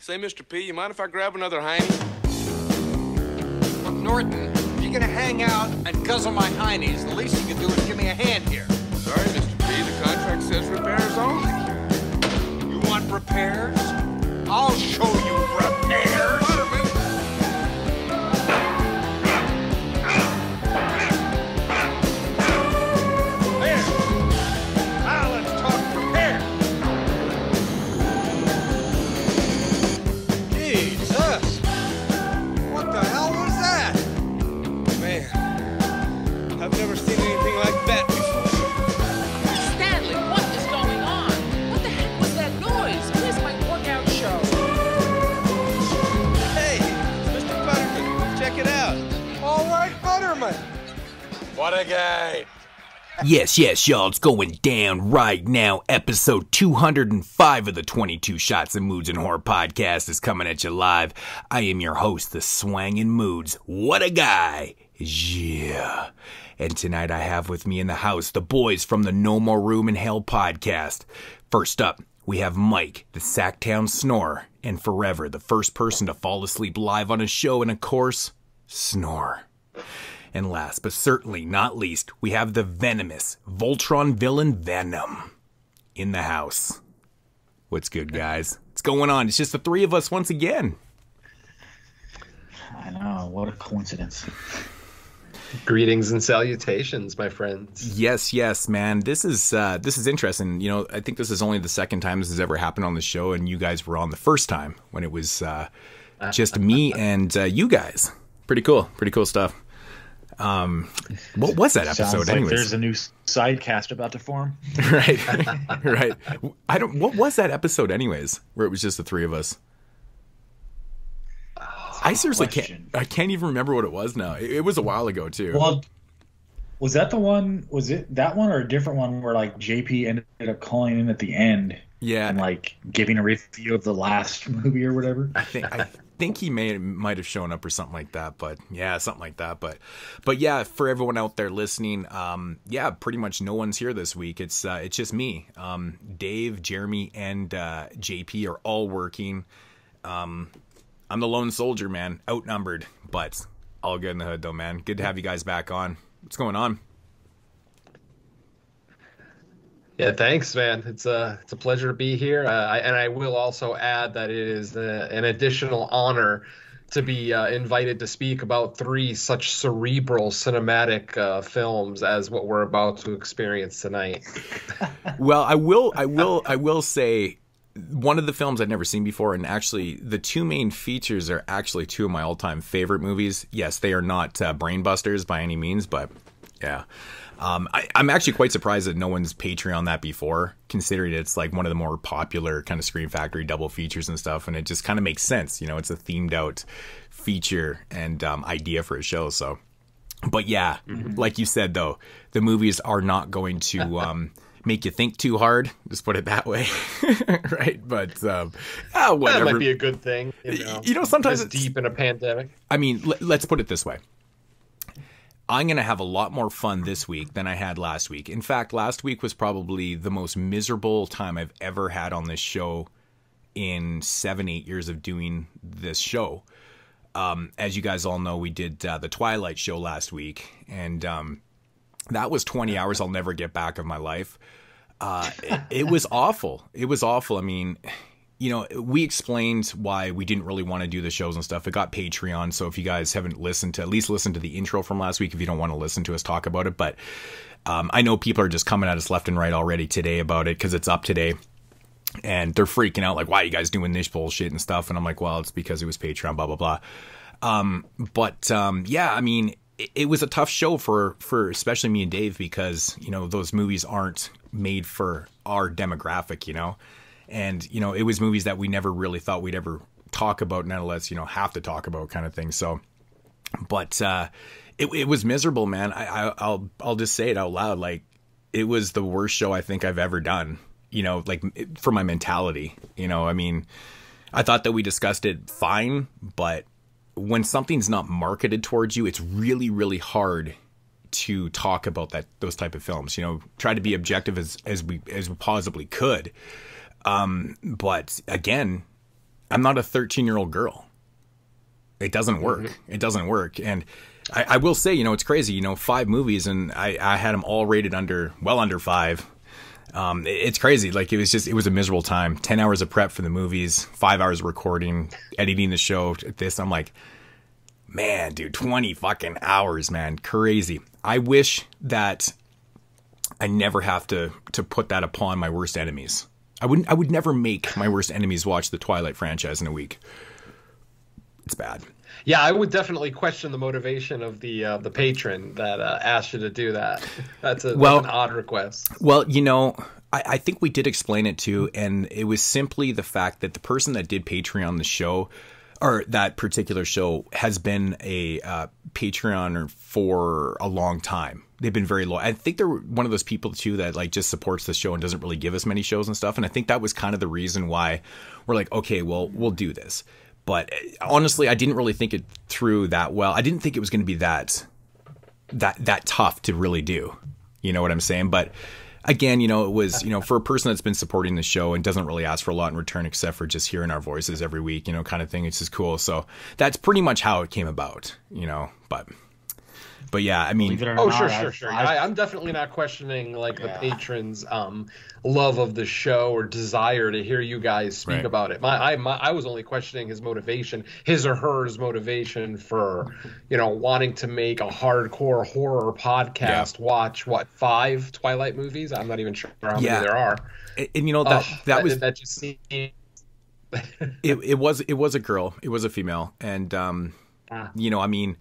Say, Mr. P, you mind if I grab another hiney? Look, Norton, if you're gonna hang out and guzzle my heinies, the least you can do is give me a hand here. Sorry, Mr. P, the contract says repairs only. You want repairs? I'll show you repairs. There. Now let's talk repairs. Jesus. What the hell was that? Man, I've never seen anything like that before. Stanley, what is going on? What the heck was that noise? Where's my workout show? Hey, it's Mr. Butterman. Check it out. All right, Butterman. What a guy. Yes, y'all, it's going down right now. Episode 205 of the 22 Shots of Moods and Horror podcast is coming at you live. I am your host, the Swangin' Moods. What a guy. Yeah. And tonight I have with me in the house the boys from the No More Room in Hell podcast. First up, we have Mike, the Sacktown Snorer, and forever the first person to fall asleep live on a show and, of course, snore. And last but certainly not least, we have the venomous Voltron villain Venom in the house. What's good, guys? What's going on? It's just the three of us once again. I know, what a coincidence. Greetings and salutations, my friends. Yes, man. This is interesting. You know, I think this is only the second time this has ever happened on the show, and you guys were on the first time when it was just me and you guys. Pretty cool stuff. What was that episode? Sounds like anyways? there's a new sidecast about to form. right. What was that episode anyways, where it was just the three of us? I seriously can't even remember what it was now. It was a while ago too. Well, was that the one? Was it that one or a different one where like JP ended up calling in at the end? Yeah, and like giving a review of the last movie or whatever. I think he might have shown up or something like that. But yeah, something like that. But yeah, for everyone out there listening, yeah, pretty much no one's here this week. It's just me. Dave, Jeremy, and JP are all working. I'm the lone soldier, man. Outnumbered, but all good in the hood, though, man. Good to have you guys back on. What's going on? Yeah, thanks, man. It's a pleasure to be here. And I will also add that it is an additional honor to be invited to speak about three such cerebral cinematic films as what we're about to experience tonight. Well, I will say, one of the films I'd never seen before, and actually the two main features are actually two of my all-time favorite movies. Yes, they are not brainbusters by any means, but yeah. I'm actually quite surprised that no one's Patreon that before, considering it's like one of the more popular kind of Scream Factory double features and stuff, and it just kind of makes sense. You know, it's a themed out feature and idea for a show, so. But yeah, like you said, though, the movies are not going to... make you think too hard, just put it that way. Right? But whatever. That might be a good thing. You know, sometimes it's deep in a pandemic. I mean, let's put it this way. I'm going to have a lot more fun this week than I had last week. In fact, last week was probably the most miserable time I've ever had on this show in 7-8 years of doing this show. As you guys all know, we did the Twilight show last week, and that was 20 hours I'll never get back of my life. It was awful. It was awful. I mean, you know, we explained why we didn't really want to do the shows and stuff. It got Patreon, so if you guys haven't listened to, at least listen to the intro from last week if you don't want to listen to us talk about it. But I know people are just coming at us left and right already today about it because it's up today. And they're freaking out like, why are you guys doing this bullshit and stuff? And I'm like, well, it's because it was Patreon, blah, blah, blah. Yeah, I mean, it was a tough show for especially me and Dave because, you know, those movies aren't made for our demographic, you know, and, you know, it was movies that we never really thought we'd ever talk about, nonetheless, you know, have to talk about kind of thing. So, but it was miserable, man. I'll just say it out loud. Like, it was the worst show I think I've ever done, you know, like for my mentality, you know, I mean, I thought that we discussed it fine, but when something's not marketed towards you, it's really, really hard to talk about those type of films. You know, try to be objective as we possibly could. But again, I'm not a 13-year-old girl. It doesn't work. Mm-hmm. It doesn't work. And I will say, it's crazy, 5 movies, and I had them all rated under 5. It's crazy. Like, it was a miserable time. 10 hours of prep for the movies, 5 hours of recording, editing the show, I'm like, man, dude, 20 fucking hours, man. Crazy. I wish that I never have to put that upon my worst enemies. I would never make my worst enemies watch the Twilight franchise in a week. It's bad. Yeah, I would definitely question the motivation of the patron that asked you to do that. That's an odd request. Well, I think we did explain it too, and it was simply the fact that the person that did Patreon the show, or that particular show, has been a Patreoner for a long time. They've been very loyal. I think they're one of those people too that like just supports the show and doesn't really give us many shows and stuff. And I think that was kind of the reason why we're like, okay, well, we'll do this. But honestly, I didn't really think it through that well. I didn't think it was going to be that tough to really do. You know what I'm saying? But again, it was, for a person that's been supporting the show and doesn't really ask for a lot in return except for just hearing our voices every week, kind of thing. It's just cool. So that's pretty much how it came about, But yeah, I mean, sure. I'm definitely not questioning the patrons' love of the show or desire to hear you guys speak about it. I was only questioning his motivation, his or hers motivation for, wanting to make a hardcore horror podcast. Watch 5 Twilight movies. I'm not even sure how many there are. And that just seemed. it was a girl. It was a female, and I mean.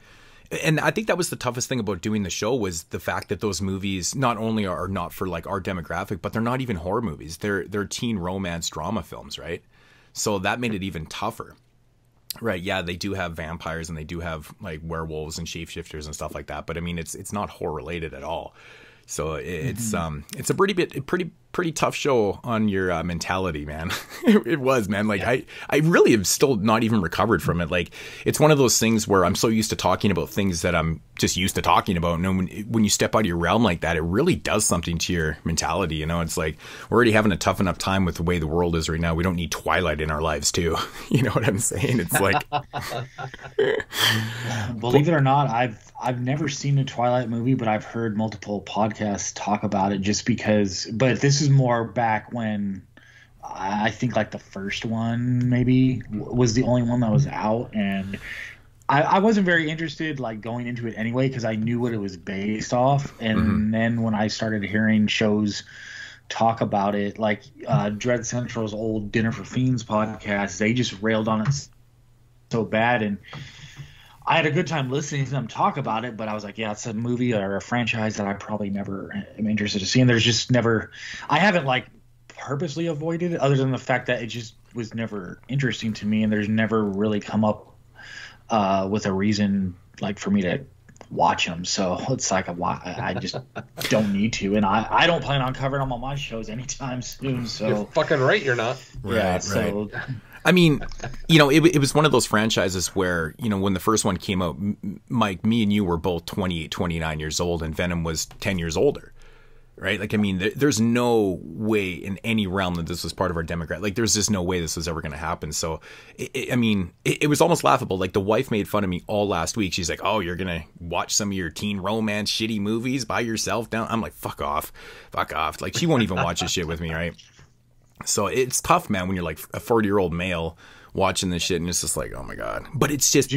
And I think that was the toughest thing about doing the show was the fact that those movies not only are not for like our demographic, but they're not even horror movies. They're teen romance drama films, right? So that made it even tougher. Right, yeah, they do have vampires and they do have like werewolves and shapeshifters and stuff like that, but I mean it's not horror related at all. So it's a pretty tough show on your mentality, man. It was, man. Like I really am still not even recovered from it. Like it's one of those things where I'm so used to talking about things that I'm just used to talking about. And when you step out of your realm like that, it really does something to your mentality. It's like we're already having a tough enough time with the way the world is right now. We don't need Twilight in our lives too. You know what I'm saying? It's like, believe it or not, I've never seen a Twilight movie, but I've heard multiple podcasts talk about it just because, but this is more back when I think like the first one maybe was the only one that was out, and I wasn't very interested like going into it anyway because I knew what it was based off. And then when I started hearing shows talk about it, like Dread Central's old Dinner for Fiends podcast, they just railed on it so bad, and I had a good time listening to them talk about it, but I was like, yeah, it's a movie or a franchise that I probably never am interested to see. And there's just never – I haven't like purposely avoided it other than the fact that it just was never interesting to me, and there's never really come up with a reason like for me to watch them. So it's like I just don't need to, and I don't plan on covering them on my shows anytime soon. So you're fucking right, you're not. Yeah, so – I mean, it was one of those franchises where, when the first one came out, Mike, me and you were both 28, 29 years old, and Venom was 10 years older, right? Like, I mean, there's no way in any realm that this was part of our demographic. Like, there's just no way this was ever going to happen. So, it was almost laughable. Like, the wife made fun of me all last week. She's like, oh, you're going to watch some of your teen romance shitty movies by yourself down? I'm like, fuck off. Like, she won't even watch this shit with me, right? So it's tough, man, when you're like a 40-year-old male watching this shit and it's just like, oh my God. But it's just...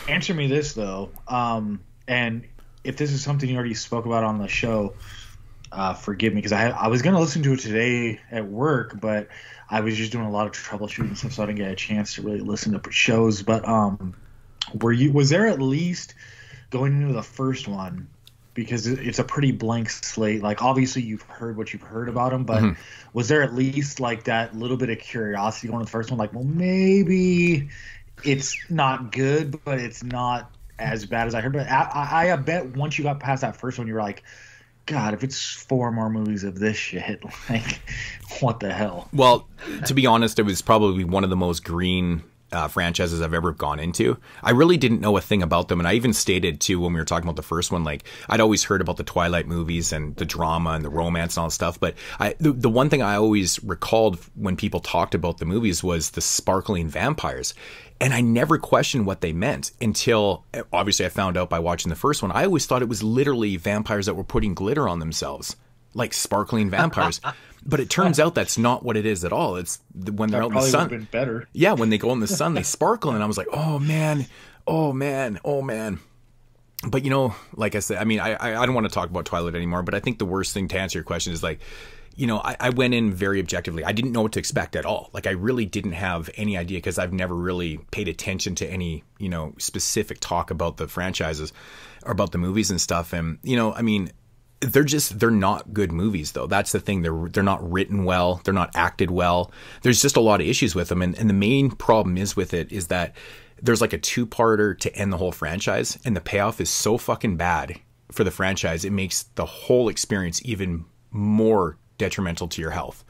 Answer me this, though. And if this is something you already spoke about on the show, forgive me, because I was going to listen to it today at work, but I was just doing a lot of troubleshooting stuff, so I didn't get a chance to really listen to shows. But was there at least, going into the first one, because it's a pretty blank slate. Like, obviously, you've heard what you've heard about him, but was there at least, like, that little bit of curiosity going to the first one? Like, well, maybe it's not good, but it's not as bad as I heard. But I bet once you got past that first one, you were like, God, if it's 4 more movies of this shit, like, what the hell? Well, to be honest, it was probably one of the most green franchises I've ever gone into. I really didn't know a thing about them. And I even stated too, when we were talking about the first one, like I'd always heard about the Twilight movies and the drama and the romance and all that stuff. But the one thing I always recalled when people talked about the movies was the sparkling vampires. And I never questioned what they meant until obviously I found out by watching the first one. I always thought it was literally vampires that were putting glitter on themselves, like sparkling vampires. But it turns out that's not what it is at all. It's when they're out in the sun. Been better. Yeah, when they go in the sun, they sparkle. And I was like, oh, man. But, you know, like I said, I mean, I don't want to talk about Twilight anymore. But I think the worst thing to answer your question is like, you know, I went in very objectively. I didn't know what to expect at all. Like I really didn't have any idea because I've never really paid attention to any, you know, specific talk about the franchises or about the movies and stuff. And, you know, I mean, they're not good movies though. That's the thing. They're not written well. They're not acted well. There's just a lot of issues with them. And the main problem is with it is that there's like a 2-parter to end the whole franchise. And the payoff is so fucking bad for the franchise. It makes the whole experience even more detrimental to your health,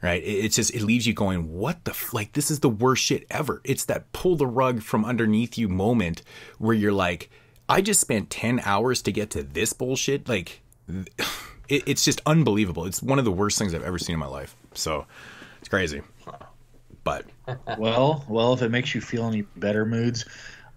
right? It's just, it leaves you going, what the like, this is the worst shit ever. It's that pull the rug from underneath you moment where you're like, I just spent 10 hours to get to this bullshit. Like, it's just unbelievable. It's one of the worst things I've ever seen in my life. So it's crazy. But well, if it makes you feel any better, Moods,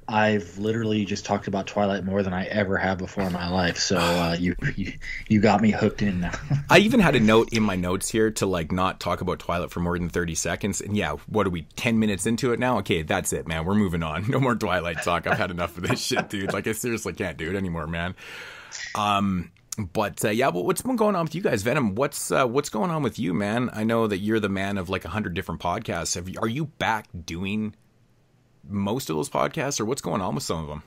I've literally just talked about Twilight more than I ever have before in my life. So you got me hooked in now. I even had a note in my notes here to like not talk about Twilight for more than 30 seconds. And yeah, what are we, 10 minutes into it now? Okay, that's it, man. We're moving on. No more Twilight talk. I've had enough of this shit, dude. Like I seriously can't do it anymore, man. But what's been going on with you guys? Venom, what's going on with you, man? I know that you're the man of like 100 different podcasts. Are you back doing most of those podcasts, or what's going on with some of them?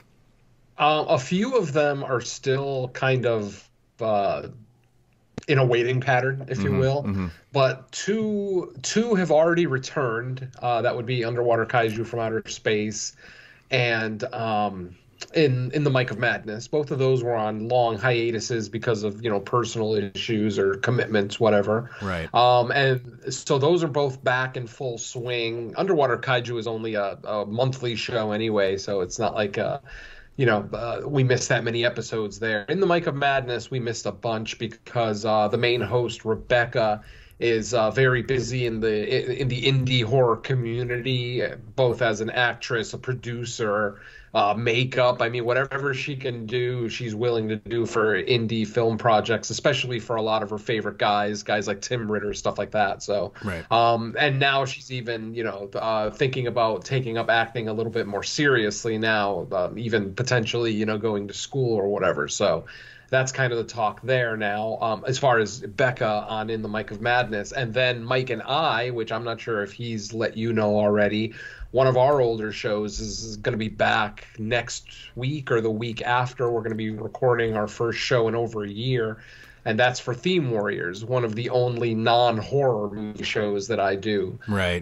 A few of them are still kind of in a waiting pattern, if you will. Mm-hmm. But two have already returned. That would be Underwater Kaiju from Outer Space and in the Mike of Madness. Both of those were on long hiatuses because of, you know, personal issues or commitments, whatever. Right. And so those are both back in full swing. Underwater Kaiju is only a monthly show anyway, so it's not like we missed that many episodes there. In the Mike of Madness, we missed a bunch because the main host, Rebecca, is very busy in the indie horror community, both as an actress, a producer, makeup. I mean, whatever she can do, she's willing to do for indie film projects, especially for a lot of her favorite guys like Tim Ritter, stuff like that. So, right. And now she's even, thinking about taking up acting a little bit more seriously now, even potentially, going to school or whatever. So that's kind of the talk there now, as far as Becca on In the Mike of Madness. And then Mike and I, which I'm not sure if he's let you know already, one of our older shows is going to be back next week or the week after. We're going to be recording our first show in over a year, and that's for Theme Warriors, one of the only non-horror movie shows that I do. Right.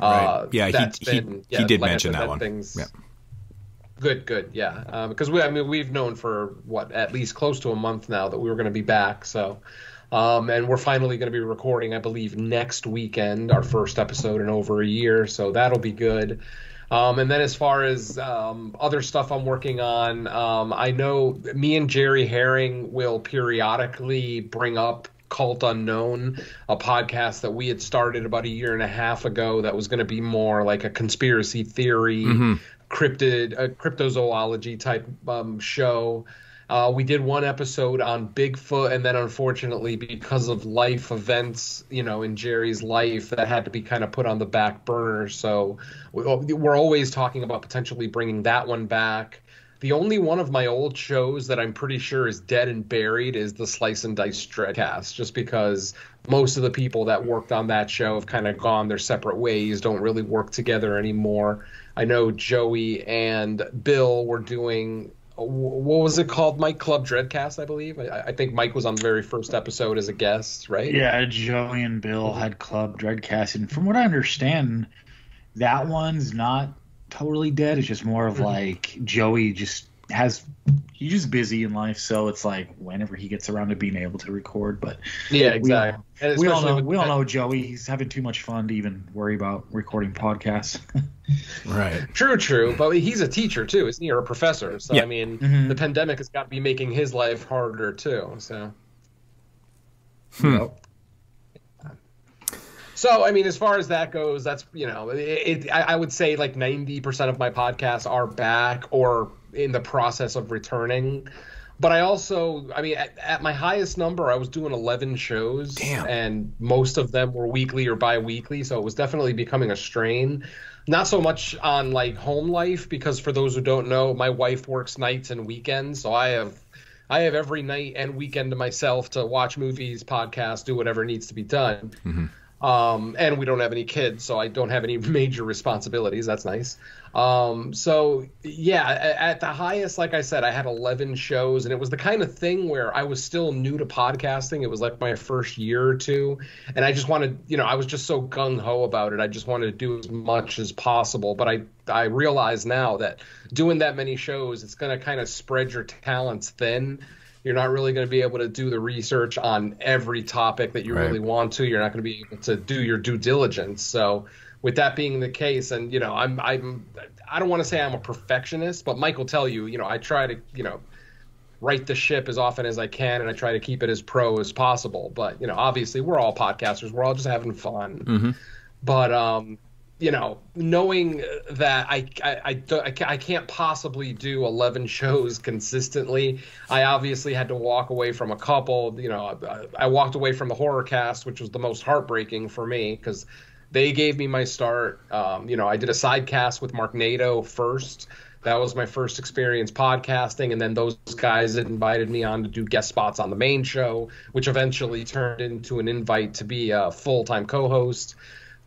Yeah, he did mention that one. Yeah. Good, yeah. Because we've known for at least close to a month now that we were going to be back. So, and we're finally going to be recording, I believe, next weekend, our first episode in over a year. So that'll be good. And then as far as other stuff I'm working on, I know me and Jerry Herring will periodically bring up Cult Unknown, a podcast that we had started about a year and a half ago that was going to be more like a conspiracy theory, cryptozoology type show. We did one episode on Bigfoot, and then unfortunately, because of life events, in Jerry's life, that had to be kind of put on the back burner. So we're always talking about potentially bringing that one back. The only one of my old shows that I'm pretty sure is dead and buried is the Slice and Dice Dreadcast, just because most of the people that worked on that show have kind of gone their separate ways, don't really work together anymore. I know Joey and Bill were doing, what was it called, Mike? Club Dreadcast, I believe. I think Mike was on the very first episode as a guest, right? Yeah, Joey and Bill had Club Dreadcast, and from what I understand, that one's not totally dead. It's just more of like Joey he's just busy in life, so it's like whenever he gets around to being able to record. But yeah, exactly. We all know Joey. He's having too much fun to even worry about recording podcasts. Right. True. But he's a teacher too, isn't he? Or a professor. So, Yeah. I mean, the pandemic has got to be making his life harder too. So. Yep. So, I mean, as far as that goes, that's, I would say like 90% of my podcasts are back or in the process of returning. But I also, at my highest number, I was doing 11 shows. Damn. And most of them were weekly or bi-weekly. So it was definitely becoming a strain. Not so much on like home life, because for those who don't know, my wife works nights and weekends. So I have every night and weekend to myself to watch movies, podcasts, do whatever needs to be done. Mm-hmm. And we don't have any kids, so I don't have any major responsibilities. That's nice. So yeah, at the highest, like I said, I had 11 shows, and it was the kind of thing where I was still new to podcasting. It was like my first year or two, and I just wanted, I was just so gung-ho about it. I just wanted to do as much as possible. But I realize now that doing that many shows, it's going to kind of spread your talents thin. You're not really going to be able to do the research on every topic that you really want to. You're not going to be able to do your due diligence. So with that being the case, and, I don't want to say I'm a perfectionist, but Mike will tell you, I try to, right the ship as often as I can, and I try to keep it as pro as possible. But, obviously we're all podcasters. We're all just having fun. Mm-hmm. But, knowing that I can't possibly do 11 shows consistently, I obviously had to walk away from a couple. I walked away from the horror cast, which was the most heartbreaking for me because they gave me my start. I did a side cast with Mark Nato first. That was my first experience podcasting, and then those guys had invited me on to do guest spots on the main show, which eventually turned into an invite to be a full-time co-host.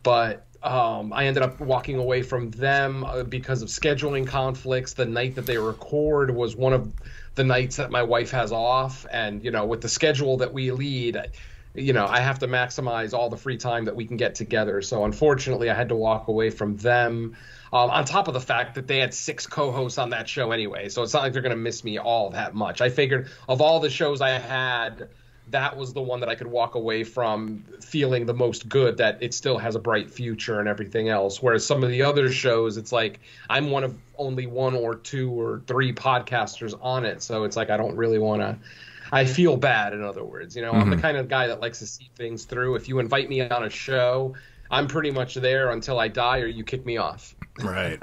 But I ended up walking away from them because of scheduling conflicts. The night that they record was one of the nights that my wife has off. And, with the schedule that we lead, I have to maximize all the free time that we can get together. So unfortunately, I had to walk away from them. On top of the fact that they had 6 co-hosts on that show anyway. So it's not like they're going to miss me all that much. I figured of all the shows I had, that was the one that I could walk away from feeling the most good, that it still has a bright future and everything else. Whereas some of the other shows, it's like I'm one of only 1 or 2 or 3 podcasters on it. So it's like I don't really want to – I feel bad, in other words. I'm the kind of guy that likes to see things through. If you invite me on a show, I'm pretty much there until I die or you kick me off. Right.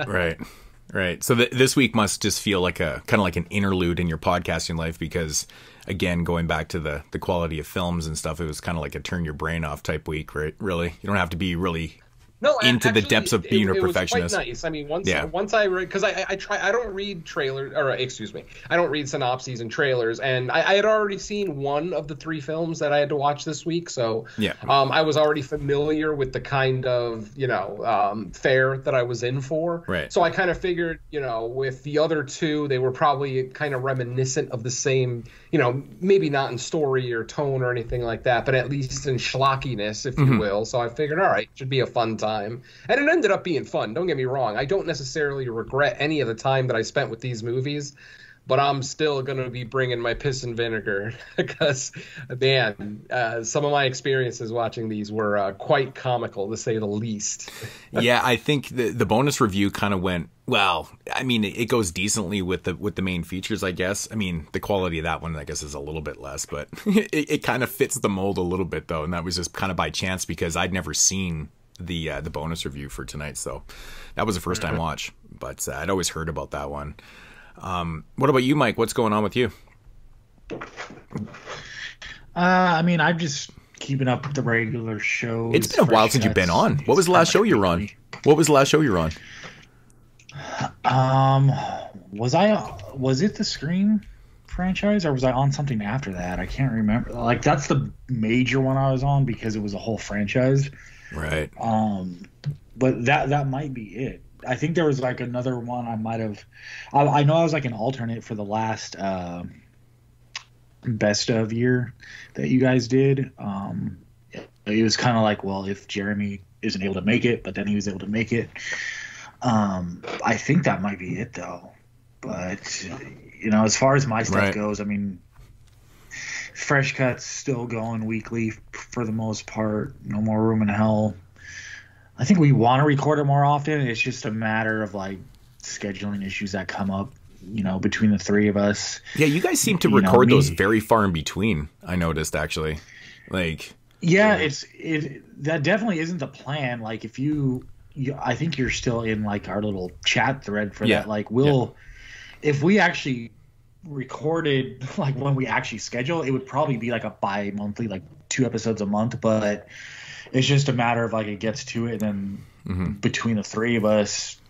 So this week must just feel like kind of like an interlude in your podcasting life because – again, going back to the quality of films and stuff, it was kind of like a turn your brain off type week, right? Really? You don't have to be really into the depths of being a perfectionist. It was quite nice. Once I read, because I don't read trailers, or excuse me, I don't read synopses and trailers, and I had already seen one of the 3 films that I had to watch this week, so I was already familiar with the kind of fare that I was in for. Right. So I kind of figured, with the other 2, they were probably kind of reminiscent of the same, maybe not in story or tone or anything like that, but at least in schlockiness, if you will. So I figured, all right, it should be a fun time. And it ended up being fun. Don't get me wrong. I don't necessarily regret any of the time that I spent with these movies, but I'm still going to be bringing my piss and vinegar because, man, some of my experiences watching these were quite comical, to say the least. Yeah, I think the bonus review kind of went, well, it goes decently with the main features, I guess. The quality of that one, I guess, is a little bit less, but it kind of fits the mold a little bit, though, and that was just kind of by chance because I'd never seen the bonus review for tonight, so that was a first time watch, but I'd always heard about that one. What about you, Mike? What's going on with you? I'm just keeping up with the regular shows. It's been a while since you've been on. What was the last show you were on? Was it the Scream franchise, or was I on something after that? I can't remember. Like, that's the major one I was on because it was a whole franchise. Right. But that might be it. I think there was like another one I might have. I know I was like an alternate for the last best of year that you guys did. It was kind of like, well, if Jeremy isn't able to make it, but then he was able to make it. I think that might be it though. But as far as my stuff goes, Fresh Cut's still going weekly for the most part. No More Room in Hell. I think we want to record it more often. It's just a matter of like scheduling issues that come up, between the three of us. Yeah, you guys seem to record those very far in between. I noticed actually, Yeah, that definitely isn't the plan. Like if I think you're still in like our little chat thread for that. Like if we actually recorded like when we actually schedule, it would probably be like a bi-monthly, like 2 episodes a month. But it's just a matter of like it gets to it, and then between the three of us,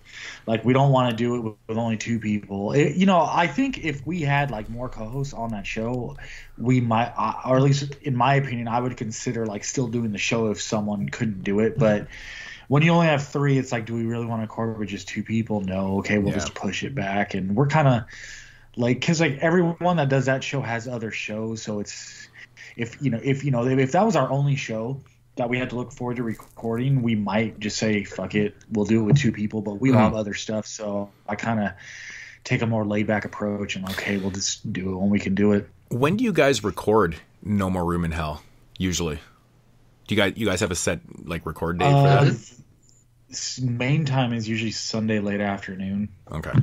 like we don't want to do it with only 2 people. I think if we had like more co-hosts on that show, we might, or at least in my opinion, I would consider like still doing the show if someone couldn't do it. But when you only have 3, it's like, do we really want to record with just 2 people? No. Okay, we'll just push it back. And we're kind of like, because like everyone that does that show has other shows, so it's if that was our only show that we had to look forward to recording, we might just say, fuck it, we'll do it with 2 people, but we all have other stuff. So I kind of take a more laid back approach, and okay, we'll just do it when we can do it. When do you guys record No More Room in Hell? Usually, do you guys have a set like record date for that? Main time is usually Sunday late afternoon. Okay.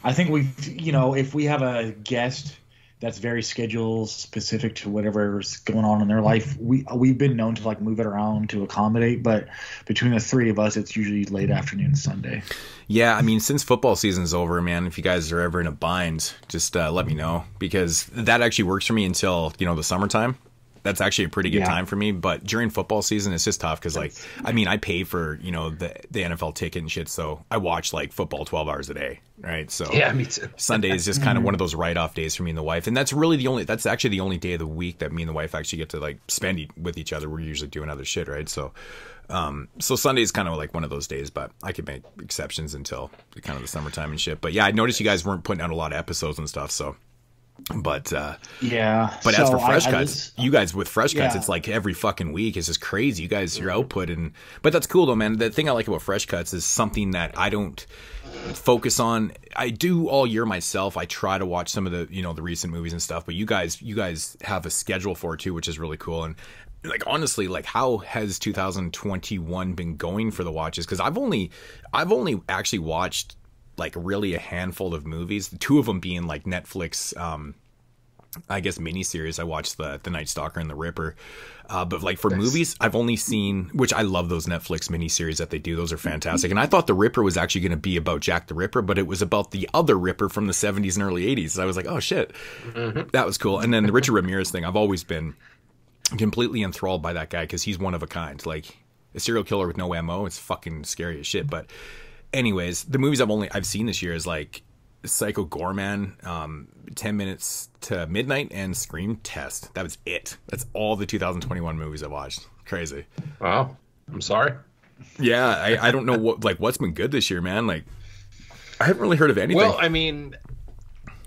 I think if we have a guest that's very schedule specific to whatever's going on in their life, we've been known to like move it around to accommodate, but between the 3 of us, it's usually late afternoon Sunday. Yeah, I mean, since football season's over, man, if you guys are ever in a bind, just let me know, because that actually works for me until the summertime. That's actually a pretty good time for me, but during football season, it's just tough because, like, I mean, I pay for the NFL ticket and shit, so I watch like football 12 hours a day, right? So yeah, me too. Sunday is just kind of one of those write-off days for me and the wife, and that's actually the only day of the week that me and the wife actually get to like spend with each other. We're usually doing other shit, right? So Sunday is kind of like one of those days, but I could make exceptions until kind of the summertime and shit. But yeah, I noticed you guys weren't putting out a lot of episodes and stuff, so. But as for fresh cuts, you guys with fresh cuts, it's like every fucking week. It's just crazy. You guys, your output, but that's cool though, man. The thing I like about fresh cuts is something that I don't focus on. I do all year myself. I try to watch some of the the recent movies and stuff, but you guys have a schedule for it too, which is really cool. And like honestly, like how has 2021 been going for the watches? Because I've only actually watched like really a handful of movies, 2 of them being like Netflix I guess miniseries. I watched the Night Stalker and the Ripper, but like for movies I've only seen, which I love those Netflix miniseries that they do, those are fantastic. And I thought the Ripper was actually going to be about Jack the Ripper, but it was about the other Ripper from the 70s and early 80s. So I was like, oh shit, that was cool. And then the Richard Ramirez thing, I've always been completely enthralled by that guy because he's one of a kind, like a serial killer with no MO. It's fucking scary as shit. But anyways, the movies I've seen this year is like Psycho Gorman, 10 Minutes to Midnight, and Scream Test. That was it. That's all the 2021 movies I watched. Crazy. Wow. I'm sorry. Yeah, I don't know what's been good this year, man. Like I haven't really heard of anything. Well, I mean,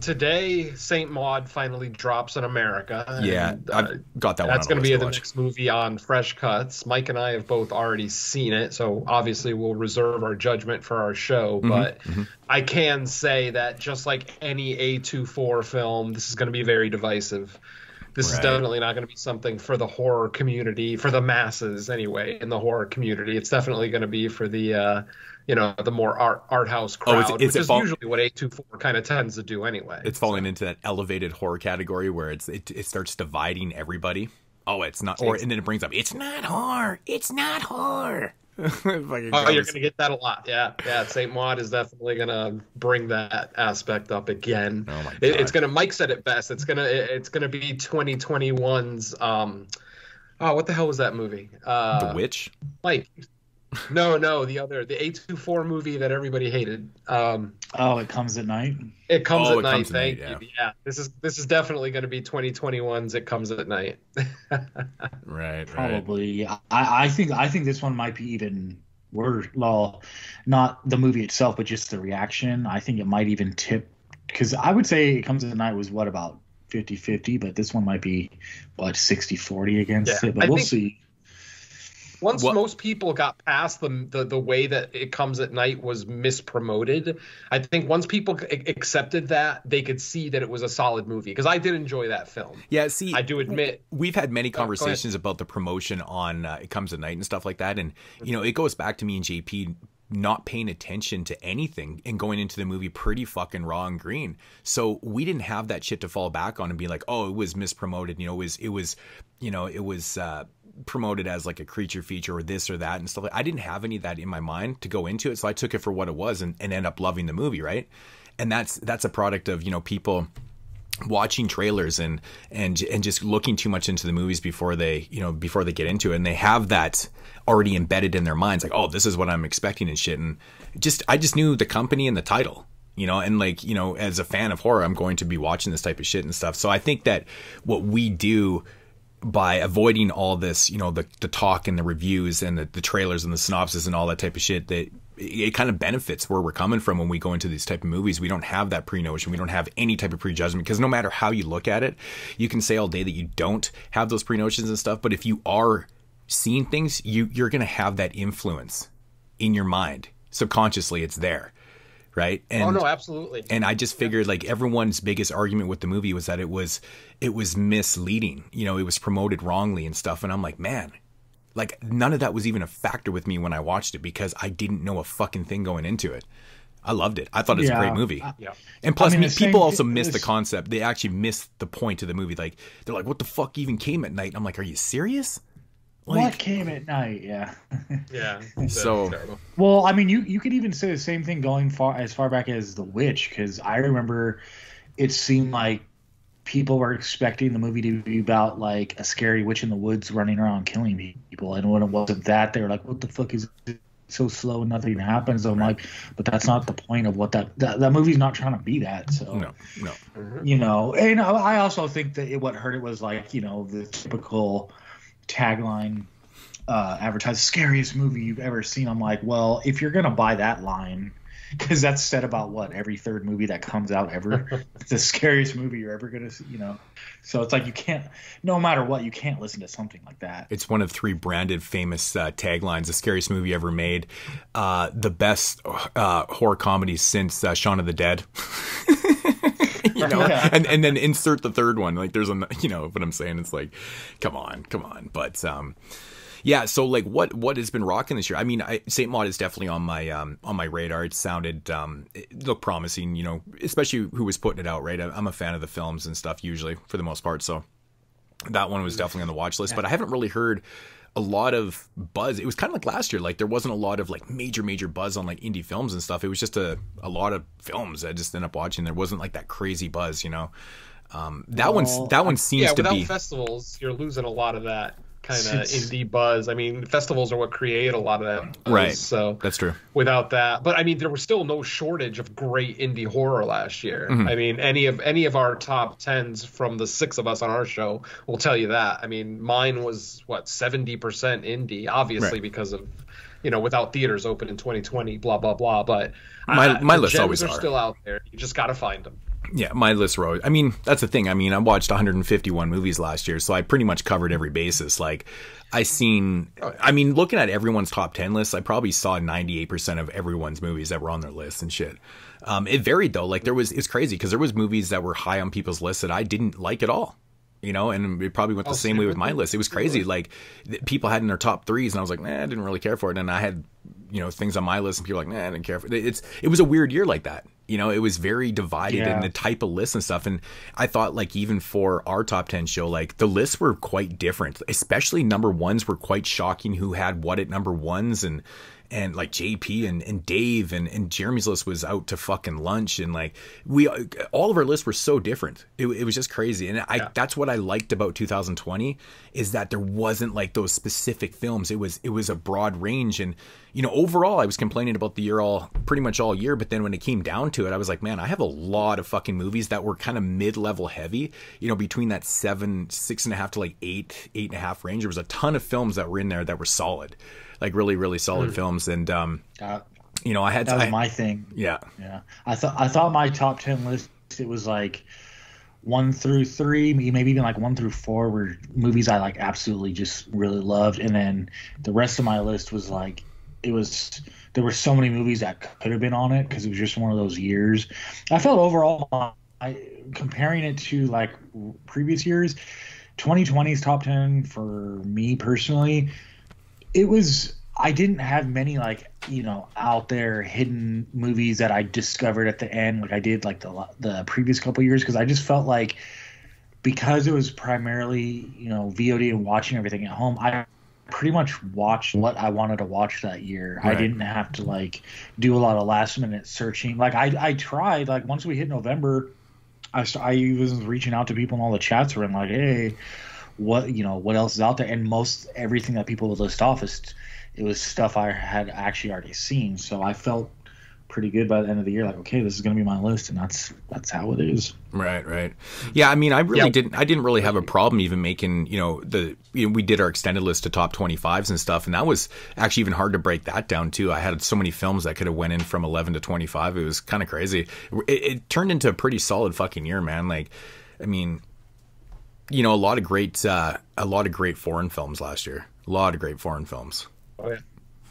today Saint Maud finally drops in America. Yeah, I've got that one. That's going to be the next movie on Fresh Cuts. Mike and I have both already seen it, so obviously we'll reserve our judgment for our show. But I can say that just like any A24 film, this is going to be very divisive. This is definitely not going to be something for the horror community, for the masses anyway, in the horror community. It's definitely going to be for the the more art house crowd, which is usually what A24 kind of tends to do anyway. It's falling into that elevated horror category where it starts dividing everybody. Oh, it's not, and then it brings up, it's not horror. It's not horror. You're going to get that a lot. Yeah. Saint Maud is definitely going to bring that aspect up again. Oh my God. It's going to. Mike said it best. It's going to be 2021's. What the hell was that movie? The Witch. Mike. No, the A24 movie that everybody hated. It Comes at Night. It Comes at Night. Thank you. Yeah, this is definitely going to be 2021's It Comes at Night. Right. Probably. I think this one might be even worse. Well, not the movie itself, but just the reaction. I think it might even tip, because I would say It Comes at Night was about 50-50, but this one might be 60-40 against it. But we'll see. Once most people got past the way that It Comes at Night was mispromoted, I think once people accepted that, they could see that it was a solid movie. Because I did enjoy that film. Yeah, see, I do admit. We've had many conversations about the promotion on It Comes at Night and stuff like that. And, you know, it goes back to me and JP not paying attention to anything and going into the movie pretty fucking raw and green. So we didn't have that shit to fall back on and be like, oh, it was mispromoted. You know, it was promoted as like a creature feature or this or that and stuff. I didn't have any of that in my mind to go into it. So I took it for what it was and end up loving the movie. Right. And that's a product of, you know, people watching trailers and just looking too much into the movies before they get into it, and they have that already embedded in their minds, like, oh, this is what I'm expecting and shit. And I just knew the company and the title, you know, and like, you know, as a fan of horror, I'm going to be watching this type of shit and stuff. So I think that what we do by avoiding all this, you know, the talk and the reviews and the trailers and the synopsis and all that type of shit, that it kind of benefits where we're coming from when we go into these type of movies. We don't have that pre-notion. We don't have any type of prejudgment, because no matter how you look at it, you can say all day that you don't have those pre-notions and stuff. But if you are seeing things, you're going to have that influence in your mind. Subconsciously, it's there. Right. And, oh, no, absolutely. And I just figured, like, everyone's biggest argument with the movie was that it was misleading. You know, it was promoted wrongly and stuff. And I'm like, man, like, none of that was even a factor with me when I watched it, because I didn't know a fucking thing going into it. I loved it. I thought it was a great movie. Yeah. And plus, people also miss the concept. They actually miss the point of the movie. Like, they're like, what the fuck even came at night? And I'm like, are you serious? Like, what came at night? Yeah. Yeah. So terrible. Well, I mean, you could even say the same thing going as far back as The Witch, because I remember it seemed like people were expecting the movie to be about like a scary witch in the woods running around killing people, and when it wasn't that, they were like, "What the fuck is it? So slow and nothing happens?" I'm like, but that's not the point of what that movie's not trying to be that. So no. You know, and I also think that what hurt it was, like, you know, the typical tagline advertise scariest movie you've ever seen. I'm like, well, if you're gonna buy that line, because that's said about what every third movie that comes out ever, it's the scariest movie you're ever gonna see, you know. So it's like, you can't, no matter what, you can't listen to something like that. It's one of 3 branded famous taglines: the scariest movie ever made, the best horror comedy since Shaun of the Dead. You know, Yeah. and then insert the third one. Like, there's a, you know what I'm saying? It's like, come on. But yeah. So like, what has been rocking this year? I mean, Saint Maud is definitely on my radar. It sounded, it looked promising. You know, especially who was putting it out. Right. I'm a fan of the films and stuff usually, for the most part. So that one was definitely on the watch list. But I haven't really heard a lot of buzz. It was kind of like last year. Like, there wasn't a lot of like major buzz on like indie films and stuff. It was just a lot of films that I just ended up watching. There wasn't like that crazy buzz, you know. That one seems to be. Without festivals, you're losing a lot of that kind of indie buzz. I mean, festivals are what create a lot of that buzz, right? So that's true. Without that, but I mean, there was still no shortage of great indie horror last year. Mm-hmm. I mean, any of our top 10s from the 6 of us on our show will tell you that. I mean, mine was 70% indie, obviously, right, because of, you know, without theaters open in 2020, blah blah blah. But my lists always are still out there. You just got to find them. Yeah, my list were always, I mean, that's the thing. I mean, I watched 151 movies last year, so I pretty much covered every basis. Like, looking at everyone's top 10 lists, I probably saw 98% of everyone's movies that were on their list and shit. It varied though. Like, it's crazy, because there was movies that were high on people's lists that I didn't like at all. You know, and it probably went the same way with my list. It was crazy. Like, people had in their top 3s, and I was like, I didn't really care for it. And I had, you know, things on my list, and people were like, I didn't care for it. It was a weird year like that. You know, it was very divided in the type of lists and stuff. And I thought, like, even for our top 10 show, like, the lists were quite different. Especially number ones were quite shocking, who had what at number ones, and like JP and Dave and Jeremy's list was out to fucking lunch, and like all of our lists were so different. It was just crazy. And that's what I liked about 2020, is that there wasn't like those specific films. It was a broad range. And, you know, overall I was complaining about the year pretty much all year, but then when it came down to it, I was like, man, I have a lot of fucking movies that were kind of mid-level heavy, you know, between that 6.5 to like 8.5 range. There was a ton of films that were in there that were solid. Like, really, really solid films. And, you know, that was my thing. Yeah. I thought my top 10 list, it was like, 1 through 3, maybe even like 1 through 4 were movies I like absolutely just really loved, and then the rest of my list was like there were so many movies that could have been on it because it was just one of those years. I felt overall, comparing it to like previous years, 2020's top 10 for me personally, I didn't have many like, you know, out there hidden movies that I discovered at the end like I did like the previous couple years, because I just felt like because it was primarily, you know, VOD and watching everything at home, I pretty much watched what I wanted to watch that year. Right. I didn't have to like do a lot of last minute searching. Like I tried, like once we hit November, I was reaching out to people in all the chats were like, hey, what else is out there? And everything that people would list off it was stuff I had actually already seen. So I felt pretty good by the end of the year, like, okay, this is going to be my list, and that's how it is. Right. Yeah, I mean, I didn't really have a problem even making, we did our extended list to top 25s and stuff, and that was actually even hard to break that down too. I had so many films that could have went in from 11 to 25. It was kind of crazy. It turned into a pretty solid fucking year, man. Like, I mean, a lot of great foreign films last year. A lot of great foreign films. Oh yeah.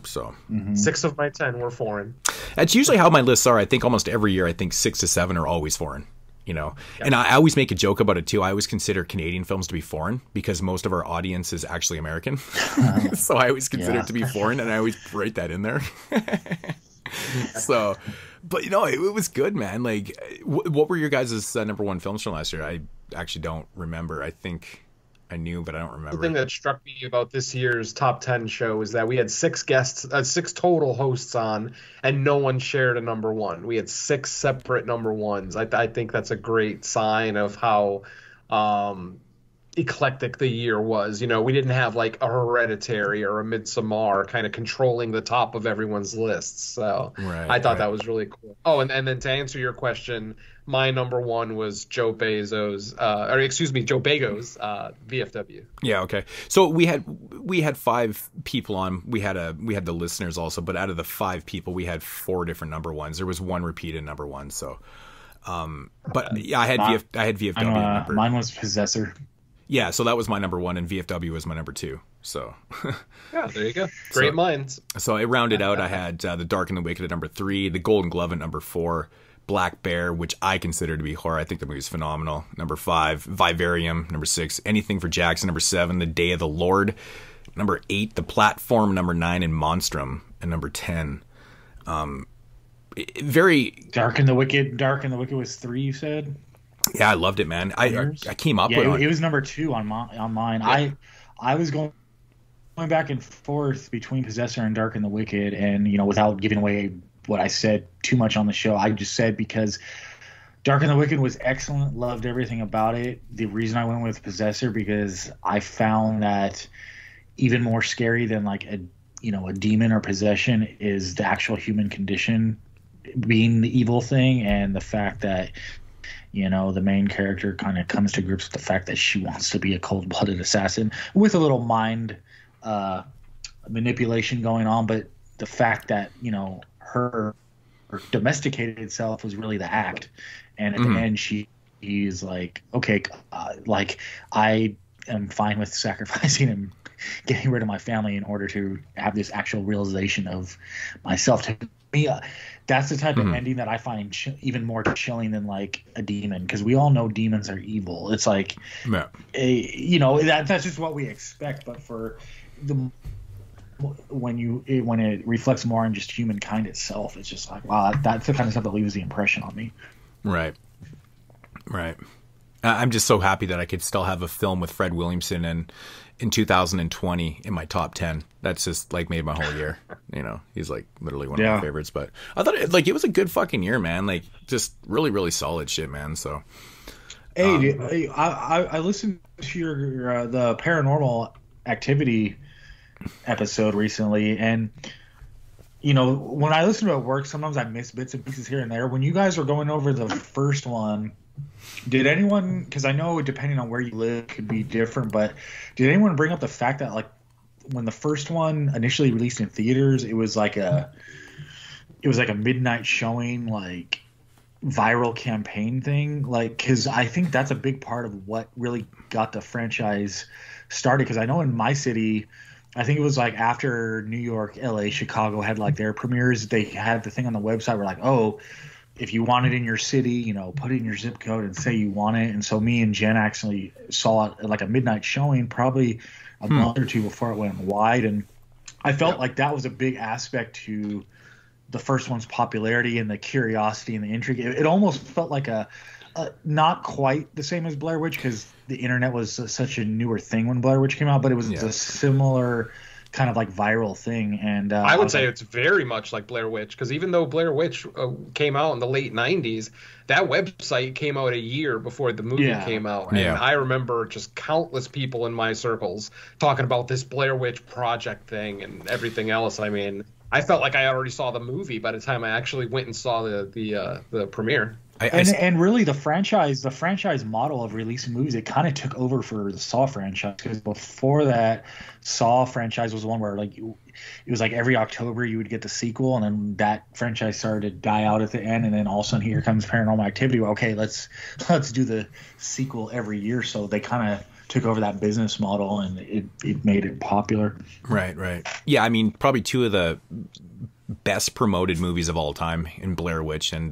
So 6 of my 10 were foreign. That's usually how my lists are. I think almost every year, I think 6 to 7 are always foreign. Yeah. And I always make a joke about it too. I always consider Canadian films to be foreign because most of our audience is actually American. So I always consider it to be foreign, and I always write that in there. So, but it was good, man. Like, what were your guys' number one films from last year? I actually don't remember. I think I knew, but I don't remember. The thing that struck me about this year's top 10 show is that we had 6 total hosts on, and no one shared a number one. We had 6 separate number ones. I think that's a great sign of how eclectic the year was. We didn't have like a Hereditary or a Midsommar kind of controlling the top of everyone's lists. So I thought that was really cool. Oh, and then to answer your question, my number one was Joe Bago's VFW. Yeah, okay. So we had 5 people on. We had the listeners also, but out of the 5 people, we had 4 different number ones. There was one repeated number one. So, but yeah, I had VFW. Mine was Possessor. Yeah, so that was my number one, and VFW was my number 2. So yeah, there you go. Great minds. So it rounded out. I had The Dark and the Wicked at number 3, The Golden Glove at number 4, Black Bear, which I consider to be horror. I think the movie's phenomenal. Number 5, Vivarium. Number 6, Anything for Jackson. Number 7, The Day of the Lord. Number 8, The Platform. Number 9, and Monstrum. And number 10. Very Dark and the Wicked. Dark and the Wicked was 3. You said. Yeah, I loved it, man. I came up with it. It was number 2 on mine. Yeah. I was going back and forth between Possessor and Dark and the Wicked, and without giving away what I said too much on the show, I just said because Dark and the Wicked was excellent, loved everything about it. The reason I went with Possessor because I found that even more scary than like a demon or possession is the actual human condition being the evil thing, and the fact that the main character kind of comes to grips with the fact that she wants to be a cold-blooded assassin with a little mind manipulation going on, but the fact that her domesticated self was really the act, and at the end she's like, okay, like I am fine with sacrificing and getting rid of my family in order to have this actual realization of myself. To me, that's the type of ending that I find even more chilling than like a demon, because we all know demons are evil. It's like, that's just what we expect. But for when it reflects more on just humankind itself, it's just like, wow, that's the kind of stuff that leaves the impression on me. Right. I'm just so happy that I could still have a film with Fred Williamson in 2020 in my top 10. That's just like made my whole year. He's like literally one of my favorites. But I thought it was a good fucking year, man. Like just really, really solid shit, man. So, hey, I listened to your the Paranormal Activity episode recently, and when I listen to it at work, sometimes I miss bits and pieces here and there. When you guys were going over the first one, did anyone, because I know depending on where you live could be different, but did anyone bring up the fact that like when the first one initially released in theaters, it was like a midnight showing, like viral campaign thing, like, because I think that's a big part of what really got the franchise started. Because I know in my city, I think it was like after New York, LA, Chicago had like their premieres, they had the thing on the website where like, oh, if you want it in your city, you know, put it in your zip code and say you want it. And so me and Jen actually saw it at like a midnight showing, probably a month or two before it went wide. And I felt like that was a big aspect to the first one's popularity and the curiosity and the intrigue. It almost felt like a not quite the same as Blair Witch, because the internet was such a newer thing when Blair Witch came out, but it was a similar kind of like viral thing. And I would say it's very much like Blair Witch, because even though Blair Witch came out in the late 90s, that website came out a year before the movie came out. And I remember just countless people in my circles talking about this Blair Witch project thing and everything else. I mean, I felt like I already saw the movie by the time I actually went and saw the premiere. And really the franchise model of releasing movies, it kind of took over for the Saw franchise, because before that, Saw franchise was the one where like it was like every October you would get the sequel, and then that franchise started to die out at the end, and then all of a sudden here comes Paranormal Activity. Well, okay, let's do the sequel every year. So they kind of took over that business model, and it made it popular. Right. Yeah, I mean, probably two of the best promoted movies of all time in Blair Witch and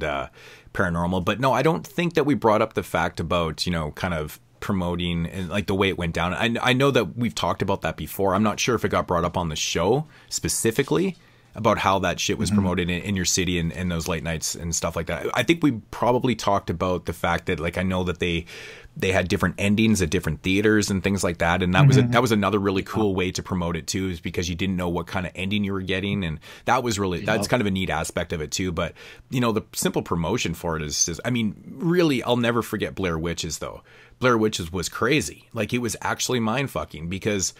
Paranormal. But no, I don't think that we brought up the fact about, you know, kind of promoting and like the way it went down. I know that we've talked about that before. I'm not sure if it got brought up on the show specifically about how that shit was promoted in your city and those late nights and stuff like that. I think we probably talked about the fact that, like, I know that they had different endings at different theaters and things like that, and that was another really cool way to promote it too, is because you didn't know what kind of ending you were getting, and that was really that's kind of a neat aspect of it too. But you know, the simple promotion for it is I mean, really, I'll never forget Blair Witches though. Blair Witches was crazy. Like, it was actually mind fucking, because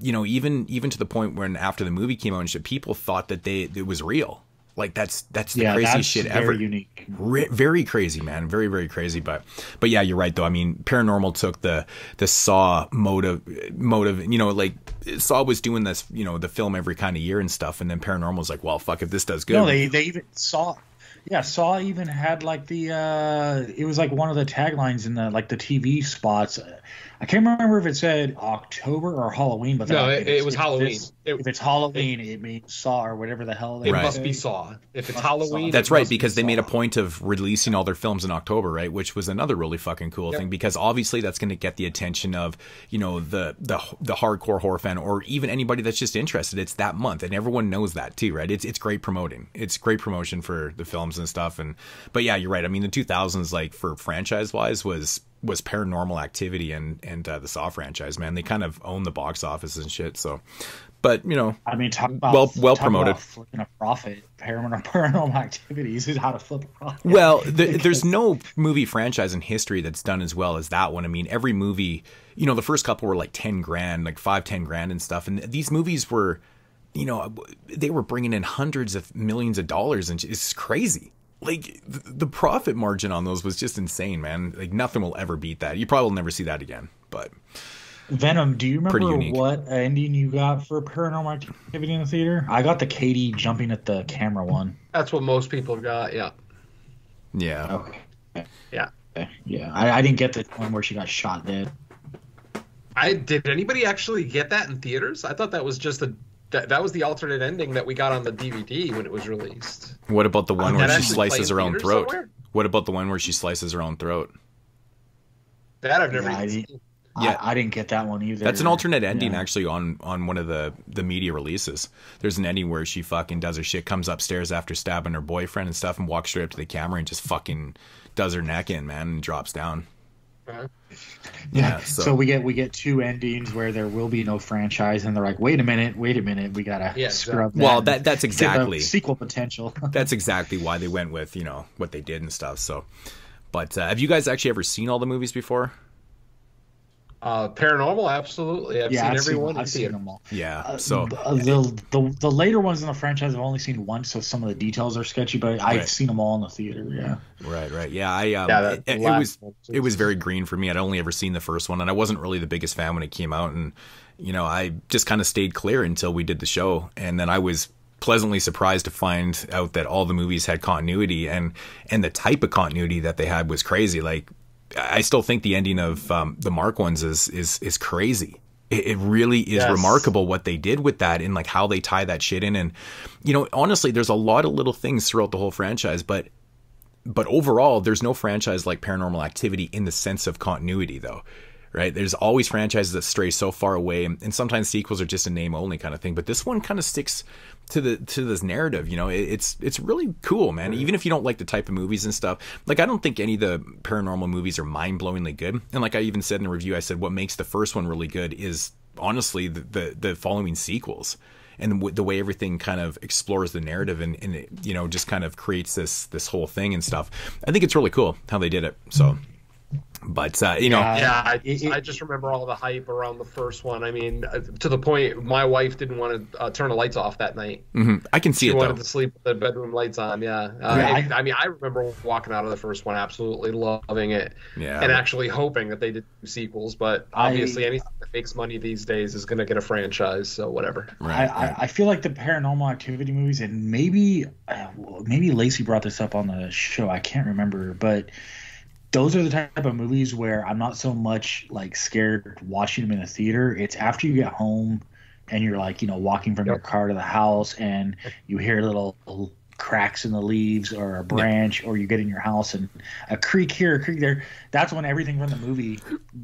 you know, even to the point when after the movie came out and shit, people thought that it was real. Like, that's the craziest shit ever. Very unique. Very crazy, man. Very, very crazy. But yeah, you're right though. I mean, Paranormal took the Saw motive, you know, like Saw was doing this, you know, the film every kind of year and stuff, and then Paranormal was like, well, fuck, if this does good. No, they even Saw. Yeah, Saw even had like it was like one of the taglines in the like the TV spots. I can't remember if it said October or Halloween, but no, it was Halloween. If it's Halloween, it means Saw or whatever the hell. It must be Saw. If it's Halloween, that's right, because they made a point of releasing all their films in October, right? Which was another really fucking cool thing, because obviously that's going to get the attention of, you know, the hardcore horror fan, or even anybody that's just interested. It's that month, and everyone knows that too, right? It's great promoting. It's great promotion for the films and stuff. But yeah, you're right. I mean, the 2000s, like, for franchise wise, was Paranormal Activity and the Saw franchise, man. They kind of own the box office and shit. So, but you know, I mean, talk about promoted. About flipping a profit. Paranormal Activities is how to flip a profit. Well, there's no movie franchise in history that's done as well as that one. I mean, every movie, you know, the first couple were like 10 grand, like 5-10 grand and stuff, and these movies were, you know, they were bringing in hundreds of millions of dollars, and it's crazy. Like, the profit margin on those was just insane, man. Like, nothing will ever beat that. You probably will never see that again. But Venom, do you remember what ending you got for Paranormal Activity in the theater? I got the Katie jumping at the camera one. That's what most people got, yeah. Yeah. Okay. Yeah. Yeah. I didn't get the one where she got shot dead. Did anybody actually get that in theaters? I thought that was just that was the alternate ending that we got on the DVD when it was released. What about the one where she slices her own throat? Somewhere? What about the one where she slices her own throat? That I've never even seen. Yeah, I didn't get that one either. That's an alternate ending, actually, on one of the media releases. There's an ending where she fucking does her shit, comes upstairs after stabbing her boyfriend and stuff, and walks straight up to the camera and just fucking does her neck in, man, and drops down. Yeah, so we get two endings where there will be no franchise, and they're like, wait a minute, we gotta scrub that. Well, that's exactly sequel potential. That's exactly why they went with, you know, what they did and stuff. So, but have you guys actually ever seen all the movies before? Paranormal, absolutely. I've seen every one. I've seen them all. Yeah. So the later ones in the franchise I've only seen once, so some of the details are sketchy. But I've seen them all in the theater. Yeah. Right. Yeah. It was very green for me. I'd only ever seen the first one, and I wasn't really the biggest fan when it came out, and you know, I just kind of stayed clear until we did the show, and then I was pleasantly surprised to find out that all the movies had continuity, and the type of continuity that they had was crazy. Like, I still think the ending of the Mark ones is crazy. It really is remarkable what they did with that, and like how they tie that shit in. And, you know, honestly, there's a lot of little things throughout the whole franchise, but overall, there's no franchise like Paranormal Activity in the sense of continuity, though. Right? There's always franchises that stray so far away, and sometimes sequels are just a name only kind of thing. But this one kind of sticks to this narrative. You know, it's really cool, man. Even if you don't like the type of movies and stuff, like I don't think any of the paranormal movies are mind-blowingly good. And like I even said in the review, I said what makes the first one really good is honestly the following sequels, and the way everything kind of explores the narrative and it, you know, just kind of creates this whole thing and stuff. I think it's really cool how they did it. So. But, you know. Yeah, I just remember all the hype around the first one. I mean, to the point my wife didn't want to turn the lights off that night. Mm-hmm. I can see it, though. She wanted to sleep with the bedroom lights on, yeah. I mean, I remember walking out of the first one absolutely loving it. Yeah. And actually hoping that they did sequels. But obviously anything that makes money these days is going to get a franchise, so whatever. Right. I feel like the Paranormal Activity movies, and maybe Lacey brought this up on the show. I can't remember, but those are the type of movies where I'm not so much like scared watching them in a theater. It's after you get home and you're like, you know, walking from your car to the house and you hear little cracks in the leaves or a branch, or you get in your house and a creak here, a creak there. That's when everything from the movie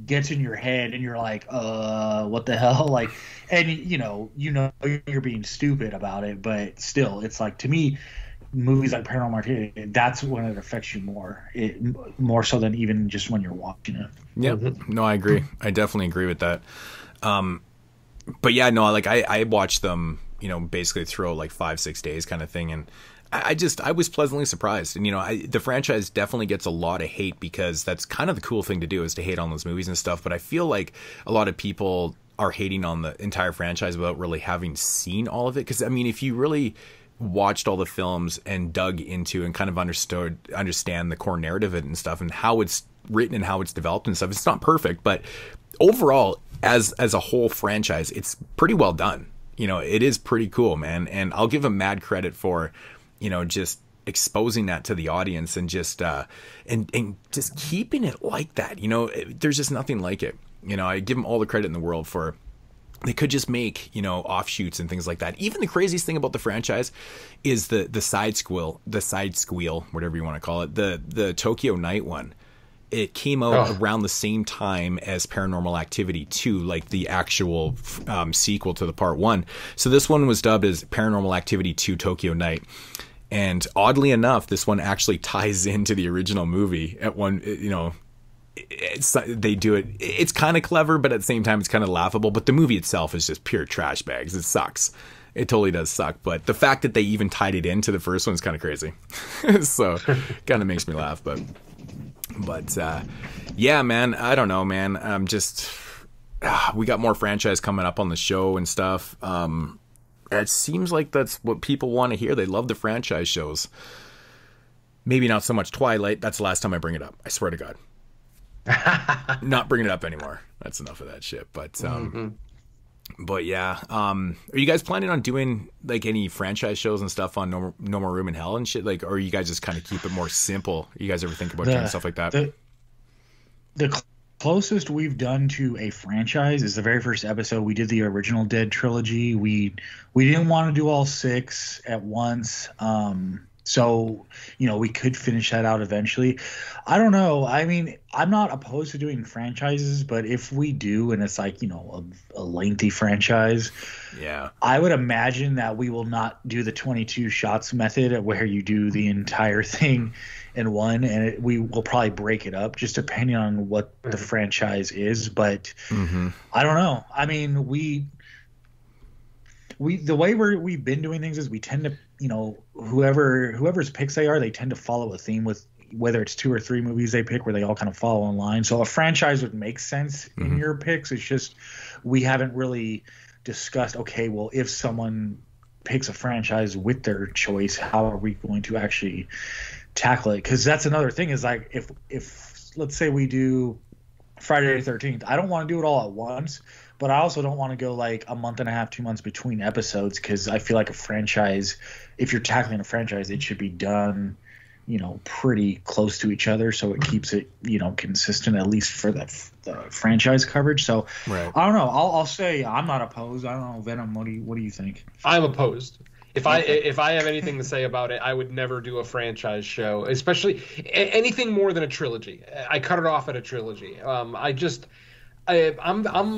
gets in your head and you're like, what the hell? Like, and you know you're being stupid about it, but still, it's like, to me, movies like Paranormal Activity, that's when it affects you more so than even just when you're watching it. Yeah, no, I agree. I definitely agree with that. But yeah, no, like I watched them, you know, basically throughout like 5-6 days kind of thing, and I was pleasantly surprised. And you know, the franchise definitely gets a lot of hate because that's kind of the cool thing to do, is to hate on those movies and stuff. But I feel like a lot of people are hating on the entire franchise without really having seen all of it. Because I mean, if you really watched all the films and dug into and kind of understand the core narrative of it and stuff, and how it's written and how it's developed and stuff, it's not perfect, but overall, as a whole franchise, it's pretty well done. You know, it is pretty cool, man. And I'll give them mad credit for, you know, just exposing that to the audience and just and just keeping it like that. You know, there's just nothing like it. You know, I give them all the credit in the world for. They could just make, you know, offshoots and things like that. Even the craziest thing about the franchise is the side squeal, whatever you want to call it, the Tokyo Night one. It came out around the same time as Paranormal Activity 2, like the actual sequel to the part 1. So this one was dubbed as Paranormal Activity 2 Tokyo Night. And oddly enough, this one actually ties into the original movie at one, you know. They do it. It's kind of clever, but at the same time, it's kind of laughable. But the movie itself is just pure trash bags. It sucks. It totally does suck. But the fact that they even tied it into the first one is kind of crazy. So, kind of makes me laugh. But yeah, man. I don't know, man. I'm just. We got more franchise coming up on the show and stuff. It seems like that's what people want to hear. They love the franchise shows. Maybe not so much Twilight. That's the last time I bring it up. I swear to God. Not bringing it up anymore. That's enough of that shit. But but yeah, are you guys planning on doing like any franchise shows and stuff on No More Room in Hell and shit? Like, or you guys just kind of keep it more simple? You guys ever think about doing stuff like that? The closest we've done to a franchise is the very first episode. We did the original Dead trilogy. We didn't want to do all 6 at once. So, you know, we could finish that out eventually. I don't know. I mean, I'm not opposed to doing franchises, but if we do, and it's like, you know, a lengthy franchise, yeah, I would imagine that we will not do the 22 shots method where you do the entire thing in one, and we will probably break it up just depending on what the franchise is. But I don't know. I mean, the way we've been doing things is we tend to, you know, whoever's picks they are, they tend to follow a theme with whether it's 2 or 3 movies they pick where they all kind of follow in line. So a franchise would make sense in your picks. It's just we haven't really discussed, okay, well, if someone picks a franchise with their choice, how are we going to actually tackle it? Because that's another thing is like if let's say we do Friday the 13th, I don't want to do it all at once. but I also don't want to go like a month and a half, 2 months between episodes, because I feel like a franchise, if you're tackling a franchise, it should be done, pretty close to each other, so it keeps it, consistent, at least for the franchise coverage. So right. I don't know. I'll say I'm not opposed. I don't know, Venom. What do you think? I'm opposed. If I have anything to say about it, I would never do a franchise show, especially anything more than a trilogy. I cut it off at a trilogy. I'm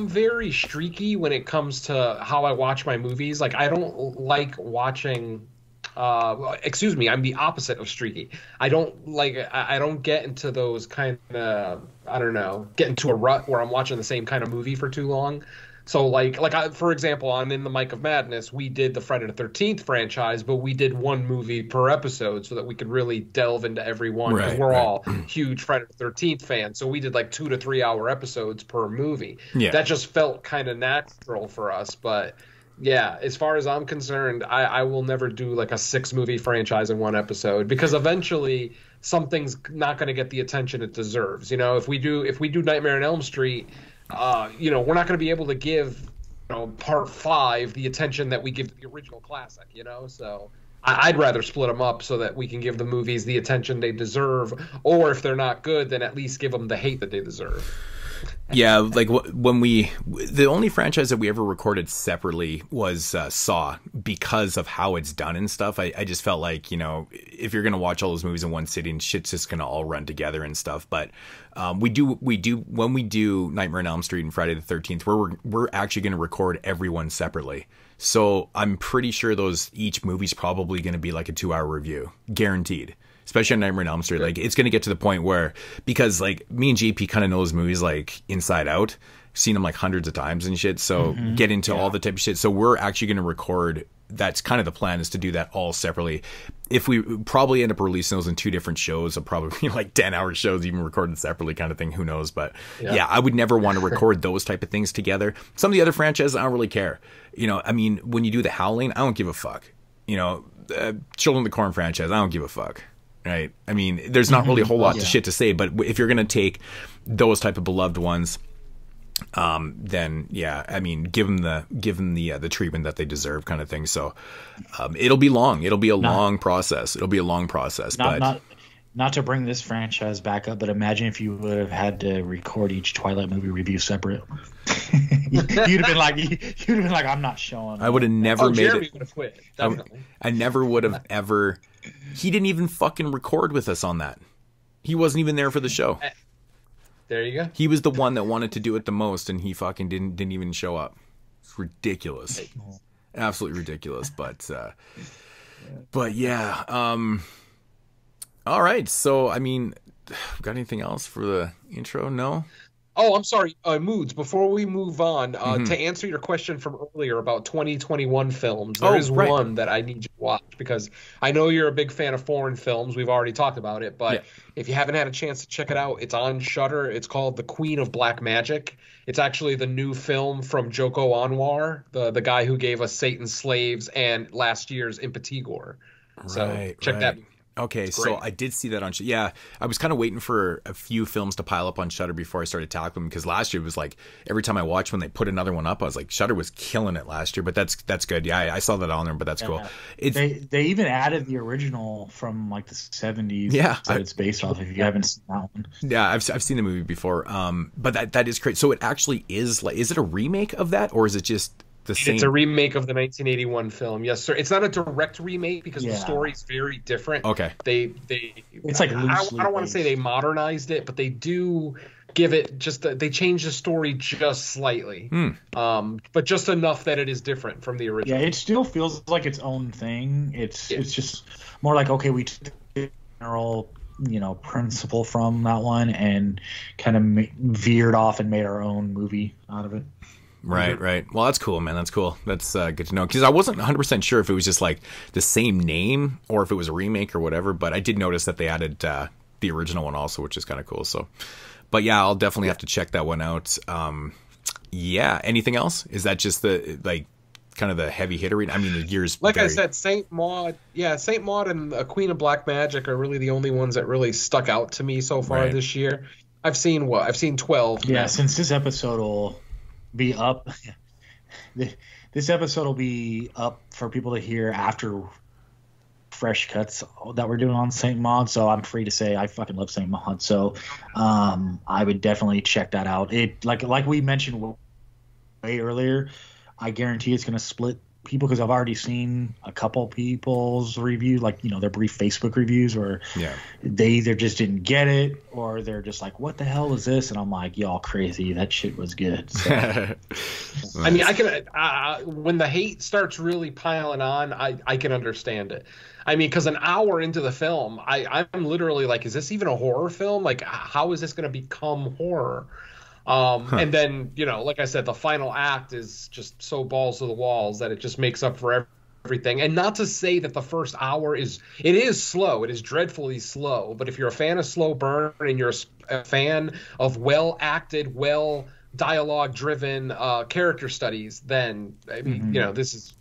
very streaky when it comes to how I watch my movies. Like, I don't like watching. I'm the opposite of streaky. I don't get into those kind of, get into a rut where I'm watching the same kind of movie for too long. So for example, on In the Mike of Madness, we did the Friday the 13th franchise, but we did one movie per episode so that we could really delve into every one, because we're all huge Friday the 13th fans. So we did like 2 to 3 hour episodes per movie. Yeah. That just felt kind of natural for us. But yeah, as far as I'm concerned, I will never do like a 6-movie franchise in one episode, because eventually something's not going to get the attention it deserves. If we do Nightmare on Elm Street, we're not going to be able to give, part 5 the attention that we give to the original classic, So I'd rather split them up so that we can give the movies the attention they deserve, or if they're not good, then at least give them the hate that they deserve. Yeah, like the only franchise that we ever recorded separately was Saw, because of how it's done and stuff. I just felt like, if you're going to watch all those movies in one sitting, shit's just going to all run together and stuff. But we do when we do Nightmare on Elm Street and Friday the 13th, we're actually going to record everyone separately. So I'm pretty sure each movie's probably going to be like a 2-hour review, guaranteed. Especially on Nightmare on Elm Street. Like, it's going to get to the point where, because like me and JP kind of knows movies like inside out, seen them like hundreds of times and shit. So get into all the type of shit. So we're actually going to record. That's kind of the plan, is to do that all separately. If we probably end up releasing those in 2 different shows, of probably like 10-hour shows, even recorded separately kind of thing. Who knows? But yeah, I would never want to record those type of things together. Some of the other franchises, I don't really care. When you do The Howling, I don't give a fuck. Children of the Corn franchise, I don't give a fuck. Right. I mean, there's not really a whole lot of shit to say, but if you're going to take those type of beloved ones, then yeah, I mean, give them the treatment that they deserve, kind of thing. So, it'll be long. It'll be a long process. Not to bring this franchise back up, but imagine if you would have had to record each Twilight movie review separate. you'd have been like, I'm not showing. I would have never made Jeremy it. Would have quit. Definitely. I never would have ever. He didn't even fucking record with us on that. He wasn't even there for the show. There you go. He was the one that wanted to do it the most, and he fucking didn't even show up. It's ridiculous. Absolutely ridiculous. But yeah. All right. So, I mean, got anything else for the intro? No? Oh, I'm sorry. Moods, before we move on, to answer your question from earlier about 2021 films, there is one that I need you to watch, because I know you're a big fan of foreign films. We've already talked about it, but if you haven't had a chance to check it out, it's on Shudder. It's called The Queen of Black Magic. It's actually the new film from Joko Anwar, the guy who gave us Satan's Slaves and last year's Impetigore. So check that. Okay, so I did see that on yeah, I was kind of waiting for a few films to pile up on Shudder before I started tackling them, because last year it was like every time I watched when they put another one up, I was like, Shudder was killing it last year. But that's good. Yeah, I saw that on there, but that's cool. They even added the original from like the 70s. Yeah, that it's based off. If you haven't seen that one, yeah, I've seen the movie before. But that is great. So it actually is like, is it a remake of that, or is it just the same? It's a remake of the 1981 film. Yes, sir. It's not a direct remake because the story's very different. Okay. It's like I don't want to say they modernized it, but they do give it they change the story just slightly. But just enough that it is different from the original. Yeah, it still feels like its own thing. It's just more like, okay, we took the general principle from that one and kind of veered off and made our own movie out of it. Right. Well, that's cool, man. That's cool. That's good to know, because I wasn't 100% sure if it was just like the same name or if it was a remake or whatever, but I did notice that they added the original one also, which is kind of cool. So, but yeah, I'll definitely have to check that one out. Yeah. Anything else? Is that just the kind of the heavy hitter? I mean, the years. I said, Saint Maud and Queen of Black Magic are really the only ones that really stuck out to me so far this year. I've seen 12. Yeah, since this episode will be up. This episode will be up for people to hear after fresh cuts that we're doing on Saint Maud. So I'm free to say I fucking love Saint Maud. So I would definitely check that out. It like we mentioned way earlier, I guarantee it's going to split people because I've already seen a couple people's reviews, like, you know, their brief Facebook reviews where they either just didn't get it or they're just like, what the hell is this? And I'm like, y'all crazy. That shit was good. So. I mean, I can when the hate starts really piling on, I can understand it. I mean, because an hour into the film, I'm literally like, is this even a horror film? Like, how is this going to become horror? And then, you know, like I said, the final act is just so balls to the walls that it just makes up for everything. And not to say that the first hour is slow. It is dreadfully slow. But if you're a fan of slow burn and you're a fan of well acted, well dialogue driven character studies, then I mean, you know, this is.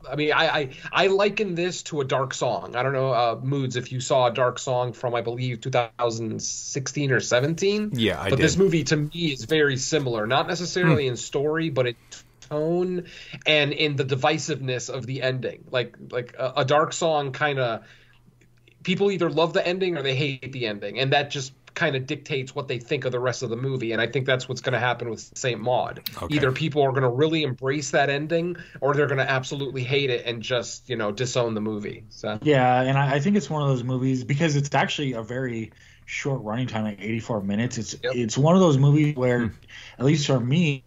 I mean, I liken this to a Dark Song. I don't know, Moods, if you saw a Dark Song from, I believe, 2016 or 17. Yeah, I did. But this movie, to me, is very similar. Not necessarily in story, but in tone and in the divisiveness of the ending. Like a Dark Song kind of... People either love the ending or they hate the ending. And that just kind of dictates what they think of the rest of the movie, and I think that's what's going to happen with Saint Maud. Okay. Either people are going to really embrace that ending, or they're going to absolutely hate it and just, you know, disown the movie. So yeah, and I think it's one of those movies because it's actually a very short running time, like 84 minutes. It's one of those movies where, at least for me,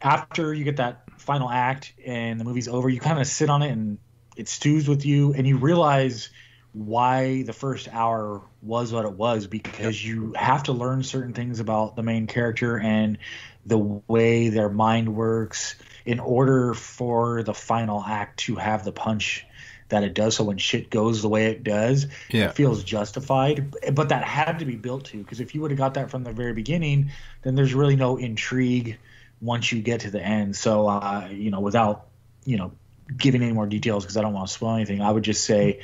after you get that final act and the movie's over, you kind of sit on it and it stews with you, and you realize why the first hour was what it was, because you have to learn certain things about the main character and the way their mind works in order for the final act to have the punch that it does. So when shit goes the way it does, it feels justified. But that had to be built to, because if you would have got that from the very beginning, then there's really no intrigue once you get to the end. So, you know, without, you know, giving any more details because I don't want to spoil anything, I would just say,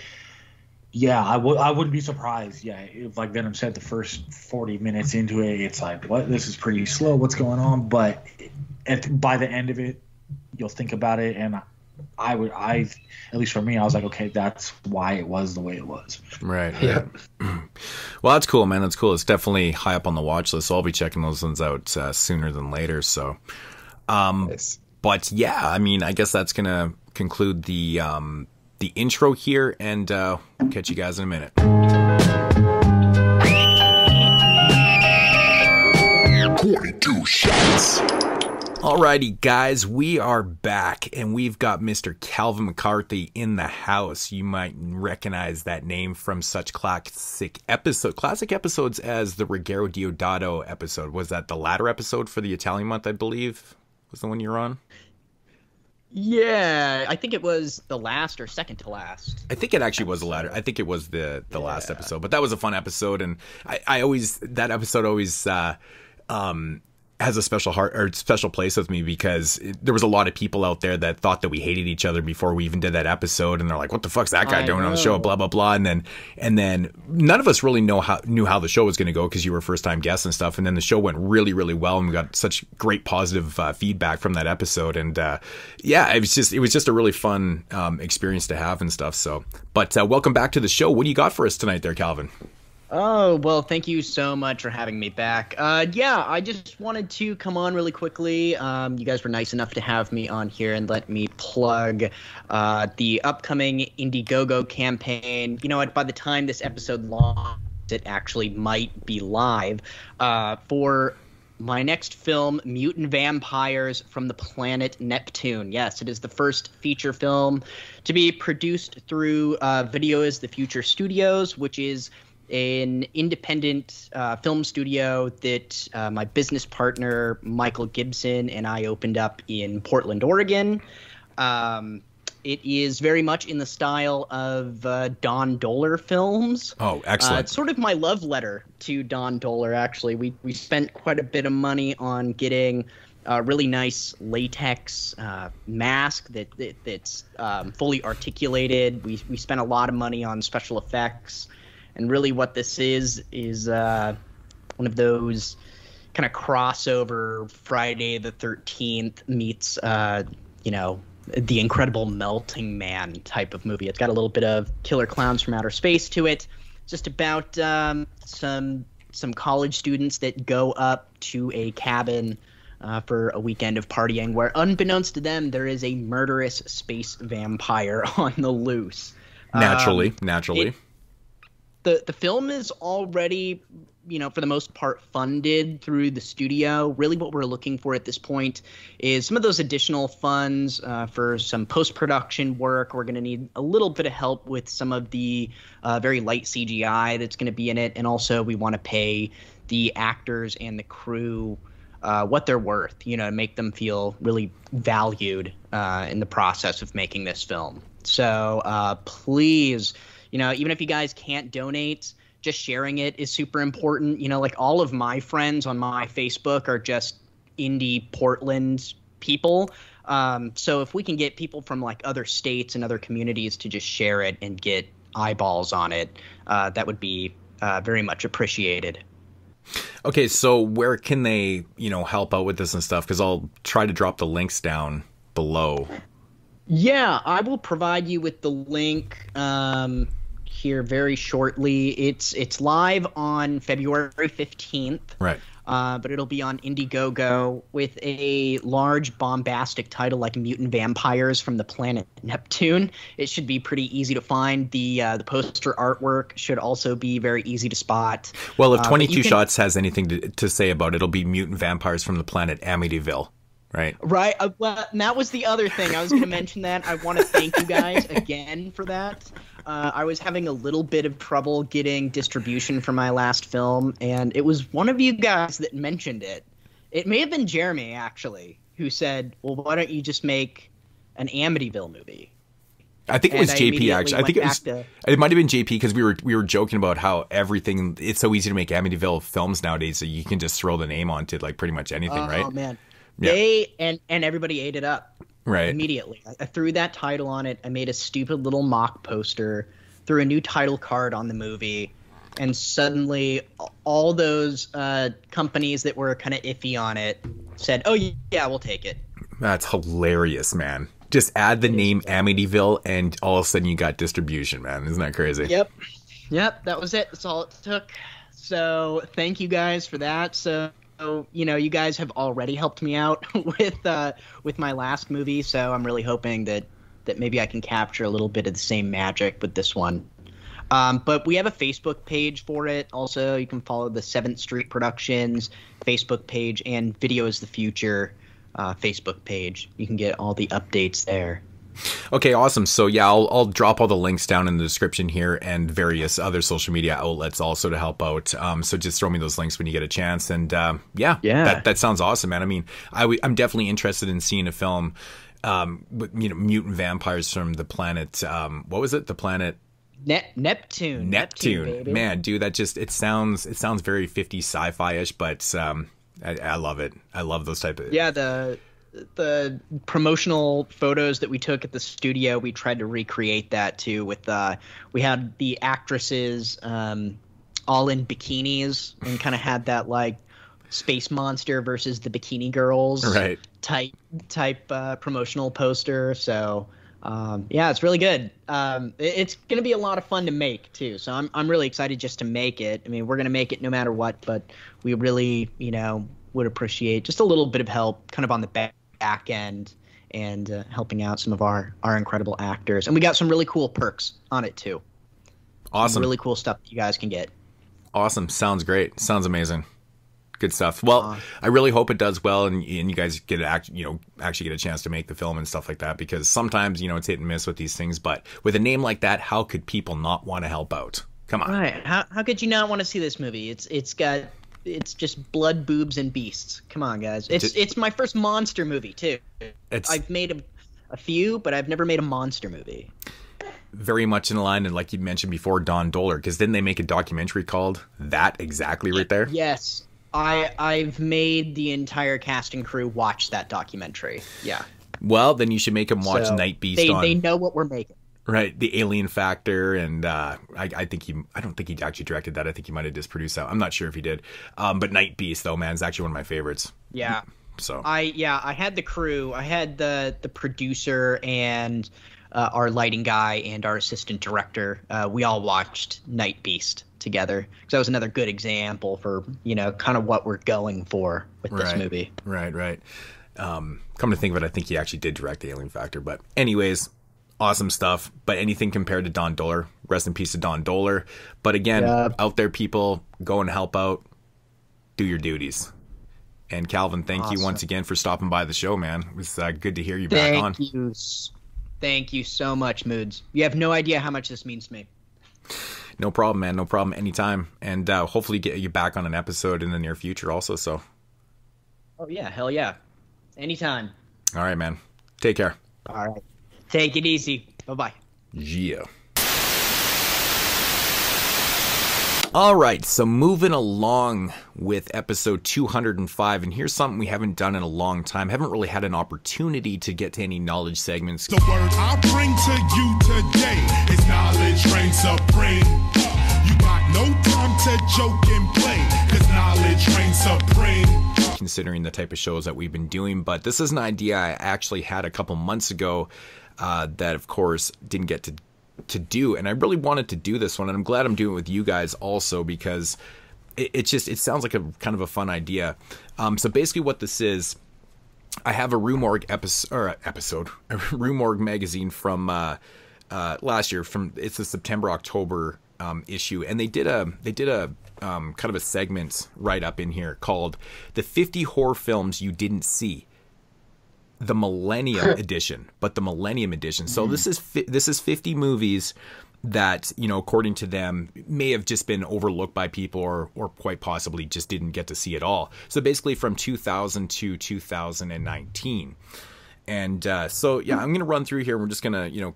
yeah, I wouldn't be surprised. Yeah, if, like Venom said, the first 40 minutes into it, it's like, what? This is pretty slow. What's going on? But by the end of it, you'll think about it, and at least for me, I was like, okay, that's why it was the way it was. Right. Yeah. Well, that's cool, man. That's cool. It's definitely high up on the watch list. So I'll be checking those ones out sooner than later. So, nice. But yeah, I mean, I guess that's gonna conclude the intro here, and we'll catch you guys in a minute. 22 shots. Alrighty, guys, we are back, and we've got Mr. Calvin McCarthy in the house. You might recognize that name from such classic episodes as the Ruggero Deodato episode. Was that the latter episode for the Italian month, I believe, was the one you're on? Yeah, I think it was the last or second to last. I think it actually was the latter. I think it was the last episode, but that was a fun episode, and that episode always has a special special place with me, because there was a lot of people out there that thought that we hated each other before we even did that episode, and they're like, what the fuck's that guy doing on the show, blah blah blah, and then none of us really knew how the show was going to go, because you were first time guests and stuff, and then the show went really really well, and we got such great positive feedback from that episode, and yeah, it was just a really fun experience to have and stuff. So, but welcome back to the show. What do you got for us tonight there, Calvin? Oh, well, thank you so much for having me back. Yeah, I just wanted to come on really quickly. You guys were nice enough to have me on here and let me plug the upcoming Indiegogo campaign. You know what? By the time this episode launches, it actually might be live for my next film, Mutant Vampires from the Planet Neptune. Yes, it is the first feature film to be produced through Video is the Future Studios, which is an independent film studio that my business partner Michael Gibson and I opened up in Portland, Oregon. It is very much in the style of Don Dohler films. Oh, excellent. It's sort of my love letter to Don Dohler, actually. We spent quite a bit of money on getting a really nice latex mask that's fully articulated. We spent a lot of money on special effects. And really what this is one of those kind of crossover Friday the 13th meets, you know, the Incredible Melting Man type of movie. It's got a little bit of Killer Clowns from Outer Space to it. Just about some college students that go up to a cabin for a weekend of partying where, unbeknownst to them, there is a murderous space vampire on the loose. Naturally. The film is already, you know, for the most part funded through the studio. Really what we're looking for at this point is some of those additional funds for some post-production work. We're going to need a little bit of help with some of the very light CGI that's going to be in it. And also we want to pay the actors and the crew what they're worth, you know, to make them feel really valued in the process of making this film. So please, you know, even if you guys can't donate, just sharing it is super important. You know, like all of my friends on my Facebook are just indie Portland people. So if we can get people from like other states and other communities to just share it and get eyeballs on it, that would be very much appreciated. Okay, so where can they, you know, help out with this and stuff? Because I'll try to drop the links down below. Yeah, I will provide you with the link here very shortly. It's live on February 15th. Right. But it'll be on Indiegogo with a large bombastic title like Mutant Vampires from the Planet Neptune. It should be pretty easy to find. The poster artwork should also be very easy to spot. Well, if 22 Shots has anything to say about it, it'll be Mutant Vampires from the Planet Amityville. Right. Right. Well, and that was the other thing. I was going to mention that. I want to thank you guys again for that. I was having a little bit of trouble getting distribution for my last film, and it was one of you guys that mentioned it. It may have been Jeremy, actually, who said, well, why don't you just make an Amityville movie? I think it was JP, actually. I think it might have been JP because we were joking about how everything, it's so easy to make Amityville films nowadays that you can just throw the name onto like pretty much anything, right? Oh, man. Yeah. They and everybody ate it up. Right. Immediately. I threw that title on it. I made a stupid little mock poster, threw a new title card on the movie, and suddenly all those companies that were kind of iffy on it said, oh, yeah, we'll take it. That's hilarious, man. Just add the name Amityville, and all of a sudden you got distribution, man. Isn't that crazy? Yep, that was it. That's all it took. So thank you guys for that. So, you know, you guys have already helped me out with my last movie, so I'm really hoping that maybe I can capture a little bit of the same magic with this one. But we have a Facebook page for it. Also, you can follow the 7th Street Productions Facebook page and Video is the Future Facebook page. You can get all the updates there. Okay, awesome. So yeah, I'll drop all the links down in the description here and various other social media outlets also to help out. So just throw me those links when you get a chance. And yeah. That sounds awesome, man. I mean, I'm definitely interested in seeing a film with, you know, mutant vampires from the planet. What was it? The planet Neptune. Neptune, baby. Man, dude, that just it sounds very 50s sci-fi-ish, but I love it. I love those type of the promotional photos that we took at the studio, we tried to recreate that too with we had the actresses all in bikinis and kind of had that like Space Monster versus the Bikini Girls type promotional poster. So yeah, it's really good. It's going to be a lot of fun to make too. So I'm really excited just to make it. I mean, we're going to make it no matter what, but we really, you know, would appreciate just a little bit of help kind of on the back end and helping out some of our incredible actors. And we got some really cool perks on it too. Awesome. Some really cool stuff you guys can get. Awesome. Sounds great. Sounds amazing. Good stuff. Well, I really hope it does well and you guys get actually get a chance to make the film and stuff like that, because sometimes, you know, it's hit and miss with these things, but with a name like that, how could people not want to help out? Come on. Right. How could you not want to see this movie? It's just blood, boobs, and beasts. Come on, guys. It's my first monster movie too. I've made a few, but I've never made a monster movie. Very much in line, and like you mentioned before, Don Dohler, because didn't they make a documentary called that exactly right there? Yes. I've made the entire cast and crew watch that documentary. Yeah. Well, then you should make them watch Night Beast. They know what we're making. Right, the Alien Factor, and I don't think he actually directed that. I think he might have just produced that. I'm not sure if he did. But Night Beast, though, man, is actually one of my favorites. Yeah. So I had the crew. I had the producer and our lighting guy and our assistant director. We all watched Night Beast together, because that was another good example for, you know, kind of what we're going for with this movie. Right. Come to think of it, I think he actually did direct the Alien Factor. But anyways, awesome stuff. But anything compared to Don Dohler, rest in peace to Don Dohler. But again, out there, people, go and help out, do your duties. And Calvin, thank you once again for stopping by the show, man. It was good to hear you back on. Thank you so much, Moods. You have no idea how much this means to me. No problem, man. No problem. Anytime. And hopefully get you back on an episode in the near future also. So. Oh, yeah. Hell yeah. Anytime. All right, man. Take care. All right. Take it easy. Bye-bye. Yeah. All right, so moving along with episode 205, and here's something we haven't done in a long time. Haven't really had an opportunity to get to any knowledge segments. The word I bring to you today is knowledge reigns supreme. You got no time to joke and play, because knowledge reigns supreme. Considering the type of shows that we've been doing, but this is an idea I actually had a couple months ago that, of course, didn't get to do, and I really wanted to do this one, and I'm glad I'm doing it with you guys also, because it sounds like a kind of a fun idea. So basically what this is, I have a Rue Morgue episode, a Rue Morgue magazine from last year, it's the September-October issue, and they did a kind of a segment right up in here called the 50 horror films you didn't see. The Millennium edition, but the Millennium edition. So this is 50 movies that, you know, according to them, may have just been overlooked by people, or quite possibly just didn't get to see it all. So basically from 2000 to 2019. And so yeah, I'm gonna run through here. We're just gonna, you know,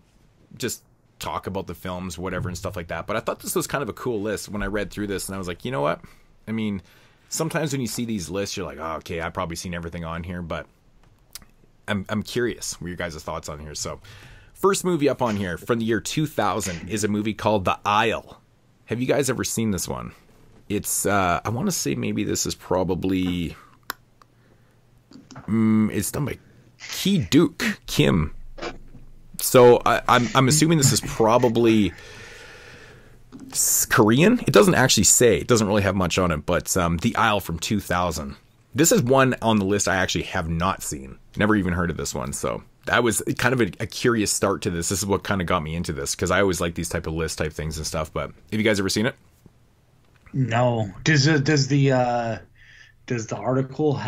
just talk about the films, whatever, and stuff like that. But I thought this was kind of a cool list when I read through this, and I was like, you know what? I mean, sometimes when you see these lists, you're like, oh, okay, I've probably seen everything on here, but I'm curious what your guys' thoughts on here. So first movie up on here from the year 2000 is a movie called The Isle. Have you guys ever seen this one? It's I want to say maybe this is probably it's done by Kim. So I'm assuming this is probably Korean. It doesn't actually say. It doesn't really have much on it, but The Isle from 2000. This is one on the list I actually have not seen. Never even heard of this one. So that was kind of a curious start to this. This is what kind of got me into this, because I always like these type of list type things and stuff. But have you guys ever seen it? No. Does the article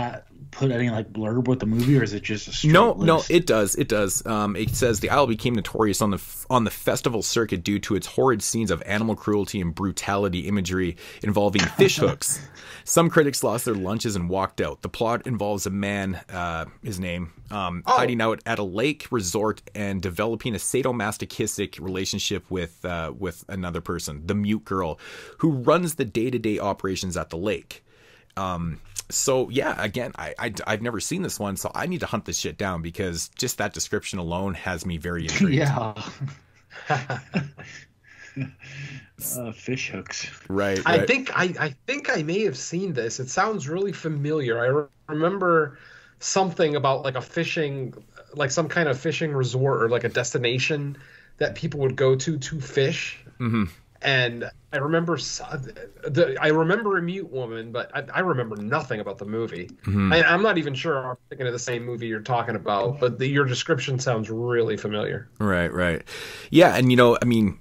put any like blurb with the movie, or is it just a straight list? No, it does. It does. It says The Isle became notorious on the festival circuit due to its horrid scenes of animal cruelty and brutality imagery involving fish hooks. Some critics lost their lunches and walked out. The plot involves a man, his name, hiding out at a lake resort and developing a sadomasochistic relationship with another person, the mute girl, who runs the day-to-day operations at the lake. So yeah, again, I've never seen this one, so I need to hunt this shit down, because just that description alone has me very intrigued. Yeah. Fish hooks. Right. I think I may have seen this. It sounds really familiar. I remember something about like a fishing, like some kind of fishing resort or like a destination that people would go to fish. Mm-hmm. And I remember a mute woman, but I remember nothing about the movie. Mm-hmm. I'm not even sure I'm thinking of the same movie you're talking about, but your description sounds really familiar. Right. Yeah, and you know, I mean,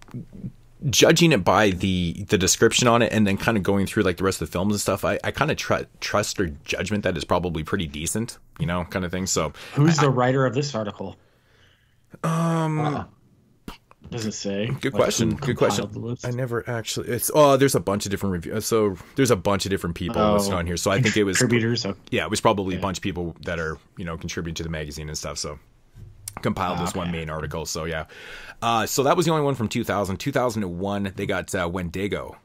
judging it by the description on it and then kind of going through like the rest of the films and stuff, I kind of trust her judgment that is probably pretty decent, you know, kind of thing. So who's the writer of this article? Does it say? Good question. I never actually. There's a bunch of different reviews. So there's a bunch of different people listed on here. So I think it was contributors. Yeah, it was probably a bunch of people that are, you know, contributing to the magazine and stuff. So compiled this one main article. So yeah. So that was the only one from 2000. 2001, they got Wendigo.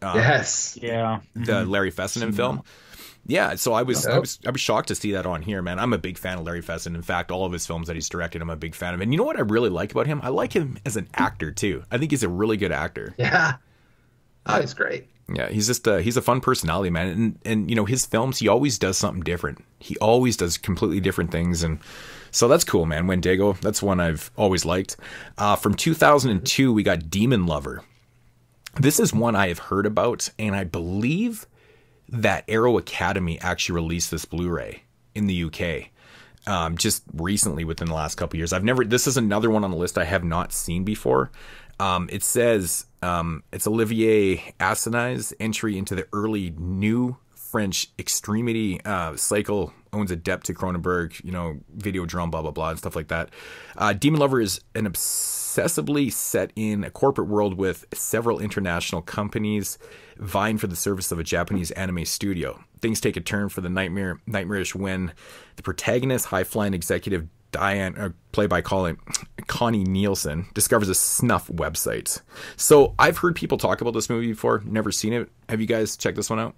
Yes. Yeah. The Larry Fessenden film. Yeah, so I was shocked to see that on here, man. I'm a big fan of Larry Fessenden. In fact, all of his films that he's directed, I'm a big fan of. And you know what I really like about him? I like him as an actor too. I think he's a really good actor. Yeah. Oh, he's great. Yeah, he's just he's a fun personality, man. And you know, his films, he always does something different. He always does completely different things, and so that's cool, man. Wendigo, that's one I've always liked. From 2002, we got Demon Lover. This is one I have heard about, and I believe that Arrow Academy actually released this Blu-ray in the UK just recently within the last couple of years. This is another one on the list I have not seen before. It says it's Olivier Assayas's entry into the early new French extremity cycle, owns a debt to Cronenberg, you know, Videodrome, blah, blah, blah, and stuff like that. Demon Lover is an obsessively set in a corporate world with several international companies vying for the service of a Japanese anime studio. Things take a turn for the nightmarish when the protagonist, high-flying executive Diane, played by Connie Nielsen, discovers a snuff website. So I've heard people talk about this movie before, never seen it. Have you guys checked this one out?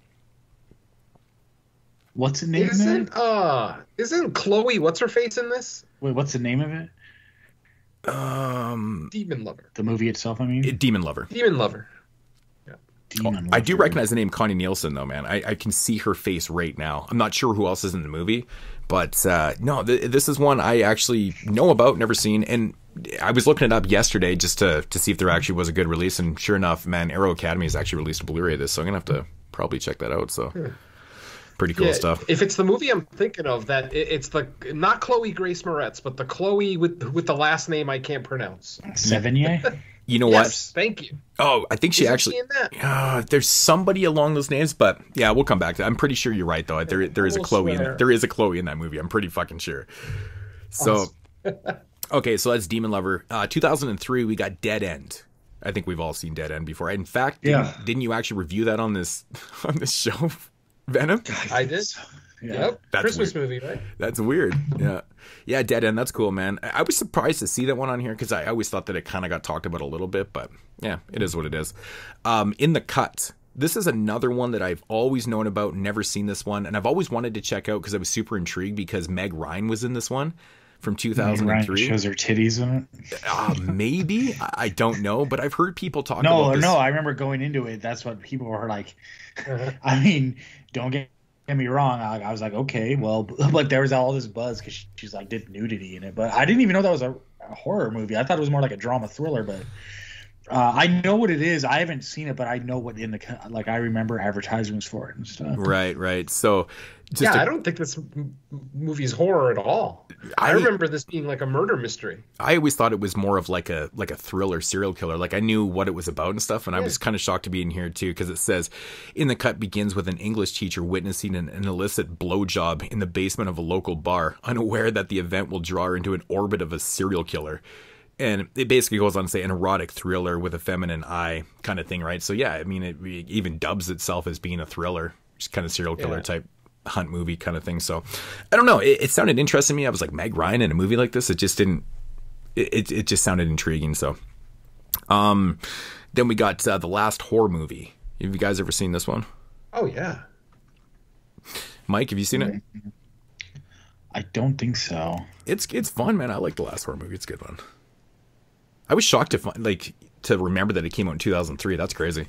What's the name of it? Isn't Chloe what's her face in this? Wait, what's the name of it? Demon Lover. The movie itself, I mean? Demon Lover. Demon Lover. Yeah. Demon Lover. I do recognize the name Connie Nielsen, though, man. I can see her face right now. I'm not sure who else is in the movie, but no, this is one I actually know about, never seen, and I was looking it up yesterday just to see if there actually was a good release, and sure enough, man, Arrow Academy has actually released a Blu-ray of this, so I'm going to have to probably check that out, so... Pretty cool stuff. If it's the movie I'm thinking of, that it's the not Chloe Grace Moretz, but the Chloe with the last name I can't pronounce. Sevigny? You know Yes, what? thank you. Oh, I think she Isn't actually. she in that? There's somebody along those names, but yeah, we'll come back to that. I'm pretty sure you're right, though. There is a Chloe. There is a Chloe in that movie. I'm pretty fucking sure. So, okay, so that's Demon Lover. 2003, we got Dead End. I think we've all seen Dead End before. In fact, didn't you actually review that on this show? Venom? I did. Yeah. Yep. That's Christmas weird. movie, right? That's weird. Yeah, Dead End. That's cool, man. I was surprised to see that one on here because I always thought that it kind of got talked about a little bit, but yeah, it is what it is. In the Cut. This is another one that I've always known about, never seen this one, and I've always wanted to check out because I was super intrigued because Meg Ryan was in this one from 2003. Shows her titties in it. Maybe. I don't know, but I've heard people talk about this. No, I remember going into it. That's what people were like. I mean, don't get me wrong. I was like, okay, well, but there was all this buzz because she's like did nudity in it. But I didn't even know that was a horror movie. I thought it was more like a drama thriller. But I know what it is. I haven't seen it, but I know what I remember advertisements for it and stuff. Right. So, I don't think this movie's horror at all. I remember this being like a murder mystery. I always thought it was more of like a thriller serial killer. Like I knew what it was about and stuff, and I was kind of shocked to be in here too because it says, "In the Cut" begins with an English teacher witnessing an illicit blowjob in the basement of a local bar, unaware that the event will draw her into an orbit of a serial killer. And it basically goes on to say an erotic thriller with a feminine eye kind of thing, right? So yeah, I mean, it even dubs itself as being a thriller, just kind of serial killer type hunt movie kind of thing. So I don't know. It sounded interesting to me. I was like, Meg Ryan in a movie like this, it just didn't. It just sounded intriguing. So, then we got The Last Horror Movie. Have you guys ever seen this one? Oh yeah. Mike, have you seen it? I don't think so. It's fun, man. I like The Last Horror Movie. It's a good one. I was shocked to remember that it came out in 2003. That's crazy.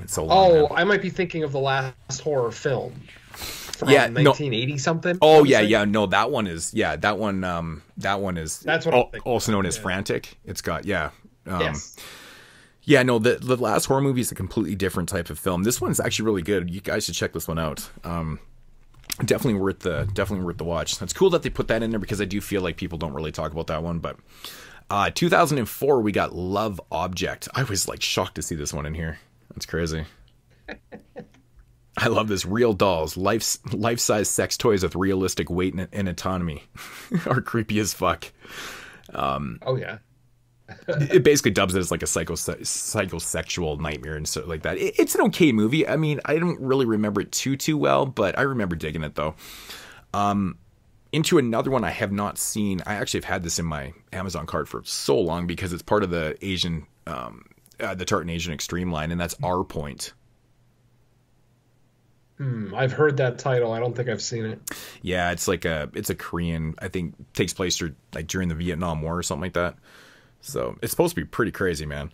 It's so long. Oh, I might be thinking of the last horror film. From 1980 something. Oh yeah. No, that one is that one is. That's what also known as Frantic. It's got yes. Yeah, no, the Last Horror Movie is a completely different type of film. This one's actually really good. You guys should check this one out. Definitely worth the watch. It's cool that they put that in there because I do feel like people don't really talk about that one. But 2004, we got Love Object. I was like shocked to see this one in here. That's crazy. I love this. Real dolls, life-size sex toys with realistic weight and autonomy are creepy as fuck. Oh yeah. It basically dubs it as like a psychosexual nightmare and stuff like that. It's an okay movie. I mean, I don't really remember it too well, but I remember digging it though. Into another one I have not seen. I actually have had this in my Amazon cart for so long because it's part of the Asian, the Tartan Asian Extreme line, and that's R Point. I've heard that title. I don't think I've seen it. Yeah, it's a Korean, I think, takes place like during the Vietnam War or something like that. So it's supposed to be pretty crazy, man.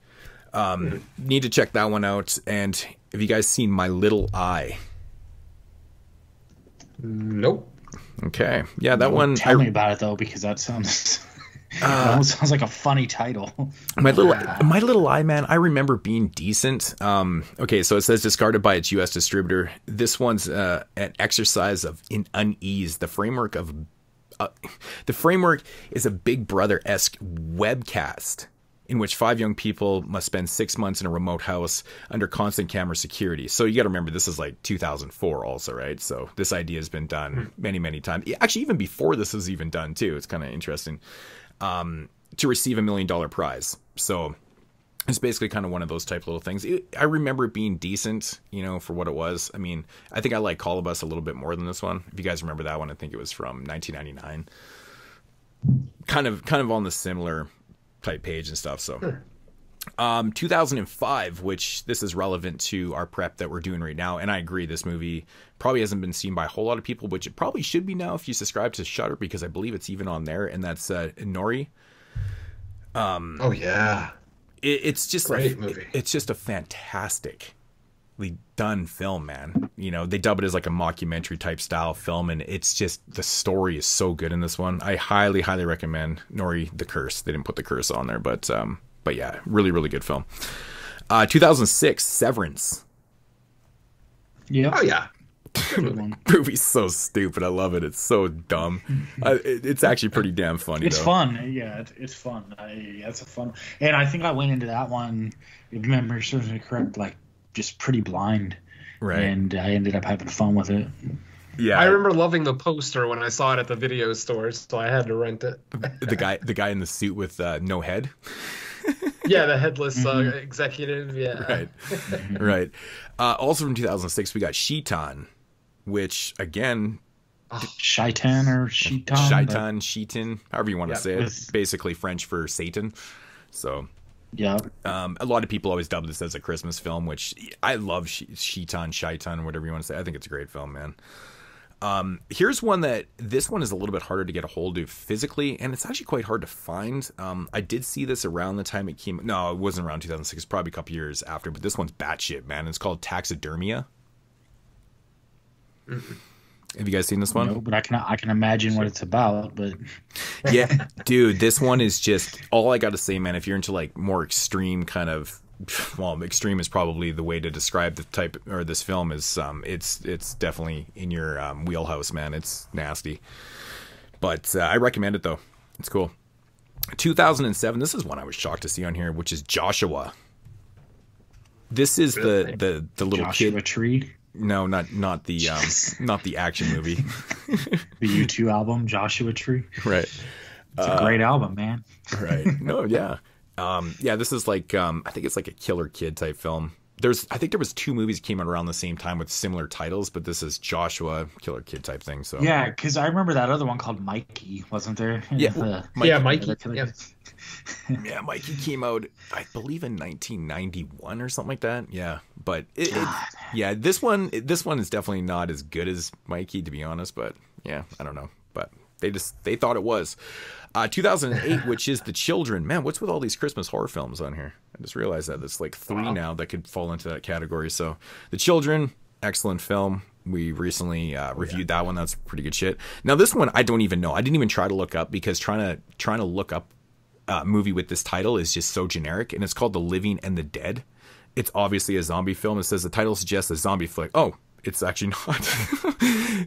Need to check that one out. And have you guys seen My Little Eye? Nope. Okay. Yeah, that one. Tell me about it though, because that sounds that almost sounds like a funny title. My Little Eye, man. I remember being decent. Okay, so it says discarded by its U.S. distributor. This one's an exercise in unease. The framework is a Big Brother-esque webcast in which 5 young people must spend 6 months in a remote house under constant camera security. So you got to remember, this is like 2004 also, right? So this idea has been done many, many times. Actually, even before this was even done too. It's kind of interesting. To receive $1 million prize. So it's basically kind of one of those type little things. I remember it being decent, for what it was. I mean, I think I like Call of Us a little bit more than this one. If you guys remember that one, I think it was from 1999. Kind of on the similar type page and stuff. So 2005, which this is relevant to our prep that we're doing right now, and I agree, this movie probably hasn't been seen by a whole lot of people, which it probably should be now if you subscribe to Shudder, because I believe it's even on there, and that's Nori. Oh yeah, it's just great movie. It's just a fantastically done film, man. They dub it as like a mockumentary type style film, and it's just, the story is so good in this one. I highly, highly recommend Nori the Curse. They didn't put the curse on there, but yeah, really, really good film. 2006, Severance. Yeah. Oh yeah. Movie's so stupid. I love it. It's so dumb. It's actually pretty damn funny. It's though. fun. Yeah, it's fun. It's a fun. And I think I went into that one, if memory serves me correct, like just pretty blind. Right. And I ended up having fun with it. Yeah. I remember loving the poster when I saw it at the video store, so I had to rent it. the guy in the suit with no head. Yeah, the headless executive. Yeah. Right. Right. Also from 2006, we got Sheetan, which again, Shaitan or Sheetan. Sheetan, however you want to say it. It's basically French for Satan. So yeah. A lot of people always dub this as a Christmas film, which I love. Shaitan, whatever you want to say. I think it's a great film, man. Here's one this one is a little bit harder to get a hold of physically, and it's actually quite hard to find. I did see this around the time it came. No, it wasn't around 2006. Probably a couple years after, but this one's batshit, man. It's called Taxidermia. Have you guys seen this one? No, but I can imagine what it's about. But yeah, dude, this one is just, all I got to say, man. If you're into like more extreme kind of, well, extreme is probably the way to describe the type, or this film is, it's definitely in your wheelhouse, man. It's nasty, but I recommend it though. It's cool. 2007. This is one I was shocked to see on here, which is Joshua. This is the little Joshua kid Tree. No, not the not the action movie. The U2 album, Joshua Tree. Right. It's a great album, man. Right. No, yeah. Yeah, this is like I think it's like a killer kid type film. I think there was 2 movies that came out around the same time with similar titles, but this is Joshua, killer kid type thing. So yeah, because I remember that other one called Mikey, wasn't there? Yeah, Mikey. Yeah, Mikey came out, I believe, in 1991 or something like that. Yeah, but yeah, this one is definitely not as good as Mikey, to be honest. But yeah, I don't know. But they thought it was. 2008, which is The Children. Man, what's with all these Christmas horror films on here? I just realized that there's like 3 now that could fall into that category. So The Children, excellent film. We recently reviewed that one. That's pretty good shit. Now this one, I don't even know. I didn't even try to look up, because trying to look up a movie with this title is just so generic, and it's called The Living and the Dead. It's obviously a zombie film. It says the title suggests a zombie flick. Oh, it's actually not.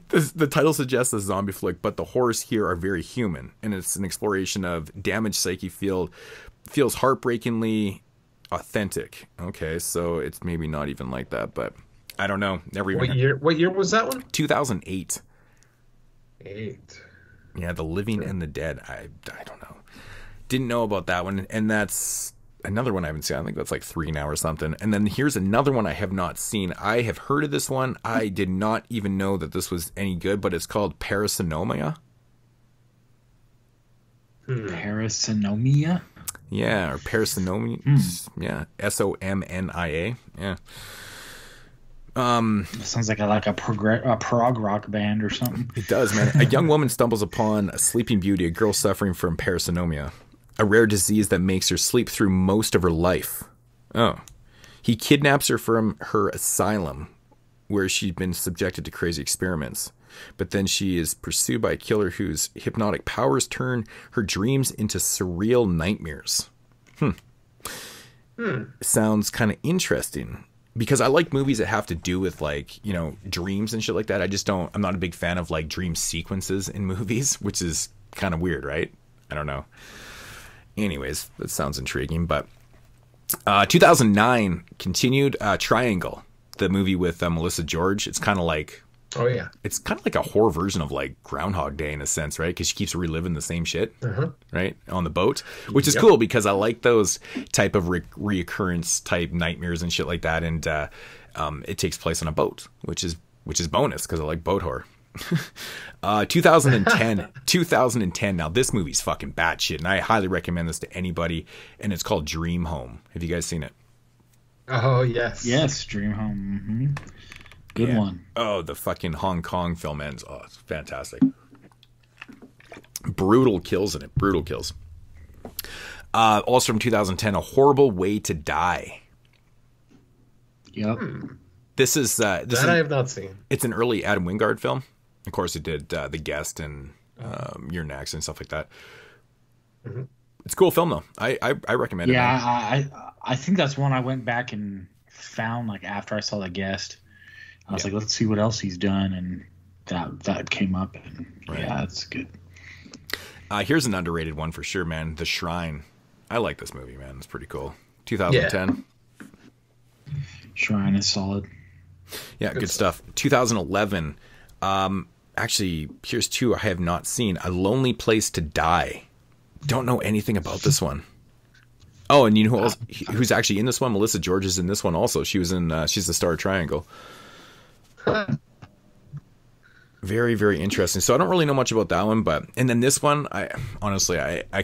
The title suggests a zombie flick, but the horrors here are very human, and it's an exploration of damaged psyche feels heartbreakingly authentic. Okay, so it's maybe not even like that, but I don't know. What year was that one? 2008. 8. Yeah, The Living and the Dead. I don't know. Didn't know about that one, and that's another one I haven't seen. I think that's like 3 now or something. And then here's another one I have not seen. I have heard of this one. I did not even know that this was any good, but it's called Paranomal. Paranomal? Yeah, or Paranomal. Yeah, Somnia. Yeah. It sounds like a prog rock band or something. It does, man. A young woman stumbles upon a sleeping beauty, a girl suffering from paranoia, a rare disease that makes her sleep through most of her life. Oh. He kidnaps her from her asylum, where she'd been subjected to crazy experiments. But then she is pursued by a killer whose hypnotic powers turn her dreams into surreal nightmares. Sounds kind of interesting. Because I like movies that have to do with, like, you know, dreams and shit like that. I'm not a big fan of, like, dream sequences in movies, which is kind of weird, right? I don't know. Anyways, that sounds intriguing. But 2009 continued Triangle, the movie with Melissa George. It's kind of like... Oh, yeah. It's kind of like a horror version of, like, Groundhog Day in a sense, right? Because she keeps reliving the same shit, right? On the boat, which is cool because I like those type of reoccurrence type nightmares and shit like that. And it takes place on a boat, which is bonus because I like boat horror. 2010. Now, this movie's fucking batshit, and I highly recommend this to anybody. And it's called Dream Home. Have you guys seen it? Oh, yes. Yes, Dream Home. Good one. Oh, the fucking Hong Kong film ends. Oh, it's fantastic. Brutal kills in it. Brutal kills. Also from 2010, A Horrible Way to Die. Yep. This is... I have not seen. It's an early Adam Wingard film. Of course, it did The Guest and You're Next and stuff like that. It's a cool film, though. I recommend it. Yeah, I think that's one I went back and found, like, after I saw The Guest. I was like, let's see what else he's done, and that came up, and yeah, it's good. Here's an underrated one for sure, man. The Shrine. I like this movie, man. It's pretty cool. 2010. Yeah. Shrine is solid. Yeah, good stuff. 2011. Actually, here's two I have not seen. A Lonely Place to Die. Don't know anything about this one. Oh, and you know who's actually in this one? Melissa George is in this one also. She was in. She's the star of Triangle. Very, very interesting. So I don't really know much about that one, and then this one, I honestly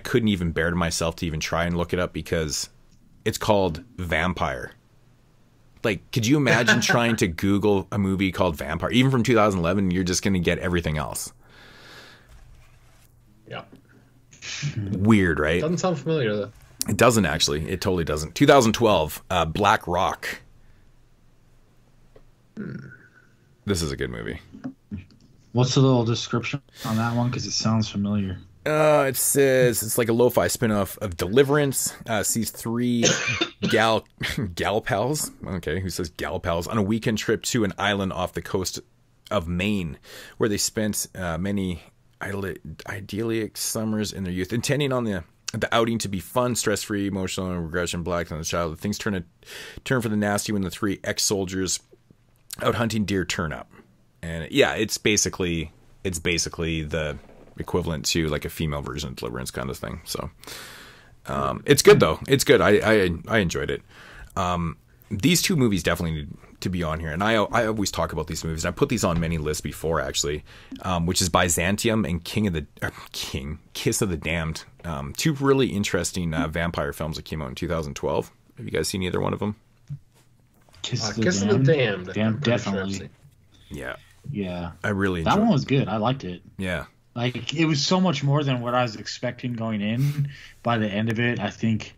couldn't even bear to myself to even try and look it up because it's called Vampire. Like, could you imagine trying to Google a movie called Vampire, even from 2011? You're just going to get everything else. Yeah. Weird, right? Doesn't sound familiar though. It doesn't actually. It totally doesn't. 2012, Black Rock. This is a good movie. What's the little description on that one? Because it sounds familiar. It says it's like a lo-fi spin-off of Deliverance. Sees three gal pals. Okay, who says gal pals? On a weekend trip to an island off the coast of Maine, where they spent many idyllic summers in their youth, intending on the outing to be fun, stress-free, emotional, and regression. Black on the child. Things turn for the nasty when the three ex-soldiers out hunting deer turn up. And yeah, it's basically the equivalent to like a female version of Deliverance kind of thing. So it's good though. It's good. I enjoyed it. These two movies definitely need to be on here, and I always talk about these movies. I put these on many lists before actually, which is Byzantium and Kiss of the Damned. Two really interesting vampire films that came out in 2012. Have you guys seen either one of them? Kiss of the Damned. Damn, definitely. Yeah. Yeah. I really enjoyed that one was good. I liked it. Yeah. Like, it was so much more than what I was expecting going in. By the end of it, I think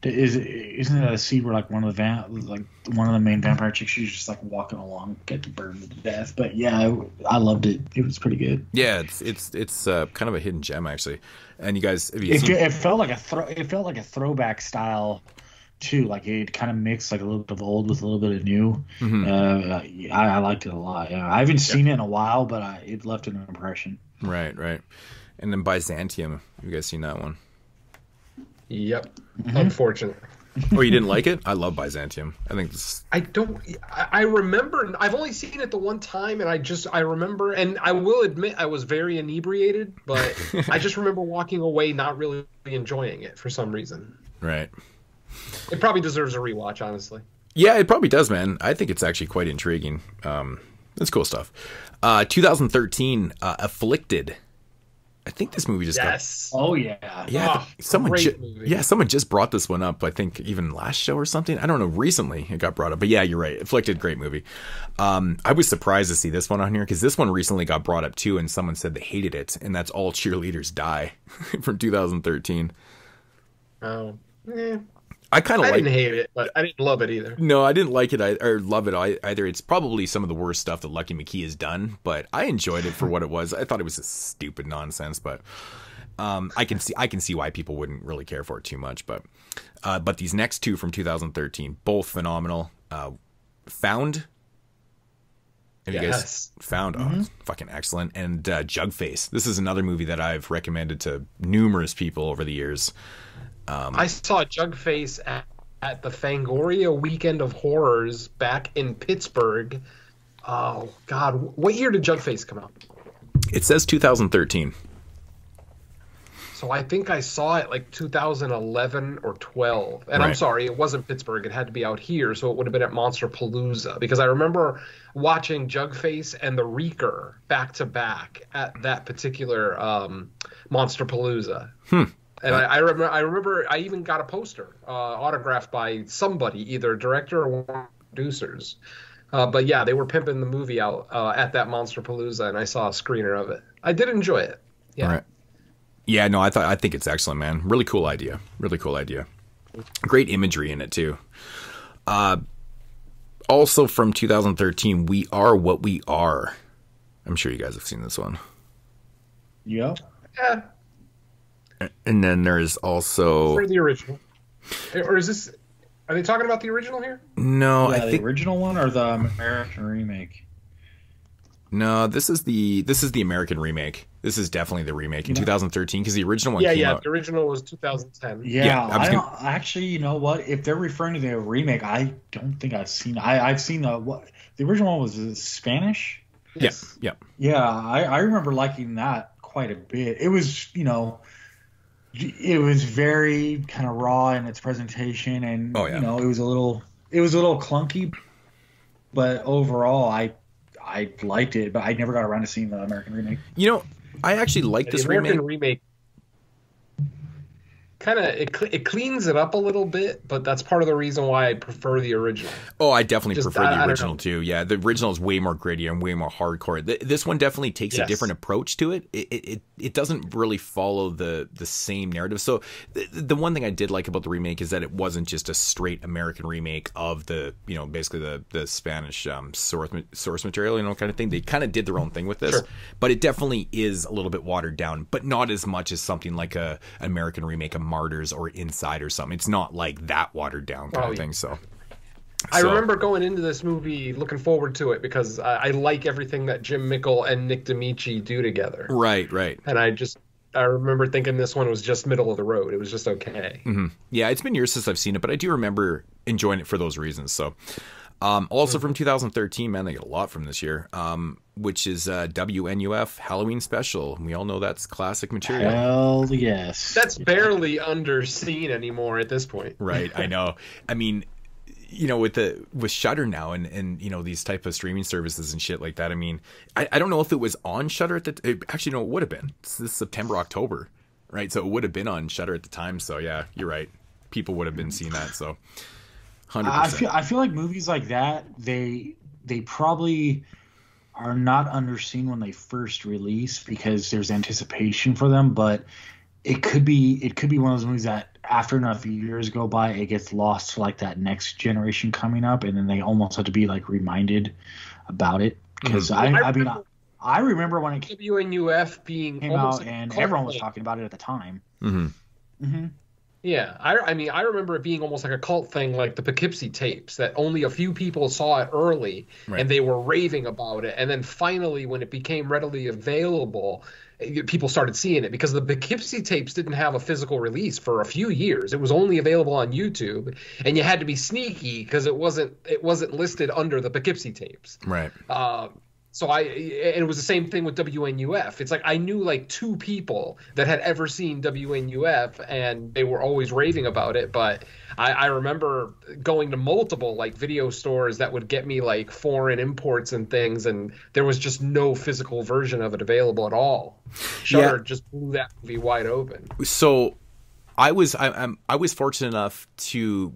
isn't that a scene where like one of the main vampire chicks, she's just like walking along, get burned to death. But yeah, I loved it. It was pretty good. Yeah, it's kind of a hidden gem actually. And you guys, it felt like a throwback style too. Like it kind of mixed like a little bit of old with a little bit of new. Mm-hmm. I liked it a lot. Yeah, I haven't seen it in a while, but it left an impression. Right. And then Byzantium. Have you guys seen that one? Yep. Mm-hmm. Unfortunately. Oh, you didn't like it? I love Byzantium. I think this... I remember, I've only seen it the one time, and I remember, and I will admit I was very inebriated, but I just remember walking away not really enjoying it for some reason. Right. It probably deserves a rewatch, honestly. Yeah, it probably does, man. I think it's actually quite intriguing. That's cool stuff. 2013, Afflicted. I think this movie just Oh yeah. Yeah, someone movie. someone just brought this one up. I think even last show or something. I don't know. Recently, it got brought up. But yeah, you're right. Afflicted, great movie. I was surprised to see this one on here because this one recently got brought up too, and someone said they hated it, and that's All Cheerleaders Die from 2013. Oh, I kind of didn't hate it, but I didn't love it either. No, I didn't like it or love it either. It's probably some of the worst stuff that Lucky McKee has done, but I enjoyed it for what it was. I thought it was just stupid nonsense, but I can see why people wouldn't really care for it too much. But these next two from 2013, both phenomenal. Found. Have you guys found? Oh, it's fucking excellent. And Jugface. This is another movie that I've recommended to numerous people over the years. I saw Jugface at the Fangoria Weekend of Horrors back in Pittsburgh. Oh, God. What year did Jugface come out? It says 2013. So I think I saw it like 2011 or 12. And Right. I'm sorry, it wasn't Pittsburgh. It had to be out here, so it would have been at Monster Palooza. Because I remember watching Jugface and The Reeker back to back at that particular Monster Palooza. And I remember I even got a poster autographed by somebody, either a director or producers. But yeah, they were pimping the movie out at that Monster Palooza, and I saw a screener of it. I did enjoy it. Yeah. All right. Yeah, no, I think it's excellent, man. Really cool idea. Really cool idea. Great imagery in it too. Also from 2013, We Are What We Are. I'm sure you guys have seen this one. Yep. Yeah. And then there's also For the original. Or is this... Are they talking about the original here? no, Yeah, I think the original one or the American remake? no. This is the American remake. This is definitely the remake in 2013 because the original one came out. The original was 2010. Yeah, I was I don't actually. You know what? If they're referring to the remake, I don't think I've seen. I've seen the original one was Spanish. Yes. Yeah. Yeah, I remember liking that quite a bit. It was, it was very kind of raw in its presentation, and Oh, yeah. it was a little clunky, but overall, I liked it. But I never got around to seeing the American remake. I actually like this The American remake. remake kind of it cleans it up a little bit, but that's part of the reason why I prefer the original. Oh, I definitely Just- prefer I the don't original know. too. Yeah, the original is way more gritty and way more hardcore. This one definitely takes a Yes. different approach to it. It doesn't really follow the same narrative. So the one thing I did like about the remake is that it wasn't just a straight American remake of the basically the Spanish source material kind of thing. They kind of did their own thing with this, Sure. but it definitely is a little bit watered down, but not as much as something like an American remake of Martyrs or Inside or something. It's not like that watered down kind of thing. So I remember going into this movie looking forward to it because I like everything that Jim Mickle and Nick D'Amici do together. Right. And I remember thinking this one was just middle of the road. It was just okay. Mm-hmm. Yeah, it's been years since I've seen it, but I do remember enjoying it for those reasons. So, also from 2013, man, they get a lot from this year, which is WNUF Halloween Special. We all know that's classic material. Hell yes. That's barely underseen anymore at this point. Right, I know. I mean, with Shudder now and these type of streaming services and shit like that. I mean, I don't know if it was on Shudder actually, no, it would have been. It's this September, October, right? So it would have been on Shudder at the time. So yeah, you're right. People would have been seeing that. So 100%. I feel like movies like that, they probably are not underseen when they first release because there's anticipation for them, but it could be one of those movies that after enough years go by, it gets lost to like that next generation coming up, and then they almost have to be like reminded about it. Because I remember when it WNUF being came almost out like and cult everyone was thing. talking about it at the time. Mm-hmm. Mm-hmm. Yeah, I mean, I remember it being almost like a cult thing, like the Poughkeepsie tapes, that only a few people saw it early, Right. and they were raving about it. And then finally, when it became readily available, people started seeing it because the Poughkeepsie tapes didn't have a physical release for a few years. It was only available on YouTube, and you had to be sneaky because it wasn't listed under the Poughkeepsie tapes. Right. So and it was the same thing with WNUF. It's like I knew like 2 people that had ever seen WNUF, and they were always raving about it. But I remember going to multiple like video stores that would get me like foreign imports and things, and there was just no physical version of it available at all. Shudder just blew that movie wide open. So I was fortunate enough to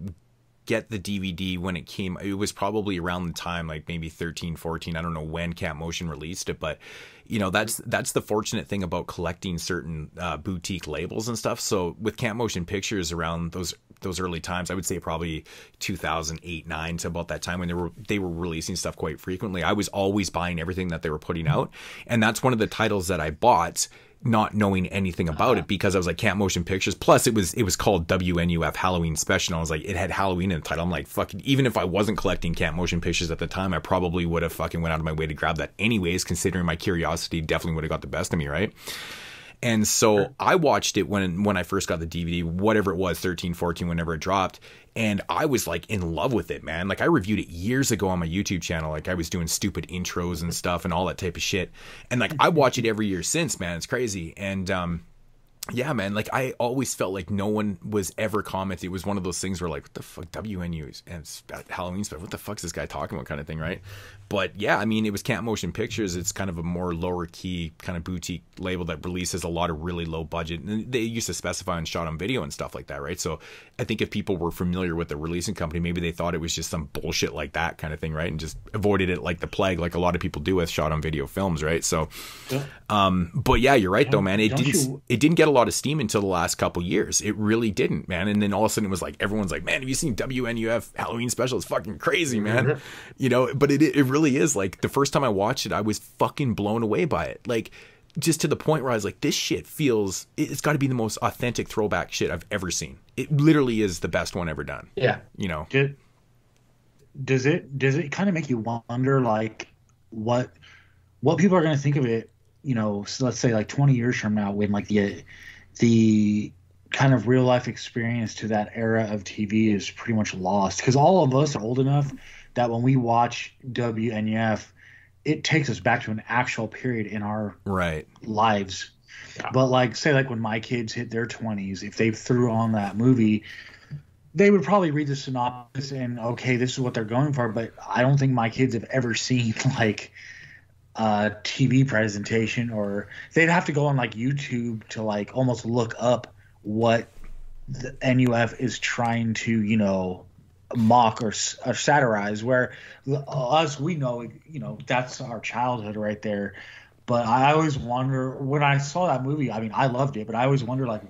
get the DVD when it came. It was probably around the time, like maybe 13, 14. I don't know when Camp Motion released it, but you know, that's the fortunate thing about collecting certain boutique labels and stuff. So with Camp Motion Pictures around those early times, I would say probably 2008, 9 to about that time when they were releasing stuff quite frequently. I was always buying everything that they were putting out, and that's one of the titles that I bought, not knowing anything about it, because I was like, Camp Motion Pictures. Plus it was called WNUF Halloween Special. And I was like, it had Halloween in the title. I'm like, fucking, even if I wasn't collecting Camp Motion Pictures at the time, I probably would have fucking went out of my way to grab that anyways, considering my curiosity definitely would have got the best of me, right? And so I watched it when I first got the DVD, whatever it was, 13, 14, whenever it dropped. And I was like in love with it, man. Like I reviewed it years ago on my YouTube channel. Like I was doing stupid intros and stuff and all that type of shit. And like I watch it every year since, man. It's crazy. And yeah, man, like I always felt like no one was ever commenting. It was one of those things where like, what the fuck, WNU and Halloween stuff, what the fuck's this guy talking about, kind of thing, right? But yeah, I mean, it was Camp Motion Pictures. It's kind of a more lower key kind of boutique label that releases a lot of really low budget. And they used to specify on shot on video and stuff like that, right? So I think if people were familiar with the releasing company, maybe they thought it was just some bullshit like that kind of thing, right? And just avoided it like the plague, like a lot of people do with shot on video films, right? So, but yeah, you're right though, man. It didn't get a lot of steam until the last couple years. It really didn't, man. And then all of a sudden it was like, everyone's like, man, have you seen WNUF Halloween Special? It's fucking crazy, man. You know, but it really is. Like the first time I watched it, I was fucking blown away by it. Like just to the point where I was like, this shit feels, it's got to be the most authentic throwback shit I've ever seen. It literally is the best one ever done. Yeah. You know, does it kind of make you wonder like what people are going to think of it, you know, so let's say like 20 years from now, when like the kind of real life experience to that era of TV is pretty much lost, because all of us are old enough that when we watch WNF, it takes us back to an actual period in our lives. Yeah. But like, say like when my kids hit their 20s, if they threw on that movie, they would probably read the synopsis and, okay, this is what they're going for. But I don't think my kids have ever seen like a TV presentation, or they'd have to go on like YouTube to like almost look up what the NUF is trying to, you know, mock or satirize, where us, we know, you know, that's our childhood right there. But I always wonder, when I saw that movie, I mean, I loved it, but I always wonder like,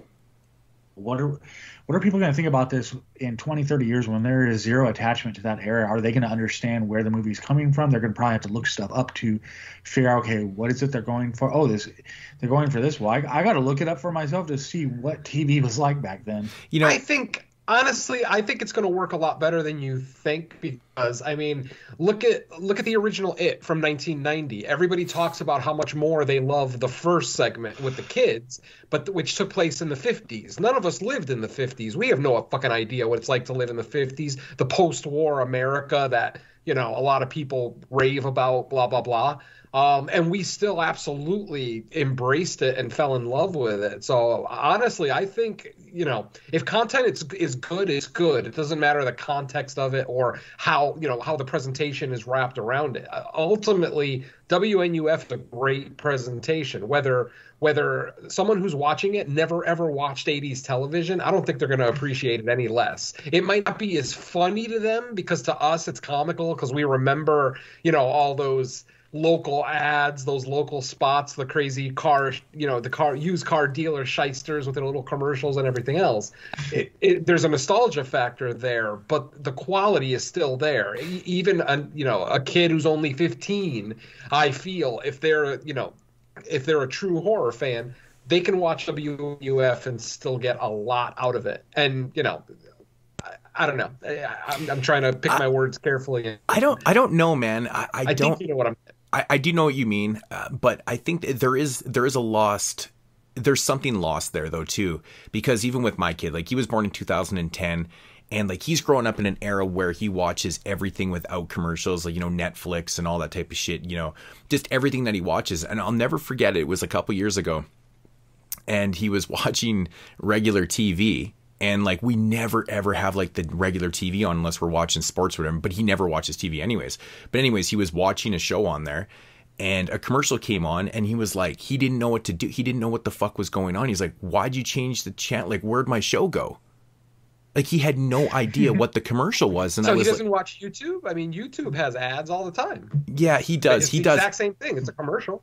what are people going to think about this in 20, 30 years when there is zero attachment to that era? Are they going to understand where the movie's coming from? They're going to probably have to look stuff up to figure out, okay, what is it they're going for? Oh, they're going for this. Well, I got to look it up for myself to see what TV was like back then. You know, Honestly, I think it's going to work a lot better than you think, because, I mean, look at the original It from 1990. Everybody talks about how much more they love the first segment with the kids, but which took place in the 50s. None of us lived in the 50s. We have no fucking idea what it's like to live in the 50s, the post-war America that, you know, a lot of people rave about, blah, blah, blah. And we still absolutely embraced it and fell in love with it. So honestly, I think, you know, if content is good, it's good. It doesn't matter the context of it or how, you know, how the presentation is wrapped around it. Ultimately, WNUF is a great presentation. Whether someone who's watching it never ever watched 80s television, I don't think they're going to appreciate it any less. It might not be as funny to them, because to us it's comical, because we remember, you know, all those local ads, those local spots, the crazy car, you know, used car dealer shysters with their little commercials and everything else. There's a nostalgia factor there, but the quality is still there. Even a kid who's only 15, I feel, if they're a true horror fan, they can watch WUF and still get a lot out of it. And, you know, I don't know. I'm trying to pick my words carefully. I don't know, man. I don't think you know what I'm. I do know what you mean, but I think that there's something lost there though too, because even with my kid, like he was born in 2010, And like he's growing up in an era where he watches everything without commercials, like, you know, Netflix and all that type of shit, you know, just everything that he watches. And I'll never forget it. It was a couple years ago and he was watching regular TV. And like we never ever have like the regular TV on unless we're watching sports or whatever, but he never watches TV anyways. But anyways, he was watching a show on there and a commercial came on and he was like, he didn't know what to do. He didn't know what the fuck was going on. He's like, why'd you change the channel? Like, where'd my show go? Like he had no idea what the commercial was. And so I he was doesn't like, watch YouTube? I mean, YouTube has ads all the time. yeah, he does. It's He the does. exact same thing. It's a commercial.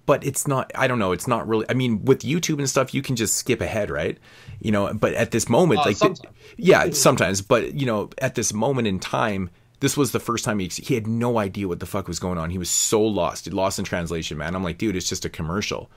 But it's not, I don't know. It's not really, I mean, with YouTube and stuff, you can just skip ahead, right? You know, but at this moment, like, sometimes. yeah, sometimes, but you know, at this moment in time, this was the first time he had no idea what the fuck was going on. He was so lost. He lost in translation, man. I'm like, dude, it's just a commercial.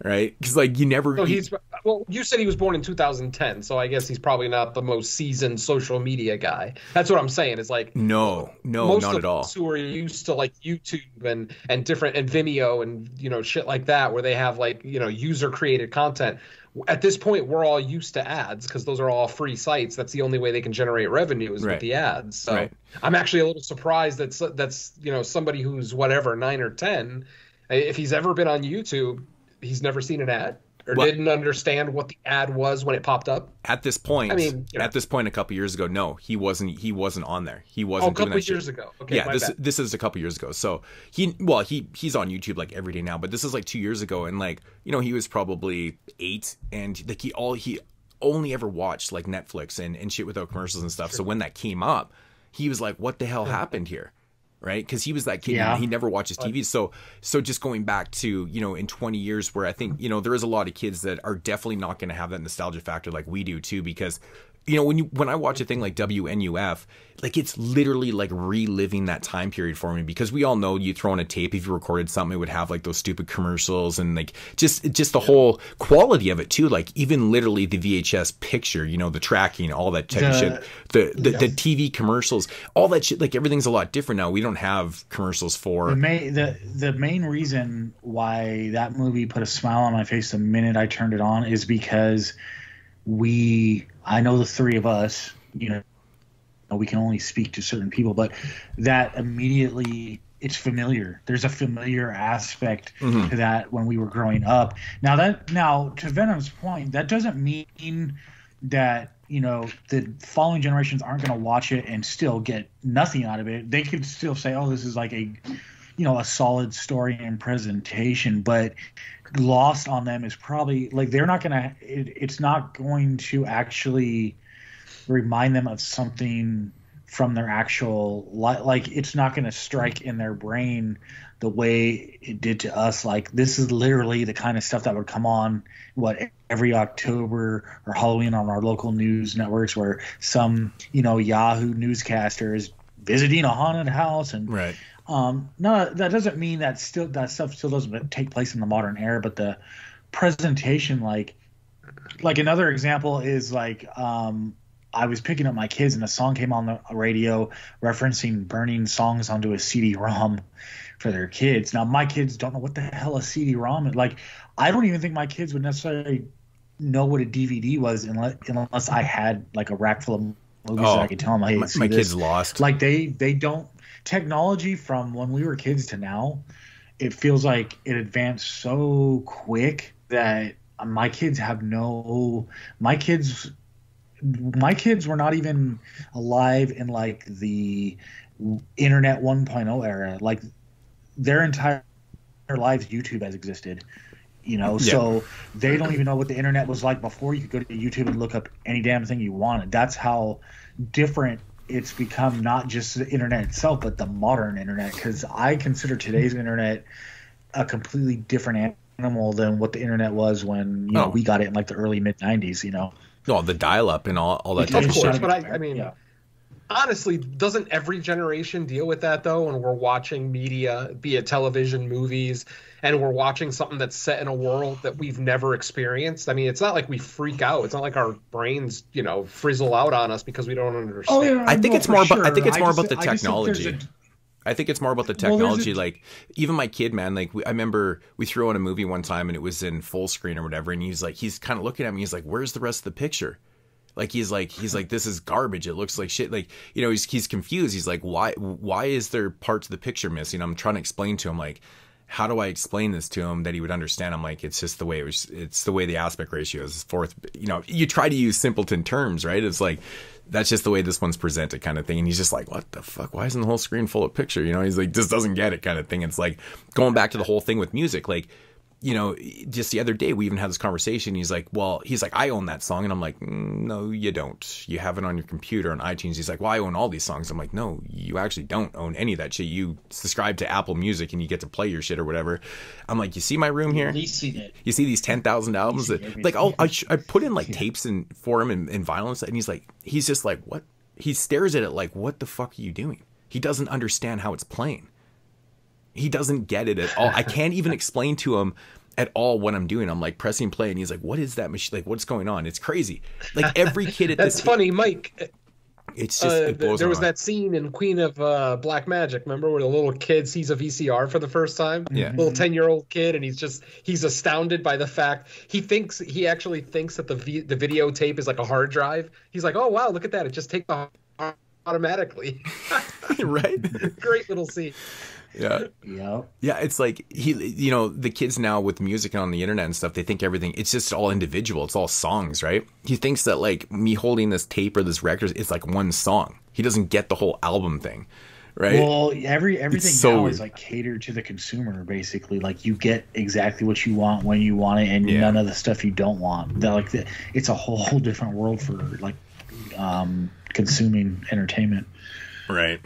Right? Because like you never. So well, you said he was born in 2010, so I guess he's probably not the most seasoned social media guy. That's what I'm saying. It's like no, most not of at all. us who are used to like YouTube and different and Vimeo and you know shit like that, where they have like you know user created content. At this point, we're all used to ads because those are all free sites. That's the only way they can generate revenue is with the ads. So I'm actually a little surprised that's you know somebody who's whatever 9 or 10, if he's ever been on YouTube. He's never seen an ad or didn't understand what the ad was when it popped up. At this point, I mean, you know. at this point, a couple years ago, no, he wasn't on there. He wasn't. A couple years ago. Okay, yeah, this is a couple years ago. So he's on YouTube like every day now, but this is like 2 years ago, and like you know he was probably 8, and like he only ever watched like Netflix and shit without commercials and stuff. Sure. So when that came up, he was like, "What the hell happened here?" Right? Because he was that kid, he never watches TV. So just going back to, you know, in 20 years where I think, you know, there is a lot of kids that are definitely not going to have that nostalgia factor like we do too, because, you know, when I watch a thing like WNUF, like it's literally like reliving that time period for me because we all know you throw on a tape, if you recorded something, it would have like those stupid commercials and like just the whole quality of it too. Like even literally the VHS picture, you know, the tracking, all that type of shit, the TV commercials, all that shit, like everything's a lot different now. We don't have commercials for the main reason why that movie put a smile on my face the minute I turned it on is because I know the three of us, you know, we can only speak to certain people, but that immediately it's familiar. There's a familiar aspect to that when we were growing up. Now to Venom's point, that doesn't mean that, you know, the following generations aren't going to watch it and still get nothing out of it. They could still say, oh, this is like a, you know, a solid story and presentation, but lost on them is probably like they're not gonna it's not going to actually remind them of something from their actual like it's not going to strike in their brain the way it did to us. Like this is literally the kind of stuff that would come on every October or Halloween on our local news networks where some, you know, Yahoo newscaster is visiting a haunted house and no, that doesn't mean that stuff still doesn't take place in the modern era, but the presentation, like another example is like, I was picking up my kids and a song came on the radio referencing burning songs onto a CD-ROM for their kids. Now my kids don't know what the hell a CD-ROM is. Like, I don't even think my kids would necessarily know what a DVD was unless I had like a rack full of movies that I could tell them, hey, my kids lost. Like they don't. Technology from when we were kids to now, it feels like it advanced so quick that my kids were not even alive in like the internet 1.0 era. Like their entire lives YouTube has existed, you know, so they don't even know what the internet was like before you could go to YouTube and look up any damn thing you wanted. That's how different it's become, not just the internet itself, but the modern internet. Because I consider today's internet a completely different animal than what the internet was when you know we got it in like the early mid 90s. You know, the dial-up and all that type of shit. Of course, but I mean, honestly, doesn't every generation deal with that though? When we're watching media, be it television, movies, and we're watching something that's set in a world that we've never experienced. I mean, it's not like we freak out. It's not like our brains, you know, frizzle out on us because we don't understand. Oh, yeah, I think it's more about the technology. I think it's more about the technology. Like even my kid, man, like I remember we threw on a movie one time and it was in full screen or whatever. And he's kind of looking at me. He's like, where's the rest of the picture? Like he's like this is garbage. It looks like shit. Like, you know, he's confused. He's like, why is there parts of the picture missing? I'm trying to explain to him, like, how do I explain this to him that he would understand? I'm like, it's just the way it's the way the aspect ratio is fourth. You know, you try to use simpleton terms, right? It's like, that's just the way this one's presented, kind of thing. And he's just like, what the fuck? Why isn't the whole screen full of picture? You know, he's like, just doesn't get it, kind of thing. It's like going back to the whole thing with music, like, you know, just the other day we even had this conversation. He's like, I own that song. And I'm like, no, you don't. You have it on your computer on iTunes. He's like, well, I own all these songs. I'm like, no, you actually don't own any of that shit. You subscribe to Apple Music and you get to play your shit or whatever. I'm like, you see my room here? You see these 10,000 albums that, like, I put in like tapes for him and violence. And he's just like, what? He stares at it like, what the fuck are you doing? He doesn't understand how it's playing. He doesn't get it at all. I can't even explain to him at all what I'm doing. I'm like pressing play and he's like, what is that machine? Like, what's going on? It's crazy. Like every kid at That's funny, Mike. It's just, it blows there was my mind. that scene in Queen of Black Magic, remember, where the little kid sees a VCR for the first time? Yeah. Little 10-year-old kid, and he's astounded by the fact he actually thinks that the videotape is like a hard drive. He's like, oh wow, look at that. It just takes automatically. Right? Great little scene. Yeah. Yeah, it's like you know, the kids now with music and on the internet and stuff, they think everything, it's just all individual. It's all songs, right? He thinks that like me holding this tape or this record, it's like one song. He doesn't get the whole album thing, right? Well, everything so now weird. is like catered to the consumer, basically. Like you get exactly what you want when you want it, and none of the stuff you don't want. It's a whole different world for like consuming entertainment. Right.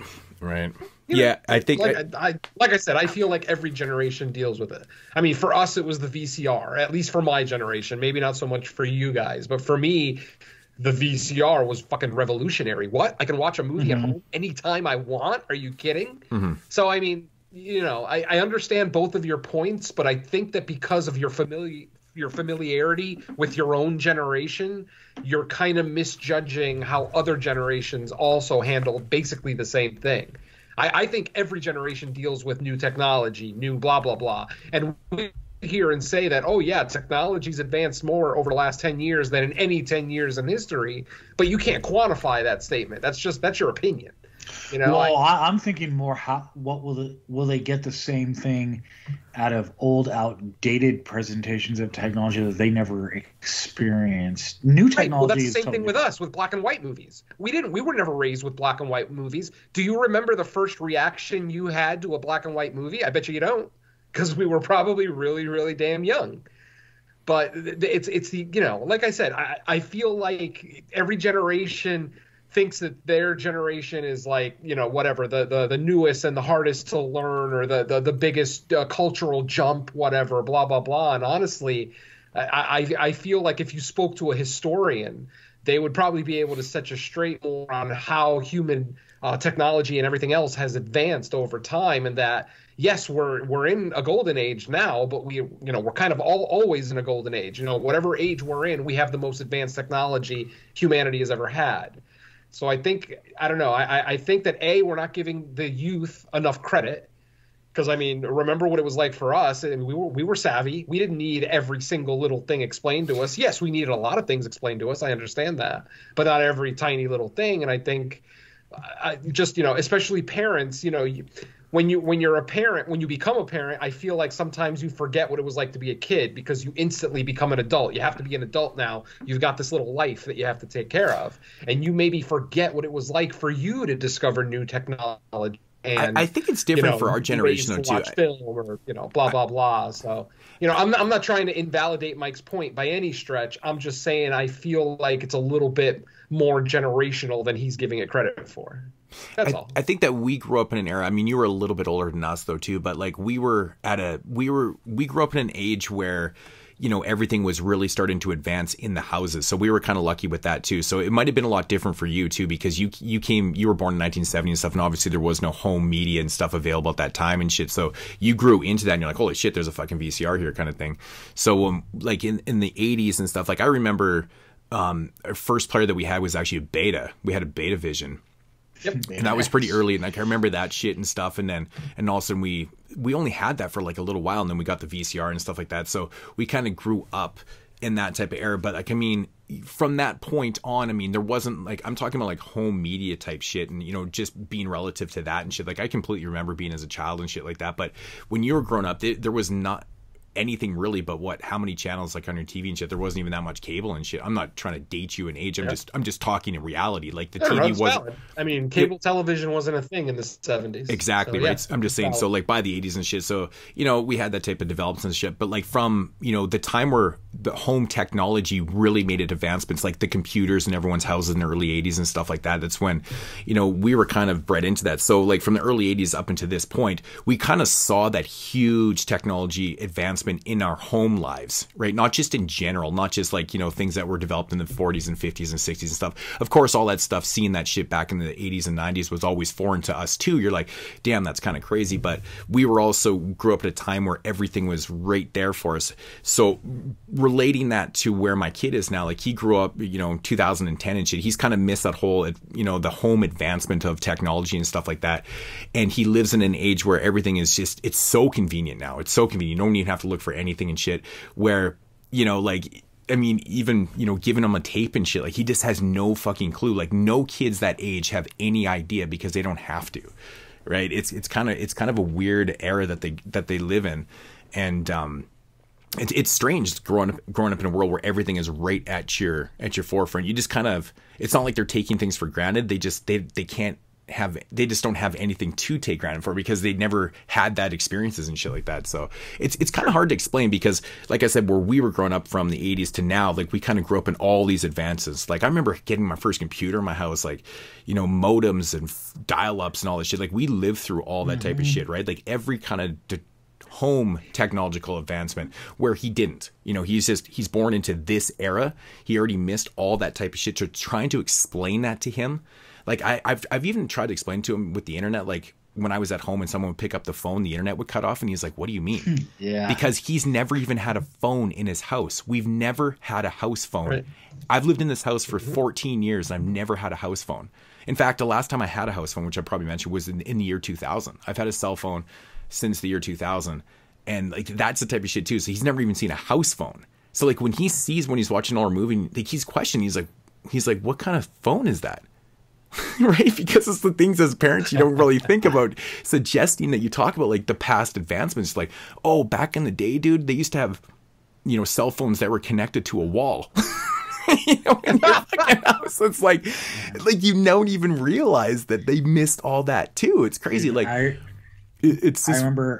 You know, yeah, I think like I said, I feel like every generation deals with it. I mean, for us, it was the VCR, at least for my generation. Maybe not so much for you guys, but for me, the VCR was fucking revolutionary. What? I can watch a movie at home anytime I want? Are you kidding? So, I mean, you know, I understand both of your points, but I think that because of your familiarity with your own generation, you're kind of misjudging how other generations also handle basically the same thing. I think every generation deals with new technology, new blah, blah, blah. And we hear and say that, oh, yeah, technology's advanced more over the last 10 years than in any 10 years in history. But you can't quantify that statement. That's your opinion. You know, well, I'm thinking more, will they get the same thing out of old, outdated presentations of technology that they never experienced? New technology. Right. Well, that's the is same totally thing with us with black and white movies. We were never raised with black and white movies. Do you remember the first reaction you had to a black and white movie? I bet you don't, because we were probably really, really damn young. But it's the, you know, like I said, I feel like every generation thinks that their generation is like, you know, whatever, the newest and the hardest to learn, or the biggest cultural jump, whatever, blah, blah, blah. And honestly, I feel like if you spoke to a historian, they would probably be able to set you straight more on how human technology and everything else has advanced over time, and that, yes, we're in a golden age now, but we're kind of always in a golden age. You know, whatever age we're in, we have the most advanced technology humanity has ever had. So I think, I don't know, I think that, A, we're not giving the youth enough credit, because, I mean, remember what it was like for us, and we were savvy. We didn't need every single little thing explained to us. Yes, we needed a lot of things explained to us. I understand that, but not every tiny little thing. And I think just, you know, especially parents, you know, when you're a parent, when you become a parent, I feel like sometimes you forget what it was like to be a kid, because you instantly become an adult. You have to be an adult now. You've got this little life that you have to take care of, and you maybe forget what it was like for you to discover new technology. And, I think it's different for our generation, though, too. Watch film, or, you know, blah, blah, blah. So, you know, I'm not trying to invalidate Mike's point by any stretch. I'm just saying I feel like it's a little bit more generational than he's giving it credit for. That's all. I think that we grew up in an era. I mean, you were a little bit older than us, though, too. But like we grew up in an age where, you know, everything was really starting to advance in the houses. So we were kind of lucky with that too. So it might have been a lot different for you too, because you were born in 1970 and stuff, and obviously there was no home media and stuff available at that time and shit. So you grew into that and you're like, holy shit, there's a fucking VCR here, kind of thing. So like in the 80s and stuff, like I remember our first player that we had was actually a Beta. We had a Beta Vision. Yep. And that was pretty early, and like I remember that shit and stuff, and all of a sudden we only had that for like a little while, and then we got the VCR and stuff like that. So we kind of grew up in that type of era. But like, I mean, from that point on, I mean, there wasn't like, I'm talking about like home media type shit and, you know, just being relative to that and shit. Like I completely remember being as a child and shit like that. But when you were growing up, there was not anything really but how many channels like on your TV and shit. There wasn't even that much cable and shit. I'm not trying to date you in age. I'm just talking in reality. Like the TV was valid. I mean, cable television wasn't a thing in the 70s. Exactly, so, right. I'm just saying, so like by the 80s and shit, so, you know, we had that type of developments and shit. But like from, you know, the time where the home technology really made it advancements, like the computers in everyone's houses in the early 80s and stuff like that, that's when, you know, we were kind of bred into that. So like from the early 80s up until this point, we kind of saw that huge technology advancement in our home lives, right? Not just in general, not just like, you know, things that were developed in the 40s and 50s and 60s and stuff. Of course, all that stuff, seeing that shit back in the 80s and 90s was always foreign to us too. You're like, damn, that's kind of crazy. But we were also grew up at a time where everything was right there for us. So relating that to where my kid is now, like he grew up, you know, 2010 and shit. He's kind of missed that whole, you know, the home advancement of technology and stuff like that. And he lives in an age where everything is just, it's so convenient now. It's so convenient. You don't even have to look for anything and shit, where, you know, like, I mean, even, you know, giving him a tape and shit, like he just has no fucking clue. Like no kids that age have any idea because they don't have to, right? It's kind of a weird era that they live in. And it's strange growing up in a world where everything is right at your forefront. You just kind of, it's not like they're taking things for granted. They just they just don't have anything to take granted for because they never had that experiences and shit like that. So it's kind of hard to explain because, like I said, where we were growing up from the 80s to now, like we kind of grew up in all these advances. Like I remember getting my first computer in my house, like, you know, modems and dial-ups and all this shit. Like we lived through all that type of shit, right? Like every kind of home technological advancement, where he didn't. You know, he's born into this era. He already missed all that type of shit. So trying to explain that to him, like I've even tried to explain to him with the internet, like when I was at home and someone would pick up the phone, the internet would cut off, and he's like, "What do you mean?" Yeah. Because he's never even had a phone in his house. We've never had a house phone. Right. I've lived in this house for 14 years, and I've never had a house phone. In fact, the last time I had a house phone, which I probably mentioned, was in the year 2000. I've had a cell phone since the year 2000, and like that's the type of shit too. So he's never even seen a house phone. So like when he's watching our movie, like he's questioning, he's like, "What kind of phone is that?" Right? Because it's the things as parents you don't really think about, suggesting that you talk about like the past advancements. Like, oh, back in the day, dude, they used to have, you know, cell phones that were connected to a wall. You know, in your fucking house. It's like you don't even realize that they missed all that too. It's crazy. Like I remember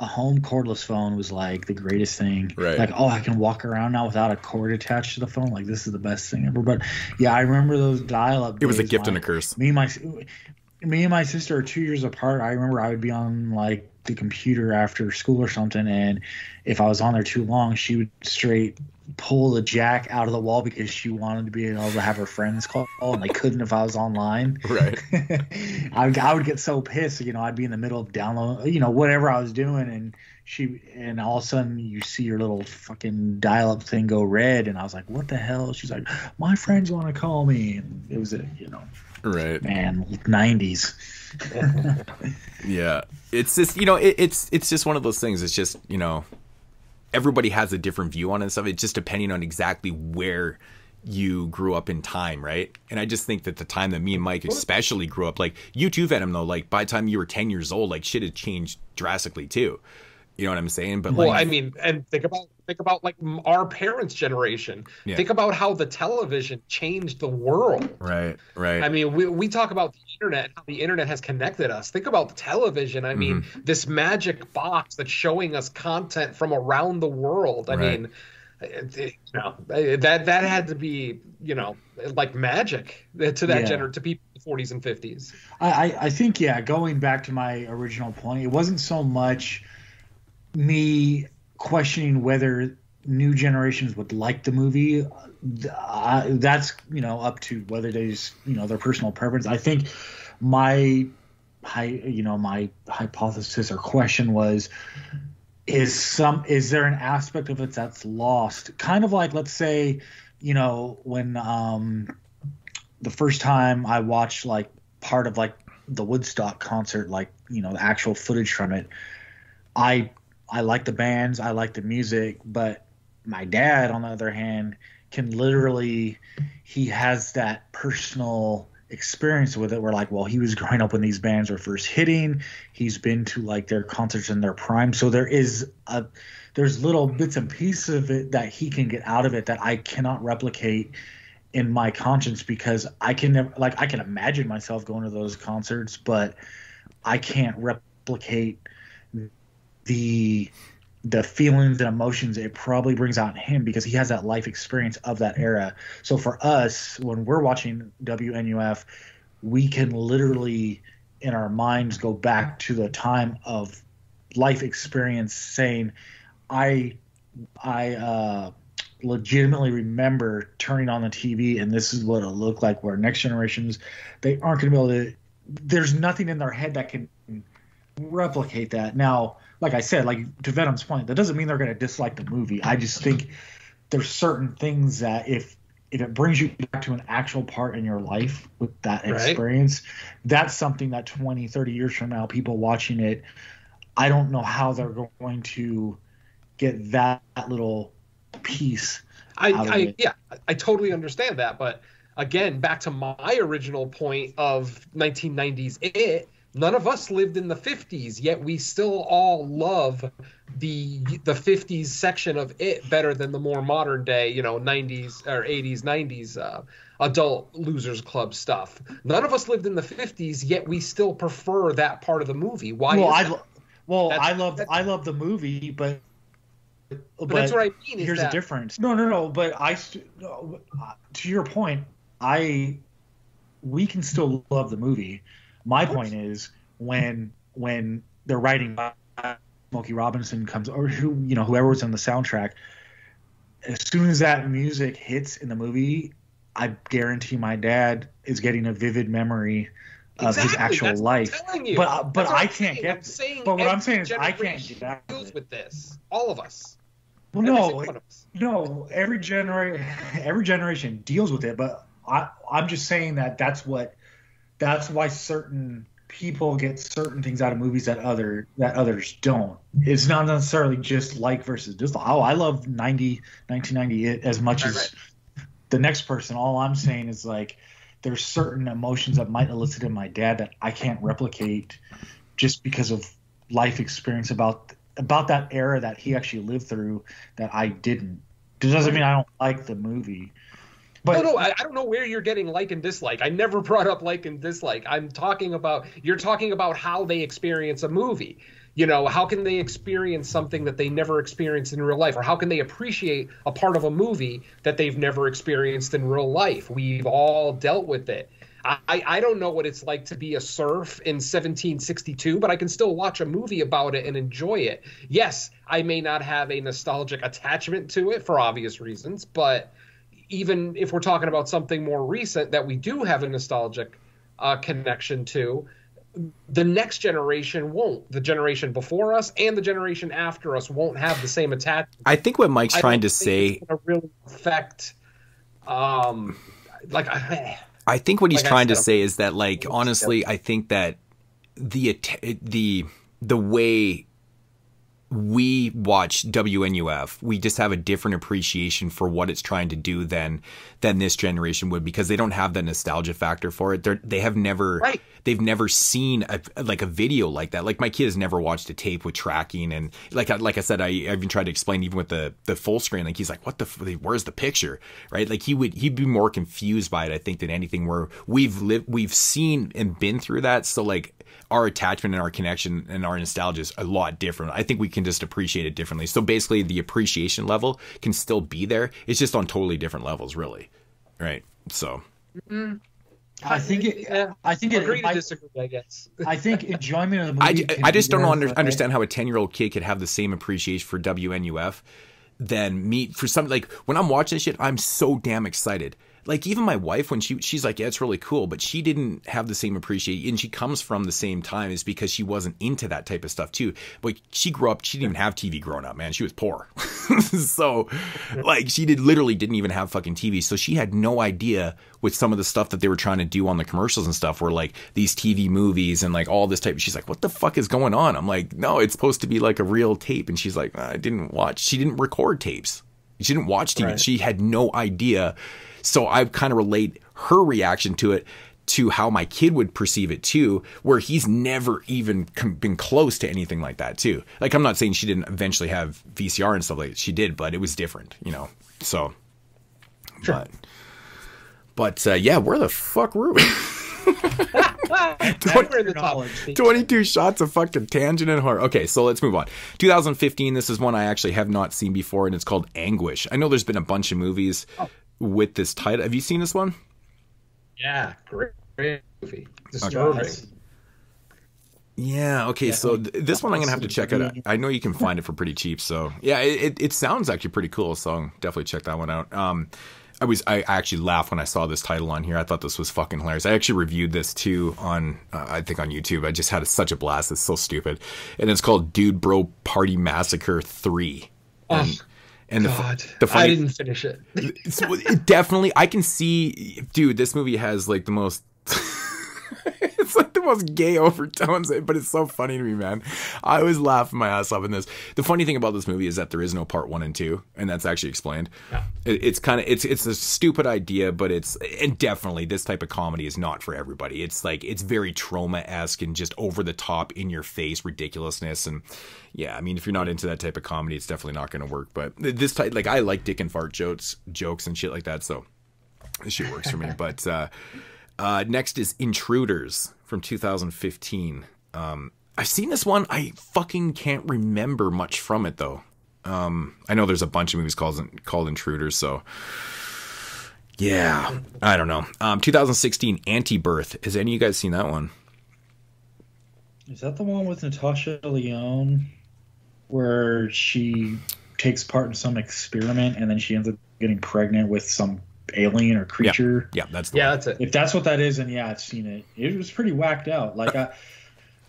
a home cordless phone was like the greatest thing. Right. Like, oh, I can walk around now without a cord attached to the phone. Like, this is the best thing ever. But yeah, I remember those dial-up days. It was a gift and a curse. Me and my sister are 2 years apart. I remember I would be on like the computer after school or something, and if I was on there too long, she would straight pull the jack out of the wall because she wanted to be able to have her friends call, and they couldn't if I was online. Right. I would get so pissed. You know, I'd be in the middle of download, you know, whatever I was doing, and all of a sudden you see your little fucking dial-up thing go red, and I was like, what the hell? She's like, my friends want to call me, and it was you know, right, man, 90s. Yeah, it's just, you know, it's just one of those things. It's just, you know, everybody has a different view on it and stuff. It's just depending on exactly where you grew up in time, right? And I just think that the time that me and Mike especially grew up, like you too, Venom, though, like by the time you were 10 years old, like shit had changed drastically too. You know what I'm saying? But well, like, I mean, and think about like our parents' generation. Yeah. Think about how the television changed the world. Right. I mean, we talk about the internet, how the internet has connected us. Think about the television. I mean, this magic box that's showing us content from around the world. I mean, you know, that had to be, you know, like magic to that to people in the 40s and 50s. I think, yeah, going back to my original point, it wasn't so much me questioning whether new generations would like the movie. That's, you know, up to whether they just, you know, their personal preference. I think my hypothesis or question was, is there an aspect of it that's lost? Kind of like, let's say, you know, when the first time I watched like part of like the Woodstock concert, like, you know, the actual footage from it, I like the bands, I like the music, but my dad, on the other hand, can literally, he has that personal experience with it where like, well, he was growing up when these bands were first hitting. He's been to like their concerts in their prime. So there's little bits and pieces of it that he can get out of it that I cannot replicate in my conscience, because I can never, like, I can imagine myself going to those concerts, but I can't replicate the feelings and emotions it probably brings out in him, because he has that life experience of that era. So for us, when we're watching WNUF, we can literally in our minds go back to the time of life experience, saying, I legitimately remember turning on the TV and this is what it'll look like, where next generations, they aren't going to be able to, there's nothing in their head that can replicate that. Now, like I said, like to Venom's point, that doesn't mean they're going to dislike the movie. I just think there's certain things that if it brings you back to an actual part in your life with that experience, that's something that 20, 30 years from now, people watching it, I don't know how they're going to get that little piece out of it. Yeah, I totally understand that. But again, back to my original point of 1990s It, none of us lived in the 50s, yet we still all love the 50s section of It better than the more modern day, 90s or 80s, 90s adult losers club stuff. None of us lived in the 50s, yet we still prefer that part of the movie. Why? Well, I love the movie, but that's what I mean. Here's the difference. No. But to your point, we can still love the movie. My point is when they're writing, Smokey Robinson comes, or whoever was on the soundtrack, as soon as that music hits in the movie, I guarantee my dad is getting a vivid memory of his actual life. But I can't get. But what I'm saying is I can't get that. Deals with this, all of us. Well, no. Every generation deals with it, but I'm just saying that's why certain people get certain things out of movies that others don't. It's not necessarily just like versus dislike. Oh, I love 1990 as much as the next person. All I'm saying is like there's certain emotions that might elicit in my dad that I can't replicate just because of life experience about that era that he actually lived through that I didn't. It doesn't mean I don't like the movie. But no, I don't know where you're getting like and dislike. I never brought up like and dislike. You're talking about how they experience a movie. How can they experience something that they never experienced in real life? Or how can they appreciate a part of a movie that they've never experienced in real life? We've all dealt with it. I don't know what it's like to be a serf in 1762, but I can still watch a movie about it and enjoy it. Yes, I may not have a nostalgic attachment to it for obvious reasons, but even if we're talking about something more recent that we do have a nostalgic connection to, the next generation won't. The generation before us and the generation after us won't have the same attachment. I think what Mike's trying to say it's going to really affect I think what he's trying to say is that, like, honestly, I think that the way we watch WNUF, we just have a different appreciation for what it's trying to do than this generation would, because they don't have the nostalgia factor for it. They've never seen a video like that. Like, my kid has never watched a tape with tracking, and like I said, I even tried to explain even with the full screen. Like, he's like, where's the picture, right? Like, he'd be more confused by it, I think, than anything. Where we've seen and been through that, so like our attachment and our connection and our nostalgia is a lot different. I think we can just appreciate it differently. So basically the appreciation level can still be there. It's just on totally different levels, really. Right. So I think agree to disagree, I guess. I think enjoyment of the movie. I just don't understand how a 10-year-old kid could have the same appreciation for WNUF than me for something. Like, when I'm watching this shit, I'm so damn excited. Like, even my wife, when she's like, yeah, it's really cool, but she didn't have the same appreciation, and she comes from the same time, is because she wasn't into that type of stuff too. But she grew up, she didn't even have TV growing up, man. She was poor. So, like, she literally didn't even have fucking TV. So she had no idea with some of the stuff that they were trying to do on the commercials and stuff, where like these TV movies and like all this type. She's like, what the fuck is going on? I'm like, no, it's supposed to be like a real tape. And she's like, she didn't record tapes. She didn't watch TV. Right. She had no idea. So I kind of relate her reaction to it to how my kid would perceive it too, where he's never even been close to anything like that too. Like, I'm not saying she didn't eventually have VCR and stuff like that. She did, but it was different, you know? So, Sure. but yeah, where the fuck were we? We're in the top. 22 shots of fucking tangent and horror. Okay, so let's move on. 2015, this is one I actually have not seen before, and it's called Anguish. I know there's been a bunch of movies with this title. Have you seen this one? Yeah, great movie. Disturbing. Yeah, okay, so this one I'm going to have to check out. I know you can find it for pretty cheap, so yeah, it sounds actually pretty cool, so definitely check that one out. I actually laughed when I saw this title on here. I thought this was fucking hilarious. I actually reviewed this too on, I think on YouTube. I just had such a blast. It's so stupid. And it's called Dude Bro Party Massacre 3. And God, the funny, I didn't finish it. It definitely, I can see, dude, this movie has like the most, it's like the most gay overtones, but it's so funny to me, man. I was laughing my ass off in this. The funny thing about this movie is that there is no part 1 and 2, and that's actually explained. Yeah. It's kind of, it's a stupid idea, but and definitely this type of comedy is not for everybody. It's like, it's very trauma-esque and just over the top, in your face ridiculousness. And yeah, I mean, if you're not into that type of comedy, it's definitely not going to work. But this type, like, I like dick and fart jokes and shit like that, so this shit works for me. But next is Intruders from 2015. I've seen this one. I fucking can't remember much from it, though. I know there's a bunch of movies called Intruders, so yeah, I don't know. 2016, Anti-Birth. Has any of you guys seen that one? Is that the one with Natasha Lyonne where she takes part in some experiment and then she ends up getting pregnant with some alien or creature? Yeah, that's the one. That's it. If that's what that is, then yeah, I've seen it. It was pretty whacked out. Like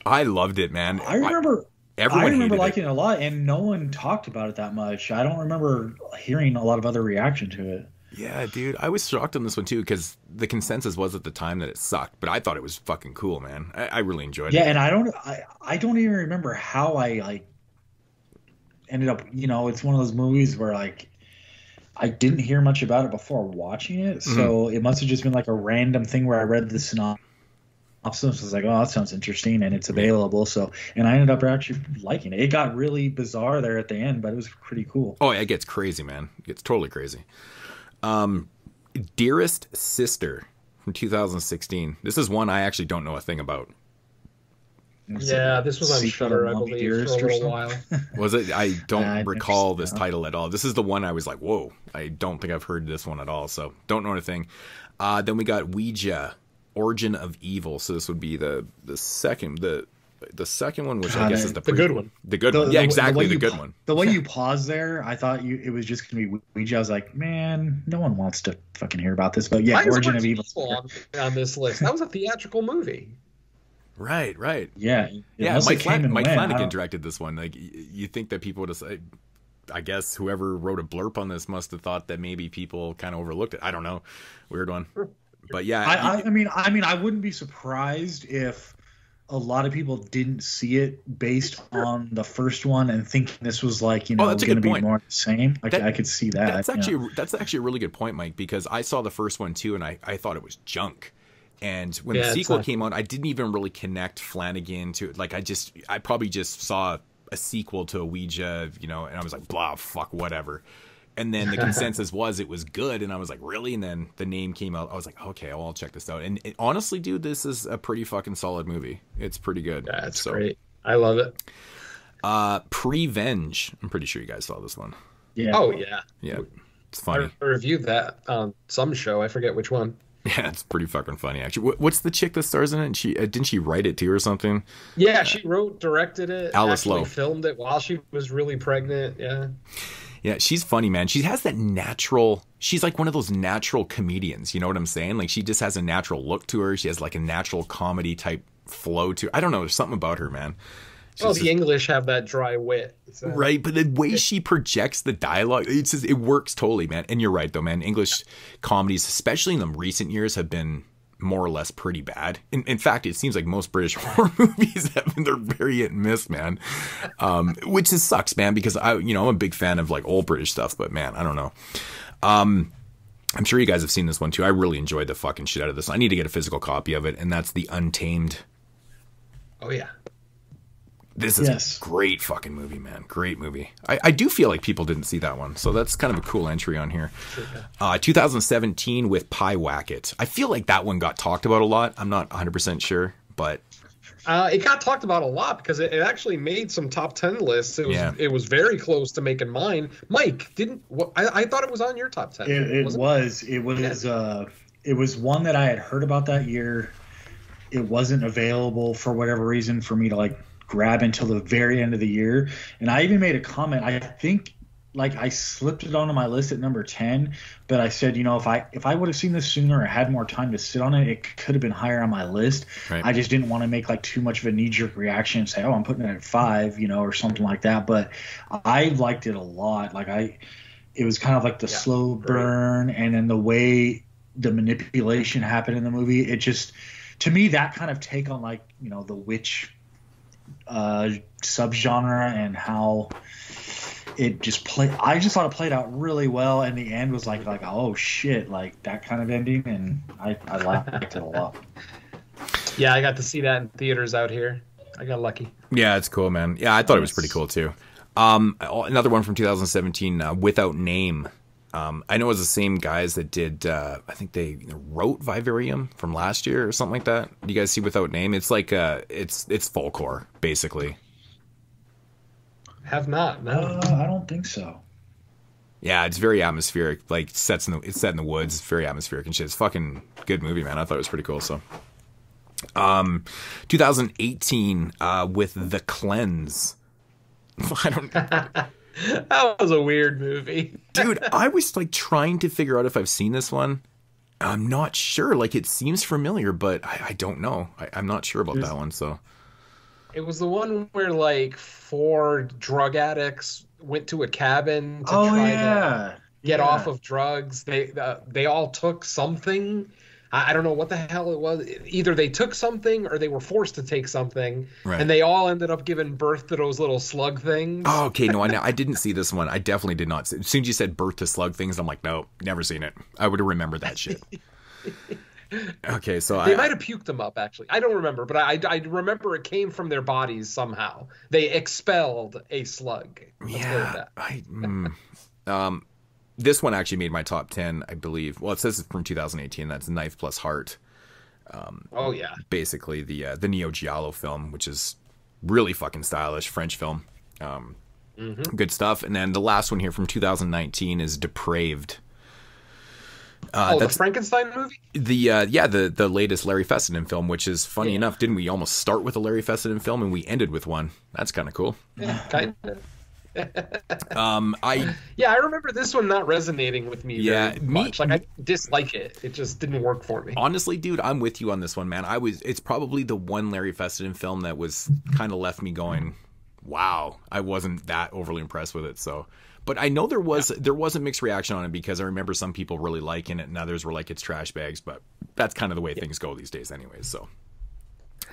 I loved it, man. I remember hated liking it a lot, and no one talked about it that much. I don't remember hearing a lot of other reaction to it. Yeah, dude, I was shocked on this one too because the consensus was at the time that it sucked, but I thought it was fucking cool, man. I really enjoyed it. Yeah, and I don't even remember how I like ended up. You know, it's one of those movies where like I didn't hear much about it before watching it, so it must have just been like a random thing where I read the synopsis. I was like, oh, that sounds interesting, and it's available. So, and I ended up actually liking it. It got really bizarre there at the end, but it was pretty cool. Oh, it gets crazy, man. It gets totally crazy. Dearest Sister from 2016. This is one I actually don't know a thing about. Yeah, this was on Shudder, I believe, for a little while. Was it? I don't recall this title at all. This is the one I was like, whoa, I don't think I've heard this one at all, so don't know anything. Then we got Ouija, Origin of Evil. So this would be the second one, which I guess is the good one. The good one. Yeah, exactly, the good one. The way you paused there, I thought it was just going to be Ouija. I was like, man, no one wants to fucking hear about this. But yeah, Origin of Evil on this list. That was a theatrical movie. Right. Yeah. Mike Flanagan directed this one. Like, you think that people would have said, I guess whoever wrote a blurb on this must have thought that maybe people kind of overlooked it. I don't know. Weird one. But yeah. I mean, I wouldn't be surprised if a lot of people didn't see it based on the first one and thinking this was like, going to be more the same. I could see that. That's actually a really good point, Mike, because I saw the first one too and I thought it was junk. And when the sequel came out, I didn't even really connect Flanagan to it. Like, I probably just saw a sequel to a Ouija, and I was like, blah, fuck, whatever. And then the consensus was it was good, and I was like, really? And then the name came out. I was like, okay, well, I'll check this out. And honestly, dude, this is a pretty fucking solid movie. It's pretty good. Yeah, it's great. I love it. Prevenge. I'm pretty sure you guys saw this one. Yeah. Oh, yeah. Yeah, it's funny. I reviewed that on some show. I forget which one. Yeah, it's pretty fucking funny, actually. What's the chick that stars in it? Didn't she write it too or something? Yeah, she wrote, directed it, Alice Lowe. Filmed it while she was really pregnant. Yeah. Yeah, she's funny, man. She has that natural. She's like one of those natural comedians. You know what I'm saying? Like, she just has a natural look to her. She has like a natural comedy type flow to her. I don't know. There's something about her, man. The English have that dry wit. So. Right, but the way she projects the dialogue, it works totally, man. And you're right, though, man. English comedies, especially in the recent years, have been more or less pretty bad. In fact, it seems like most British horror movies they're very hit and miss, man. Which just sucks, man, because I'm a big fan of like old British stuff, but man, I don't know. I'm sure you guys have seen this one too. I really enjoyed the fucking shit out of this. I need to get a physical copy of it, and that's The Untamed. Oh yeah. This is a great fucking movie, man. Great movie. I do feel like people didn't see that one, so that's kind of a cool entry on here. 2017 with Pie Wacket. I feel like that one got talked about a lot. I'm not 100% sure, but... it got talked about a lot because it actually made some top 10 lists. It was very close to making mine. Mike, I thought it was on your top 10. It was one that I had heard about that year. It wasn't available for whatever reason for me to like grab until the very end of the year. And I even made a comment. I think like I slipped it onto my list at number 10, but I said, if I would have seen this sooner or had more time to sit on it, it could have been higher on my list. Right. I just didn't want to make like too much of a knee-jerk reaction and say, oh, I'm putting it at 5, or something like that. But I liked it a lot. Like it was kind of like the slow burn, and then the way the manipulation happened in the movie. It just, to me, that kind of take on like, the witch subgenre and how it just played. I just thought it played out really well, and the end was like oh shit, like that kind of ending, and I liked it a lot. Yeah, I got to see that in theaters out here. I got lucky. Yeah, it's cool, man. Yeah, I thought it was pretty cool too. Another one from 2017, Without Name. I know it was the same guys that did, I think they wrote Vivarium from last year or something like that. You guys see Without Name? It's like, it's folklore, basically. Have not, no. I don't think so. Yeah, it's very atmospheric. Like, it's set in the woods. It's very atmospheric and shit. It's fucking good movie, man. I thought it was pretty cool, so. 2018, with The Cleanse. I don't That was a weird movie. Dude, I was like trying to figure out if I've seen this one. I'm not sure. Like, it seems familiar, but I don't know. I'm not sure about that one, so. It was the one where like 4 drug addicts went to a cabin to try to get off of drugs. They all took something. I don't know what the hell it was. Either they took something or they were forced to take something, right. And they all ended up giving birth to those little slug things. Oh, okay. No, I didn't see this one. I definitely did not. As soon as you said birth to slug things, I'm like, no, never seen it. I would have remembered that shit. Okay, so they might have puked them up, actually. I don't remember, but I remember it came from their bodies somehow. They expelled a slug. This one actually made my top 10, I believe. Well, it says it's from 2018. That's Knife Plus Heart. Basically the Neo Giallo film, which is really fucking stylish French film. Good stuff. And then the last one here from 2019 is Depraved. The Frankenstein movie? The latest Larry Fessenden film, which is funny enough. Didn't we almost start with a Larry Fessenden film and we ended with one? That's kind of cool. Yeah, kind of. I remember this one not resonating with me very much. Like, I dislike it. It just didn't work for me. Honestly, dude, I'm with you on this one, man. It's probably the one Larry Fessenden film that was kind of left me going, wow, I wasn't that overly impressed with it. So, but I know there was a mixed reaction on it because I remember some people really liking it and others were like, it's trash bags, but that's kind of the way things go these days anyways. So,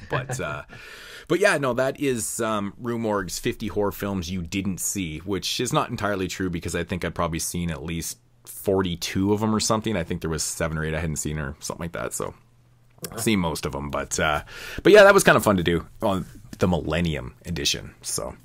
but yeah, no, that is Rue Morgue's 50 horror films you didn't see, which is not entirely true because I think I'd probably seen at least 42 of them or something. I think there was 7 or 8 I hadn't seen or something like that. So I've seen most of them, but yeah, that was kind of fun to do on the Millennium edition. So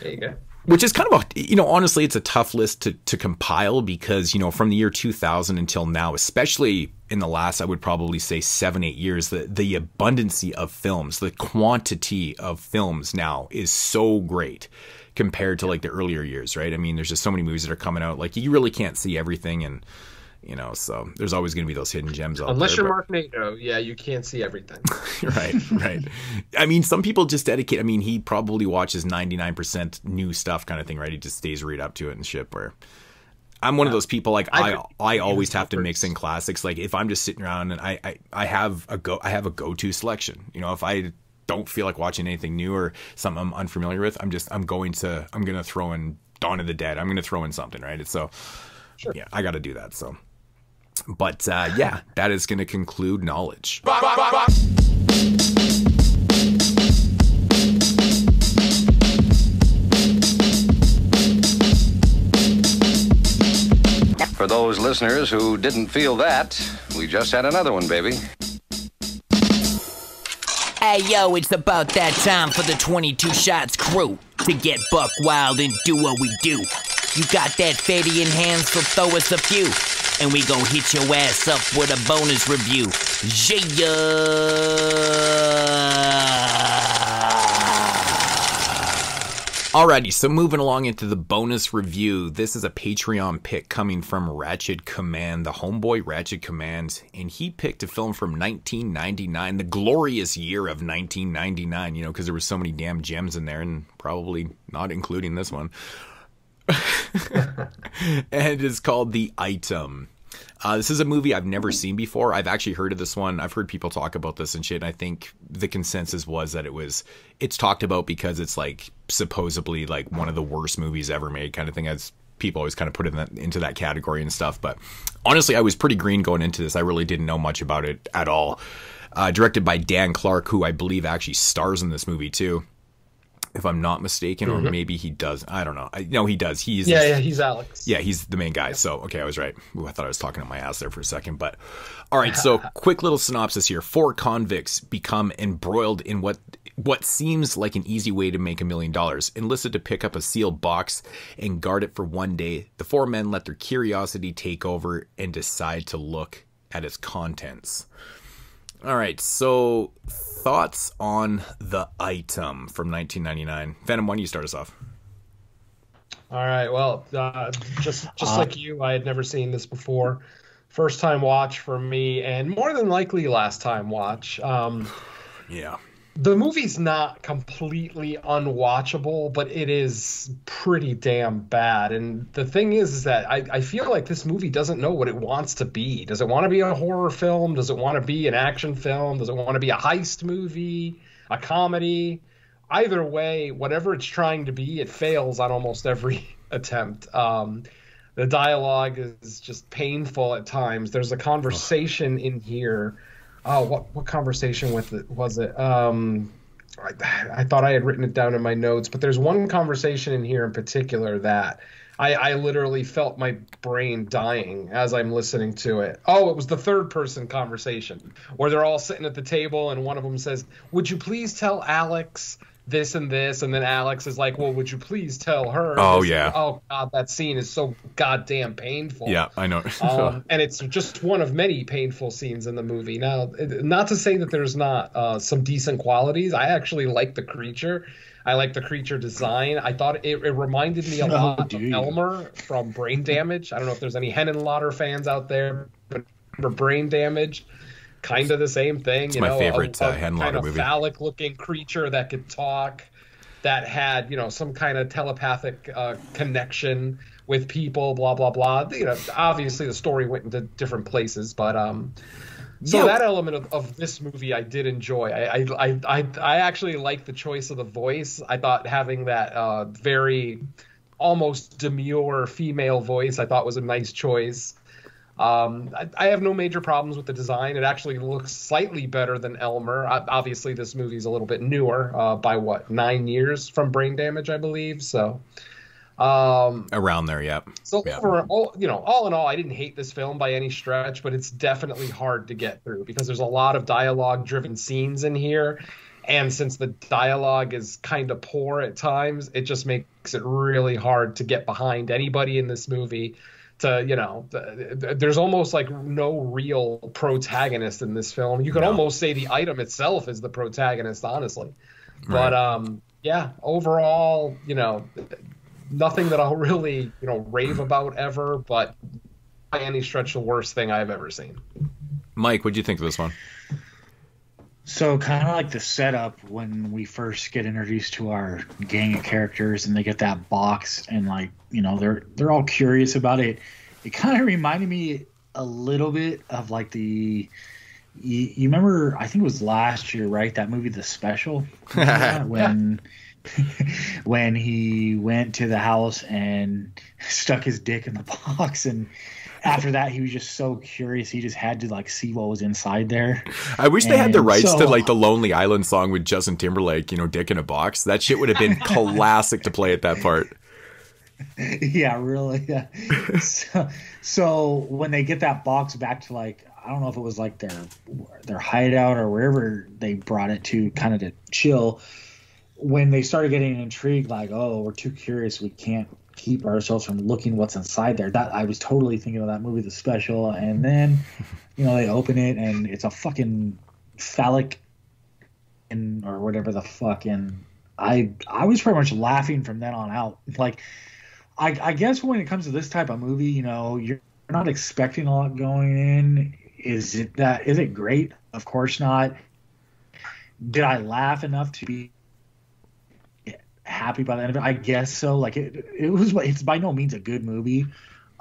there you go. Which is kind of honestly, it's a tough list to compile because, from the year 2000 until now, especially in the last, I would probably say 7-8 years, the abundancy of films, the quantity of films now is so great compared to like the earlier years, right? I mean, there's just so many movies that are coming out. Like, you really can't see everything, and so there's always going to be those hidden gems out there. Unless you're Mark Nato, you can't see everything. Right. I mean, some people just dedicate. I mean, he probably watches 99% new stuff kind of thing, right? He just stays right up to it and shit. Where I'm one of those people, like I always have to mix in classics. Like, if I'm just sitting around and I have a go-to selection. If I don't feel like watching anything new or something I'm unfamiliar with, I'm going to throw in Dawn of the Dead. I'm going to throw in something, right? So, sure. Yeah, I got to do that. So. But yeah, that is going to conclude knowledge. For those listeners who didn't feel that, we just had another one, baby. Hey yo, it's about that time for the 22 Shots crew to get buck wild and do what we do. You got that fatty in hands, so throw us a few, and we gon' hit your ass up with a bonus review. Alrighty, so moving along into the bonus review. This is a Patreon pick coming from Ratchet Command, the homeboy Ratchet Command, and he picked a film from 1999, the glorious year of 1999, you know, because there were so many damn gems in there, and probably not including this one. And it's called The Item. This is a movie I've never seen before. I've actually heard of this one. I've heard people talk about this and shit. And I think the consensus was that it's talked about because it's like supposedly like one of the worst movies ever made, kind of thing, as people always kind of put it into that category and stuff. But honestly, I was pretty green going into this. I really didn't know much about it at all. Directed by Dan Clark, who I believe actually stars in this movie too, if I'm not mistaken, or maybe he does. I don't know. No, he does. He's Alex. Yeah, he's the main guy. So, okay, I was right. Ooh, I thought I was talking to my ass there for a second. But, all right, so quick little synopsis here. 4 convicts become embroiled in what seems like an easy way to make $1 million. Enlisted to pick up a sealed box and guard it for one day, the 4 men let their curiosity take over and decide to look at its contents. All right, so thoughts on The Item from 1999. Venom, why don't you start us off? All right. Well, just like you, I had never seen this before. First time watch for me, and more than likely last time watch. Yeah. The movie's not completely unwatchable, but it is pretty damn bad. And the thing is that I feel like this movie doesn't know what it wants to be. Does it want to be a horror film? Does it want to be an action film? Does it want to be a heist movie, a comedy? Either way, whatever it's trying to be, it fails on almost every attempt. The dialogue is just painful at times. There's a conversation in here. Oh, what conversation was it? I thought I had written it down in my notes, but there's one conversation in here in particular that I literally felt my brain dying as I'm listening to it. Oh, it was the third person conversation where they're all sitting at the table and one of them says, "Would you please tell Alex this and this?" And then Alex is like, "Well, would you please tell her?" Oh, this? yeah. Oh, God, that scene is so goddamn painful. Yeah, I know. And it's just one of many painful scenes in the movie. Now, not to say that there's not some decent qualities. I actually like the creature. I like the creature design. I thought it reminded me a lot of Elmer from Brain Damage. I don't know if there's any Henenlotter fans out there, but for Brain Damage, kind of the same thing. It's you my know, favorite a Henenlotter kind of movie. Phallic-looking creature that could talk, that had, you know, some kind of telepathic connection with people, blah blah blah. You know, obviously the story went into different places, but so that element of this movie I did enjoy. I actually like the choice of the voice. I thought having that very almost demure female voice I thought was a nice choice. I have no major problems with the design. It actually looks slightly better than Elmer. Obviously, this movie's a little bit newer by 9 years from Brain Damage, I believe. So around there, yeah. So yeah. Overall, you know, all in all, I didn't hate this film by any stretch, but it's definitely hard to get through because there's a lot of dialogue-driven scenes in here. And since the dialogue is kind of poor at times, it just makes it really hard to get behind anybody in this movie. To, you know, there's almost like no real protagonist in this film. You could almost say The Item itself is the protagonist, honestly. Right. But yeah, overall, you know, nothing that I'll really, you know, rave about ever, but by any stretch the worst thing I've ever seen. Mike, what'd you think of this one? So kind of like the setup when we first get introduced to our gang of characters and they get that box and, like, you know, they're all curious about it. It kind of reminded me a little bit of like you remember, I think it was last year, right? That movie, The Special, when when he went to the house and stuck his dick in the box, and after that he was just so curious he just had to like see what was inside there. I wish they had the rights to like the Lonely Island song with Justin Timberlake, you know, Dick in a Box. That shit would have been classic to play at that part. Yeah, really. Yeah. So when they get that box back to like, I don't know if it was like their hideout or wherever they brought it to, kind of to chill. When they started getting intrigued, like, oh, we're too curious, we can't keep ourselves from looking what's inside there. That I was totally thinking of that movie, The Special, and then, you know, they open it and it's a fucking phallic or whatever the fuck, and I was pretty much laughing from then on out. Like, I guess when it comes to this type of movie, you know, you're not expecting a lot going in. Is it great? Of course not. Did I laugh enough to be happy by the end of it? I guess so. Like it's by no means a good movie,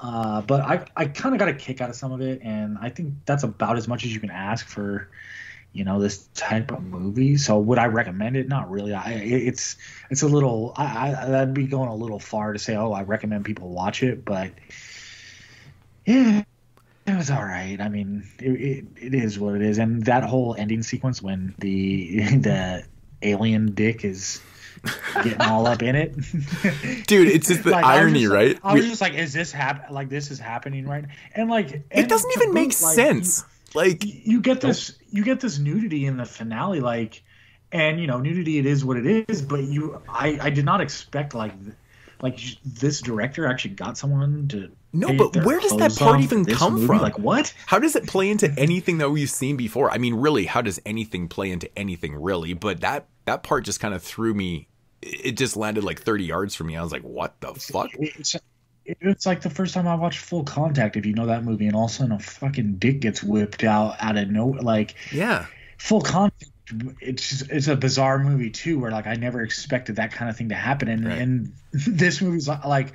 but I kind of got a kick out of some of it, and I think that's about as much as you can ask for, you know, this type of movie. So would I recommend it? Not really. It's a little. That'd be going a little far to say, oh, I recommend people watch it, but yeah. It was all right. I mean, it is what it is, and that whole ending sequence when the alien dick is getting all up in it, dude. It's just the like, irony, right? I was just like, is this this is happening right? And like, it doesn't even make sense. Like, you get this nudity in the finale, like, and you know, nudity, it is what it is. But I did not expect like this director actually got someone to. No, but where does that part even come from? Like, what? How does it play into anything that we've seen before? I mean, really, how does anything play into anything, really? But that part just kind of threw me. It just landed like 30 yards from me. I was like, what the fuck? It's like the first time I watched Full Contact, if you know that movie, and all of a sudden a fucking dick gets whipped out of nowhere. Like, yeah. Full Contact, it's a bizarre movie, too, where like I never expected that kind of thing to happen. And this movie's like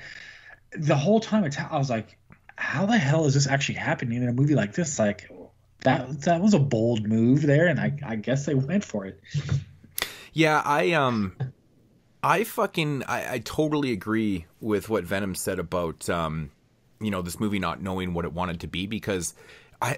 the whole time I was like, how the hell is this actually happening in a movie like this? Like, that was a bold move there, and I guess they went for it. Yeah, I totally agree with what Venom said about you know, this movie not knowing what it wanted to be, because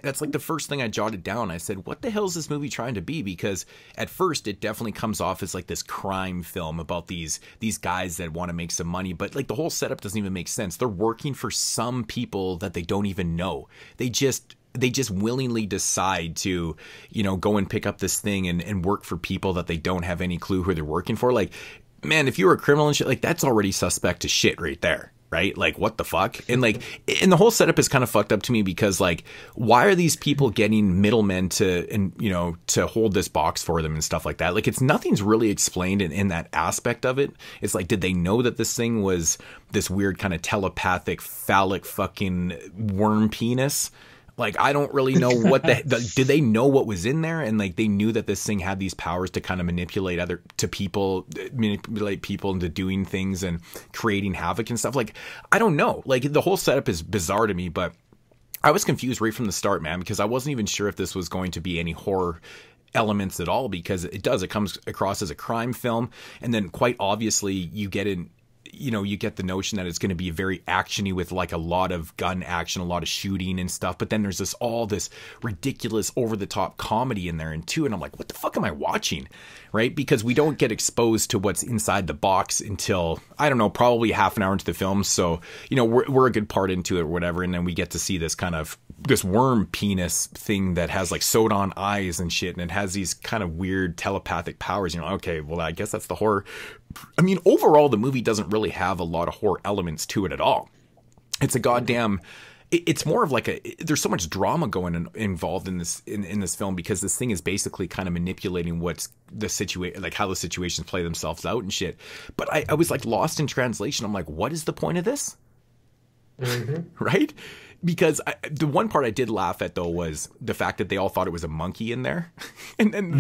that's like the first thing I jotted down. I said, what the hell is this movie trying to be? Because at first it definitely comes off as like this crime film about these guys that want to make some money, but like the whole setup doesn't even make sense. They're working for some people that they don't even know. They just willingly decide to, you know, go and pick up this thing and work for people that they don't have any clue who they're working for. Like, man, if you were a criminal and shit, like, that's already suspect as shit right there. Right? Like, what the fuck? And like, and the whole setup is kind of fucked up to me, because like, why are these people getting middlemen to hold this box for them and stuff like that? Like, nothing's really explained in that aspect of it. It's like, did they know that this thing was this weird kind of telepathic phallic fucking worm penis? Like, I don't really know what did they know what was in there? And like, they knew that this thing had these powers to kind of manipulate people into doing things and creating havoc and stuff. Like, I don't know. Like, the whole setup is bizarre to me, but I was confused right from the start, man, because I wasn't even sure if this was going to be any horror elements at all, because it comes across as a crime film. And then quite obviously you get the notion that it's going to be very actiony with like a lot of gun action, a lot of shooting and stuff. But then there's all this ridiculous over the top comedy in there and too. And I'm like, what the fuck am I watching? Right? Because we don't get exposed to what's inside the box until, I don't know, probably half an hour into the film. So, you know, we're a good part into it or whatever. And then we get to see this worm penis thing that has like sewed on eyes and shit. And it has these kind of weird telepathic powers. You know, okay, well, I guess that's the horror. I mean, overall, the movie doesn't really have a lot of horror elements to it at all. It's a goddamn. It's more of like there's so much drama involved in this film, because this thing is basically kind of manipulating what's the situation, like how the situations play themselves out and shit. But I was like lost in translation. I'm like, what is the point of this? Mm-hmm. Right? because the one part I did laugh at though was the fact that they all thought it was a monkey in there, and then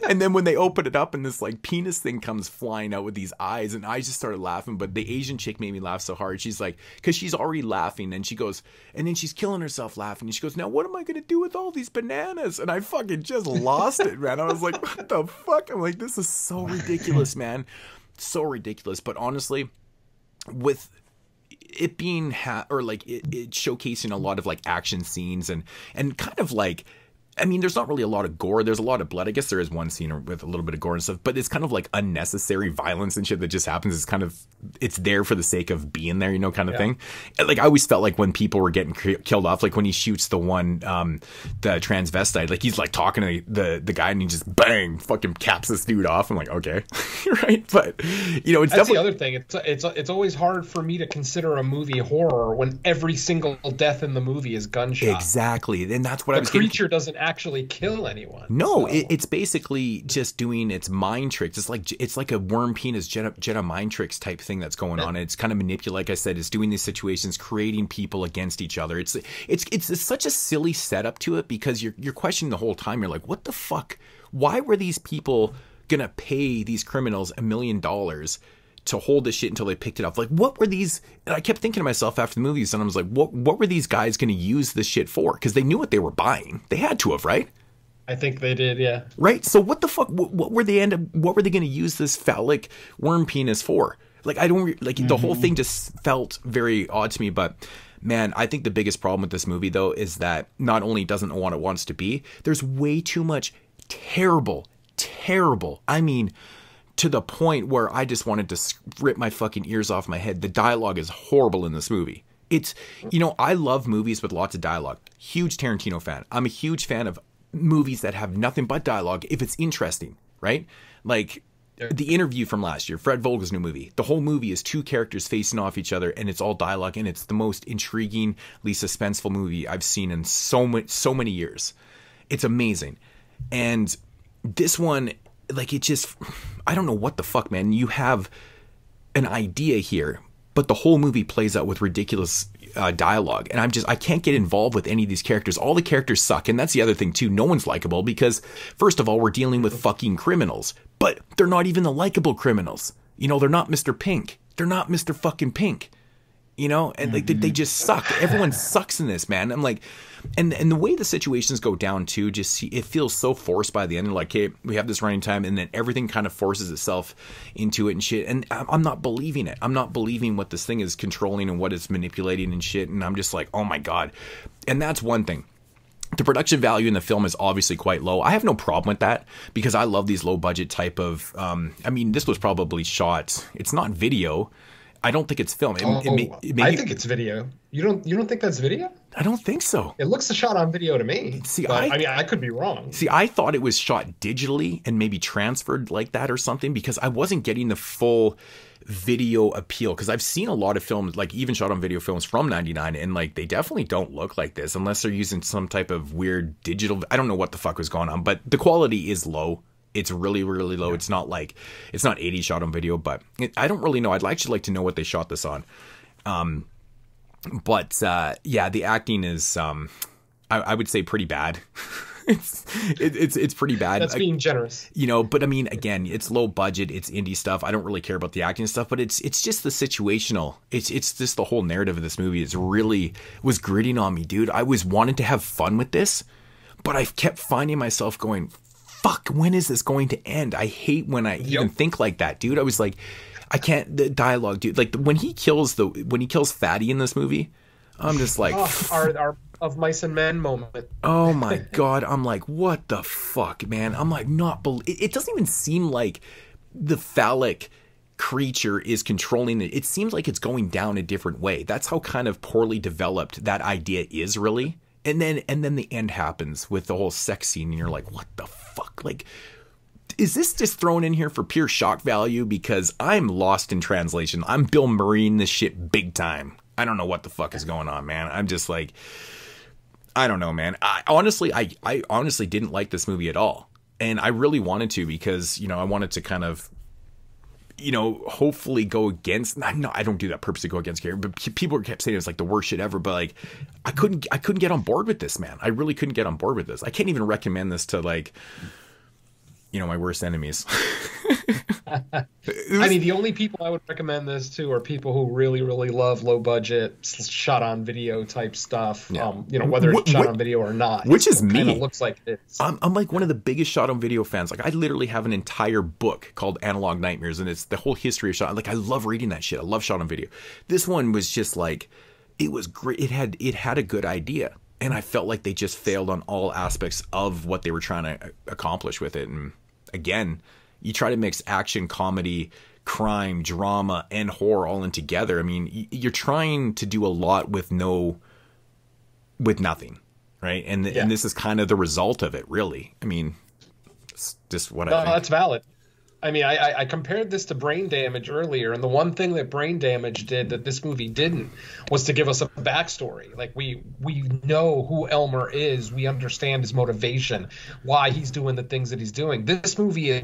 and then when they open it up and this like penis thing comes flying out with these eyes, and I just started laughing. But the Asian chick made me laugh so hard. She's like, because she's already laughing, and she goes, and then she's killing herself laughing, and she goes, now what am I gonna do with all these bananas? And I fucking just lost it, man. I was like, what the fuck? I'm like, this is so ridiculous, man, so ridiculous. But honestly, with it being it showcasing a lot of like action scenes and kind of like, I mean, there's not really a lot of gore. There's a lot of blood. I guess there is one scene with a little bit of gore and stuff, but it's kind of like unnecessary violence and shit that just happens. It's kind of, it's there for the sake of being there, you know, kind of thing. Like, I always felt like when people were getting killed off, like when he shoots the one, the transvestite, like he's like talking to the guy and he just bang, fucking caps this dude off. I'm like, okay, right. But, you know, it's that's the other thing. It's always hard for me to consider a movie horror when every single death in the movie is gunshot. Exactly. And that's what I was getting. The creature doesn't actually kill anyone. No, so. It's basically just doing its mind tricks. It's like a worm penis Jedi mind tricks type thing that's going on. And it's kind of like I said, it's doing these situations, creating people against each other. It's such a silly setup to it because you're questioning the whole time. You're like, what the fuck? Why were these people gonna pay these criminals $1 million to hold this shit until they picked it up? Like, what were these? And I kept thinking to myself after the movies, and I was like, what were these guys going to use this shit for? Because they knew what they were buying. They had to have, right? I think they did, yeah. Right. So what the fuck? What were they going to use this phallic worm penis for? Like, I don't like the whole thing just felt very odd to me. But man, I think the biggest problem with this movie though is that not only doesn't know what it wants to be, there's way too much terrible. I mean, to the point where I just wanted to rip my fucking ears off my head. The dialogue is horrible in this movie. It's, you know, I love movies with lots of dialogue. Huge Tarantino fan. I'm a huge fan of movies that have nothing but dialogue if it's interesting, right? Like The Interview from last year, Fred Vogel's new movie. The whole movie is two characters facing off each other, and it's all dialogue, and it's the most intriguingly suspenseful movie I've seen in so many years. It's amazing. And this one, like, it just, I don't know what the fuck, man. You have an idea here, but the whole movie plays out with ridiculous dialogue. And I can't get involved with any of these characters. All the characters suck. And that's the other thing too. No one's likable because, first of all, we're dealing with fucking criminals, but they're not even the likable criminals. You know, they're not Mr. Pink. They're not Mr. fucking Pink. You know, and like they just suck. Everyone sucks in this, man. I'm like, and the way the situations go down too, it feels so forced by the end. Like, hey, we have this running time, and then everything kind of forces itself into it and shit. And I'm not believing it. I'm not believing what this thing is controlling and what it's manipulating and shit. And I'm just like, oh my god. And that's one thing. The production value in the film is obviously quite low. I have no problem with that because I love these low budget type of. I mean, this was probably shot. It's not video. I don't think it's film. I think it's video. You don't think that's video? I don't think so. It looks shot on video to me. See, I mean, I could be wrong. See, I thought it was shot digitally and maybe transferred like that or something because I wasn't getting the full video appeal. Because I've seen a lot of films, like even shot on video films from '99, and like they definitely don't look like this unless they're using some type of weird digital. I don't know what the fuck was going on, but the quality is low. It's really, really low. It's not 80 shot on video, but I don't really know. I'd actually like to know what they shot this on. But yeah, the acting is, I would say pretty bad. it's pretty bad. That's being generous. You know, but I mean, again, it's low budget. It's indie stuff. I don't really care about the acting and stuff, but it's just the situational. It's just the whole narrative of this movie. It's really was gritting on me, dude. I was wanting to have fun with this, but I kept finding myself going, fuck, when is this going to end? I hate when I even think like that, dude. I was like, I can't, the dialogue, dude. Like when he kills Fatty in this movie, I'm just like, our of mice and men moment. Oh my god, I'm like, what the fuck, man? I'm like, it doesn't even seem like the phallic creature is controlling it. It seems like it's going down a different way. That's how kind of poorly developed that idea is, really. And then the end happens with the whole sex scene, and you're like, what the fuck? Like, is this just thrown in here for pure shock value? Because I'm lost in translation. I'm Bill Murraying this shit big time. I don't know what the fuck is going on, man. I'm just like, I don't know, man. I honestly didn't like this movie at all. And I really wanted to because, you know, I wanted to kind of you know, hopefully go against. No, I don't do that purposely. Go against Gary, but people kept saying it's like the worst shit ever. But like, I couldn't get on board with this, man. I really couldn't get on board with this. I can't even recommend this to like, you know, my worst enemies. I mean, the only people I would recommend this to are people who really, really love low budget, shot on video type stuff. Yeah. You know, whether it's shot on video or not, which is me. Kind of looks like it's. I'm like one of the biggest shot on video fans. Like I literally have an entire book called Analog Nightmares, and it's the whole history of shot. Like I love reading that shit. I love shot on video. This one was just like, it was great. It had a good idea, and I felt like they just failed on all aspects of what they were trying to accomplish with it. And again, you try to mix action, comedy, crime, drama, and horror all in together. I mean, you're trying to do a lot with nothing, right? And this is kind of the result of it, really. I mean, it's just what I think. That's valid. I mean, I compared this to Brain Damage earlier, and the one thing that Brain Damage did that this movie didn't was to give us a backstory. Like, we know who Elmer is. We understand his motivation, why he's doing the things that he's doing. This movie is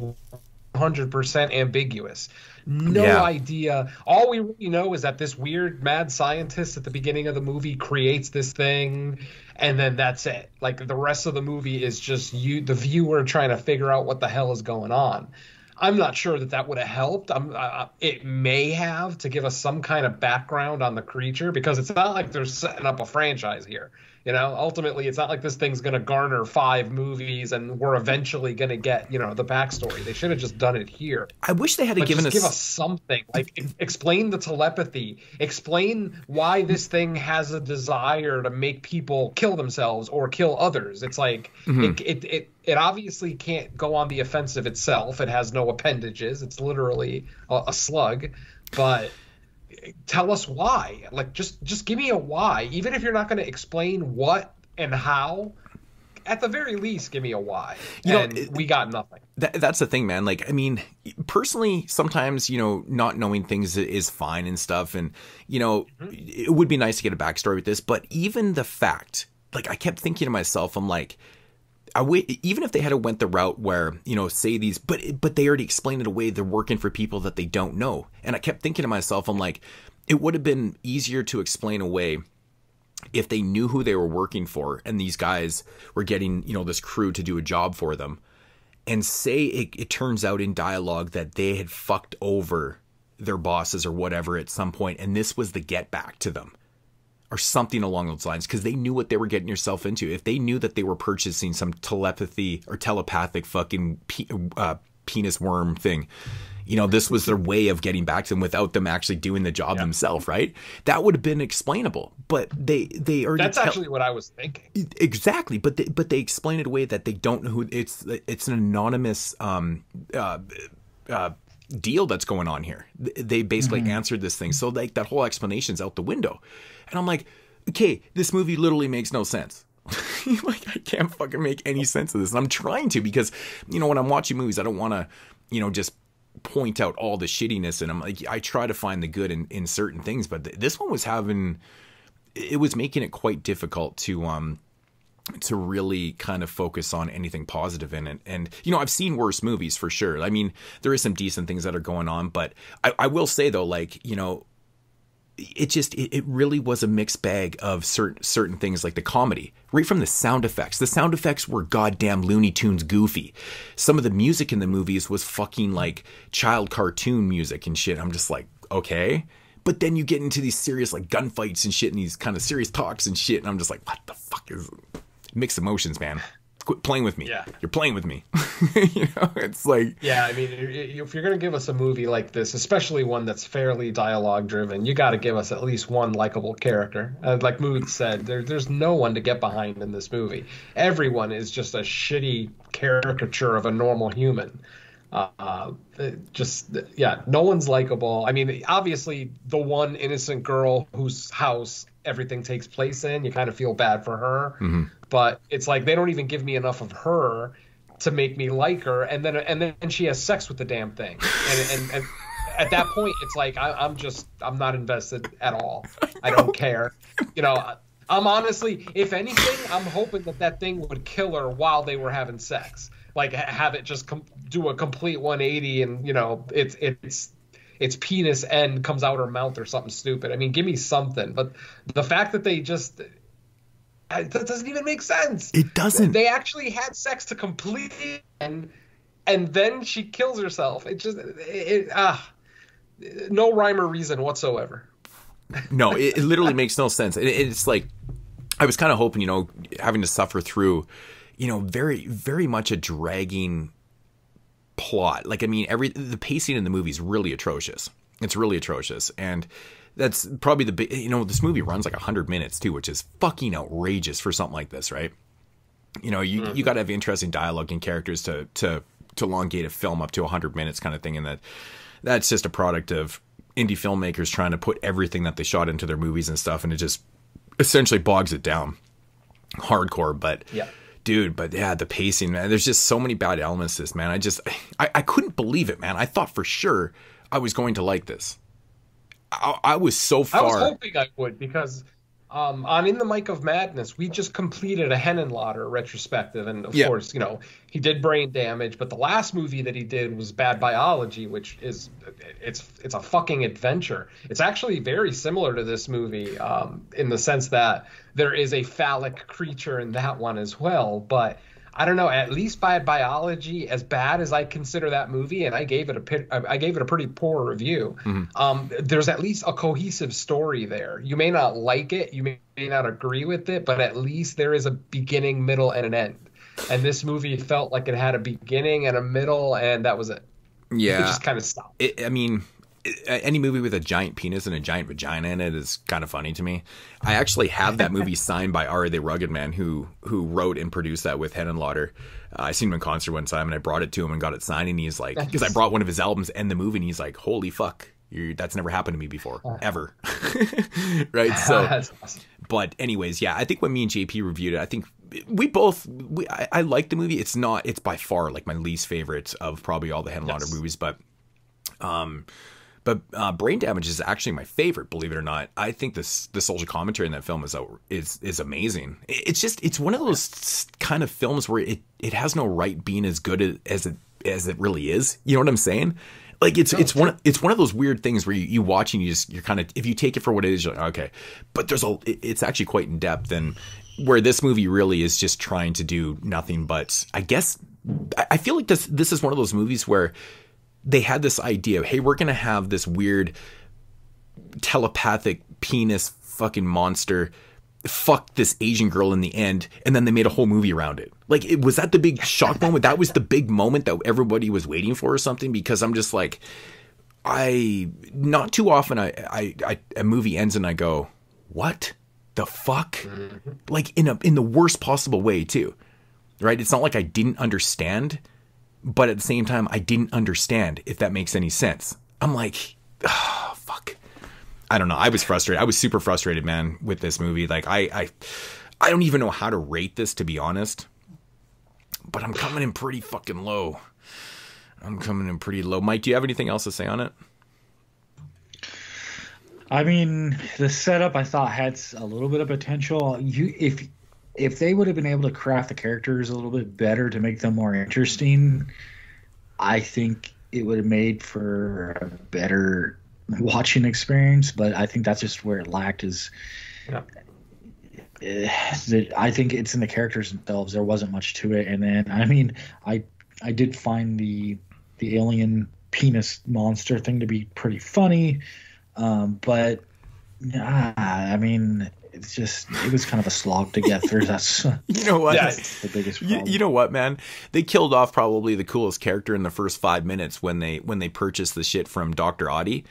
100% ambiguous. No idea. All we really know is that this weird mad scientist at the beginning of the movie creates this thing, and then that's it. Like, the rest of the movie is just you, the viewer, trying to figure out what the hell is going on. I'm not sure that would have helped. It may have, to give us some kind of background on the creature, because it's not like they're setting up a franchise here. You know, ultimately, it's not like this thing's going to garner 5 movies and we're eventually going to get, you know, the backstory. They should have just done it here. I wish they had given us... give us something. Like, explain the telepathy. Explain why this thing has a desire to make people kill themselves or kill others. It's like, it obviously can't go on the offensive itself. It has no appendages. It's literally a slug. But... tell us why. Like, just give me a why. Even if you're not going to explain what and how, at the very least, give me a why. We got nothing. That's the thing, man. Like, I mean, personally, sometimes, you know, not knowing things is fine and stuff. And, you know, it would be nice to get a backstory with this. But even the fact, like, I kept thinking to myself, I'm like, even if they had went the route where, you know, say these, but they already explained it away, they're working for people that they don't know. And I kept thinking to myself, I'm like, it would have been easier to explain away if they knew who they were working for and these guys were getting, you know, this crew to do a job for them. And say it turns out in dialogue that they had fucked over their bosses or whatever at some point, and this was the get back to them. Or something along those lines, because they knew what they were getting yourself into. If they knew that they were purchasing some telepathic fucking penis worm thing, you know, this was their way of getting back to them without them actually doing the job themselves, right? That would have been explainable. But they already. That's actually what I was thinking. Exactly, but they explain it away that they don't know who it's an anonymous deal that's going on here. They basically answered this thing, so like that whole explanation's out the window. And I'm like, okay, this movie literally makes no sense. Like, I can't fucking make any sense of this. And I'm trying to, because, you know, when I'm watching movies, I don't want to, you know, just point out all the shittiness. And I'm like, I try to find the good in certain things, but this one was making it quite difficult to really kind of focus on anything positive in it. And, you know, I've seen worse movies for sure. I mean, there is some decent things that are going on, but I will say though, like, you know, it really was a mixed bag of certain things, like the comedy, right from the sound effects. The sound effects were goddamn Looney Tunes goofy. Some of the music in the movies was fucking like child cartoon music and shit. I'm just like, okay. But then you get into these serious like gunfights and shit and these kind of serious talks and shit. And I'm just like, what the fuck is mixed emotions, man? Quit playing with me. Yeah. You're playing with me. You know, it's like... Yeah, I mean, if you're going to give us a movie like this, especially one that's fairly dialogue-driven, you got to give us at least one likable character. Like Mood said, there's no one to get behind in this movie. Everyone is just a shitty caricature of a normal human. No one's likable. I mean, obviously, the one innocent girl whose house everything takes place in, you kind of feel bad for her. But it's like they don't even give me enough of her to make me like her, and then she has sex with the damn thing, and at that point it's like I'm not invested at all. I don't care. You know, I'm honestly, if anything, I'm hoping that thing would kill her while they were having sex. Like, have it just do a complete 180, and, you know, it's its penis end comes out her mouth or something stupid. I mean, give me something. But the fact that they just that doesn't even make sense. It doesn't. They actually had sex to complete and then she kills herself. No rhyme or reason whatsoever. No, it literally makes no sense. It's like, I was kind of hoping, having to suffer through, very, very much a dragging plot. Like, I mean, the pacing in the movie is really atrocious. It's really atrocious. And that's probably this movie runs like 100 minutes too, which is fucking outrageous for something like this, right? You got to have interesting dialogue and characters to elongate a film up to 100 minutes kind of thing. And that's just a product of indie filmmakers trying to put everything that they shot into their movies and stuff. And it just essentially bogs it down hardcore. But yeah. Dude, the pacing, man, there's just so many bad elements to this, man. I couldn't believe it, man. I thought for sure I was going to like this. I was so far. I was hoping I would, because on In the Mike of Madness, we just completed a Henenlotter retrospective, and of course, he did Brain Damage, but the last movie that he did was Bad Biology, which is it's a fucking adventure. It's actually very similar to this movie in the sense that there is a phallic creature in that one as well, but I don't know, at least Bad Biology, as bad as I consider that movie, and I gave it a pretty poor review. Mm-hmm. There's at least a cohesive story there. You may not like it, you may not agree with it, but at least there is a beginning, middle, and an end. And this movie felt like it had a beginning and a middle, and that was it. Yeah, it just kind of stopped. Any movie with a giant penis and a giant vagina in it is kind of funny to me. I actually have that movie signed by Ari the Rugged Man, who wrote and produced that with Henenlotter. I seen him in concert one time, and I brought it to him and got it signed. And he's like, because I brought one of his albums and the movie, and he's like, "Holy fuck, that's never happened to me before, ever." Right? So, That's awesome. But anyways, yeah, I think when me and JP reviewed it, I think I like the movie. It's by far like my least favorite of probably all the Henenlotter movies, but Brain Damage is actually my favorite, believe it or not. I think the social commentary in that film is amazing. It's one of those kind of films where it has no right being as good as it really is. You know what I'm saying? Like it's one of those weird things where you watch and you're kind of, if you take it for what it is, you're like, okay. But it's actually quite in depth, and where this movie really is just trying to do nothing but, I guess, I feel like this is one of those movies where they had this idea of, hey, we're going to have this weird telepathic penis fucking monster fuck this Asian girl in the end, and then they made a whole movie around it. Like, was that the big shock moment? That was the big moment that everybody was waiting for or something? Because I'm just like, not too often a movie ends and I go, what the fuck? Mm-hmm. Like in the worst possible way too, right? It's not like I didn't understand, but at the same time, I didn't understand, if that makes any sense. I'm like, oh, fuck. I don't know. I was frustrated. I was super frustrated, man, with this movie. Like, I don't even know how to rate this, to be honest. But I'm coming in pretty fucking low. Mike, do you have anything else to say on it? I mean, the setup I thought had a little bit of potential. If they would have been able to craft the characters a little bit better to make them more interesting, I think it would have made for a better watching experience. But I think that's just where it lacked. I think it's in the characters themselves. There wasn't much to it. And then, I mean, I did find the alien penis monster thing to be pretty funny. But I mean, it was kind of a slog to get through. That's you know what? That's the biggest problem. You know what, man? They killed off probably the coolest character in the first 5 minutes when they purchased the shit from Dr. Audie.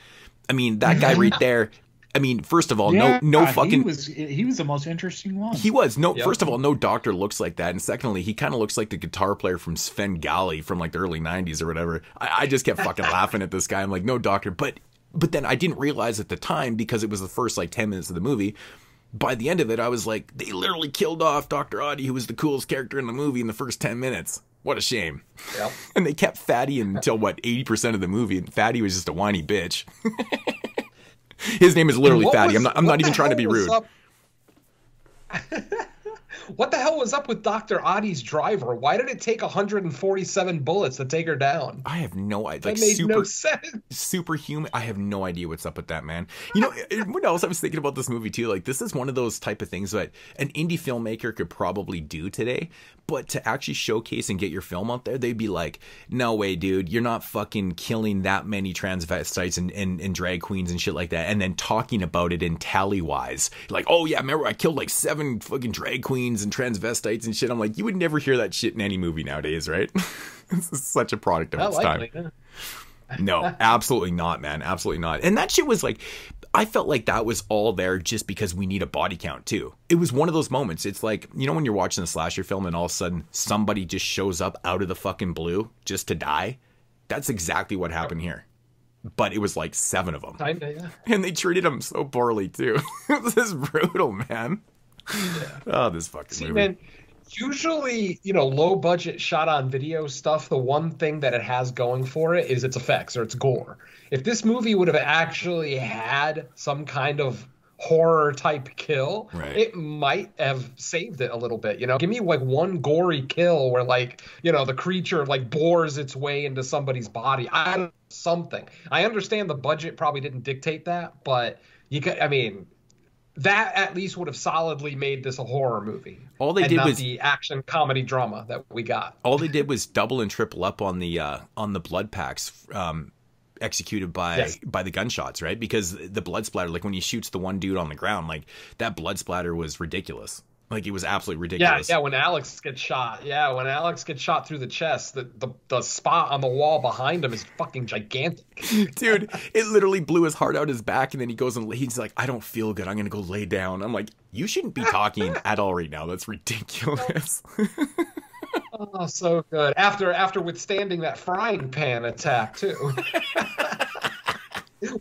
I mean, that guy right there. I mean, first of all, no fucking. He was the most interesting one. He was First of all, no doctor looks like that, and secondly, he kind of looks like the guitar player from Sven Gali from like the early '90s or whatever. I just kept fucking laughing at this guy. I'm like, no doctor, but then I didn't realize at the time, because it was the first like 10 minutes of the movie. By the end of it, I was like, they literally killed off Dr. Audie, who was the coolest character in the movie, in the first 10 minutes. What a shame. Yep. And they kept Fatty until 80% of the movie, and Fatty was just a whiny bitch. His name is literally Fatty. I'm not even trying to be rude. What the hell was up with Dr. Adi's driver? Why did it take 147 bullets to take her down? I have no idea. That made no sense. Superhuman. I have no idea what's up with that, man. You know, what else I was thinking about this movie too? Like, this is one of those type of things that an indie filmmaker could probably do today, but to actually showcase and get your film out there, they'd be like, no way, dude, you're not fucking killing that many transvestites and drag queens and shit like that, and then talking about it in tally-wise. Like, oh yeah, remember I killed like 7 fucking drag queens and transvestites and shit. I'm like, you would never hear that shit in any movie nowadays, right? This is such a product of its time. Yeah. No, absolutely not, man. Absolutely not. And that shit was like, I felt like that was all there just because we need a body count too. It was one of those moments. It's like, you know, when you're watching a slasher film and all of a sudden somebody just shows up out of the fucking blue just to die. That's exactly what happened here. But it was like 7 of them. Kinda, yeah. And they treated them so poorly too. This is brutal, man. Yeah. Oh, this fucking movie. Man, usually, you know, low budget shot on video stuff, the one thing that it has going for it is its effects or its gore. If this movie would have actually had some kind of horror type kill, right, it might have saved it a little bit. You know, give me like one gory kill where, like, you know, the creature like bores its way into somebody's body. Something. I understand the budget probably didn't dictate that, but you could, I mean, that at least would have solidly made this a horror movie. All they did was the action comedy drama that we got. All they did was double and triple up on the blood packs executed by the gunshots, right? Because the blood splatter, like when he shoots the one dude on the ground, like that blood splatter was ridiculous. Like, it was absolutely ridiculous. Yeah, when Alex gets shot. Yeah, when Alex gets shot through the chest, the spot on the wall behind him is fucking gigantic. Dude, it literally blew his heart out his back, and then he goes and he's like, I don't feel good. I'm going to go lay down. I'm like, you shouldn't be talking at all right now. That's ridiculous. Oh, so good. After withstanding that frying pan attack, too.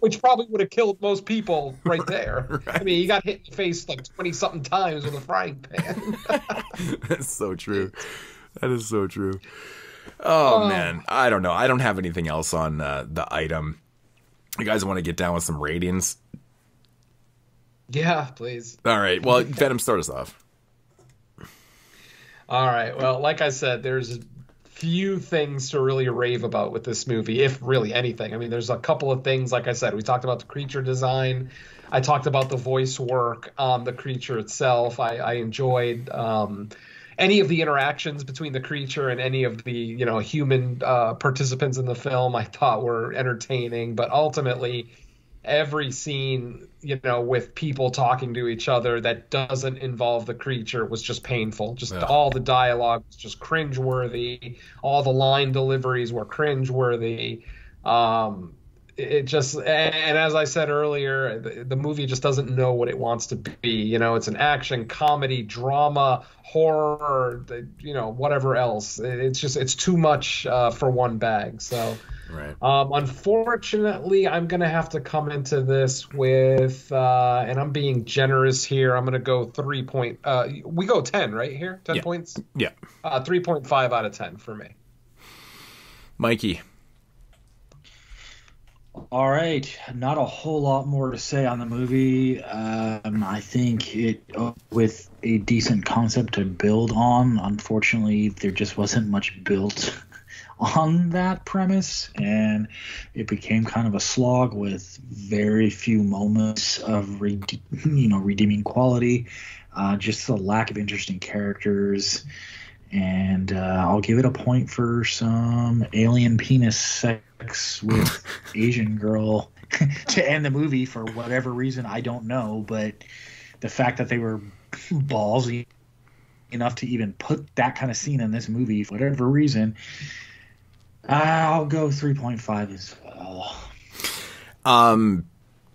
Which probably would have killed most people right there. Right. I mean, he got hit in the face like 20-something times with a frying pan. That's so true. That is so true. Oh, man. I don't know. I don't have anything else on the item. You guys want to get down with some ratings? Yeah, please. All right. Well, Venom, start us off. All right. Well, like I said, there's few things to really rave about with this movie, if really anything. I mean, there's a couple of things, like I said, we talked about the creature design. I talked about the voice work on the creature itself. I enjoyed any of the interactions between the creature and any of the, you know, human participants in the film I thought were entertaining. But ultimately, every scene, you know, with people talking to each other that doesn't involve the creature was just painful. Just all the dialogue was just cringeworthy. All the line deliveries were cringeworthy. It just, and as I said earlier, the movie just doesn't know what it wants to be. You know, it's an action, comedy, drama, horror, you know, whatever else. It's just, it's too much for one bag. So, right. Unfortunately, I'm going to have to come into this with, and I'm being generous here, I'm going to go we go 10, right here? 10 points? Yeah. 3.5 out of 10 for me. Mikey. All right, not a whole lot more to say on the movie. I think it, with a decent concept to build on, unfortunately, there just wasn't much built on that premise, and it became kind of a slog with very few moments of redeeming quality. Just the lack of interesting characters. And I'll give it a point for some alien penis sex with Asian girl to end the movie for whatever reason. I don't know. But the fact that they were ballsy enough to even put that kind of scene in this movie for whatever reason, I'll go 3.5 as well.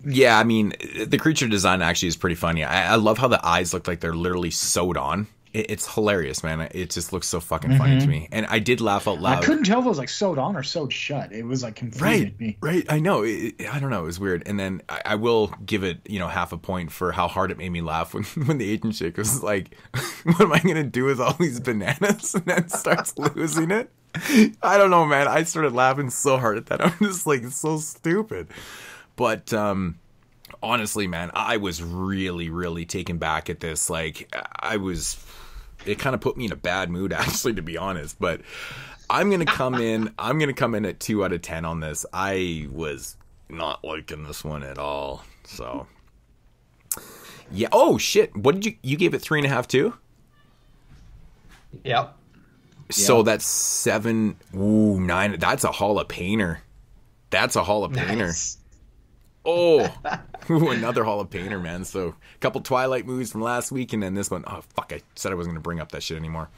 Yeah, I mean, the creature design actually is pretty funny. I love how the eyes look like they're literally sewed on. It's hilarious, man. It just looks so fucking funny to me. And I did laugh out loud. I couldn't tell if it was like sewed on or sewed shut. It was like confusing me. Right. I know. I don't know. It was weird. And then I will give it, half a point for how hard it made me laugh when the Asian chick was like, what am I going to do with all these bananas? And then starts losing it. I don't know, man. I started laughing so hard at that. I'm just like, it's so stupid. But, honestly, man, I was really, really taken back at this. Like, it kind of put me in a bad mood, actually, to be honest. But I'm gonna come in. I'm gonna come in at 2 out of 10 on this. I was not liking this one at all. So yeah. Oh shit! What did you gave it 3.5 too? Yep. So that's 7. Ooh, 9. That's a Hall of Painter. That's a Hall of Painter. Nice. Oh, ooh, another Hall of Painter, man. So a couple Twilight movies from last week, and then this one. Oh, fuck, I said I wasn't going to bring up that shit anymore.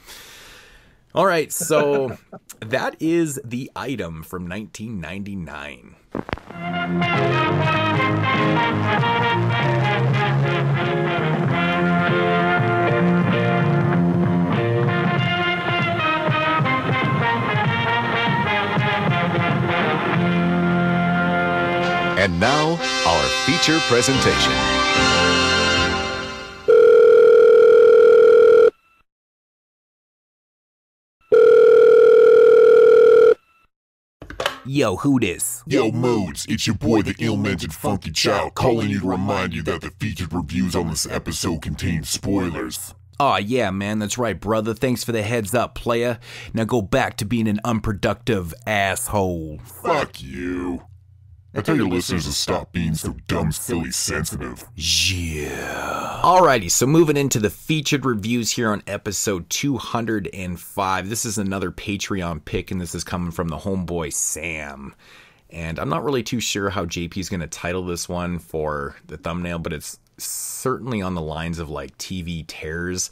All right, so that is the item from 1999. And now, our feature presentation. Yo, who this? Yo, Moods, it's your boy, the ill-mannered Funky Child, calling you to remind you that the featured reviews on this episode contain spoilers. Aw, yeah, man, that's right, brother. Thanks for the heads up, player. Now go back to being an unproductive asshole. Fuck you. I tell your listeners to stop being so dumb, silly, sensitive. Yeah. Alrighty, so moving into the featured reviews here on episode 205. This is another Patreon pick, and this is coming from the homeboy Sam. And I'm not really too sure how JP's going to title this one for the thumbnail, but it's certainly on the lines of like TV terrors,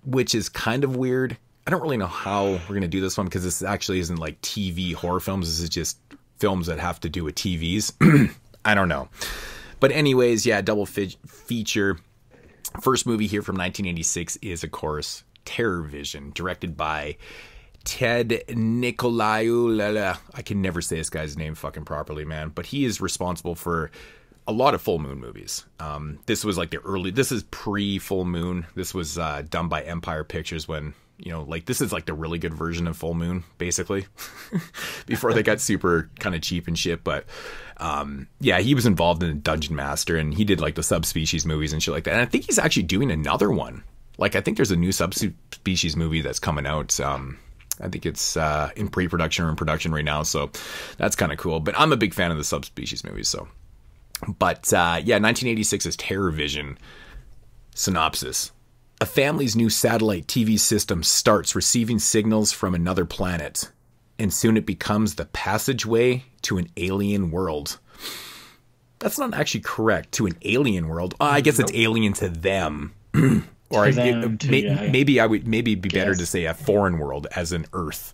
which is kind of weird. I don't really know how we're going to do this one because this actually isn't like TV horror films. This is just films that have to do with TVs. I don't know. But anyways, yeah, double feature. First movie here from 1986 is, of course, TerrorVision, directed by Ted Nicolaou. I can never say this guy's name fucking properly, man. But he is responsible for a lot of Full Moon movies. This was like this is pre-Full Moon. This was done by Empire Pictures when, you know, like this is like the really good version of Full Moon, basically, before they got super kind of cheap and shit. But yeah, he was involved in Dungeon Master, and he did like the Subspecies movies and shit like that. And I think he's actually doing another one. Like I think there's a new Subspecies movie that's coming out. I think it's in pre-production or in production right now, so that's kind of cool. But I'm a big fan of the Subspecies movies, so. But yeah, 1986 is TerrorVision. Synopsis. A family's new satellite TV system starts receiving signals from another planet, and soon it becomes the passageway to an alien world. That's not actually correct. To an alien world. I guess it's alien to them. Or maybe it'd be better to say a foreign world, as in Earth.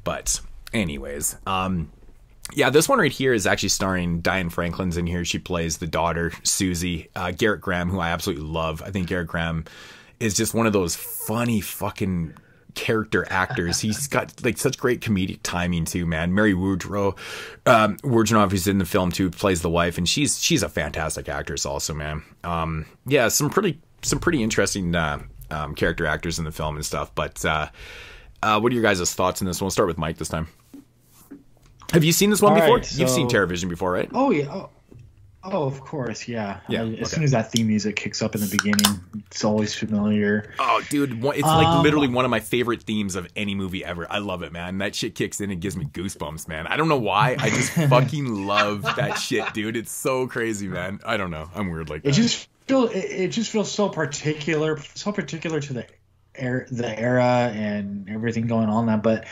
But anyways, yeah, this one right here is actually starring Diane Franklin's in here. She plays the daughter, Susie. Garrett Graham, who I absolutely love. I think Garrett Graham is just one of those funny fucking character actors. He's got like such great comedic timing too, man. Mary Woodruff is in the film too, plays the wife, and she's a fantastic actress also, man. Yeah, some pretty interesting character actors in the film and stuff. But what are your guys' thoughts on this one? We'll start with Mike this time. Have you seen this one before? So, you've seen TerrorVision before, right? Oh yeah. Oh, of course, yeah. As soon as that theme music kicks up in the beginning, it's always familiar. Oh, dude, it's like literally one of my favorite themes of any movie ever. I love it, man. That shit kicks in and gives me goosebumps, man. I don't know why. I just fucking love that shit, dude. It's so crazy, man. I don't know. I'm weird like that. It just feels so particular to the era and everything going on there, but.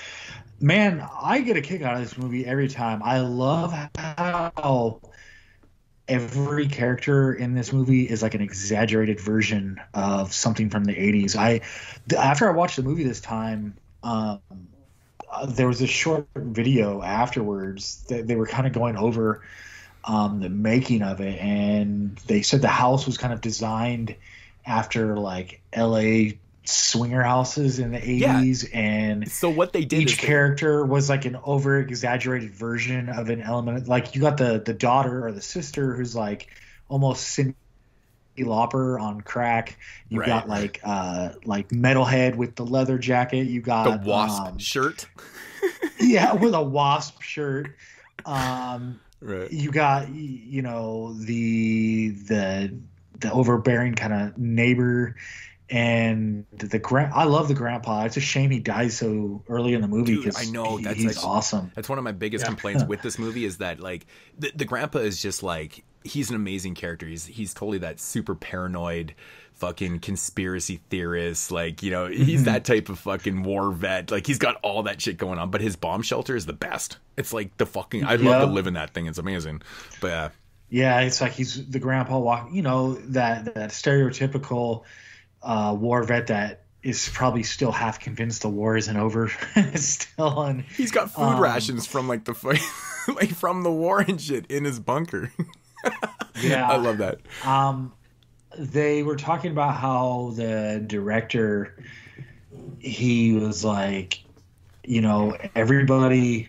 Man, I get a kick out of this movie every time. I love how every character in this movie is like an exaggerated version of something from the 80s. After I watched the movie this time, there was a short video afterwards that they were kind of going over the making of it, and they said the house was kind of designed after like LA swinger houses in the 80s, and so what they did, each character was like an over exaggerated version of an element. Like you got the daughter or the sister who's like almost Cyndi Lauper on crack. You got like Metalhead with the leather jacket. You got the wasp shirt. Yeah, with a wasp shirt. You got the overbearing kind of neighbor. And I love the grandpa. It's a shame he dies so early in the movie because I know he's awesome. That's one of my biggest complaints with this movie is that like the grandpa is just like, he's an amazing character. He's totally that super paranoid fucking conspiracy theorist. Like, you know, he's that type of fucking war vet. Like, he's got all that shit going on, but his bomb shelter is the best. It's like the fucking, I'd love to live in that thing. It's amazing. But yeah, it's like he's the grandpa walk, you know, that stereotypical war vet that is probably still half convinced the war isn't over. Still on. He's got food rations from like the like from the war and shit in his bunker. Yeah, I love that. They were talking about how the director, he was like, you know, everybody,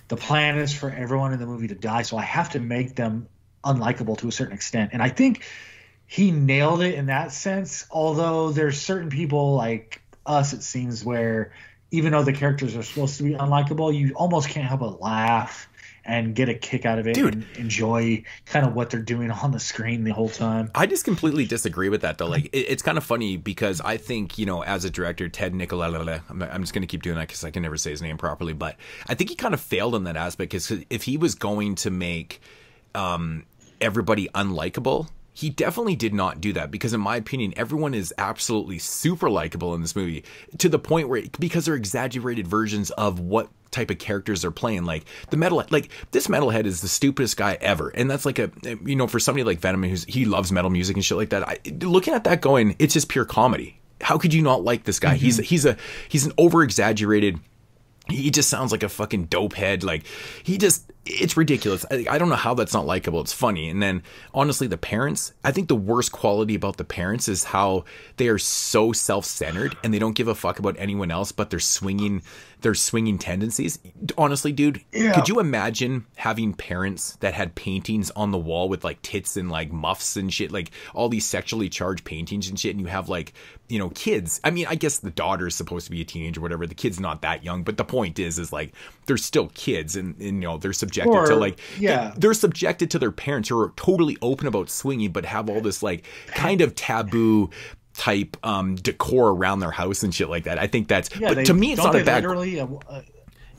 the plan is for everyone in the movie to die, so I have to make them unlikable to a certain extent. And I think he nailed it in that sense, although there's certain people like us, it seems, where even though the characters are supposed to be unlikable, you almost can't help but laugh and get a kick out of it and enjoy kind of what they're doing on the screen the whole time. I just completely disagree with that, though. Like, it's kind of funny because I think, you know, as a director, Ted Nicola, I'm just going to keep doing that because I can never say his name properly, but I think he kind of failed in that aspect because if he was going to make everybody unlikable, he definitely did not do that because in my opinion, everyone is absolutely super likable in this movie to the point where, because they're exaggerated versions of what type of characters they're playing. Like the this metalhead is the stupidest guy ever. And that's like you know, for somebody like Venom, he loves metal music and shit like that. Looking at that going, it's just pure comedy. How could you not like this guy? He's an over exaggerated, he just sounds like a fucking dope head. Like it's ridiculous. I don't know how that's not likable. It's funny. And then honestly, the parents, I think the worst quality about the parents is how they are so self-centered and they don't give a fuck about anyone else but their swinging tendencies. Honestly, dude, could you imagine having parents that had paintings on the wall with like tits and like muffs and shit, like all these sexually charged paintings and shit, and you have like, you know, kids. I mean, I guess the daughter is supposed to be a teenager or whatever. The kid's not that young, but the point is like they're still kids and you know, they're subjected to like, they're subjected to their parents who are totally open about swinging, but have all this like kind of taboo type decor around their house and shit like that. I think that's, but to me, it's not a bad.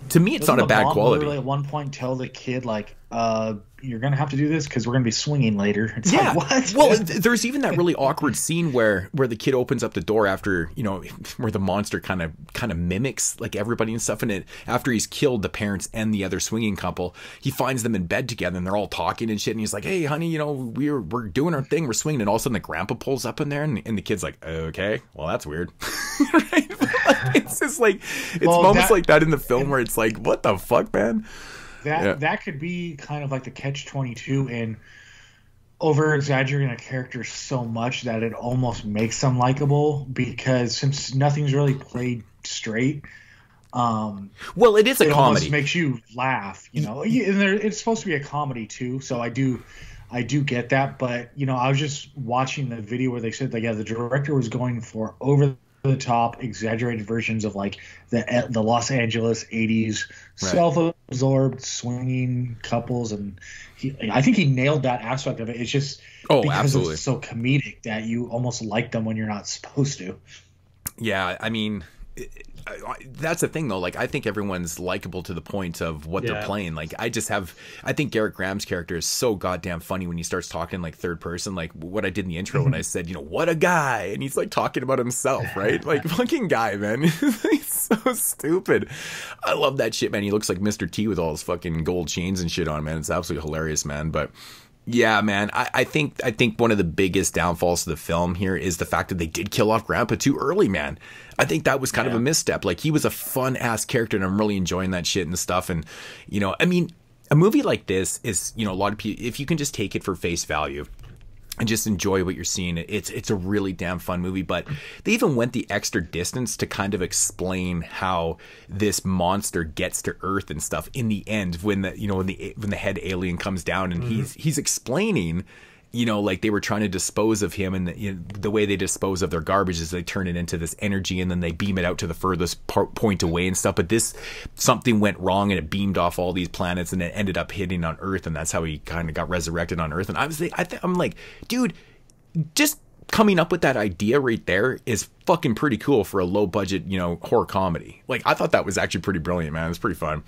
To me, it's not a bad quality. At one point, tell the kid like, "You're gonna have to do this because we're gonna be swinging later." It's like, what? Well, there's even that really awkward scene where the kid opens up the door after, you know, where the monster kind of mimics like everybody and stuff. And after he's killed the parents and the other swinging couple, he finds them in bed together and they're all talking and shit. And he's like, "Hey, honey, you know, we're doing our thing, we're swinging." And all of a sudden, the grandpa pulls up in there, and the kid's like, "Okay, well, that's weird." Right? Like, it's just like moments like that in the film where it's like, what the fuck, man? That could be kind of like the catch-22 in over exaggerating a character so much that it almost makes them likable, because since nothing's really played straight, well, it is a comedy. Almost makes you laugh, you know. And it's supposed to be a comedy too, so I do get that. But you know, I was just watching the video where they said that the director was going for over the top exaggerated versions of like the Los Angeles 80s self-absorbed swinging couples, and I think he nailed that aspect of it. It's just because absolutely. It's so comedic that you almost like them when you're not supposed to. Yeah, I mean, that's the thing though. Like, I think everyone's likable to the point of what they're playing. Like, I think Garrett Graham's character is so goddamn funny when he starts talking like third person, like what I did in the intro when I said, you know, what a guy, and he's like talking about himself, right? Like, fucking guy, man. He's so stupid. I love that shit, man. He looks like Mr. T with all his fucking gold chains and shit on, man. It's absolutely hilarious, man. But yeah, man, I think one of the biggest downfalls of the film here is the fact that they did kill off Grandpa too early, man. I think that was kind of a misstep. Like, he was a fun ass character, and I'm really enjoying that shit and stuff. And you know, I mean, a movie like this is, you know, a lot of people, if you can just take it for face value and just enjoy what you're seeing, it's a really damn fun movie. But they even went the extra distance to kind of explain how this monster gets to Earth and stuff in the end, when the head alien comes down, and he's explaining, you know, like they were trying to dispose of him, and the way they dispose of their garbage is they turn it into this energy and then they beam it out to the furthest point away and stuff. But something went wrong and it beamed off all these planets and it ended up hitting on Earth, and that's how he kind of got resurrected on Earth. And I'm like, dude, just coming up with that idea right there is fucking pretty cool for a low budget, you know, horror comedy. Like, I thought that was actually pretty brilliant, man. It's pretty fun.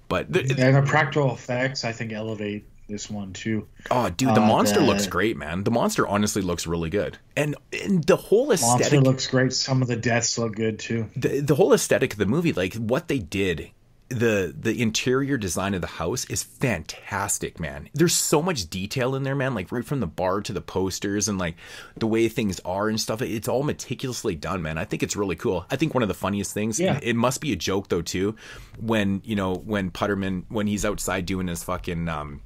But and the practical effects, I think, elevate this one too. Oh, dude, the monster looks great, man. The monster honestly looks really good, and the whole aesthetic monster looks great. Some of the deaths look good too. The whole aesthetic of the movie, like what they did, the interior design of the house is fantastic, man. There's so much detail in there, man. Like right from the bar to the posters and like the way things are and stuff. It's all meticulously done, man. I think it's really cool. I think one of the funniest things, it must be a joke though too, when Putterman, when he's outside doing his fucking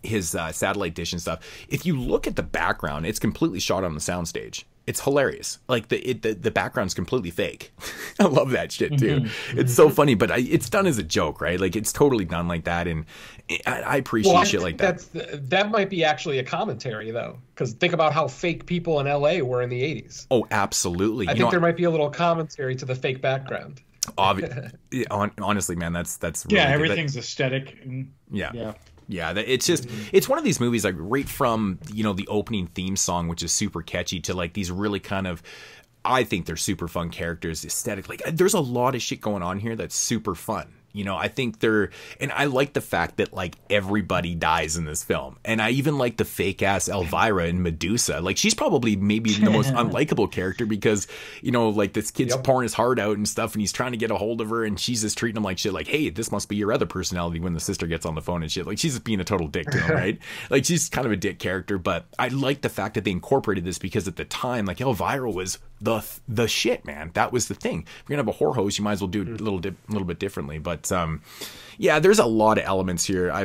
his satellite dish and stuff. If you look at the background, it's completely shot on the soundstage. It's hilarious. Like the background's completely fake. I love that shit too. It's so funny, but it's done as a joke, right? Like it's totally done like that, and I appreciate shit like that. That might be actually a commentary though, because think about how fake people in LA were in the 80s. Oh, absolutely. I think there might be a little commentary to the fake background. Honestly, man, that's really good. Everything's aesthetic. Yeah, it's just it's one of these movies like right from, you know, the opening theme song, which is super catchy, to like these really kind of, I think they're super fun characters, aesthetic. Like there's a lot of shit going on here that's super fun. You know, I think and I like the fact that like everybody dies in this film. And I even like the fake ass Elvira in Medusa. Like she's probably maybe the most unlikable character because, you know, like this kid's pouring his heart out and stuff and he's trying to get a hold of her and she's just treating him like shit. Like, hey, this must be your other personality when the sister gets on the phone and shit. Like she's just being a total dick to him, right? Like she's kind of a dick character, but I like the fact that they incorporated this because at the time, like Elvira was the shit, man. That was the thing. If you're gonna have a whore hose, you might as well do it a little bit differently. But yeah, there's a lot of elements here. I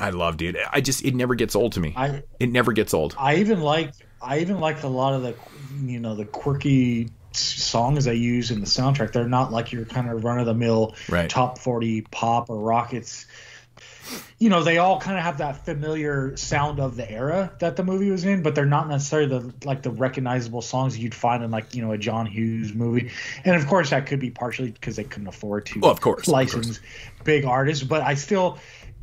loved it. It never gets old to me. It never gets old. I even liked a lot of the, you know, the quirky songs they use in the soundtrack. They're not like your kind of run of the mill top 40 pop or rock. It's, you know, they all kind of have that familiar sound of the era that the movie was in, but they're not necessarily the recognizable songs you'd find in like, you know, a John Hughes movie. And of course that could be partially because they couldn't afford to license big artists, but I still,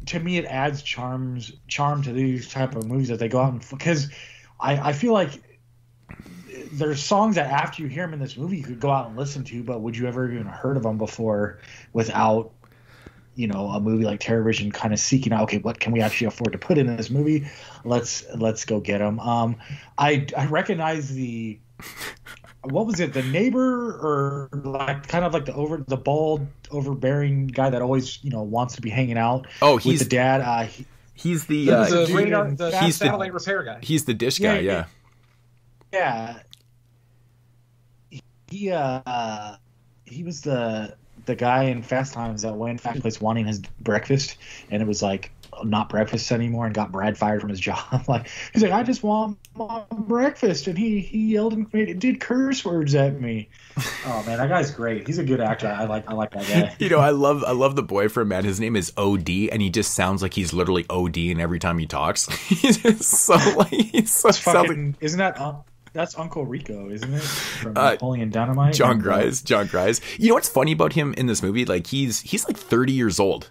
to me, it adds charm to these type of movies that they go out and, because I feel like there's songs that after you hear them in this movie you could go out and listen to, but would you ever even heard of them before without, you know, a movie like TerrorVision kind of seeking out, okay, what can we actually afford to put in this movie? Let's go get them. I recognize what was it? The neighbor, or like kind of like the bald, overbearing guy that always, you know, wants to be hanging out. Oh, with the dad. He's the satellite repair guy. He's the dish guy. Yeah. He was the guy in Fast Times that went back to place wanting his breakfast, and it was like not breakfast anymore, and got Brad fired from his job. Like he's like, I just want my breakfast, and he yelled and did curse words at me. Oh man, that guy's great. He's a good actor. I like that guy. You know, I love the boyfriend, man. His name is OD, and he just sounds like he's literally ODing every time he talks. He's just so like isn't that that's Uncle Rico, isn't it? From Napoleon Dynamite. John Grise. You know what's funny about him in this movie? Like he's like 30 years old.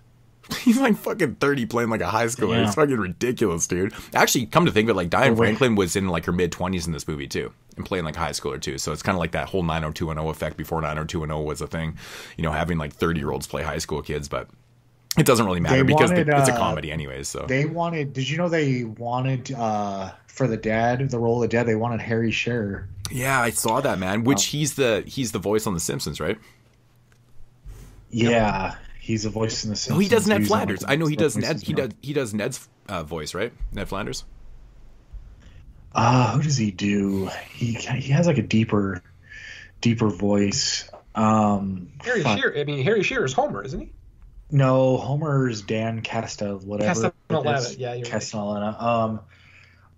He's like fucking 30 playing like a high schooler. Yeah. It's fucking ridiculous, dude. Actually, come to think of it, like Diane Franklin was in like her mid-20s in this movie too, and playing like a high schooler too. So it's kind of like that whole 90210 effect before 90210 was a thing. You know, having like 30-year-olds play high school kids, but it doesn't really matter because it's a comedy anyways. So did you know they wanted for the role of the dad, they wanted Harry Shearer. Yeah, I saw that, man. Which he's the voice on The Simpsons, right? Yeah, he's the voice in The Simpsons. Oh, he does Ned Flanders. I know he does Ned. He does Ned's voice, right? Ned Flanders. Who does he do? He has like a deeper voice. Harry Shearer's Homer, isn't he? No, Homer's Dan Castellaneta. Yeah, you're Castellaneta.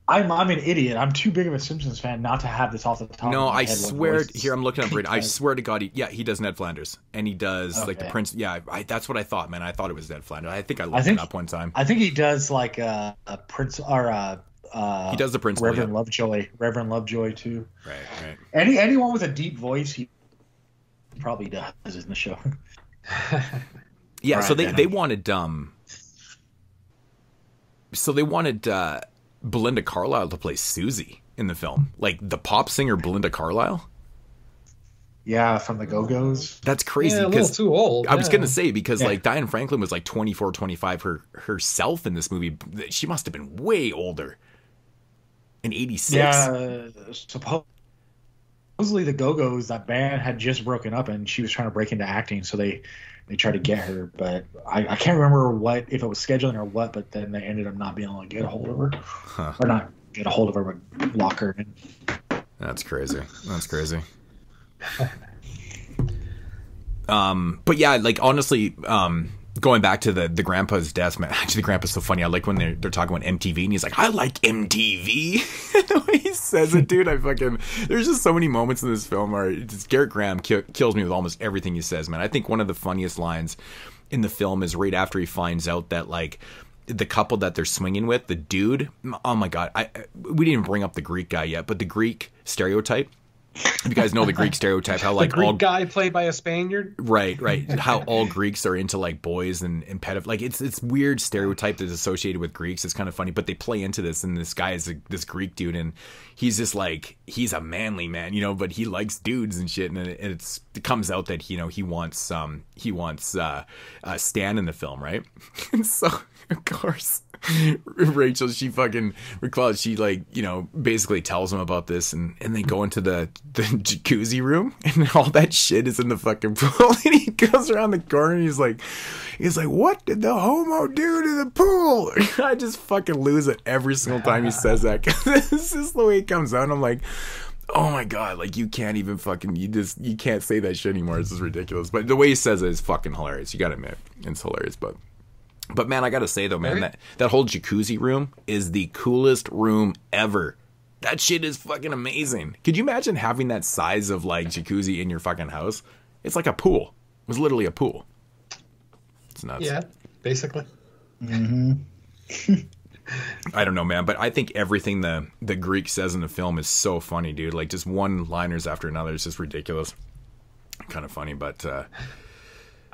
I'm an idiot. I'm too big of a Simpsons fan not to have this off the top. No, of my I head swear. Here, I'm looking up right. I swear to God, he does Ned Flanders, and he does like the Prince. Yeah, that's what I thought, man. I thought it was Ned Flanders. I think I looked it up one time. I think he does like a Prince or he does the Principal. Reverend Lovejoy too. Right. Anyone with a deep voice, he probably does in the show. Yeah, so they wanted Belinda Carlisle to play Susie. in the film. Like the pop singer Belinda Carlisle. Yeah, from the Go-Go's. That's crazy. Yeah, a little too old. I was going to say, because like Diane Franklin was like 24, 25 herself in this movie. She must have been way older. In 86. Yeah, supposedly the Go-Go's, that band had just broken up and she was trying to break into acting, so they tried to get her, but I can't remember if it was scheduling or what, but then they ended up not being able to get a hold of her. Or not get a hold of her, but lock her in. That's crazy. But yeah, like honestly, going back to the grandpa's death, man. Actually, the grandpa's so funny. I like when they're talking about MTV, and he's like, "I like MTV." The way he says it, dude. There's just so many moments in this film where Garrett Graham kills me with almost everything he says, man. I think one of the funniest lines in the film is right after he finds out that like the couple that they're swinging with, the dude. Oh my god, we didn't even bring up the Greek guy yet, but the Greek stereotype. You guys know the Greek stereotype, how like the Greek all guy played by a Spaniard, right? How all Greeks are into like boys and pedophiles. Like it's weird stereotype that's associated with Greeks. It's kind of funny, but they play into this, and this guy is this Greek dude, and he's just like he's a manly man, but he likes dudes and shit, and it comes out that he wants Stan in the film, right? And so of course Rachel, she fucking recalls, she like, basically tells him about this, and they go into the jacuzzi room, and all that shit is in the fucking pool, and he goes around the corner, and he's like, what did the homo do to the pool? I just fucking lose it every single time he says that, because this is the way it comes out, and I'm like, oh my god, like you can't even fucking, you can't say that shit anymore, this is ridiculous, but the way he says it is fucking hilarious, you gotta admit, it's hilarious, But man, I gotta say though, man, that whole jacuzzi room is the coolest room ever. That shit is fucking amazing. Could you imagine having that size of like jacuzzi in your fucking house? It's like a pool. It was literally a pool. It's nuts. Yeah, basically. Mm-hmm. I don't know, man, but I think everything the Greek says in the film is so funny, dude. Like just one-liners after another. It's just ridiculous. Kind of funny, but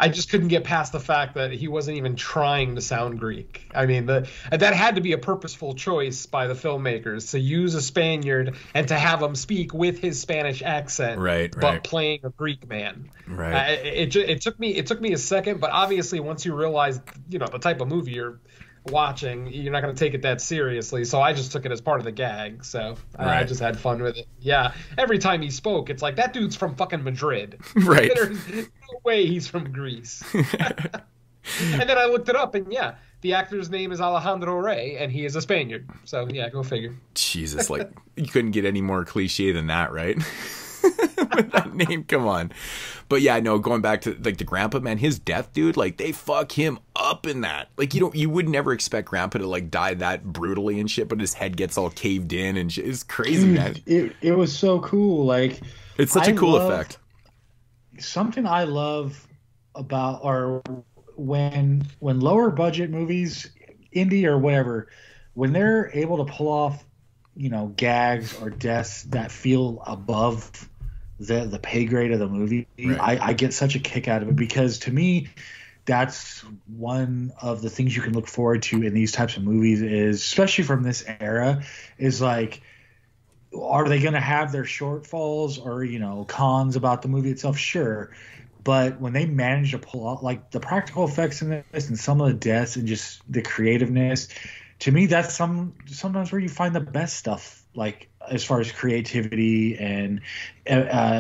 I just couldn't get past the fact that he wasn't even trying to sound Greek. I mean, that had to be a purposeful choice by the filmmakers to use a Spaniard and to have him speak with his Spanish accent, but playing a Greek man. Right. It took me a second, but obviously once you realize, the type of movie you're watching, you're not going to take it that seriously, so I just took it as part of the gag, so I just had fun with it. Yeah, every time he spoke, it's like, that dude's from fucking Madrid. Right. There's no way he's from Greece. And then I looked it up, and yeah, the actor's name is Alejandro Rey, and he is a Spaniard, so yeah, go figure. Jesus, like, you couldn't get any more cliche than that, right? With that name, come on. But yeah, no, going back to like the grandpa, man, his death, dude, like they fuck him up in that. Like you would never expect grandpa to like die that brutally and shit, but his head gets all caved in and shit. It's crazy, man. It was so cool. Like it's such a cool effect. Something I love about, or when lower budget movies, indie or whatever, when they're able to pull off, gags or deaths that feel above the pay grade of the movie, right. I get such a kick out of it, because to me that's one of the things you can look forward to in these types of movies, is especially from this era, is like, are they going to have their shortfalls or cons about the movie itself? Sure, but when they manage to pull out like the practical effects in this and some of the deaths and just the creativeness, to me that's sometimes where you find the best stuff, like as far as creativity and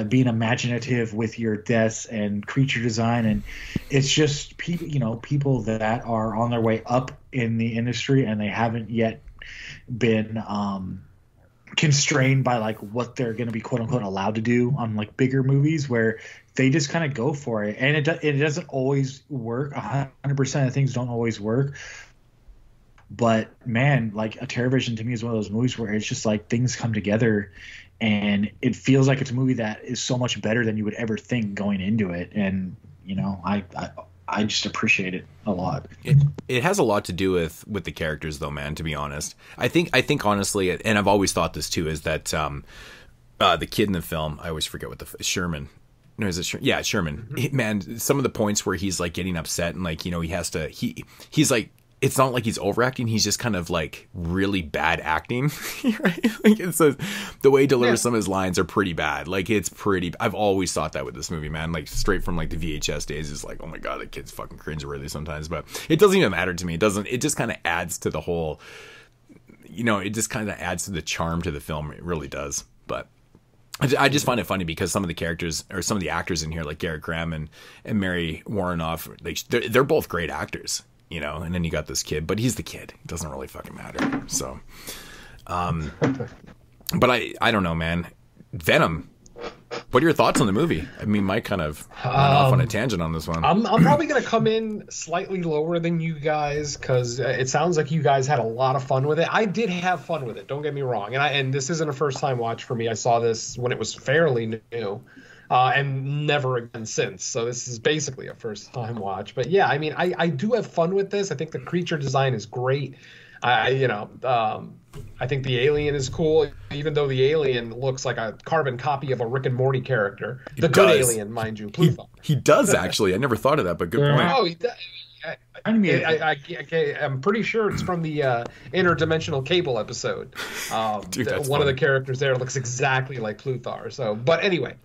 being imaginative with your deaths and creature design. And it's just people that are on their way up in the industry and they haven't yet been constrained by like what they're going to be quote unquote allowed to do on like bigger movies, where they just kind of go for it. And it doesn't always work. 100% of things don't always work. But man, like a TerrorVision to me is one of those movies where it's just like things come together and it feels like it's a movie that is so much better than you would ever think going into it. And, I just appreciate it a lot. It has a lot to do with the characters though, man, to be honest. I think honestly, and I've always thought this too, is that the kid in the film, I always forget what Sherman. No, is it Sherman? Yeah, Sherman. Mm-hmm. Man, some of the points where he's like getting upset and like, he has to, he's like, it's not like he's overacting. He's just kind of like really bad acting, right? Like it's the way he delivers some of his lines are pretty bad. Like it's pretty. I've always thought that with this movie, man. Like straight from like the VHS days, is like, oh my god, that kid's fucking cringeworthy sometimes. But it doesn't even matter to me. It doesn't. It just kind of adds to the whole. You know, it just kind of adds to the charm to the film. It really does. But I just find it funny because some of the characters or some of the actors in here, like Garrett Graham and Mary Warrenoff, like they're both great actors. You know, and then you got this kid, but he's the kid. It doesn't really fucking matter. So, but I don't know, man. Venom. What are your thoughts on the movie? I mean, Mike kind of went off on a tangent on this one. I'm probably going to come in slightly lower than you guys because it sounds like you guys had a lot of fun with it. I did have fun with it. Don't get me wrong. And this isn't a first time watch for me. I saw this when it was fairly new. And never again since. So this is basically a first-time watch. But yeah, I mean, I do have fun with this. I think the creature design is great. I think the alien is cool, even though the alien looks like a carbon copy of a Rick and Morty character. The good alien, mind you, Pluto. He does, actually. I never thought of that, but good point. Oh, he does. I'm pretty sure it's from the Interdimensional Cable episode. Dude, one of the characters there looks exactly like Pluthar. So, but anyway.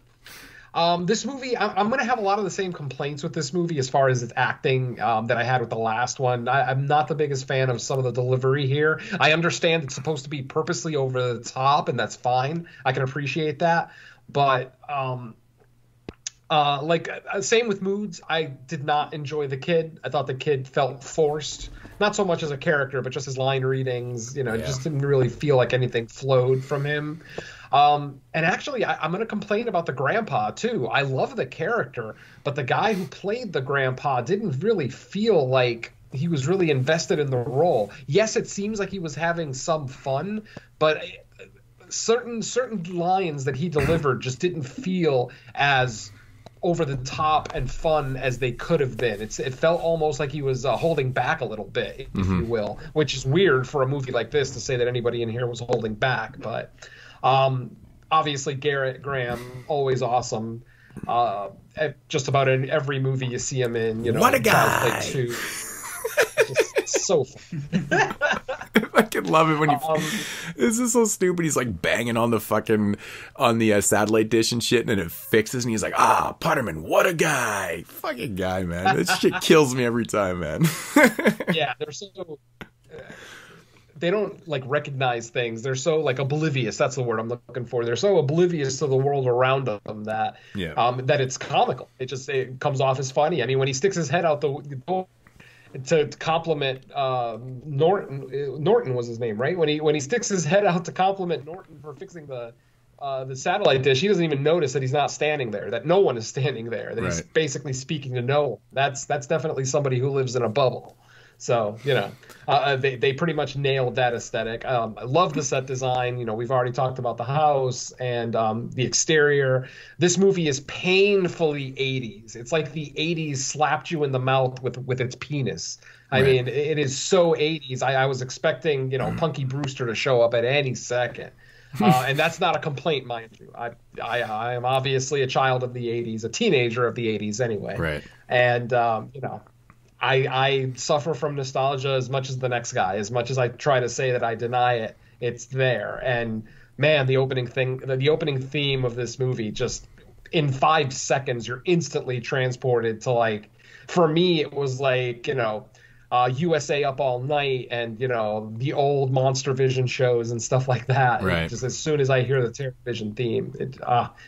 This movie, I'm going to have a lot of the same complaints with this movie as far as its acting that I had with the last one. I'm not the biggest fan of some of the delivery here. I understand it's supposed to be purposely over the top, and that's fine. I can appreciate that. But same with Moods, I did not enjoy the kid. I thought the kid felt forced. Not so much as a character, but just his line readings. It just didn't really feel like anything flowed from him. And actually, I'm going to complain about the grandpa, too. I love the character, but the guy who played the grandpa didn't really feel like he was really invested in the role. Yes, it seems like he was having some fun, but certain lines that he delivered just didn't feel as over the top and fun as they could have been. It felt almost like he was holding back a little bit, if you will, which is weird for a movie like this to say that anybody in here was holding back, but... obviously Garrett Graham, always awesome. Just about in every movie you see him in, what a guy! Just so fun. I can love it when this is so stupid. He's like banging on the satellite dish and shit, and then it fixes, and he's like, Putterman, what a guy! Fucking guy, man. This shit kills me every time, man. Yeah, they're so. They don't like recognize things. They're so like oblivious. That's the word I'm looking for. They're so oblivious to the world around them that that it's comical. It comes off as funny. I mean, when he sticks his head out the door to compliment Norton was his name, right? When he sticks his head out to compliment Norton for fixing the satellite dish, he doesn't even notice that he's not standing there. That no one is standing there. That he's basically speaking to no one. That's definitely somebody who lives in a bubble. So, they pretty much nailed that aesthetic. I love the set design. We've already talked about the house and the exterior. This movie is painfully 80s. It's like the 80s slapped you in the mouth with its penis. I mean, it is so 80s. I was expecting, Punky Brewster to show up at any second. And that's not a complaint, mind you. I am obviously a child of the 80s, a teenager of the 80s anyway. Right. And, I suffer from nostalgia as much as the next guy. As much as I try to say that I deny it, it's there. And man, the opening theme of this movie, just in 5 seconds, you're instantly transported to, like, for me, it was like, USA Up All Night and, the old Monster Vision shows and stuff like that. Right. Just as soon as I hear the TerrorVision theme, it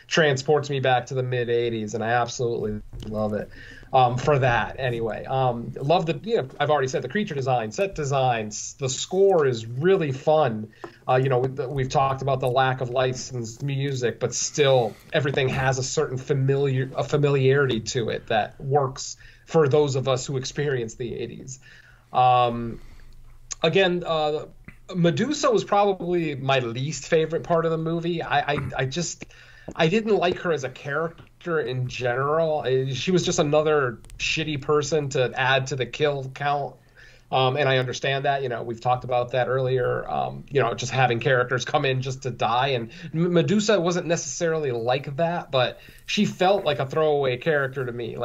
transports me back to the mid 80s, and I absolutely love it. For that anyway. Love I've already said the creature design, set designs, the score is really fun. We've talked about the lack of licensed music, but still everything has a certain familiarity to it that works for those of us who experience the 80s. Again, Medusa was probably my least favorite part of the movie. I didn't like her as a character in general. She was just another shitty person to add to the kill count. And I understand that, we've talked about that earlier, just having characters come in just to die. And Medusa wasn't necessarily like that, but she felt like a throwaway character to me.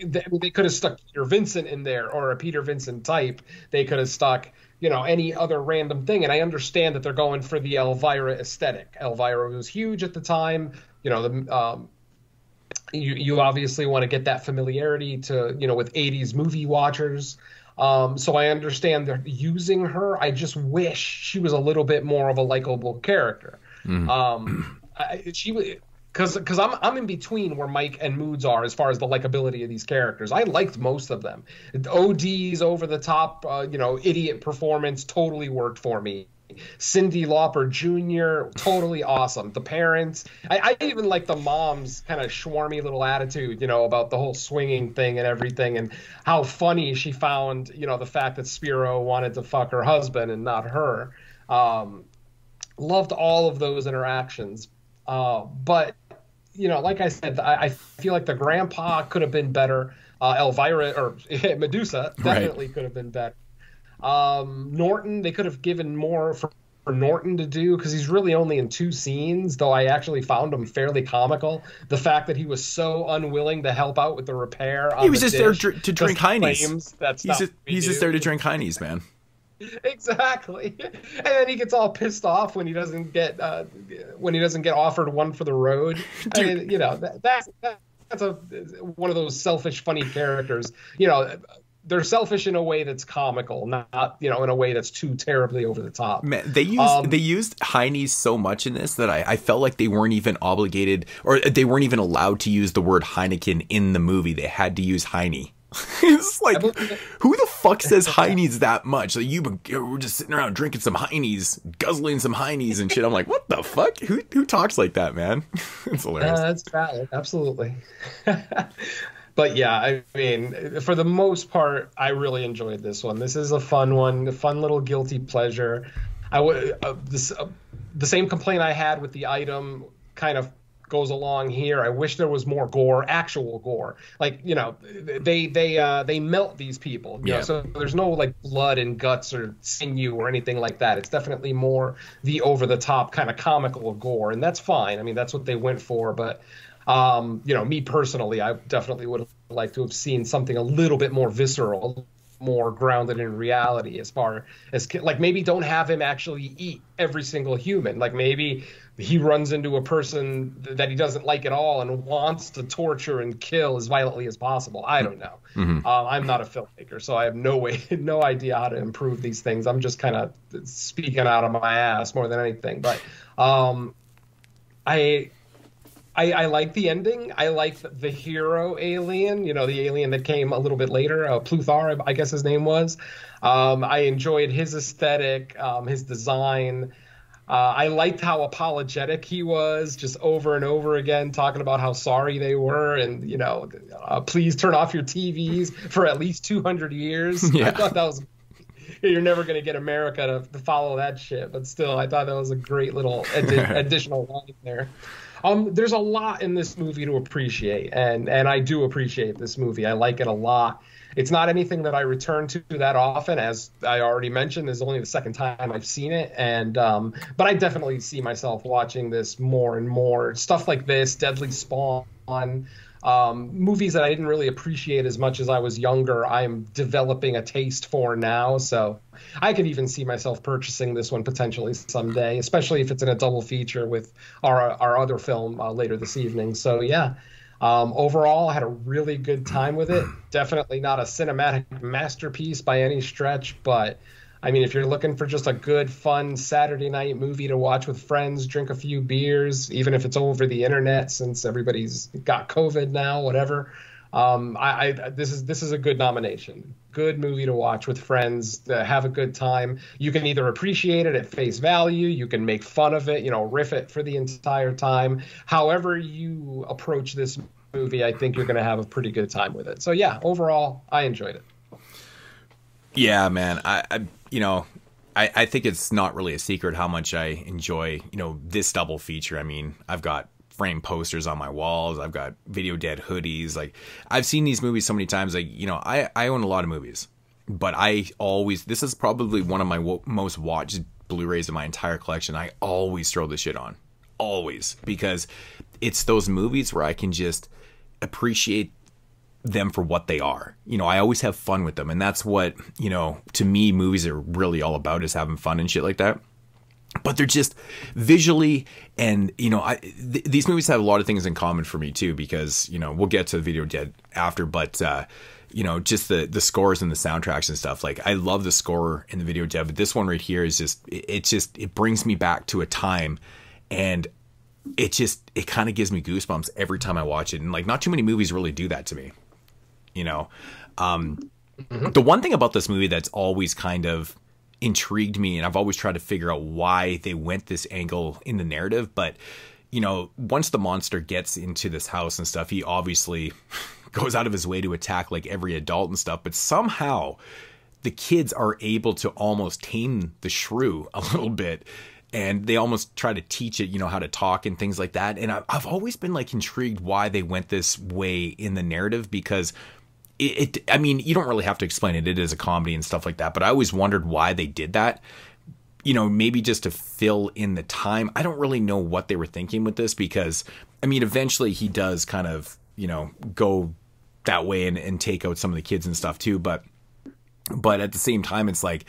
they could have stuck Peter Vincent in there, or a Peter Vincent type. They could have stuck, you know, any other random thing. And I understand that they're going for the Elvira aesthetic. Elvira was huge at the time. You know, you obviously want to get that familiarity to, you know, with 80s movie watchers. So I understand they're using her. I just wish she was a little bit more of a likable character. Because I'm in between where Mike and Moods are as far as the likability of these characters. I liked most of them. OD's over the top, you know, idiot performance totally worked for me. Cyndi Lauper Jr. totally awesome. The parents, I even like the mom's kind of schwarmy little attitude, you know, about the whole swinging thing and everything, and how funny she found, you know, the fact that Spiro wanted to fuck her husband and not her. Loved all of those interactions, but you know, like I said, I feel like the grandpa could have been better. Elvira or Medusa definitely could have been better. Norton, they could have given more for Norton to do, because he's really only in 2 scenes, though I actually found him fairly comical. The fact that he was so unwilling to help out with the repair. He was just there to drink Heinies. He's just there to drink Heinies, man. Exactly. And then he gets all pissed off when he doesn't get offered one for the road. I mean, you know, that's one of those selfish, funny characters. You know, they're selfish in a way that's comical, not, you know, in a way that's too terribly over the top. Man, they used Heinies so much in this that I felt like they weren't even obligated, or they weren't even allowed to use the word Heineken in the movie. They had to use Heine. It's like, who the fuck says Heinies that much? Like, we're just sitting around drinking some Heinies, guzzling some Heinies and shit. I'm like, what the fuck? Who talks like that, man? It's hilarious. That's valid, absolutely. But yeah, I mean, for the most part, I really enjoyed this one. This is a fun one, a fun little guilty pleasure. The same complaint I had with the item kind of goes along here. I wish there was more gore, actual gore. Like, you know, they melt these people. You know, so there's no like blood and guts or sinew or anything like that. It's definitely more the over the top kind of comical gore, and that's fine. I mean, that's what they went for, but. You know, me personally, I definitely would have liked to have seen something a little bit more visceral, more grounded in reality, as far as, like, maybe don't have him actually eat every single human. Like, maybe he runs into a person that he doesn't like at all and wants to torture and kill as violently as possible. I don't know. I'm not a filmmaker, so I have no idea how to improve these things. I'm just kind of speaking out of my ass more than anything. But I like the ending. I like the hero alien, you know, the alien that came a little bit later, Pluthar, I guess his name was. I enjoyed his aesthetic, his design. I liked how apologetic he was, just over and over again, talking about how sorry they were and, you know, please turn off your TVs for at least 200 years. Yeah. I thought that was... You're never going to get America to follow that shit, but still, I thought that was a great little additional line there. There's a lot in this movie to appreciate, and I do appreciate this movie. I like it a lot. It's not anything that I return to that often, as I already mentioned. This is only the second time I've seen it, and but I definitely see myself watching this more and more. Stuff like this, Deadly Spawn, movies that I didn't really appreciate as much as I was younger, I'm developing a taste for now. So I could even see myself purchasing this one potentially someday, especially if it's in a double feature with our other film later this evening. So yeah, overall, I had a really good time with it. Definitely not a cinematic masterpiece by any stretch, but I mean, if you're looking for just a good, fun Saturday night movie to watch with friends, drink a few beers, even if it's over the internet since everybody's got COVID now, whatever. This is a good nomination. Good movie to watch with friends, have a good time. You can either appreciate it at face value, you can make fun of it, you know, riff it for the entire time. However you approach this movie, I think you're going to have a pretty good time with it. So yeah, overall, I enjoyed it. Yeah, man. I think it's not really a secret how much I enjoy, you know, this double feature. I mean, I've got framed posters on my walls. I've got Video Dead hoodies. Like, I've seen these movies so many times. Like, you know, I own a lot of movies, but this is probably one of my most watched Blu-rays in my entire collection. I always throw this shit on. Always. Because it's those movies where I can just appreciate them for what they are. You know, I always have fun with them, and that's what, you know, to me, movies are really all about, is having fun and shit like that. But they're just visually, and, you know, these movies have a lot of things in common for me too, because, you know, we'll get to the Video Dead after, but you know, just the scores and the soundtracks and stuff. Like, I love the score in the Video Dead, but this one right here is just, it brings me back to a time, and it kind of gives me goosebumps every time I watch it. And like, not too many movies really do that to me, you know. The one thing about this movie that's always kind of intrigued me, and I've always tried to figure out why they went this angle in the narrative, but, you know, once the monster gets into this house and stuff, he obviously goes out of his way to attack like every adult and stuff, but somehow the kids are able to almost tame the shrew a little bit, and they almost try to teach it, you know, how to talk and things like that. And I've always been like intrigued why they went this way in the narrative, because I mean, you don't really have to explain it. It is a comedy and stuff like that, but I always wondered why they did that. You know, maybe just to fill in the time. I don't really know what they were thinking with this, because, I mean, eventually he does kind of, you know, go that way and take out some of the kids and stuff too. But at the same time, it's like,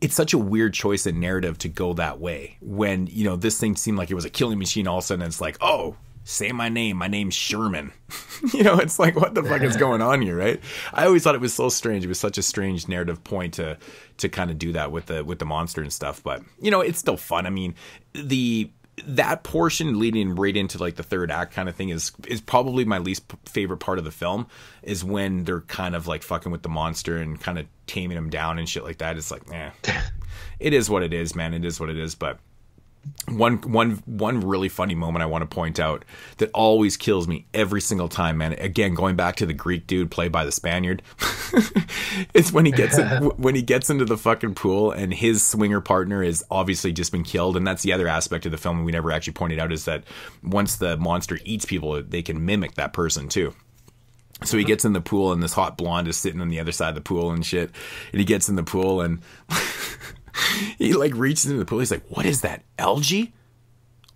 it's such a weird choice in narrative to go that way when, you know, this thing seemed like it was a killing machine. All of a sudden it's like, oh, say my name. My name's Sherman. You know, it's like, what the fuck is going on here, right? I always thought it was so strange. It was such a strange narrative point to kind of do that with the monster and stuff. But, you know, it's still fun. I mean, that portion leading right into like the third act kind of thing is probably my least favorite part of the film, is when they're kind of like fucking with the monster and kind of taming him down and shit like that. It's like, it is what it is, man. It is what it is. But one really funny moment I want to point out that always kills me every single time, man. Again, going back to the Greek dude played by the Spaniard, it's when he gets into the fucking pool, and his swinger partner is obviously just been killed. And that's the other aspect of the film we never actually pointed out, is that once the monster eats people, they can mimic that person too. So he gets in the pool, and this hot blonde is sitting on the other side of the pool and shit. And he gets in the pool, and he like reaches into the pool. He's like, "What is that, algae?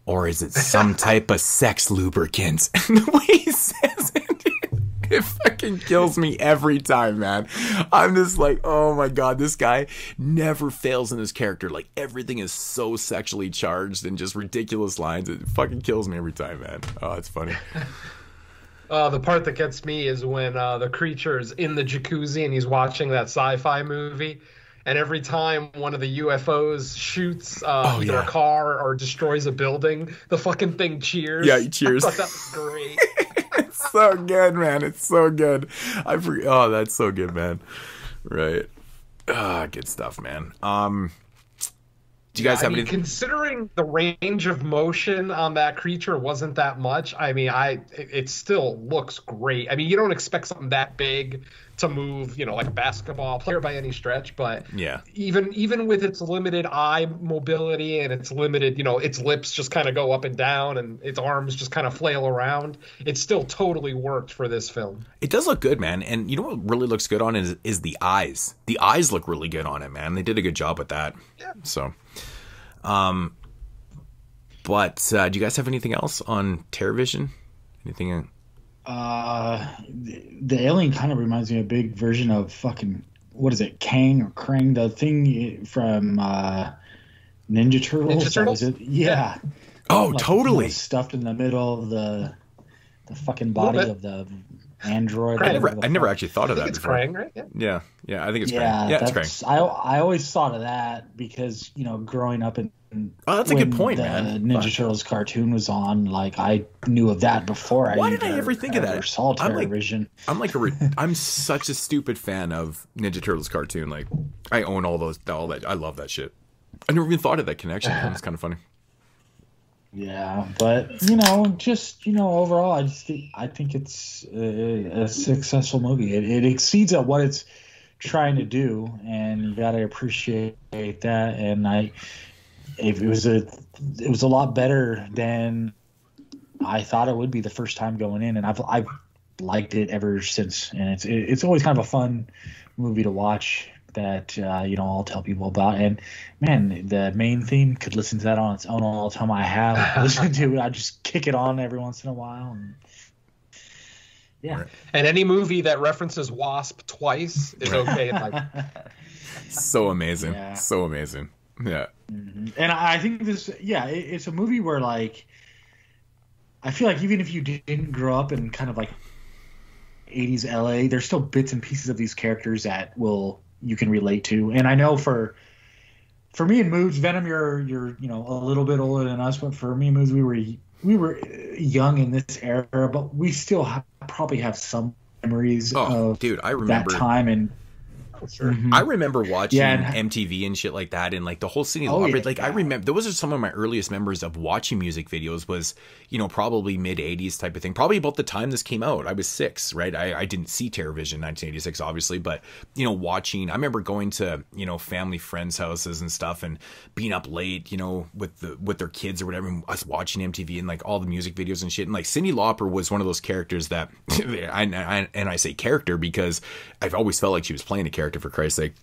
Or is it some type of sex lubricant?" And the way he says it fucking kills me every time, man. I'm just like, oh my God, this guy never fails in his character. Like, everything is so sexually charged and just ridiculous lines. It fucking kills me every time, man. Oh, it's funny. The part that gets me is when the creature's in the jacuzzi and he's watching that sci-fi movie. And every time one of the UFOs shoots either a car or destroys a building, the fucking thing cheers. Yeah, he cheers. I thought that was great. It's so good, man. It's so good. Oh, that's so good, man. Right. Good stuff, man. Do you guys have any? Considering the range of motion on that creature wasn't that much, I mean, it still looks great. I mean, you don't expect something that big to move, you know, like a basketball player by any stretch, but yeah, even with its limited eye mobility and its limited, you know, its lips just kind of go up and down and its arms just kind of flail around, it still totally worked for this film. It does look good, man. And you know what really looks good on it is the eyes. The eyes look really good on it, man. They did a good job with that. Yeah. So, but do you guys have anything else on TerrorVision? Anything? The alien kind of reminds me of a big version of fucking, what is it, Kang or Krang, the thing from Ninja Turtles. Ninja Turtles? Yeah. Oh, like, totally. You know, stuffed in the middle of the fucking body of the android. I never actually thought of that it's before. Krang, right? Yeah, I think it's Krang. Yeah, it's Krang. I always thought of that because, you know, growing up in that's a good point, man. Ninja Turtles cartoon was on, like, I knew of that before. Why did I ever think of that? Saw TerrorVision. I'm such a stupid fan of Ninja Turtles cartoon. Like, I own all that. I love that shit. I never even thought of that connection. It's kind of funny. Yeah, but you know, just, you know, overall, I think it's a successful movie. It exceeds at what it's trying to do, and you got to appreciate that. And it was a lot better than I thought it would be the first time going in, and I've liked it ever since. And it's always kind of a fun movie to watch that you know, I'll tell people about. And man, the main theme, could listen to that on its own all the time. I have listened to it. I just kick it on every once in a while, and Yeah. Right. And any movie that references Wasp twice is okay. So amazing. Yeah. So amazing. Yeah. Mm-hmm. And I think this, it's a movie where like, I feel like even if you didn't grow up in kind of like 80s LA, there's still bits and pieces of these characters that you can relate to. And I know for me and Moods, Venom, you're a little bit older than us, but for me and Moods, we were young in this era, but we still probably have some memories of I remember that time. And Sure. Mm-hmm. I remember watching MTV and shit like that, and like the whole city opera. Like I remember, those are some of my earliest memories of watching music videos. Was probably mid '80s type of thing. Probably about the time this came out. I was 6, right? I didn't see TerrorVision 1986, obviously, but watching. I remember going to family friends' houses and stuff, and being up late, with their kids or whatever, and us watching MTV and like all the music videos and shit. And like Cyndi Lauper was one of those characters that, I say character because I've always felt like she was playing a character, for Christ's sake,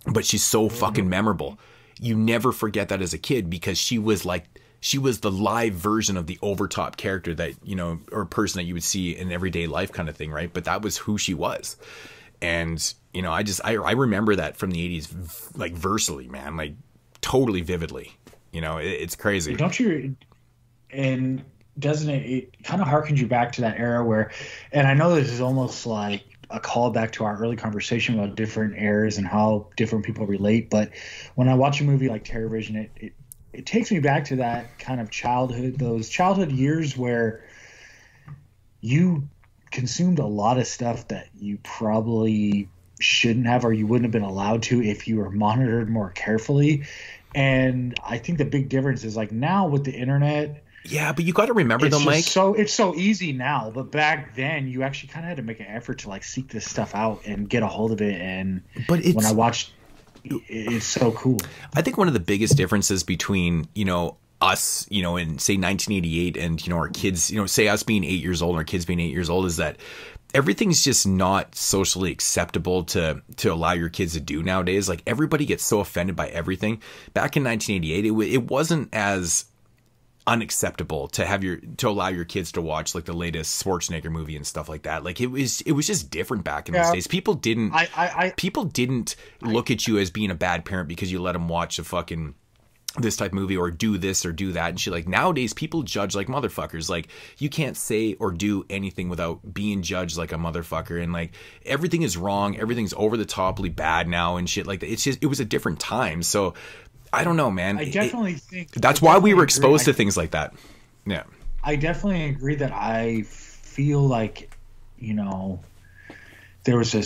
but she's so fucking memorable. You never forget that as a kid, because she was the live version of the overtop character that or person that you would see in everyday life kind of thing, right? But that was who she was. And I remember that from the 80s like versely, man, like totally vividly. It's crazy. Don't you? And doesn't it kind of harkens you back to that era where, and I know this is almost like a callback to our early conversation about different eras and how different people relate, but when I watch a movie like TerrorVision, it takes me back to that kind of those childhood years where you consumed a lot of stuff that you probably shouldn't have, or you wouldn't have been allowed to if you were monitored more carefully. And I think the big difference is like now with the internet. Yeah, but you got to remember though, Mike. It's so easy now, but back then you actually kind of had to make an effort to like seek this stuff out and get a hold of it. And when I watched, it's so cool. I think one of the biggest differences between us, in say 1988 and our kids, say us being 8 years old and our kids being 8 years old, is that everything's just not socially acceptable to allow your kids to do nowadays. Like everybody gets so offended by everything. Back in 1988, it wasn't as unacceptable to allow your kids to watch like the latest Schwarzenegger movie and stuff like that. Like it was just different back in those days. People didn't look at you as being a bad parent because you let them watch a fucking this type of movie or do this or do that and shit. Like nowadays people judge like motherfuckers. Like you can't say or do anything without being judged like a motherfucker, and like everything is wrong, everything's over the toply bad now and shit like that. It was a different time. So I don't know, man. I definitely think that's why we were exposed to things like that. Yeah. I definitely agree that I feel like, there was a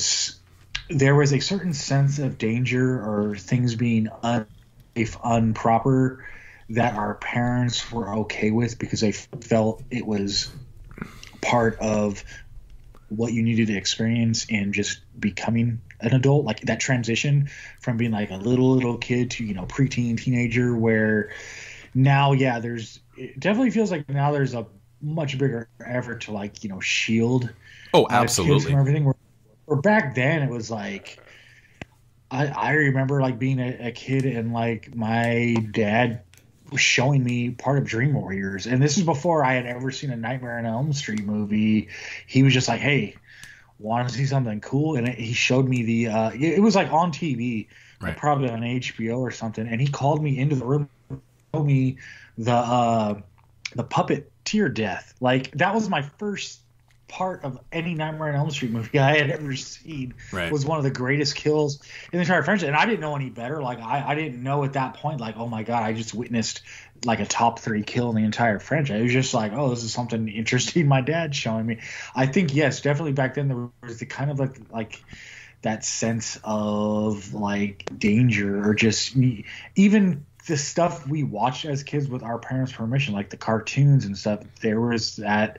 certain sense of danger or things being unsafe, improper that our parents were okay with because they felt it was part of what you needed to experience in just becoming an adult, like that transition from being like a little kid to preteen, teenager, where now it definitely feels like now there's a much bigger effort to like shield absolutely kids from everything, where back then it was like I remember like being a kid and like my dad was showing me part of Dream Warriors, and this is before I had ever seen a Nightmare on Elm Street movie. He was just like, hey, want to see something cool? And he showed me it was like on TV, right, probably on HBO or something, and he called me into the room and showed me the puppeteer death. Like that was my first part of any Nightmare on Elm Street movie I had ever seen. Right. Was one of the greatest kills in the entire franchise, and I didn't know any better. Like I didn't know at that point, like, oh my god, I just witnessed like a top 3 kill in the entire franchise. It was just like, oh, this is something interesting my dad's showing me. I think yes, definitely back then there was the kind of like that sense of like danger, or just even the stuff we watched as kids with our parents' permission, like the cartoons and stuff. There was that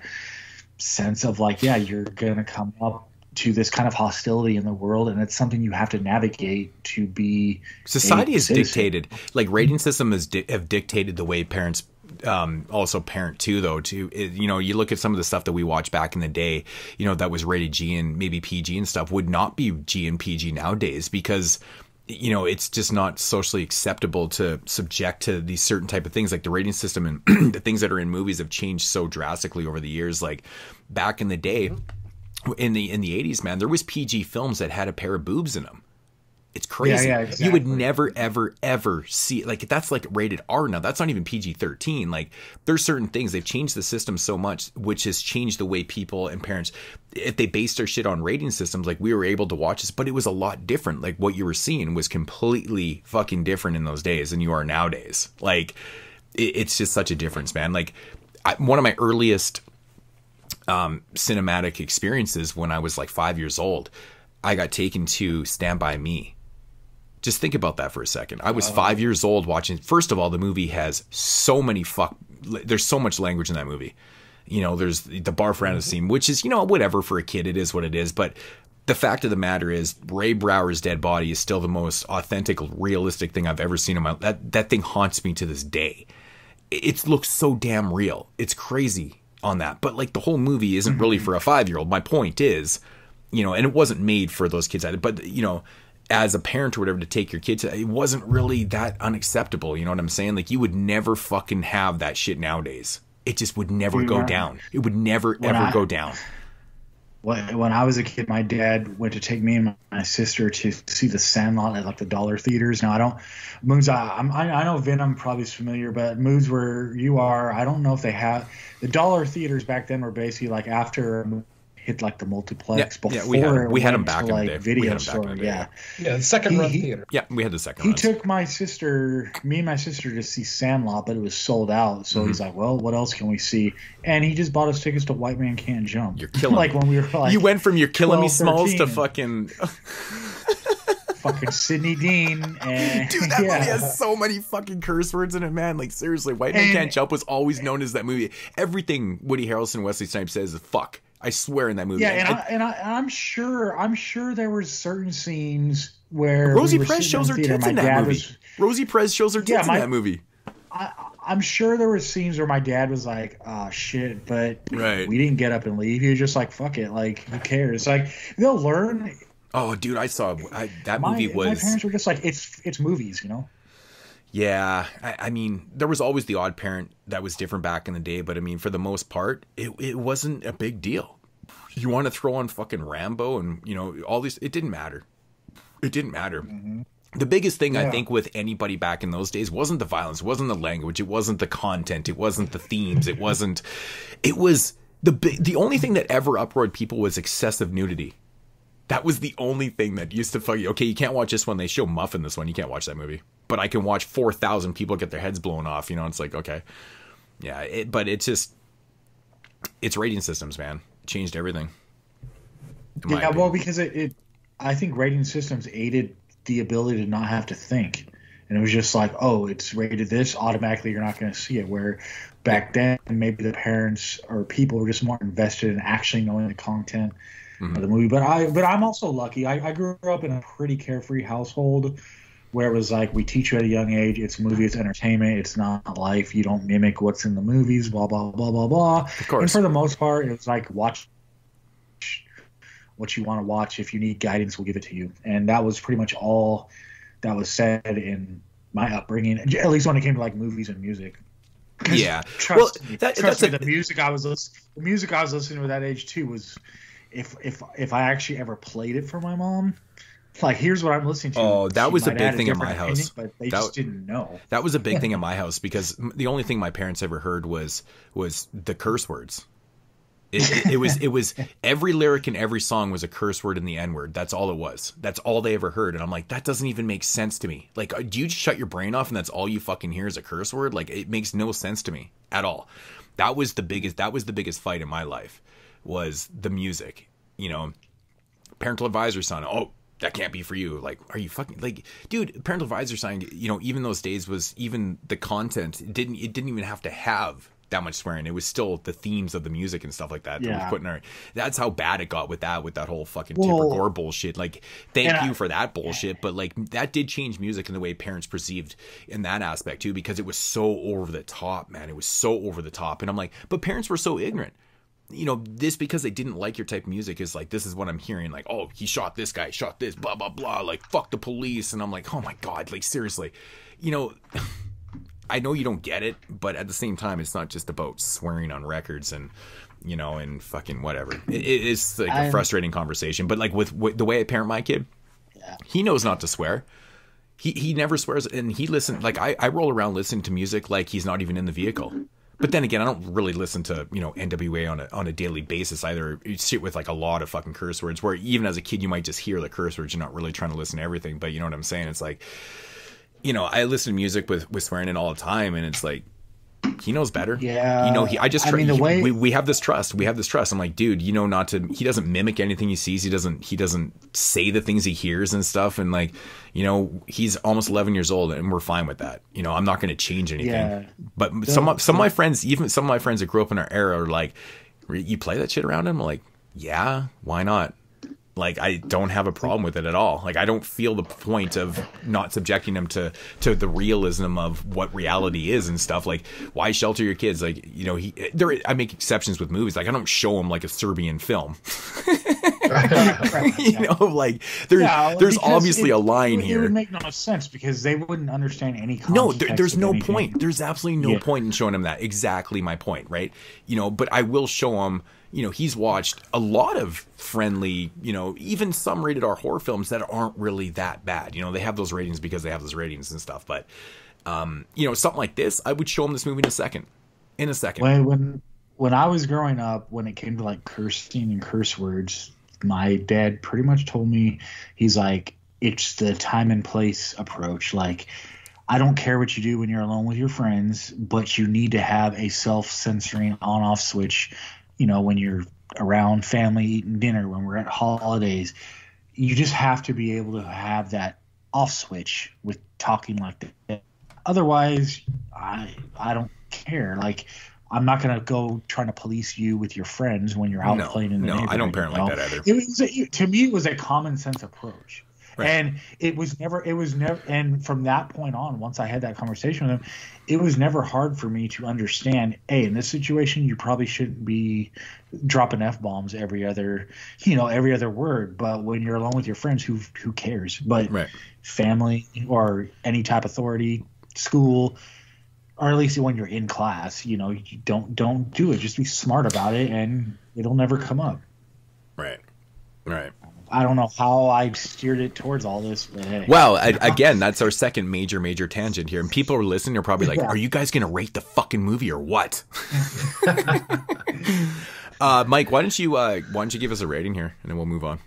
sense of like, yeah, you're gonna come up to this kind of hostility in the world, and it's something you have to navigate to be. Society has dictated, like rating system have dictated the way parents also parent too, though. You look at some of the stuff that we watched back in the day, that was rated G and maybe PG and stuff would not be G and PG nowadays, because it's just not socially acceptable to subject to these certain type of things. Like the rating system and the things that are in movies have changed so drastically over the years. Like back in the day, in the 80s, man, there was PG films that had a pair of boobs in them. It's crazy. Yeah, exactly. You would never, ever, ever see, like, that's like rated R now. That's not even PG-13. Like, there's certain things. They've changed the system so much, which has changed the way people and parents, if they based their shit on rating systems, like, we were able to watch this, but it was a lot different. Like, what you were seeing was completely fucking different in those days than you are nowadays. Like, it's just such a difference, man. Like, one of my earliest cinematic experiences when I was like 5 years old, I got taken to Stand By Me. Just think about that for a second. I was 5 years old watching. First of all, the movie has so many there's so much language in that movie. You know, there's the bar for scene, which is, you know, whatever for a kid, it is what it is. But the fact of the matter is, Ray Brower's dead body is still the most authentic, realistic thing I've ever seen in my life. That thing haunts me to this day. It looks so damn real. It's crazy on that. But like, the whole movie isn't really for a 5-year-old. My point is, you know, and it wasn't made for those kids either. But, you know, as a parent or whatever, to take your kids, it wasn't really that unacceptable. You know what I'm saying? Like, you would never fucking have that shit nowadays. It just would never go down. It would never, ever go down. When I was a kid, my dad went to take me and my sister to see The Sandlot at like the dollar theaters. Now, I know Venom probably is familiar, but Moods where you are, I don't know if they have. The dollar theaters back then were basically like after hit like the multiplex before we had them back in the day. Video store, yeah, the second run theater. Yeah, we had the second. He took me and my sister to see Sandlot, but it was sold out. So he's like, "Well, what else can we see?" And he just bought us tickets to White Man Can't Jump. You're killing like me. When we were like, you went from You're Killing 12, Me Smalls 13. to fucking fucking Sidney Dean. And dude, that movie has so many fucking curse words in it, man. Like, seriously, White Man Can't Jump was always known as that movie. Everything Woody Harrelson and Wesley Snipes says is fuck. I swear in that movie. Yeah, and I'm sure there were certain scenes where Rosie Perez shows her tits in that movie. Rosie Perez shows her tits in that movie. I'm sure there were scenes where my dad was like, "Oh shit," but we didn't get up and leave. He was just like, "Fuck it," like, who cares? Like, they'll learn. Oh, dude, that movie was. My parents were just like, "It's movies," you know. Yeah, I mean, there was always the odd parent that was different back in the day, but I mean, for the most part, it wasn't a big deal. You want to throw on fucking Rambo and, you know, all these, it didn't matter. It didn't matter. The biggest thing I think with anybody back in those days wasn't the violence, it wasn't the language, it wasn't the content, it wasn't the themes, it was the only thing that ever uproared people was excessive nudity. That was the only thing that used to fuck you. Okay, you can't watch this one. They show Muff in this one. You can't watch that movie. But I can watch 4,000 people get their heads blown off. You know, it's like, okay. Yeah, but it's just, it's rating systems, man. It changed everything. Yeah, well, because I think rating systems aided the ability to not have to think. And it was just like, oh, it's rated this, automatically you're not going to see it. Where back then, maybe the parents or people were just more invested in actually knowing the content of the movie. But I'm also lucky. I grew up in a pretty carefree household where it was like, we teach you at a young age, it's a movie, it's entertainment, it's not life. You don't mimic what's in the movies, blah, blah, blah, blah, blah. Of course. And for the most part, it was like, watch what you want to watch. If you need guidance, we'll give it to you. And that was pretty much all that was said in my upbringing, at least when it came to like movies and music. Yeah. Trust me, the music I was listening to at that age too was, if I actually ever played it for my mom, like, here's what I'm listening to. Oh, that was a big thing in my house. But they just didn't know. That was a big thing in my house because the only thing my parents ever heard was the curse words. It was every lyric in every song was a curse word in the N-word. That's all it was. That's all they ever heard. And I'm like, that doesn't even make sense to me. Like, do you just shut your brain off and that's all you fucking hear is a curse word? Like, it makes no sense to me at all. That was the biggest fight in my life, was the music. You know, parental advisor sign. Oh, that can't be for you. Like, are you fucking, like, dude, parental advisor sign, you know, even those days was, even the content, it didn't even have to have that much swearing. It was still the themes of the music and stuff like that. Yeah. That we put in our, that's how bad it got with that whole fucking Tipper Gore bullshit. Like, thank you for that bullshit, but like, that did change music in the way parents perceived in that aspect too, because it was so over the top, man. It was so over the top. And I'm like, but parents were so ignorant. You know, this, because they didn't like your type of music, is like, this is what I'm hearing, like, oh, he shot this guy, shot this, blah, blah, blah, like, fuck the police. And I'm like, oh my God, like, seriously, you know, I know you don't get it, but at the same time, it's not just about swearing on records and, you know, and fucking whatever. It's like a frustrating conversation. But like with the way I parent my kid, he knows not to swear. He never swears, and he listens. Like I roll around listening to music like he's not even in the vehicle. But then again, I don't really listen to, you know, NWA on a daily basis either. You sit with like a lot of fucking curse words where even as a kid, you might just hear the curse words. You're not really trying to listen to everything, but you know what I'm saying? It's like, you know, I listen to music with swearing in all the time, and it's like, he knows better. Yeah. You know, we have this trust. We have this trust. I'm like, dude, you know, not to, he doesn't mimic anything he sees. He doesn't say the things he hears and stuff. And like, you know, he's almost 11 years old and we're fine with that. You know, I'm not going to change anything. Yeah. But some of my friends, even some of my friends that grew up in our era are like, you play that shit around him? I'm like, yeah, why not? Like, I don't have a problem with it at all. Like, I don't feel the point of not subjecting them to the realism of what reality is and stuff. Like, why shelter your kids? Like, you know, I make exceptions with movies. Like, I don't show them like a Serbian film. You know, like there's obviously a line here. It would make no sense because they wouldn't understand any context. No, there's no point. There's absolutely no point in showing them that. Exactly my point, right? You know, but I will show them. You know, he's watched a lot of friendly, you know, even some rated R horror films that aren't really that bad. You know, they have those ratings because they have those ratings and stuff. But, you know, something like this, I would show him this movie in a second. When I was growing up, when it came to like cursing and curse words, my dad pretty much told me, he's like, it's the time and place approach. Like, I don't care what you do when you're alone with your friends, but you need to have a self-censoring on-off switch. You know, when you're around family eating dinner, when we're at holidays, you just have to be able to have that off switch with talking like that. Otherwise, I don't care. Like, I'm not going to go trying to police you with your friends when you're out playing in the neighborhood. No, I don't parent like that either. To me, it was a common sense approach. Right. And it was never, and from that point on, once I had that conversation with him, it was never hard for me to understand, hey, in this situation, you probably shouldn't be dropping F-bombs every other word. But when you're alone with your friends, who cares? But family or any type of authority, school, or at least when you're in class, you know, you don't do it. Just be smart about it and it'll never come up. Right. I don't know how I steered it towards all this, but hey. Well, again, that's our second major tangent here. And people are listening, they're probably like, are you guys going to rate the fucking movie or what? Mike, why don't you give us a rating here and then we'll move on.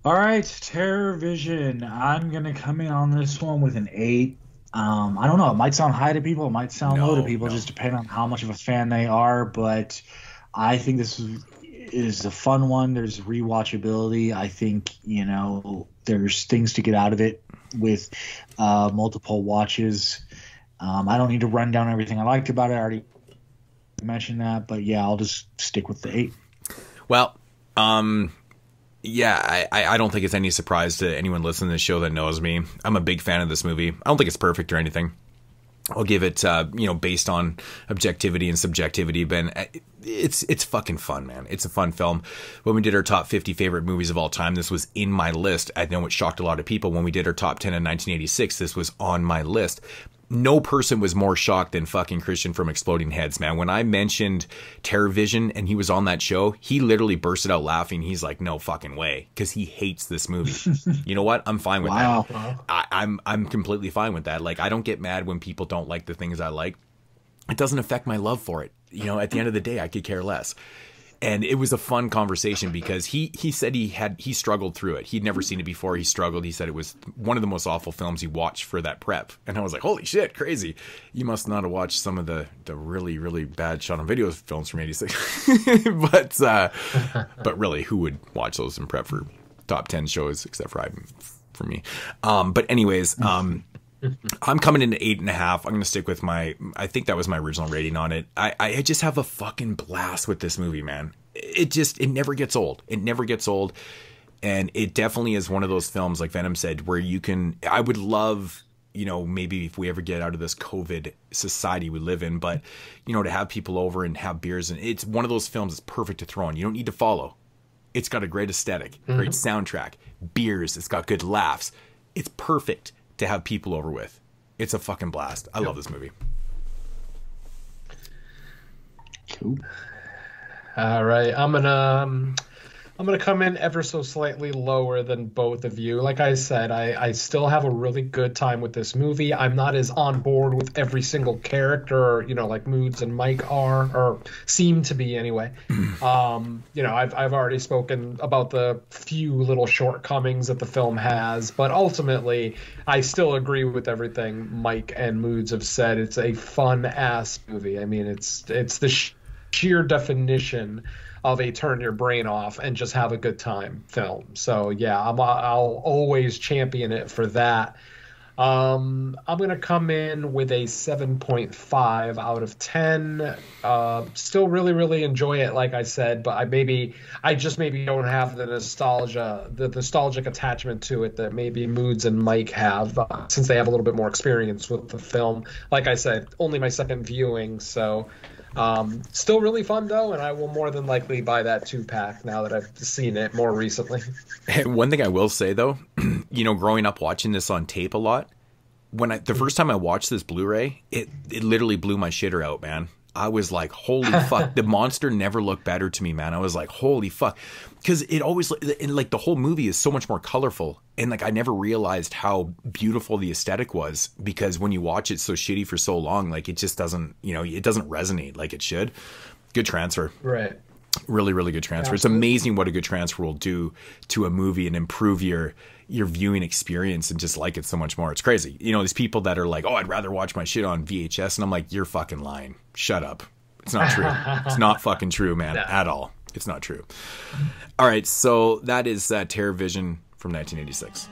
All right, TerrorVision. I'm going to come in on this one with an 8. I don't know. It might sound high to people. It might sound low to people, just depending on how much of a fan they are. But I think this is a fun one. There's rewatchability. I think, you know, there's things to get out of it with multiple watches. I don't need to run down everything I liked about it. I already mentioned that. But, yeah, I'll just stick with the 8. Well, yeah, I don't think it's any surprise to anyone listening to the show that knows me. I'm a big fan of this movie. I don't think it's perfect or anything. I'll give it, you know, based on objectivity and subjectivity, but it's fucking fun, man. It's a fun film. When we did our top 50 favorite movies of all time, this was in my list. I know it shocked a lot of people. When we did our top 10 in 1986, this was on my list. No person was more shocked than fucking Christian from Exploding Heads, man. When I mentioned TerrorVision and he was on that show, he literally bursted out laughing. He's like, no fucking way, because he hates this movie. You know what? I'm fine with that. I'm completely fine with that. Like, I don't get mad when people don't like the things I like. It doesn't affect my love for it. You know, at the end of the day, I could care less. And it was a fun conversation because he said he struggled through it. He'd never seen it before. He struggled. He said it was one of the most awful films he watched for that prep. And I was like, holy shit, crazy. You must not have watched some of the really, really bad shot on video films from 86. But really, who would watch those in prep for top 10 shows except for me? But anyways, I'm coming in at 8.5. I'm going to stick with I think that was my original rating on it. I just have a fucking blast with this movie, man. It never gets old. It never gets old. And it definitely is one of those films, like Venom said, where I would love, you know, maybe if we ever get out of this COVID society we live in, but, you know, to have people over and have beers. And it's one of those films that's perfect to throw on. You don't need to follow. It's got a great aesthetic, great soundtrack, beers. It's got good laughs. It's perfect to have people over with. It's a fucking blast. I love this movie. Cool. All right, I'm gonna come in ever so slightly lower than both of you. Like I said, I still have a really good time with this movie. I'm not as on board with every single character, you know, like Moods and Mike are, or seem to be anyway. You know, I've already spoken about the few little shortcomings that the film has, but ultimately, I still agree with everything Mike and Moods have said. It's a fun ass movie. I mean, it's the sheer definition of a turn your brain off and just have a good time film. So yeah, I'll always champion it for that. I'm gonna come in with a 7.5 out of 10. Still really enjoy it, like I said, but I just maybe don't have the nostalgic attachment to it that maybe Moods and Mike have, since they have a little bit more experience with the film. Like I said, only my second viewing, so still really fun though, and I will more than likely buy that 2-pack now that I've seen it more recently. One thing I will say though, you know, growing up watching this on tape a lot, the first time I watched this Blu-ray, it literally blew my shitter out, man. I was like, holy fuck, the monster never looked better to me, man. I was like, holy fuck. Because it always, like, the whole movie is so much more colorful. And, like, I never realized how beautiful the aesthetic was, because when you watch it so shitty for so long, like, it just doesn't, you know, it doesn't resonate like it should. Good transfer. Right. Really good transfer. Absolutely. It's amazing what a good transfer will do to a movie and improve your viewing experience and just like it so much more. It's crazy. You know, these people that are like, oh, I'd rather watch my shit on VHS. And I'm like, you're fucking lying. Shut up. It's not true. It's not fucking true, man, at all. It's not true. All right. So that is TerrorVision from 1986.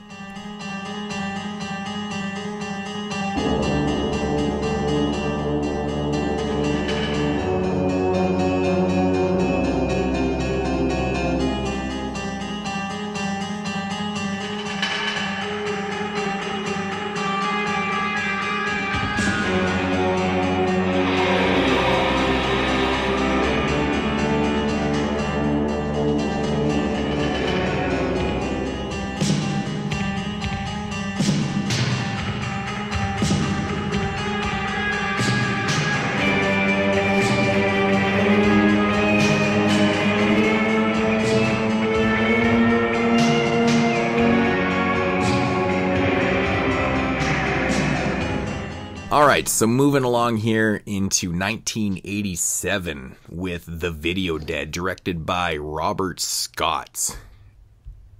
So moving along here into 1987 with The Video Dead, directed by Robert Scott.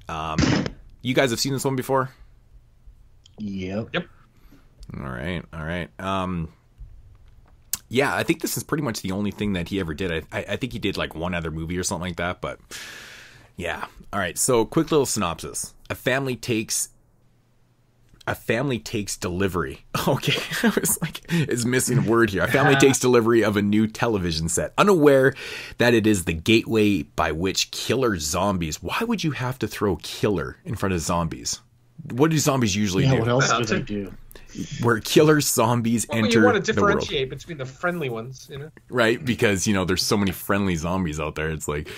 You guys have seen this one before? Yep. All right. Yeah, I think this is pretty much the only thing that he ever did. I think he did like one other movie or something like that, but yeah. All right, so quick little synopsis. A family takes delivery. Okay, I was like, it's missing a word here. A family takes delivery of a new television set, unaware that it is the gateway by which killer zombies. Why would you have to throw killer in front of zombies? What do zombies usually do? What else do they do? Where killer zombies enter the world. You want to differentiate between the friendly ones, you know? Right, because, you know, there's so many friendly zombies out there. It's like...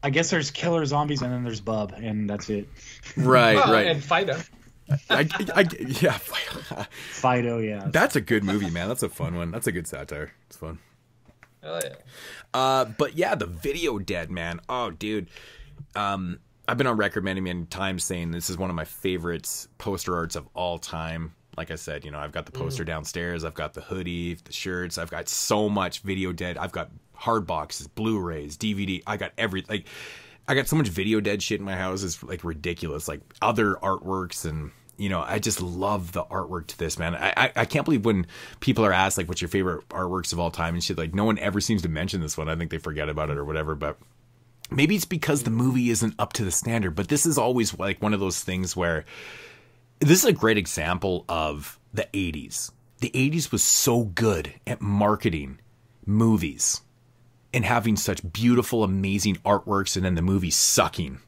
I guess there's killer zombies and then there's Bub, and that's it. Right. And Fido. Yeah. Fido, yeah. That's a good movie, man. That's a fun one. That's a good satire. It's fun. Oh, yeah. But yeah, The Video Dead, man. Oh, dude. I've been on record many times saying this is one of my favorites poster arts of all time. Like I said, you know, I've got the poster downstairs. I've got the hoodie, the shirts. I've got so much Video Dead. I've got hard boxes, Blu-rays, DVD. I got I got so much Video Dead shit in my house. It's like ridiculous. Like other artworks, and you know, I just love the artwork to this, man. I can't believe when people are asked like, what's your favorite artworks of all time and shit, like no one ever seems to mention this one. I think they forget about it or whatever, but maybe it's because the movie isn't up to the standard. But this is always like one of those things where this is a great example of the 80s. The 80s was so good at marketing movies and having such beautiful, amazing artworks, and then the movie sucking.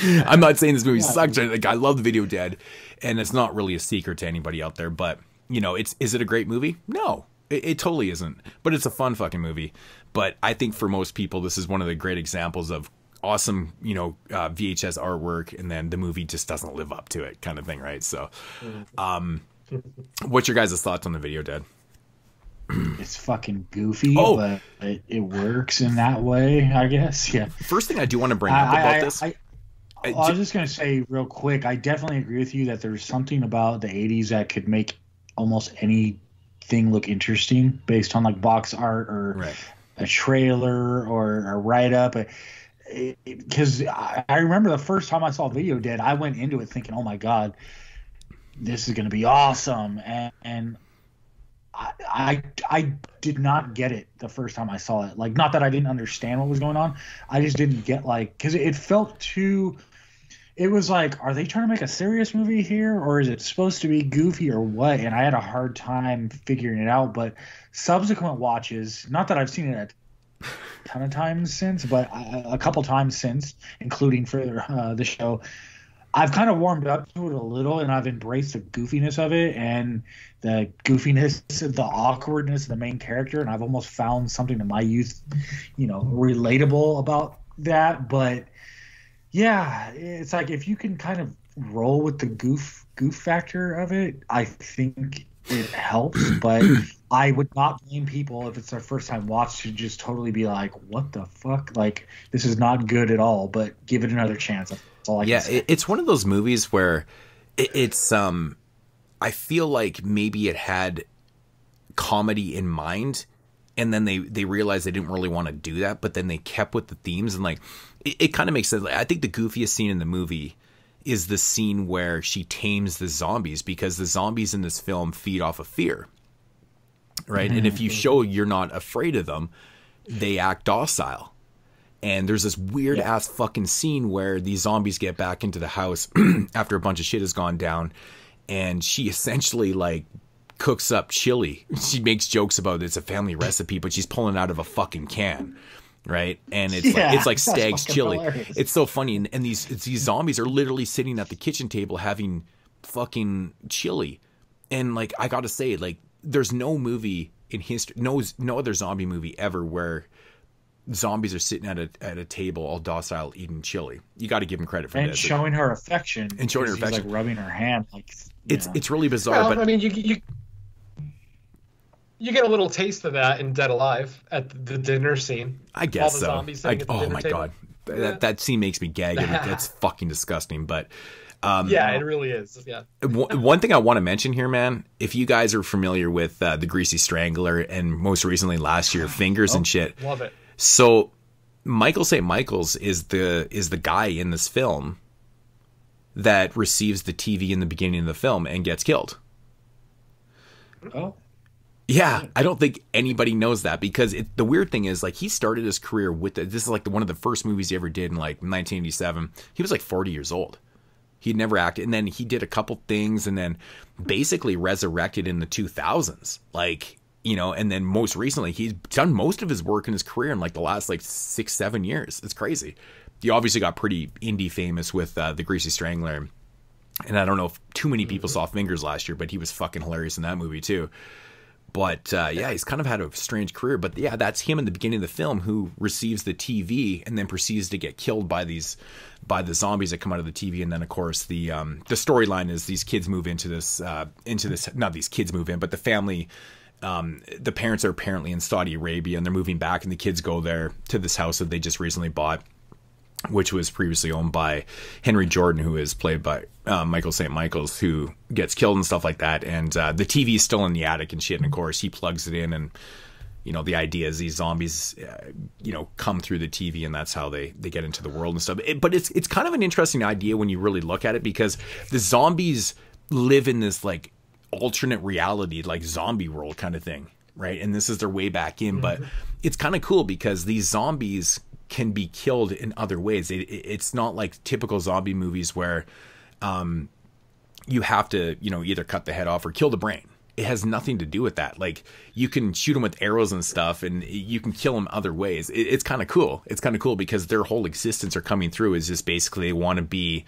I'm not saying this movie sucks. Like, I love The Video Dead, and it's not really a secret to anybody out there. But you know, is it a great movie? No, it totally isn't. But it's a fun fucking movie. But I think for most people, this is one of the great examples of awesome, VHS artwork, and then the movie just doesn't live up to it, kind of thing, right? So, what's your guys' thoughts on the video, Dad? It's fucking goofy, but it works in that way, I guess. Yeah. First thing I do want to bring up about this. I was just going to say real quick, I definitely agree with you that there's something about the 80s that could make almost anything look interesting based on like box art or a trailer or a write-up. Because I remember the first time I saw Video Dead, I went into it thinking, oh my God, this is going to be awesome. And I did not get it the first time I saw it. Like, not that I didn't understand what was going on. I just didn't get, like, because it felt too, it was like, are they trying to make a serious movie here, or is it supposed to be goofy or what? And I had a hard time figuring it out. But subsequent watches, not that I've seen it a ton of times since, but a couple times since, including for the show, I've kind of warmed up to it a little, and I've embraced the goofiness of it and the goofiness, the awkwardness of the main character, and I've almost found something in my youth, relatable about that. But yeah, it's like if you can kind of roll with the goof factor of it, I think it helps. But I would not blame people if it's their first time watch to just totally be like, what the fuck? Like, this is not good at all, but give it another chance. It's one of those movies where it's I feel like maybe it had comedy in mind, and then they realized they didn't really want to do that, but then they kept with the themes, and like it kind of makes sense. I think the goofiest scene in the movie is the scene where she tames the zombies, because the zombies in this film feed off of fear, right? And if you show you're not afraid of them, they act docile. And there's this weird ass fucking scene where these zombies get back into the house after a bunch of shit has gone down, and she essentially like cooks up chili. She makes jokes about it's a family recipe, but she's pulling it out of a fucking can, right? And it's like Stag's chili. Hilarious. It's so funny, and these zombies are literally sitting at the kitchen table having fucking chili, and like I gotta say, like there's no movie in history, no other zombie movie ever where zombies are sitting at a table all docile eating chili. You got to give him credit for that. And showing her affection. And showing her affection. Like rubbing her hand. Like, it's really bizarre. Well, but I mean, you get a little taste of that in Dead Alive at the dinner scene. I guess all the zombies sitting at the dinner table. God. That scene makes me gag. That's fucking disgusting. But yeah, it really is. Yeah. One thing I want to mention here, man, if you guys are familiar with the Greasy Strangler and most recently last year, Fingers and shit. Love it. So Michael St. Michael's is the guy in this film that receives the TV in the beginning of the film and gets killed. Oh. Yeah, I don't think anybody knows that, because the weird thing is, like, he started his career with this is like one of the first movies he ever did in like 1987. He was like 40 years old. He'd never acted, and then he did a couple things, and then basically resurrected in the 2000s. Like, and then most recently, he's done most of his work in his career in like the last like 6-7 years. It's crazy. He obviously got pretty indie famous with the Greasy Strangler. And I don't know if too many people saw Fingers last year, but he was fucking hilarious in that movie too. But yeah, he's kind of had a strange career. But yeah, that's him in the beginning of the film who receives the TV and then proceeds to get killed by the zombies that come out of the TV. And then of course the storyline is these kids move into this not these kids move in, but the family. The parents are apparently in Saudi Arabia, and they're moving back, and the kids go there to this house that they just recently bought, which was previously owned by Henry Jordan, who is played by Michael St. Michael's, who gets killed and stuff like that. And the TV is still in the attic and shit. And of course, he plugs it in, and the idea is these zombies, come through the TV, and that's how they get into the world and stuff. But it's kind of an interesting idea when you really look at it, because the zombies live in this like alternate reality, like zombie world kind of thing, right? And this is their way back in. But it's kind of cool because these zombies can be killed in other ways. It's not like typical zombie movies where you have to either cut the head off or kill the brain. It has nothing to do with that. Like, you can shoot them with arrows and stuff, and you can kill them other ways. It's kind of cool. It's kind of cool because their whole existence are coming through is just basically they want to be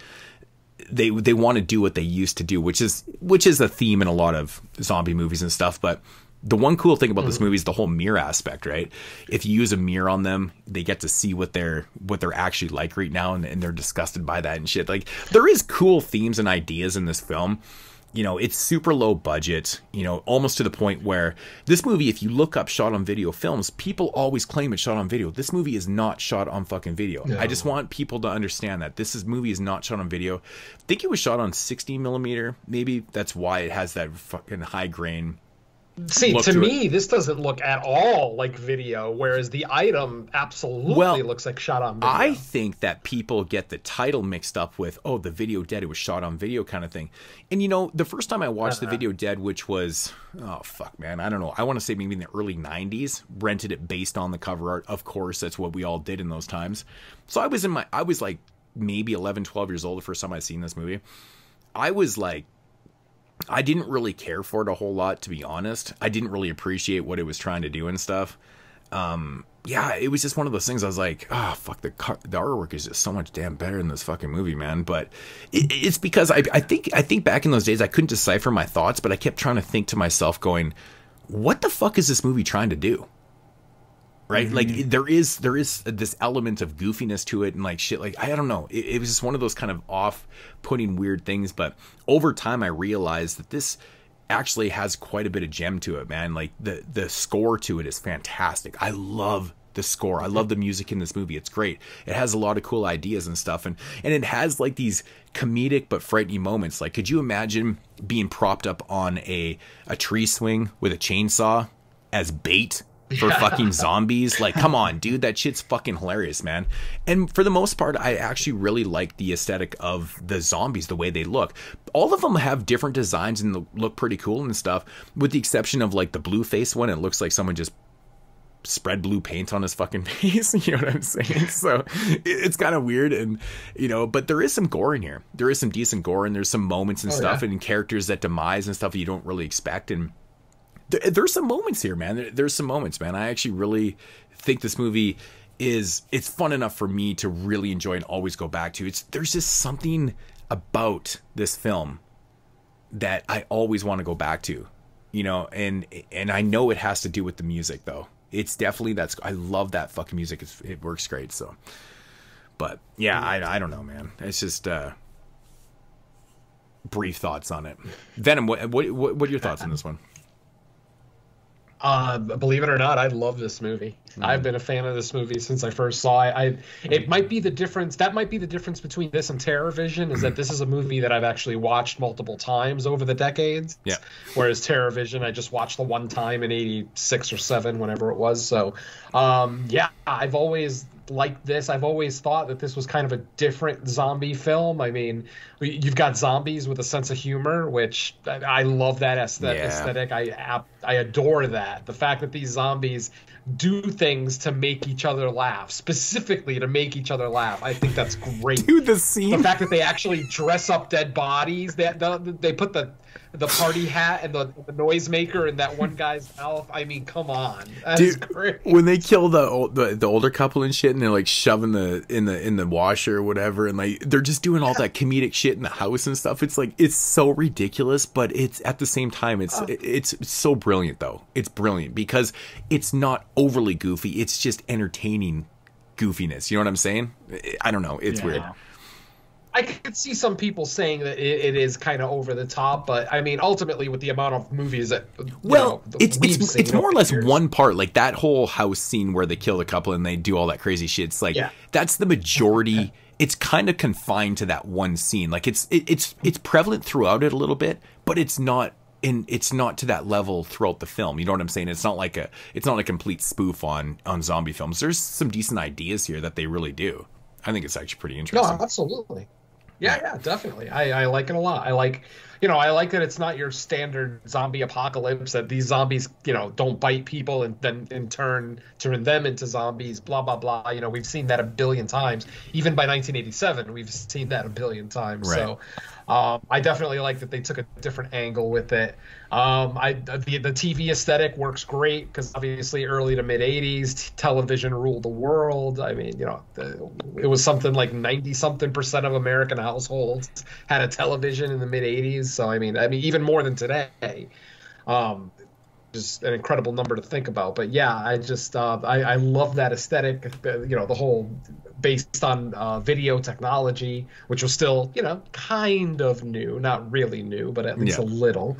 they want to do what they used to do, which is a theme in a lot of zombie movies and stuff. But The one cool thing about this movie is the whole mirror aspect, right? If you use a mirror on them, they get to see what they're actually like right now, and they're disgusted by that and shit. Like, there is cool themes and ideas in this film. You know, it's super low budget, you know, almost to the point where this movie, if you look up shot on video films, people always claim it's shot on video. This movie is not shot on fucking video. No. I just want people to understand that movie is not shot on video. I think it was shot on 60 millimeter. Maybe that's why it has that fucking high grain. See, to me, this doesn't look at all like video, whereas the item absolutely looks like shot on video. I think that people get the title mixed up with, oh, the Video Dead, it was shot on video kind of thing. And, you know, the first time I watched the Video Dead, which was, oh, fuck, man, I don't know. I want to say maybe in the early 90s, rented it based on the cover art. Of course, that's what we all did in those times. So I was like maybe 11, 12 years old the first time I'd seen this movie. I was like, I didn't really care for it a whole lot, to be honest. I didn't really appreciate what it was trying to do and stuff. Yeah, it was just one of those things. I was like, oh, fuck, the artwork is just so much damn better in this fucking movie, man. But it's because I think back in those days, I couldn't decipher my thoughts, but I kept trying to think to myself going, what the fuck is this movie trying to do? Right? Like, there is this element of goofiness to it and like shit. Like, I don't know. It was just one of those kind of off-putting weird things. But over time, I realized that this actually has quite a bit of gem to it, man. Like, the score to it is fantastic. I love the score. I love the music in this movie. It's great. It has a lot of cool ideas and stuff. And it has like these comedic but frightening moments. Like, could you imagine being propped up on a tree swing with a chainsaw as bait for fucking zombies? Like, come on, dude, that shit's fucking hilarious, man. And for the most part, I actually really like the aesthetic of the zombies, the way they look. All of them have different designs and look pretty cool and stuff, with the exception of like the blue face one. It looks like someone just spread blue paint on his fucking face. You know what I'm saying? So it's kind of weird. And, you know, but there is some gore in here. There is some decent gore, and there's some moments and stuff and characters that demise and stuff you don't really expect. And there's some moments here, man. There's some moments, man. I actually really think this movie it's fun enough for me to really enjoy and always go back to. There's just something about this film that I always want to go back to, you know, and I know it has to do with the music, though. It's definitely I love that fucking music. It works great. So, but yeah, I don't know, man. It's just brief thoughts on it. Venom, what are your thoughts on this one? Believe it or not, I love this movie. I've been a fan of this movie since I first saw it. It might be the difference. That might be the difference between this and TerrorVision, is that this is a movie that I've actually watched multiple times over the decades. Yeah. Whereas TerrorVision, I just watched the one time in '86 or '7, whenever it was. So, yeah, I've always liked this. I've always thought that this was kind of a different zombie film. I mean, you've got zombies with a sense of humor, which I love that aesthetic. I adore that. The fact that these zombies do things to make each other laugh, specifically to make each other laugh, I think that's great. Dude, the scene, the fact that they actually dress up dead bodies, they put the party hat and the noisemaker in that one guy's mouth. I mean, come on, that's great. When they kill the older couple and shit, and they're like shoving in the washer or whatever, and like they're just doing all that comedic shit in the house and stuff. It's like, it's so ridiculous, but it's at the same time it's so brilliant, though. It's brilliant because it's not overly goofy. It's just entertaining goofiness. You know what I'm saying? I don't know. It's weird. I could see some people saying that it is kind of over the top, but I mean, ultimately, with the amount of movies that it's more or less one part. Like that whole house scene where they kill the couple and they do all that crazy shit. It's like that's the majority. It's kind of confined to that one scene. Like it's prevalent throughout it a little bit, but it's not to that level throughout the film. You know what I'm saying? It's not a complete spoof on zombie films. There's some decent ideas here that they really do. I think it's actually pretty interesting. No, absolutely. Yeah, definitely. I like it a lot. I like that it's not your standard zombie apocalypse, that these zombies, don't bite people and then in turn them into zombies, blah, blah, blah. We've seen that a billion times. Even by 1987, we've seen that a billion times. Right. So I definitely like that they took a different angle with it. The TV aesthetic works great because obviously early to mid 80s television ruled the world. I mean, it was something like 90-something% of American households had a television in the mid 80s. So I mean, even more than today. is an incredible number to think about. But yeah, I just I love that aesthetic. You know, the whole based on video technology, which was still, you know, kind of new, not really new, but at least a little.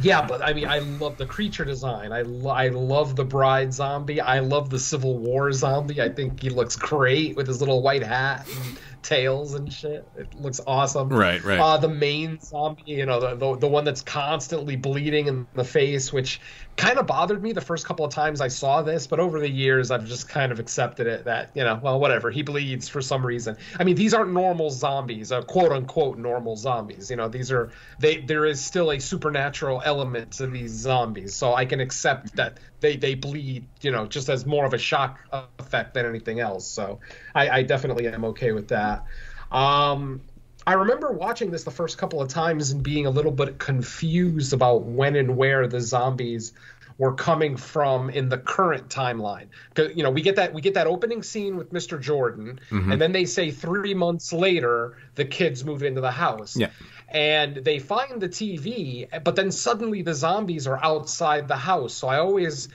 Yeah, but I mean, I love the creature design. I love the bride zombie. I love the Civil War zombie. I think he looks great with his little white hat and tails and shit. It looks awesome. Right. The main zombie, you know, the one that's constantly bleeding in the face, which kind of bothered me the first couple of times I saw this, but over the years I've just kind of accepted it that, you know, well, whatever, he bleeds for some reason. I mean, these aren't normal zombies, quote unquote normal zombies. You know, there is still a supernatural element to these zombies, so I can accept that they bleed, you know, just as more of a shock effect than anything else. So I definitely am okay with that. I remember watching this the first couple of times and being a little bit confused about when and where the zombies were coming from in the current timeline. 'Cause, you know, we get that opening scene with Mr. Jordan, and then they say 3 months later the kids move into the house. Yeah. And they find the TV, but then suddenly the zombies are outside the house. So I was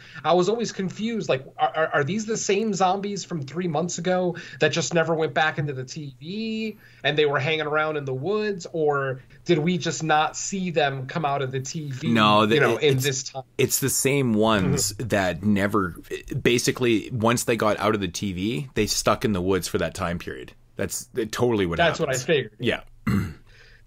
always confused. Like, are these the same zombies from 3 months ago that just never went back into the TV and they were hanging around in the woods, or did we just not see them come out of the TV? No, in this time. It's the same ones that never. Basically, once they got out of the TV, they stuck in the woods for that time period. That's totally what happens. That's what I figured. Yeah.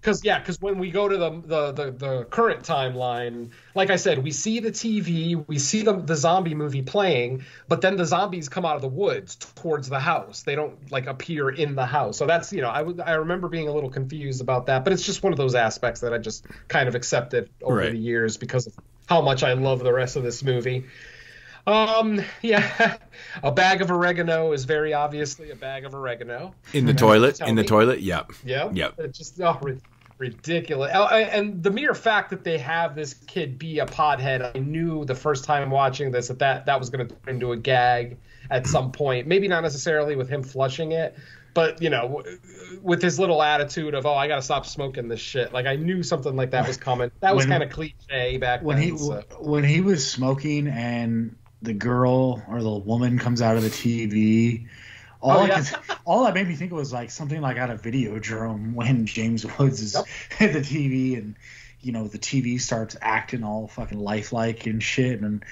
Because when we go to the current timeline, like I said, we see the TV, we see the zombie movie playing, but then the zombies come out of the woods towards the house. They don't like appear in the house. So that's, you know, I remember being a little confused about that, but it's just one of those aspects that I just kind of accepted over the years because of how much I love the rest of this movie. Yeah, a bag of oregano is very obviously a bag of oregano. In the toilet? In the toilet? Yep. Yep. It's just ridiculous. And the mere fact that they have this kid be a pothead, I knew the first time watching this that was going to turn into a gag at some point. Maybe not necessarily with him flushing it, but, you know, with his little attitude of, oh, I got to stop smoking this shit. Like, I knew something like that was coming. That was kind of cliche back then. When he was smoking and the girl or the woman comes out of the TV, all that made me think was like something like out of Videodrome when James Woods is at the TV and, you know, the TV starts acting all fucking lifelike and shit. And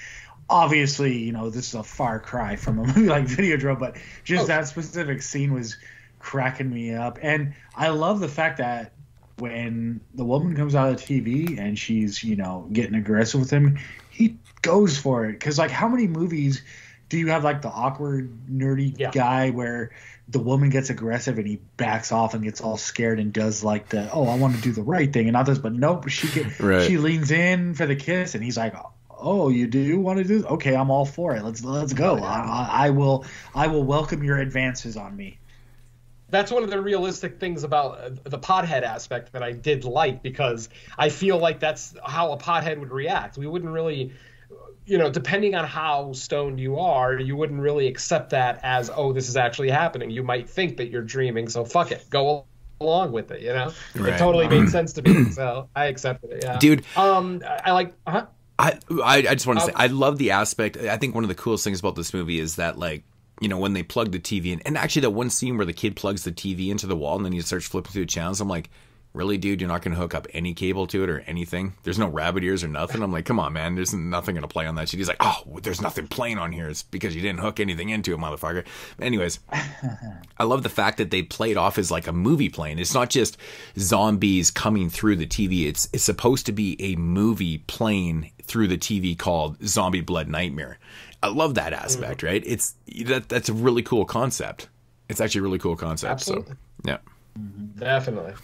obviously, you know, this is a far cry from a movie like Videodrome, but just that specific scene was cracking me up. And I love the fact that when the woman comes out of the TV and she's, you know, getting aggressive with him, he goes for it. Because, like, how many movies do you have, like, the awkward, nerdy guy where the woman gets aggressive and he backs off and gets all scared and does, like, I want to do the right thing and not this, but nope, she leans in for the kiss and he's like, oh, you do want to do this? Okay, I'm all for it. Let's go. I will welcome your advances on me. That's one of the realistic things about the pothead aspect that I did like, because I feel like that's how a pothead would react. We wouldn't really, you know, depending on how stoned you are, you wouldn't really accept that as, oh, this is actually happening. You might think that you're dreaming, so fuck it. Go along with it, you know? Right. It totally made sense to me, so I accepted it, yeah. Dude. I like, I just want to say, I love the aspect. I think one of the coolest things about this movie is that, like, you know, when they plug the TV in, and actually that one scene where the kid plugs the TV into the wall and then he starts flipping through the channels, I'm like, really, dude, you're not going to hook up any cable to it or anything? There's no rabbit ears or nothing? I'm like, come on, man, there's nothing going to play on that shit. He's like, oh, there's nothing playing on here. It's because you didn't hook anything into it, motherfucker. Anyways, I love the fact that they play it off as like a movie playing. It's not just zombies coming through the TV. It's supposed to be a movie playing through the TV called Zombie Blood Nightmare. I love that aspect, right? It's that's a really cool concept. It's actually a really cool concept. Absolutely. So, yeah. Definitely.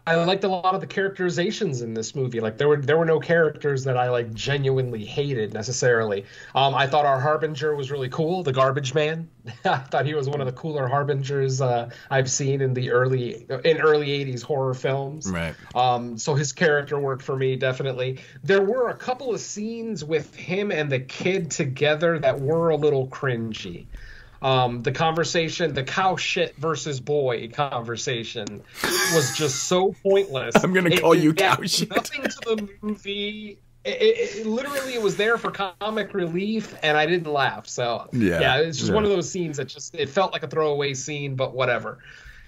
I liked a lot of the characterizations in this movie. Like there were no characters that I like genuinely hated necessarily. I thought our Harbinger was really cool, the Garbage Man. I thought he was one of the cooler Harbingers I've seen in early 80s horror films. Right. So his character worked for me, definitely. There were a couple of scenes with him and the kid together that were a little cringy. The conversation, the cow shit versus boy conversation was just so pointless. I'm going to call you cow shit. Nothing to the movie. It literally was there for comic relief, and I didn't laugh. So yeah, it's just one of those scenes that it felt like a throwaway scene, but whatever.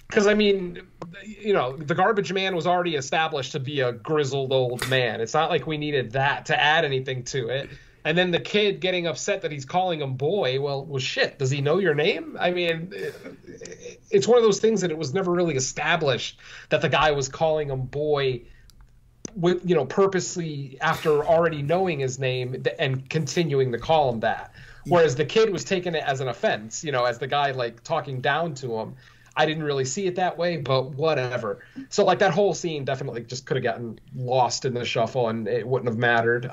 Because I mean, you know, the garbage man was already established to be a grizzled old man. It's not like we needed that to add anything to it. And then the kid getting upset that he's calling him boy. Well, shit. Does he know your name? I mean, it's one of those things that it was never really established that the guy was calling him boy, with, you know, purposely after already knowing his name and continuing to call him that. Whereas the kid was taking it as an offense, you know, as the guy like talking down to him. I didn't really see it that way, but whatever. So like that whole scene definitely just could have gotten lost in the shuffle and it wouldn't have mattered.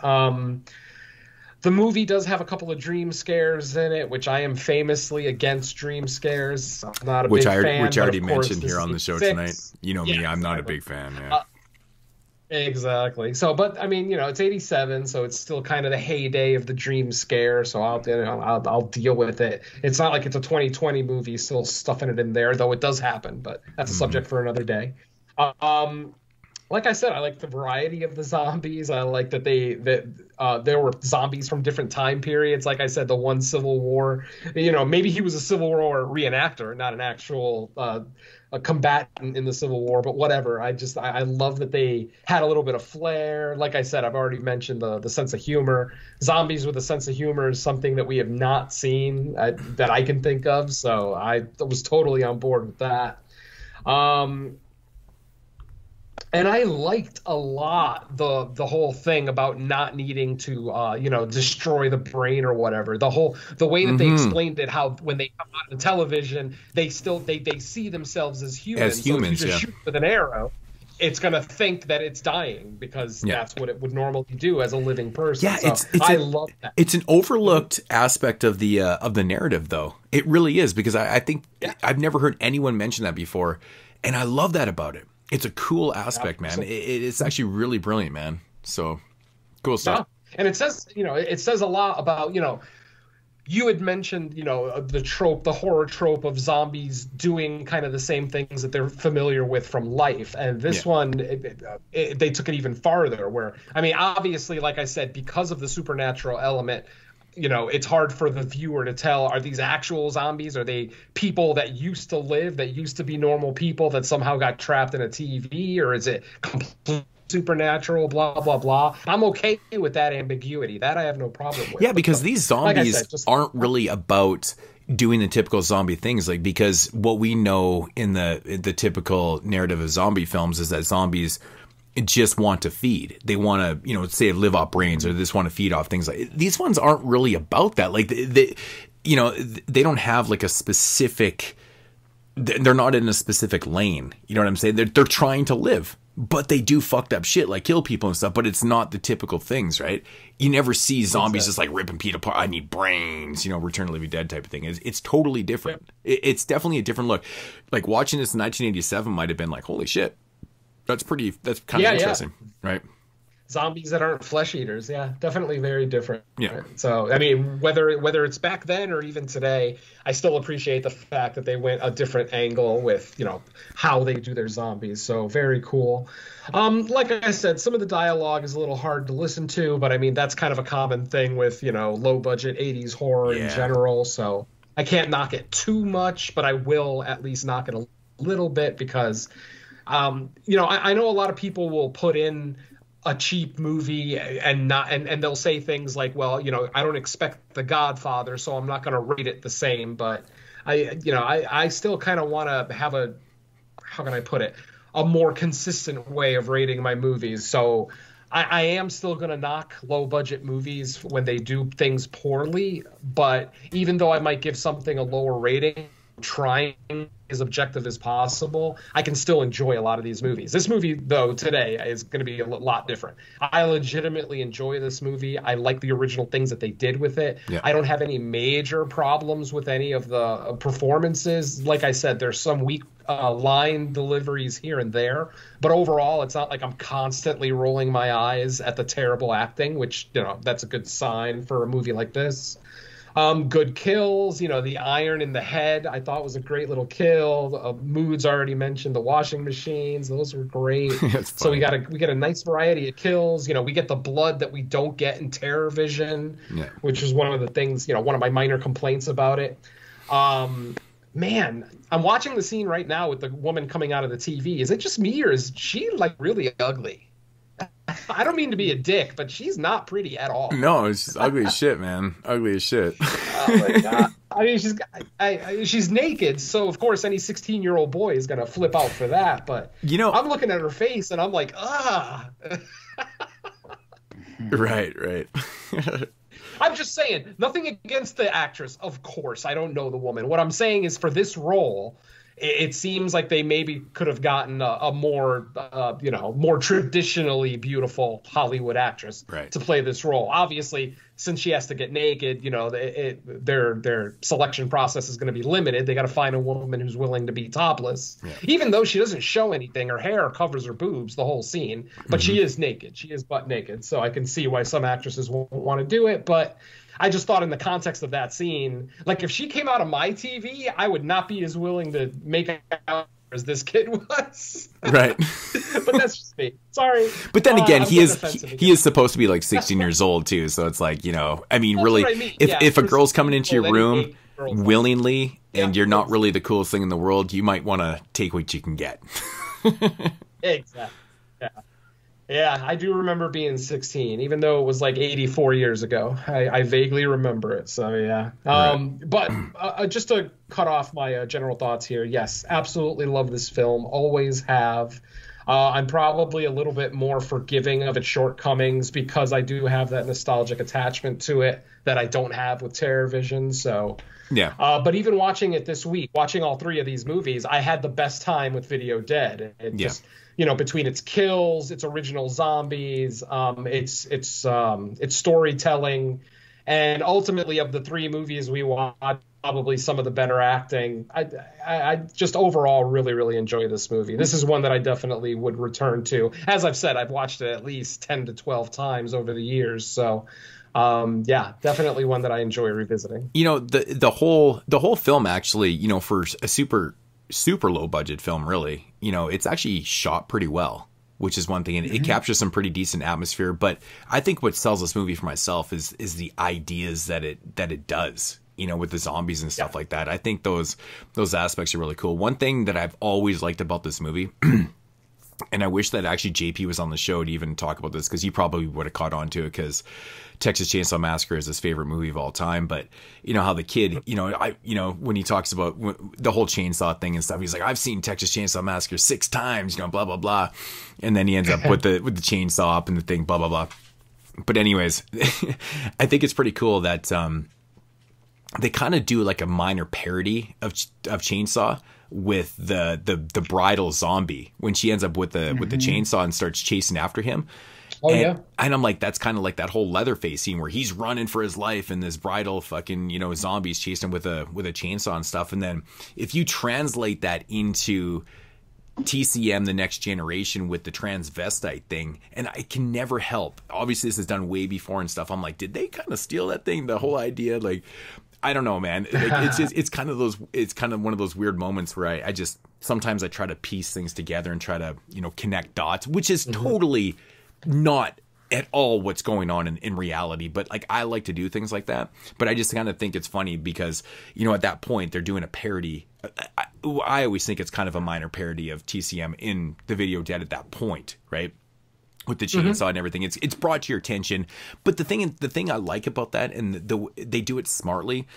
The movie does have a couple of dream scares in it, which I am famously against dream scares. I'm not a big fan. Which I already mentioned here on the show tonight. You know me, I'm not a big fan. Yeah. Exactly. So, but I mean, you know, it's 87, so it's still kind of the heyday of the dream scare. So I'll deal with it. It's not like it's a 2020 movie, still stuffing it in there, though it does happen. But that's a subject for another day. Like I said, I like the variety of the zombies. I like that there were zombies from different time periods. Like I said, the one Civil War, you know, maybe he was a Civil War reenactor, not an actual a combatant in the Civil War, but whatever. I love that they had a little bit of flair. Like I said, I've already mentioned the sense of humor. Zombies with a sense of humor is something that we have not seen that I can think of. So I was totally on board with that. And I liked a lot the whole thing about not needing to destroy the brain or whatever. The way that they explained it, how when they come out of the television, they see themselves as humans. As humans, so if you just shoot with an arrow, it's gonna think that it's dying because that's what it would normally do as a living person. Yeah, so I love that. It's an overlooked aspect of the narrative, though. It really is, because I think I've never heard anyone mention that before, and I love that about it. It's a cool aspect, man. It's actually really brilliant, man. So cool stuff. Yeah. And it says a lot about, you had mentioned, the horror trope of zombies doing kind of the same things that they're familiar with from life. And this one, they took it even farther where, I mean, obviously, like I said, because of the supernatural element, it's hard for the viewer to tell, are these actual zombies? Are they people that used to live, that used to be normal people that somehow got trapped in a TV? Or is it completely supernatural, blah, blah, blah? I'm okay with that ambiguity. That I have no problem with. Yeah, because these zombies aren't really about doing the typical zombie things. Like, because what we know in the typical narrative of zombie films is that zombies just want to feed. They want to, say live off brains, or they just want to feed off things. Like, these ones aren't really about that. Like they don't have like a specific, they're not in a specific lane. You know what I'm saying? They're trying to live, but they do fucked up shit like kill people and stuff, but it's not the typical things, right? You never see zombies just like ripping people apart. I need brains, Return of the Living Dead type of thing. It's totally different. It's definitely a different look. Like, watching this in 1987 might have been like, holy shit. That's kind of interesting, right? Zombies that aren't flesh eaters, definitely very different. Yeah. Right? So, I mean, whether it's back then or even today, I still appreciate the fact that they went a different angle with, how they do their zombies. So, very cool. Like I said, some of the dialogue is a little hard to listen to, but I mean, that's kind of a common thing with, low budget 80s horror in general. So, I can't knock it too much, but I will at least knock it a little bit because I know a lot of people will put in a cheap movie and they'll say things like, well, I don't expect The Godfather, so I'm not going to rate it the same. But I still kind of want to have how can I put it, a more consistent way of rating my movies. So I am still going to knock low budget movies when they do things poorly. But even though I might give something a lower rating, trying as objective as possible, I can still enjoy a lot of these movies. This movie, though, today is going to be a lot different. I legitimately enjoy this movie. I like the original things that they did with it. Yeah. I don't have any major problems with any of the performances. Like I said, there's some weak line deliveries here and there, but overall, it's not like I'm constantly rolling my eyes at the terrible acting, which, that's a good sign for a movie like this. Good kills, the iron in the head, I thought was a great little kill. Moods already mentioned, the washing machines, those were great. So we get a nice variety of kills. We get the blood that we don't get in TerrorVision, which is one of the things, one of my minor complaints about it. Man, I'm watching the scene right now with the woman coming out of the TV. Is it just me, or is she like really ugly? I don't mean to be a dick, but she's not pretty at all. No, it's just ugly as shit, man. Ugly as shit. Oh my God. I mean, she's naked, so of course any 16-year-old boy is gonna flip out for that. But I'm looking at her face and I'm like, Right. I'm just saying, nothing against the actress, of course. I don't know the woman. What I'm saying is, for this role, it seems like they maybe could have gotten a more, more traditionally beautiful Hollywood actress to play this role. Obviously, since she has to get naked, their selection process is going to be limited. They got to find a woman who's willing to be topless, even though she doesn't show anything. Her hair covers her boobs the whole scene, but she is naked. She is butt naked. So I can see why some actresses won't want to do it, but I just thought in the context of that scene, like if she came out of my TV, I would not be as willing to make out as this kid was. Right. But that's just me. Sorry. But then again, he is supposed to be like 16 years old too. So it's like, I mean, really, if a girl's coming into your room willingly and you're not really the coolest thing in the world, you might want to take what you can get. Exactly. Yeah, I do remember being 16, even though it was like 84 years ago. I vaguely remember it, so yeah. But just to cut off my general thoughts here, yes, absolutely love this film, always have. I'm probably a little bit more forgiving of its shortcomings because I do have that nostalgic attachment to it that I don't have with TerrorVision, so... Yeah. But even watching it this week, watching all three of these movies, I had the best time with Video Dead. It just, between its kills, its original zombies, its storytelling, and ultimately of the three movies we watched, probably some of the better acting. I just overall really, really enjoy this movie. This is one that I definitely would return to. As I've said, I've watched it at least 10 to 12 times over the years, so... definitely one that I enjoy revisiting. The whole film actually, for a super low budget film, really, it's actually shot pretty well, which is one thing, and it captures some pretty decent atmosphere. But I think what sells this movie for myself is the ideas that it does, with the zombies and stuff like that. I think those aspects are really cool. One thing that I've always liked about this movie. And I wish that actually JP was on the show to even talk about this, because he probably would have caught on to it, because Texas Chainsaw Massacre is his favorite movie of all time. But how the kid, when he talks about the whole chainsaw thing and stuff, he's like, I've seen Texas Chainsaw Massacre 6 times, blah, blah, blah. And then he ends up with the chainsaw up and the thing, blah, blah, blah. But anyways, I think it's pretty cool that they kind of do like a minor parody of Chainsaw with the bridal zombie when she ends up with the chainsaw and starts chasing after him. And I'm like, that's kind of like that whole Leatherface scene where he's running for his life and this bridal fucking zombies chasing him with a chainsaw and stuff. And then if you translate that into TCM The Next Generation with the transvestite thing, and I can never help, obviously this is done way before and stuff, I'm like, did they kind of steal that thing, the whole idea? Like, I don't know, man. It's kind of one of those weird moments where I just sometimes I try to piece things together and try to connect dots, which is totally not at all what's going on in reality. But like, I like to do things like that. But I just kind of think it's funny because at that point they're doing a parody. I always think it's kind of a minor parody of TCM in the Video Dead at that point, right? With the chainsaw and everything, it's brought to your attention. But the thing I like about that, and they do it smartly,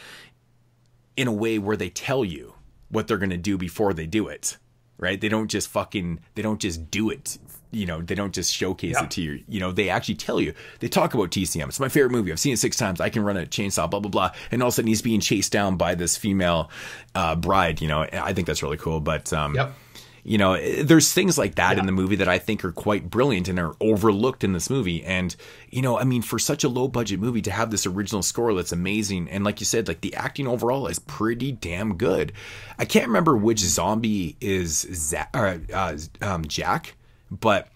in a way where they tell you what they're going to do before they do it, right? They don't just do it. They don't just showcase it to you. They actually tell you. They talk about TCM. It's my favorite movie. I've seen it 6 times. I can run a chainsaw, blah, blah, blah. And all of a sudden he's being chased down by this female bride. I think that's really cool. But there's things like that in the movie that I think are quite brilliant and are overlooked in this movie. And, I mean, for such a low budget movie to have this original score that's amazing. And like you said, like the acting overall is pretty damn good. I can't remember which zombie is Jack, but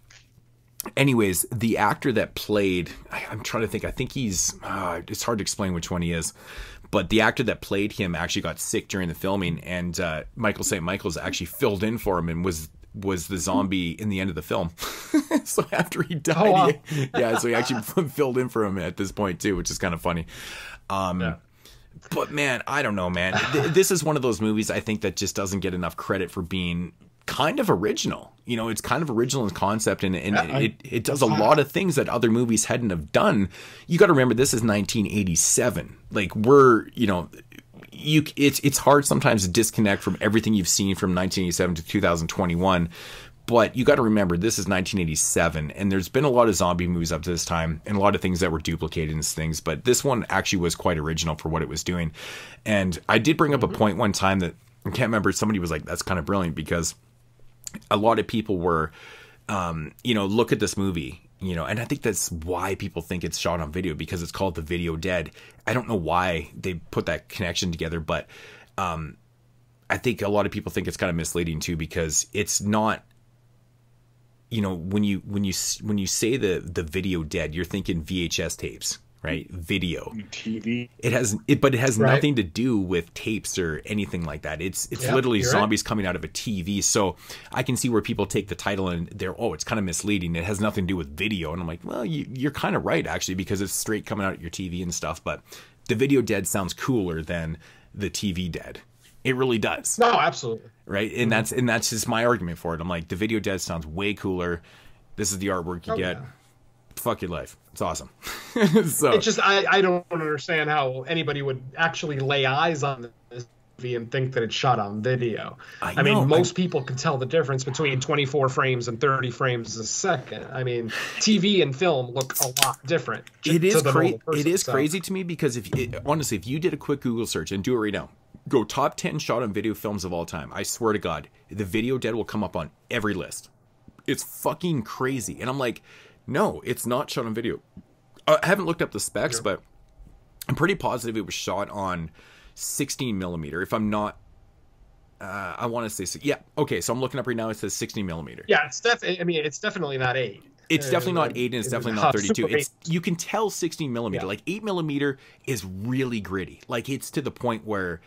anyways, the actor that played, I'm trying to think, I think he's, it's hard to explain which one he is, But the actor that played him actually got sick during the filming, and Michael St. Michael's actually filled in for him and was the zombie in the end of the film. So after he died, so he actually filled in for him at this point too, which is kind of funny. But man, I don't know, man. This is one of those movies I think that just doesn't get enough credit for being kind of original. You know, it's kind of original in concept, and it does a lot of things that other movies hadn't have done. You got to remember, this is 1987. Like, it's hard sometimes to disconnect from everything you've seen from 1987 to 2021. But you got to remember, this is 1987, and there's been a lot of zombie movies up to this time, and a lot of things that were duplicated and things. But this one actually was quite original for what it was doing. And I did bring up a point one time that I can't remember. Somebody was like, "That's kind of brilliant," because a lot of people were, look at this movie, and I think that's why people think it's shot on video, because it's called The Video Dead. I don't know why they put that connection together, but I think a lot of people think it's kind of misleading too, because it's not. When you say the Video Dead, you're thinking VHS tapes, right? Video, TV. But it has nothing to do with tapes or anything like that. It's literally zombies coming out of a TV. So I can see where people take the title and it's kind of misleading. It has nothing to do with video. And I'm like, well, you're kind of right actually, because it's straight coming out at your TV and stuff. But the Video Dead sounds cooler than the TV Dead. It really does. No, absolutely. Right. And that's just my argument for it. I'm like, the Video Dead sounds way cooler. This is the artwork you get. Yeah. Fuck your life. It's awesome. So it's just, I don't understand how anybody would actually lay eyes on this movie and think that it's shot on video. I mean, most people can tell the difference between 24 frames and 30 frames a second. I mean, TV and film look a lot different. It is crazy to me, because honestly, if you did a quick Google search, and do it right now, go top 10 shot on video films of all time, I swear to God, The Video Dead will come up on every list. It's fucking crazy. And I'm like, no, it's not shot on video. I haven't looked up the specs, but I'm pretty positive it was shot on 16 millimeter. If I'm not, I want to say, yeah. Okay, so I'm looking up right now. It says 16 millimeter. Yeah, it's definitely not 8. It's definitely not 8, and it's definitely not 32. You can tell 16 millimeter. Yeah. Like 8 millimeter is really gritty. Like, it's to the point where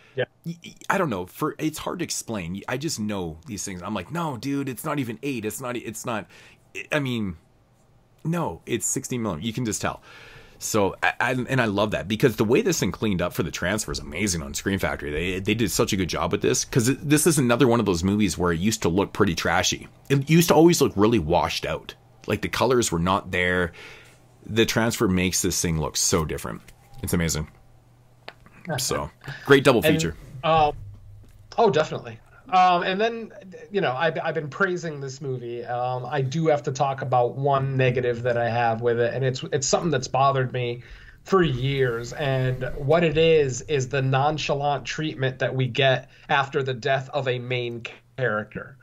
I don't know. It's hard to explain. I just know these things. I'm like, no, dude, it's not even 8. It's not. I mean, no, it's 16 millimeter. You can just tell. So, I love that, because the way this thing cleaned up for the transfer is amazing on Screen Factory. They did such a good job with this, because this is another one of those movies where it used to look pretty trashy. It used to always look really washed out. Like, the colors were not there. The transfer makes this thing look so different. It's amazing. So, great double feature. Oh, definitely. And then, I've been praising this movie. I do have to talk about one negative that I have with it, and it's something that's bothered me for years. And what it is the nonchalant treatment that we get after the death of a main character.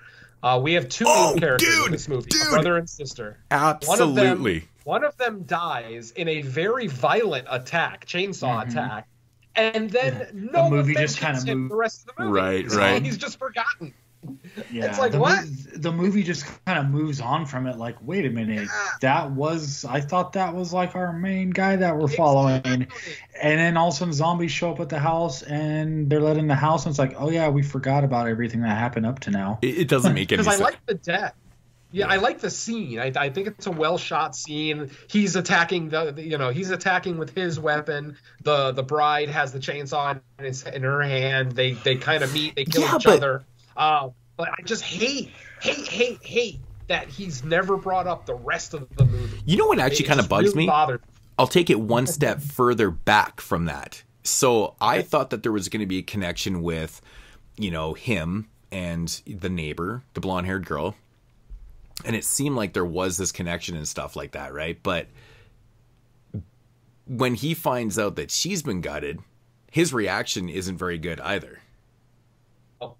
We have two main characters in this movie, a brother and sister. Absolutely. One of them dies in a very violent chainsaw attack. And then no one mentions him the rest of the movie. Right. He's just forgotten. Yeah, it's like, what? The movie just kind of moves on from it. Like, wait a minute, I thought that was like our main guy that we're following. And then all of a sudden zombies show up at the house, and they're let in the house, and it's like, oh yeah, we forgot about everything that happened up to now. It doesn't make any sense. Because I like the death. Yeah, I like the scene. I think it's a well shot scene. He's attacking he's attacking with his weapon. The bride has the chainsaw in her hand. They kind of meet. They kill each other. But I just hate that he's never brought up the rest of the movie. You know what actually kind of bugs me? I'll take it one step further back from that. So I thought that there was going to be a connection with, him and the neighbor, the blonde-haired girl. And it seemed like there was this connection and stuff like that, right? But when he finds out that she's been gutted, his reaction isn't very good either. Oh.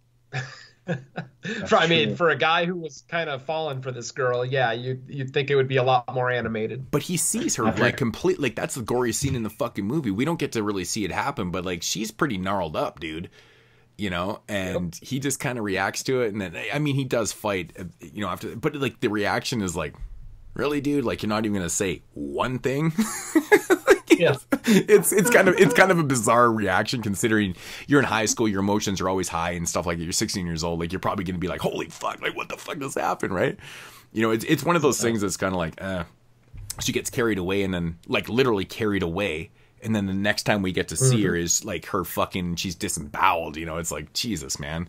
For a guy who was kind of falling for this girl, yeah, you'd think it would be a lot more animated. But he sees her like that's the gory scene in the fucking movie. We don't get to really see it happen, but like, she's pretty gnarled up, dude. And he just kind of reacts to it, and then he does fight, after. But like, the reaction is like, really, dude? Like, you're not even gonna say one thing? Yeah. It's kind of a bizarre reaction considering you're in high school, your emotions are always high and stuff like that. You're 16 years old, like you're probably gonna be like, holy fuck, like what the fuck just happened, right? You know, it's one of those things that's kind of like, she gets carried away and then like literally carried away. And then the next time we get to see her is like her fucking, she's disemboweled, you know, it's like, Jesus, man.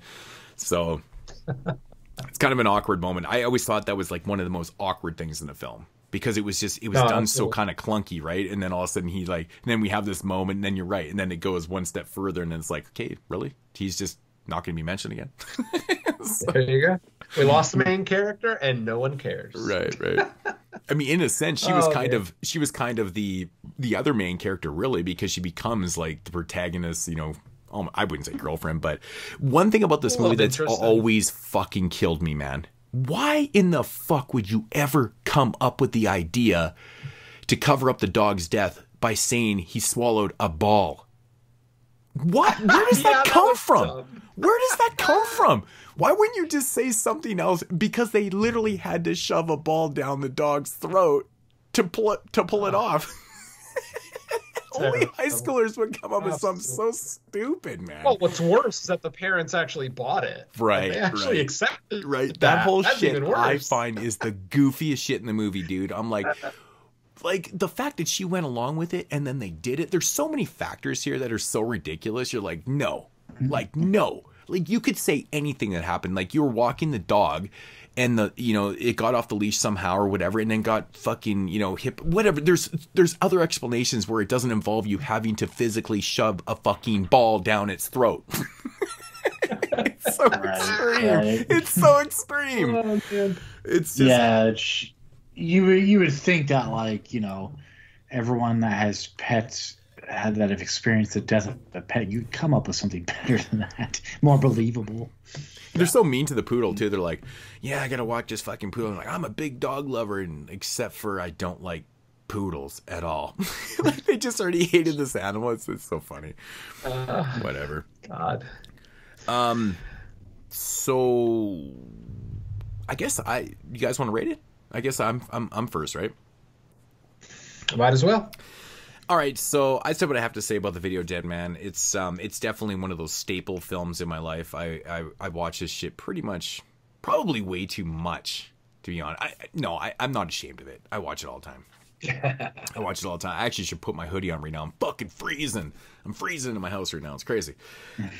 So it's kind of an awkward moment. I always thought that was like one of the most awkward things in the film because it was done so kind of clunky, right? And then all of a sudden and then we have this moment and then you're right. And then it goes one step further and then it's like, okay, really? He's just not going to be mentioned again. So, there you go. We lost the main character and no one cares. Right. I mean, in a sense, she was kind of the other main character, really, because she becomes like the protagonist, you know, I wouldn't say girlfriend, but one thing about this movie that's always fucking killed me, man. Why in the fuck would you ever come up with the idea to cover up the dog's death by saying he swallowed a ball? What? Where does that come from? Where does that come from? Why wouldn't you just say something else? Because they literally had to shove a ball down the dog's throat to pull it off. Only high schoolers would come up with something so stupid, man. Well, what's worse is that the parents actually bought it. Right. They actually accepted. Right. That whole shit I find is the goofiest shit in the movie, dude. I'm like the fact that she went along with it and then they did it. There's so many factors here that are so ridiculous. You're like, no. Like, no. Like, you could say anything that happened. Like, you were walking the dog and it got off the leash somehow or whatever and then got fucking, hip, whatever. There's other explanations where it doesn't involve you having to physically shove a fucking ball down its throat. It's so extreme. Right. It's so extreme. Oh, man. It's just... Yeah, you would think that, like, everyone that has pets that have experienced the death of a pet, you'd come up with something better than that, more believable. They're so mean to the poodle too. They're like, yeah, I gotta walk this fucking poodle. I'm like, I'm a big dog lover, and except for I don't like poodles at all. Like, they just already hated this animal. It's so funny. Whatever. God. So I guess you guys want to rate it? I guess I'm first, right? Might as well. All right, so I said what I have to say about the Video Dead Man. It's definitely one of those staple films in my life. I watch this shit pretty much, probably way too much, to be honest. I'm not ashamed of it. I watch it all the time. I watch it all the time. I actually should put my hoodie on right now. I'm fucking freezing. I'm freezing in my house right now. It's crazy.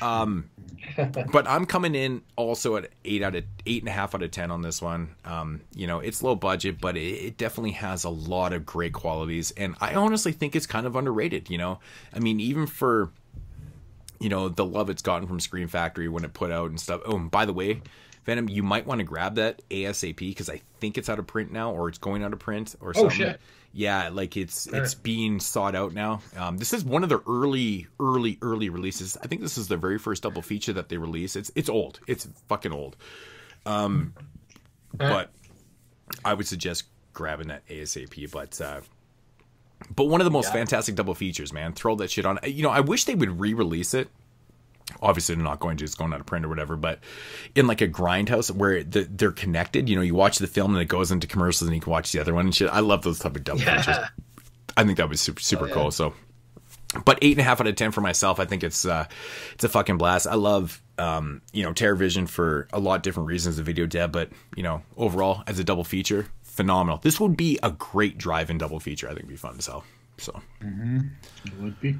But I'm coming in also at 8.5 out of 10 on this one. It's low budget, but it definitely has a lot of great qualities, and I honestly think it's kind of underrated. I mean, even for the love it's gotten from Scream Factory when it put out and stuff. Oh, and by the way, Venom, you might want to grab that ASAP because I think it's out of print now, or it's going out of print, or something. Oh shit. Yeah, like it's being sought out now. This is one of their early releases. I think this is their very first double feature that they released. It's old. It's fucking old. But I would suggest grabbing that ASAP. But one of the most fantastic double features, man. Throw that shit on. I wish they would re-release it. Obviously, they're not going to. It's going out of print or whatever. But in like a grindhouse where they're connected, you watch the film and it goes into commercials and you can watch the other one and shit. I love those type of double features. I think that was super cool. So, but 8.5 out of 10 for myself. I think it's a fucking blast. I love TerrorVision for a lot of different reasons. The Video Dead, but overall as a double feature, phenomenal. This would be a great drive-in double feature. I think it'd be fun to sell. So it would be.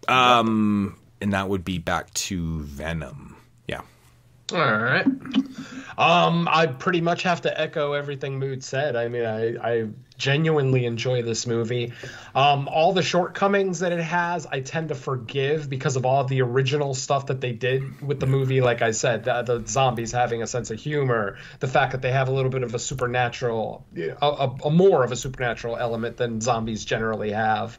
And that would be back to Venom. Yeah. All right. I pretty much have to echo everything Mood said. I mean, I genuinely enjoy this movie. All the shortcomings that it has, I tend to forgive because of all the original stuff that they did with the movie. Like I said, the zombies having a sense of humor, the fact that they have a little bit of a supernatural, a more of a supernatural element than zombies generally have.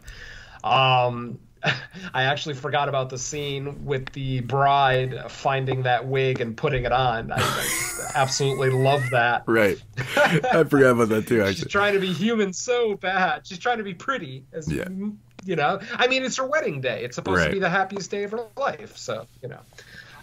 I actually forgot about the scene with the bride finding that wig and putting it on. I absolutely love that. Right. I forgot about that too, actually. She's trying to be human so bad. She's trying to be pretty. I mean, it's her wedding day. It's supposed to be the happiest day of her life. So,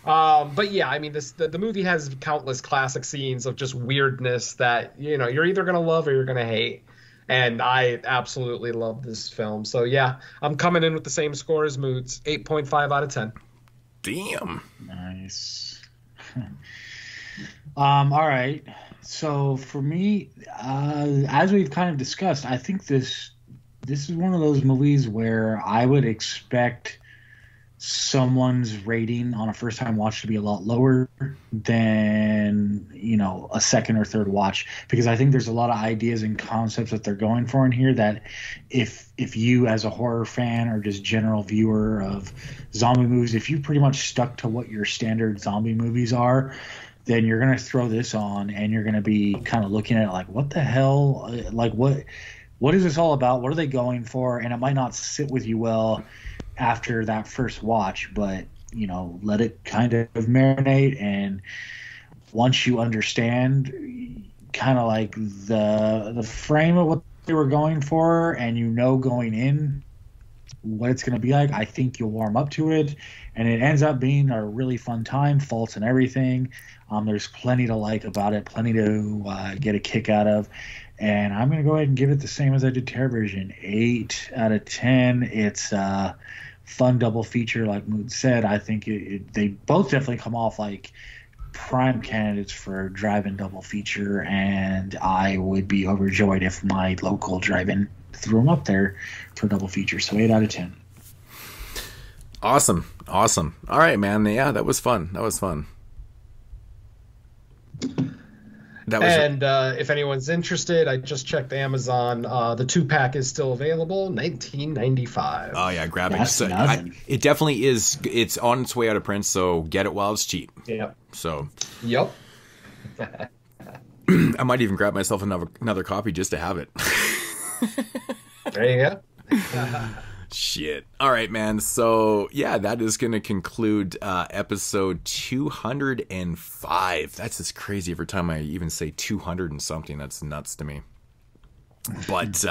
but yeah, I mean, the movie has countless classic scenes of just weirdness that, you're either going to love or you're going to hate. And I absolutely love this film. So yeah, I'm coming in with the same score as Moods, 8.5 out of 10. Damn. Nice. All right. So for me, as we've kind of discussed, I think this is one of those movies where I would expect someone's rating on a first time watch to be a lot lower than, you know, a second or third watch, because I think there's a lot of ideas and concepts that they're going for in here that if you as a horror fan or just general viewer of zombie movies, if you pretty much stuck to what your standard zombie movies are, then you're going to throw this on and you're going to be kind of looking at it like, what the hell? Like, what is this all about? What are they going for? And it might not sit with you well after that first watch, but, you know, let it kind of marinate. And once you understand kind of like the frame of what they were going for, and you know going in what it's going to be like, I think you'll warm up to it. And it ends up being a really fun time, faults and everything. There's plenty to like about it, plenty to get a kick out of. And I'm going to go ahead and give it the same as I did TerrorVision, 8 out of 10. It's a fun double feature, like Mood said. I think they both definitely come off like prime candidates for drive-in double feature, and I would be overjoyed if my local drive-in threw them up there for double feature. So 8 out of 10. Awesome. All right, man. Yeah, that was fun. If anyone's interested, I just checked Amazon. The 2-pack is still available, $19.95. Oh yeah, grab it. It definitely is. It's on its way out of print, so get it while it's cheap. Yep. So. Yep. I might even grab myself another copy just to have it. There you go. Shit. All right, man. So, yeah, that is going to conclude episode 205. That's just crazy every time I even say 200 and something. That's nuts to me. But,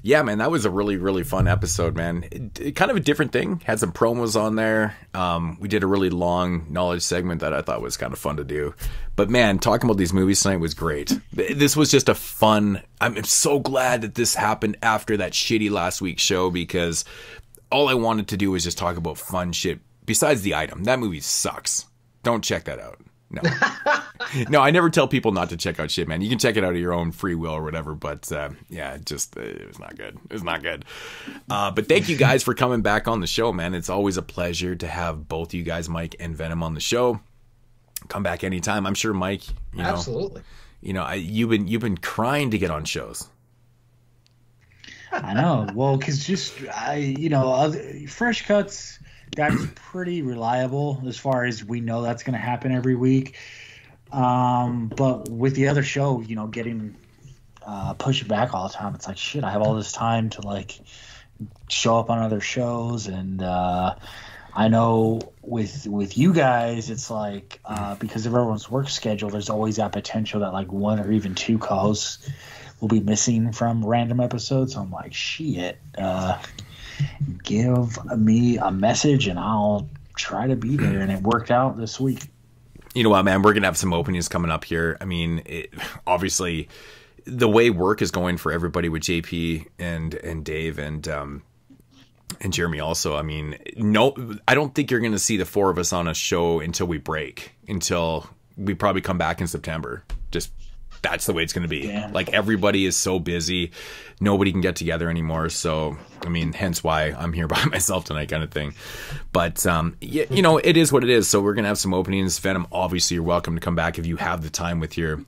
yeah, man, that was a really, really fun episode, man. Kind of a different thing. Had some promos on there. We did a really long knowledge segment that I thought was kind of fun to do. But, man, talking about these movies tonight was great. This was just a fun... I'm so glad that this happened after that shitty last week's show, because all I wanted to do was just talk about fun shit. Besides the item. That movie sucks. Don't check that out. No. No, I never tell people not to check out shit, man. You can check it out of your own free will or whatever, but yeah, it was not good. It was not good. But thank you guys for coming back on the show, man. It's always a pleasure to have both you guys, Mike and Venom, on the show. Come back anytime. I'm sure, Mike, you know, absolutely. You know, you've been crying to get on shows. I know. Well, because Fresh Cuts, that's pretty reliable as far as we know that's going to happen every week. But with the other show, you know, getting pushed back all the time, it's like, shit, I have all this time to like show up on other shows. And I know with you guys, it's like because of everyone's work schedule, there's always that potential that like one or even two co-hosts will be missing from random episodes. So I'm like, shit, give me a message and I'll try to be there. And it worked out this week. You know what, man? We're going to have some openings coming up here. I mean, obviously, the way work is going for everybody with JP and Dave and Jeremy also. I mean, no, I don't think you're going to see the four of us on a show until we break, until we probably come back in September. Just that's the way it's going to be. Damn. Like, everybody is so busy. Nobody can get together anymore. So, I mean, hence why I'm here by myself tonight, kind of thing. But, yeah, you know, it is what it is. So we're going to have some openings. Venom, obviously, you're welcome to come back if you have the time with your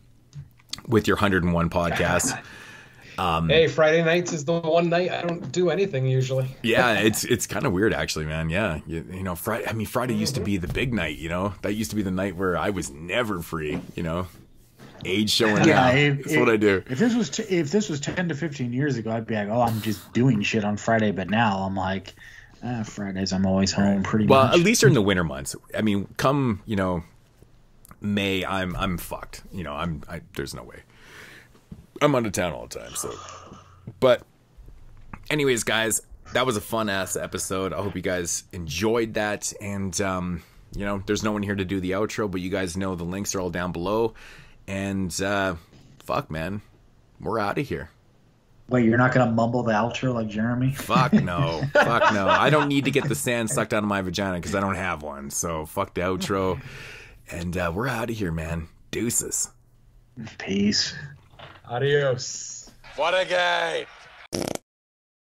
101 podcast. Hey, Friday nights is the one night I don't do anything usually. Yeah, it's kind of weird, actually, man. Yeah, you know, Friday used to be the big night, you know? That used to be the night where I was never free, you know? Age showing now. That's what I do. If this was 10 to 15 years ago, I'd be like, oh, I'm just doing shit on Friday. But now I'm like, Fridays I'm always home pretty much. Well, at least during the winter months. I mean, come, you know, May, I'm fucked. You know, there's no way. I'm out of town all the time. So, but anyways, guys, that was a fun ass episode. I hope you guys enjoyed that. And you know, there's no one here to do the outro, but you guys know the links are all down below. And fuck, man, we're out of here. Wait, you're not gonna mumble the outro like Jeremy? Fuck no. Fuck no. I don't need to get the sand sucked out of my vagina because I don't have one. So fuck the outro. And we're out of here, man. Deuces. Peace. Adios. What a guy.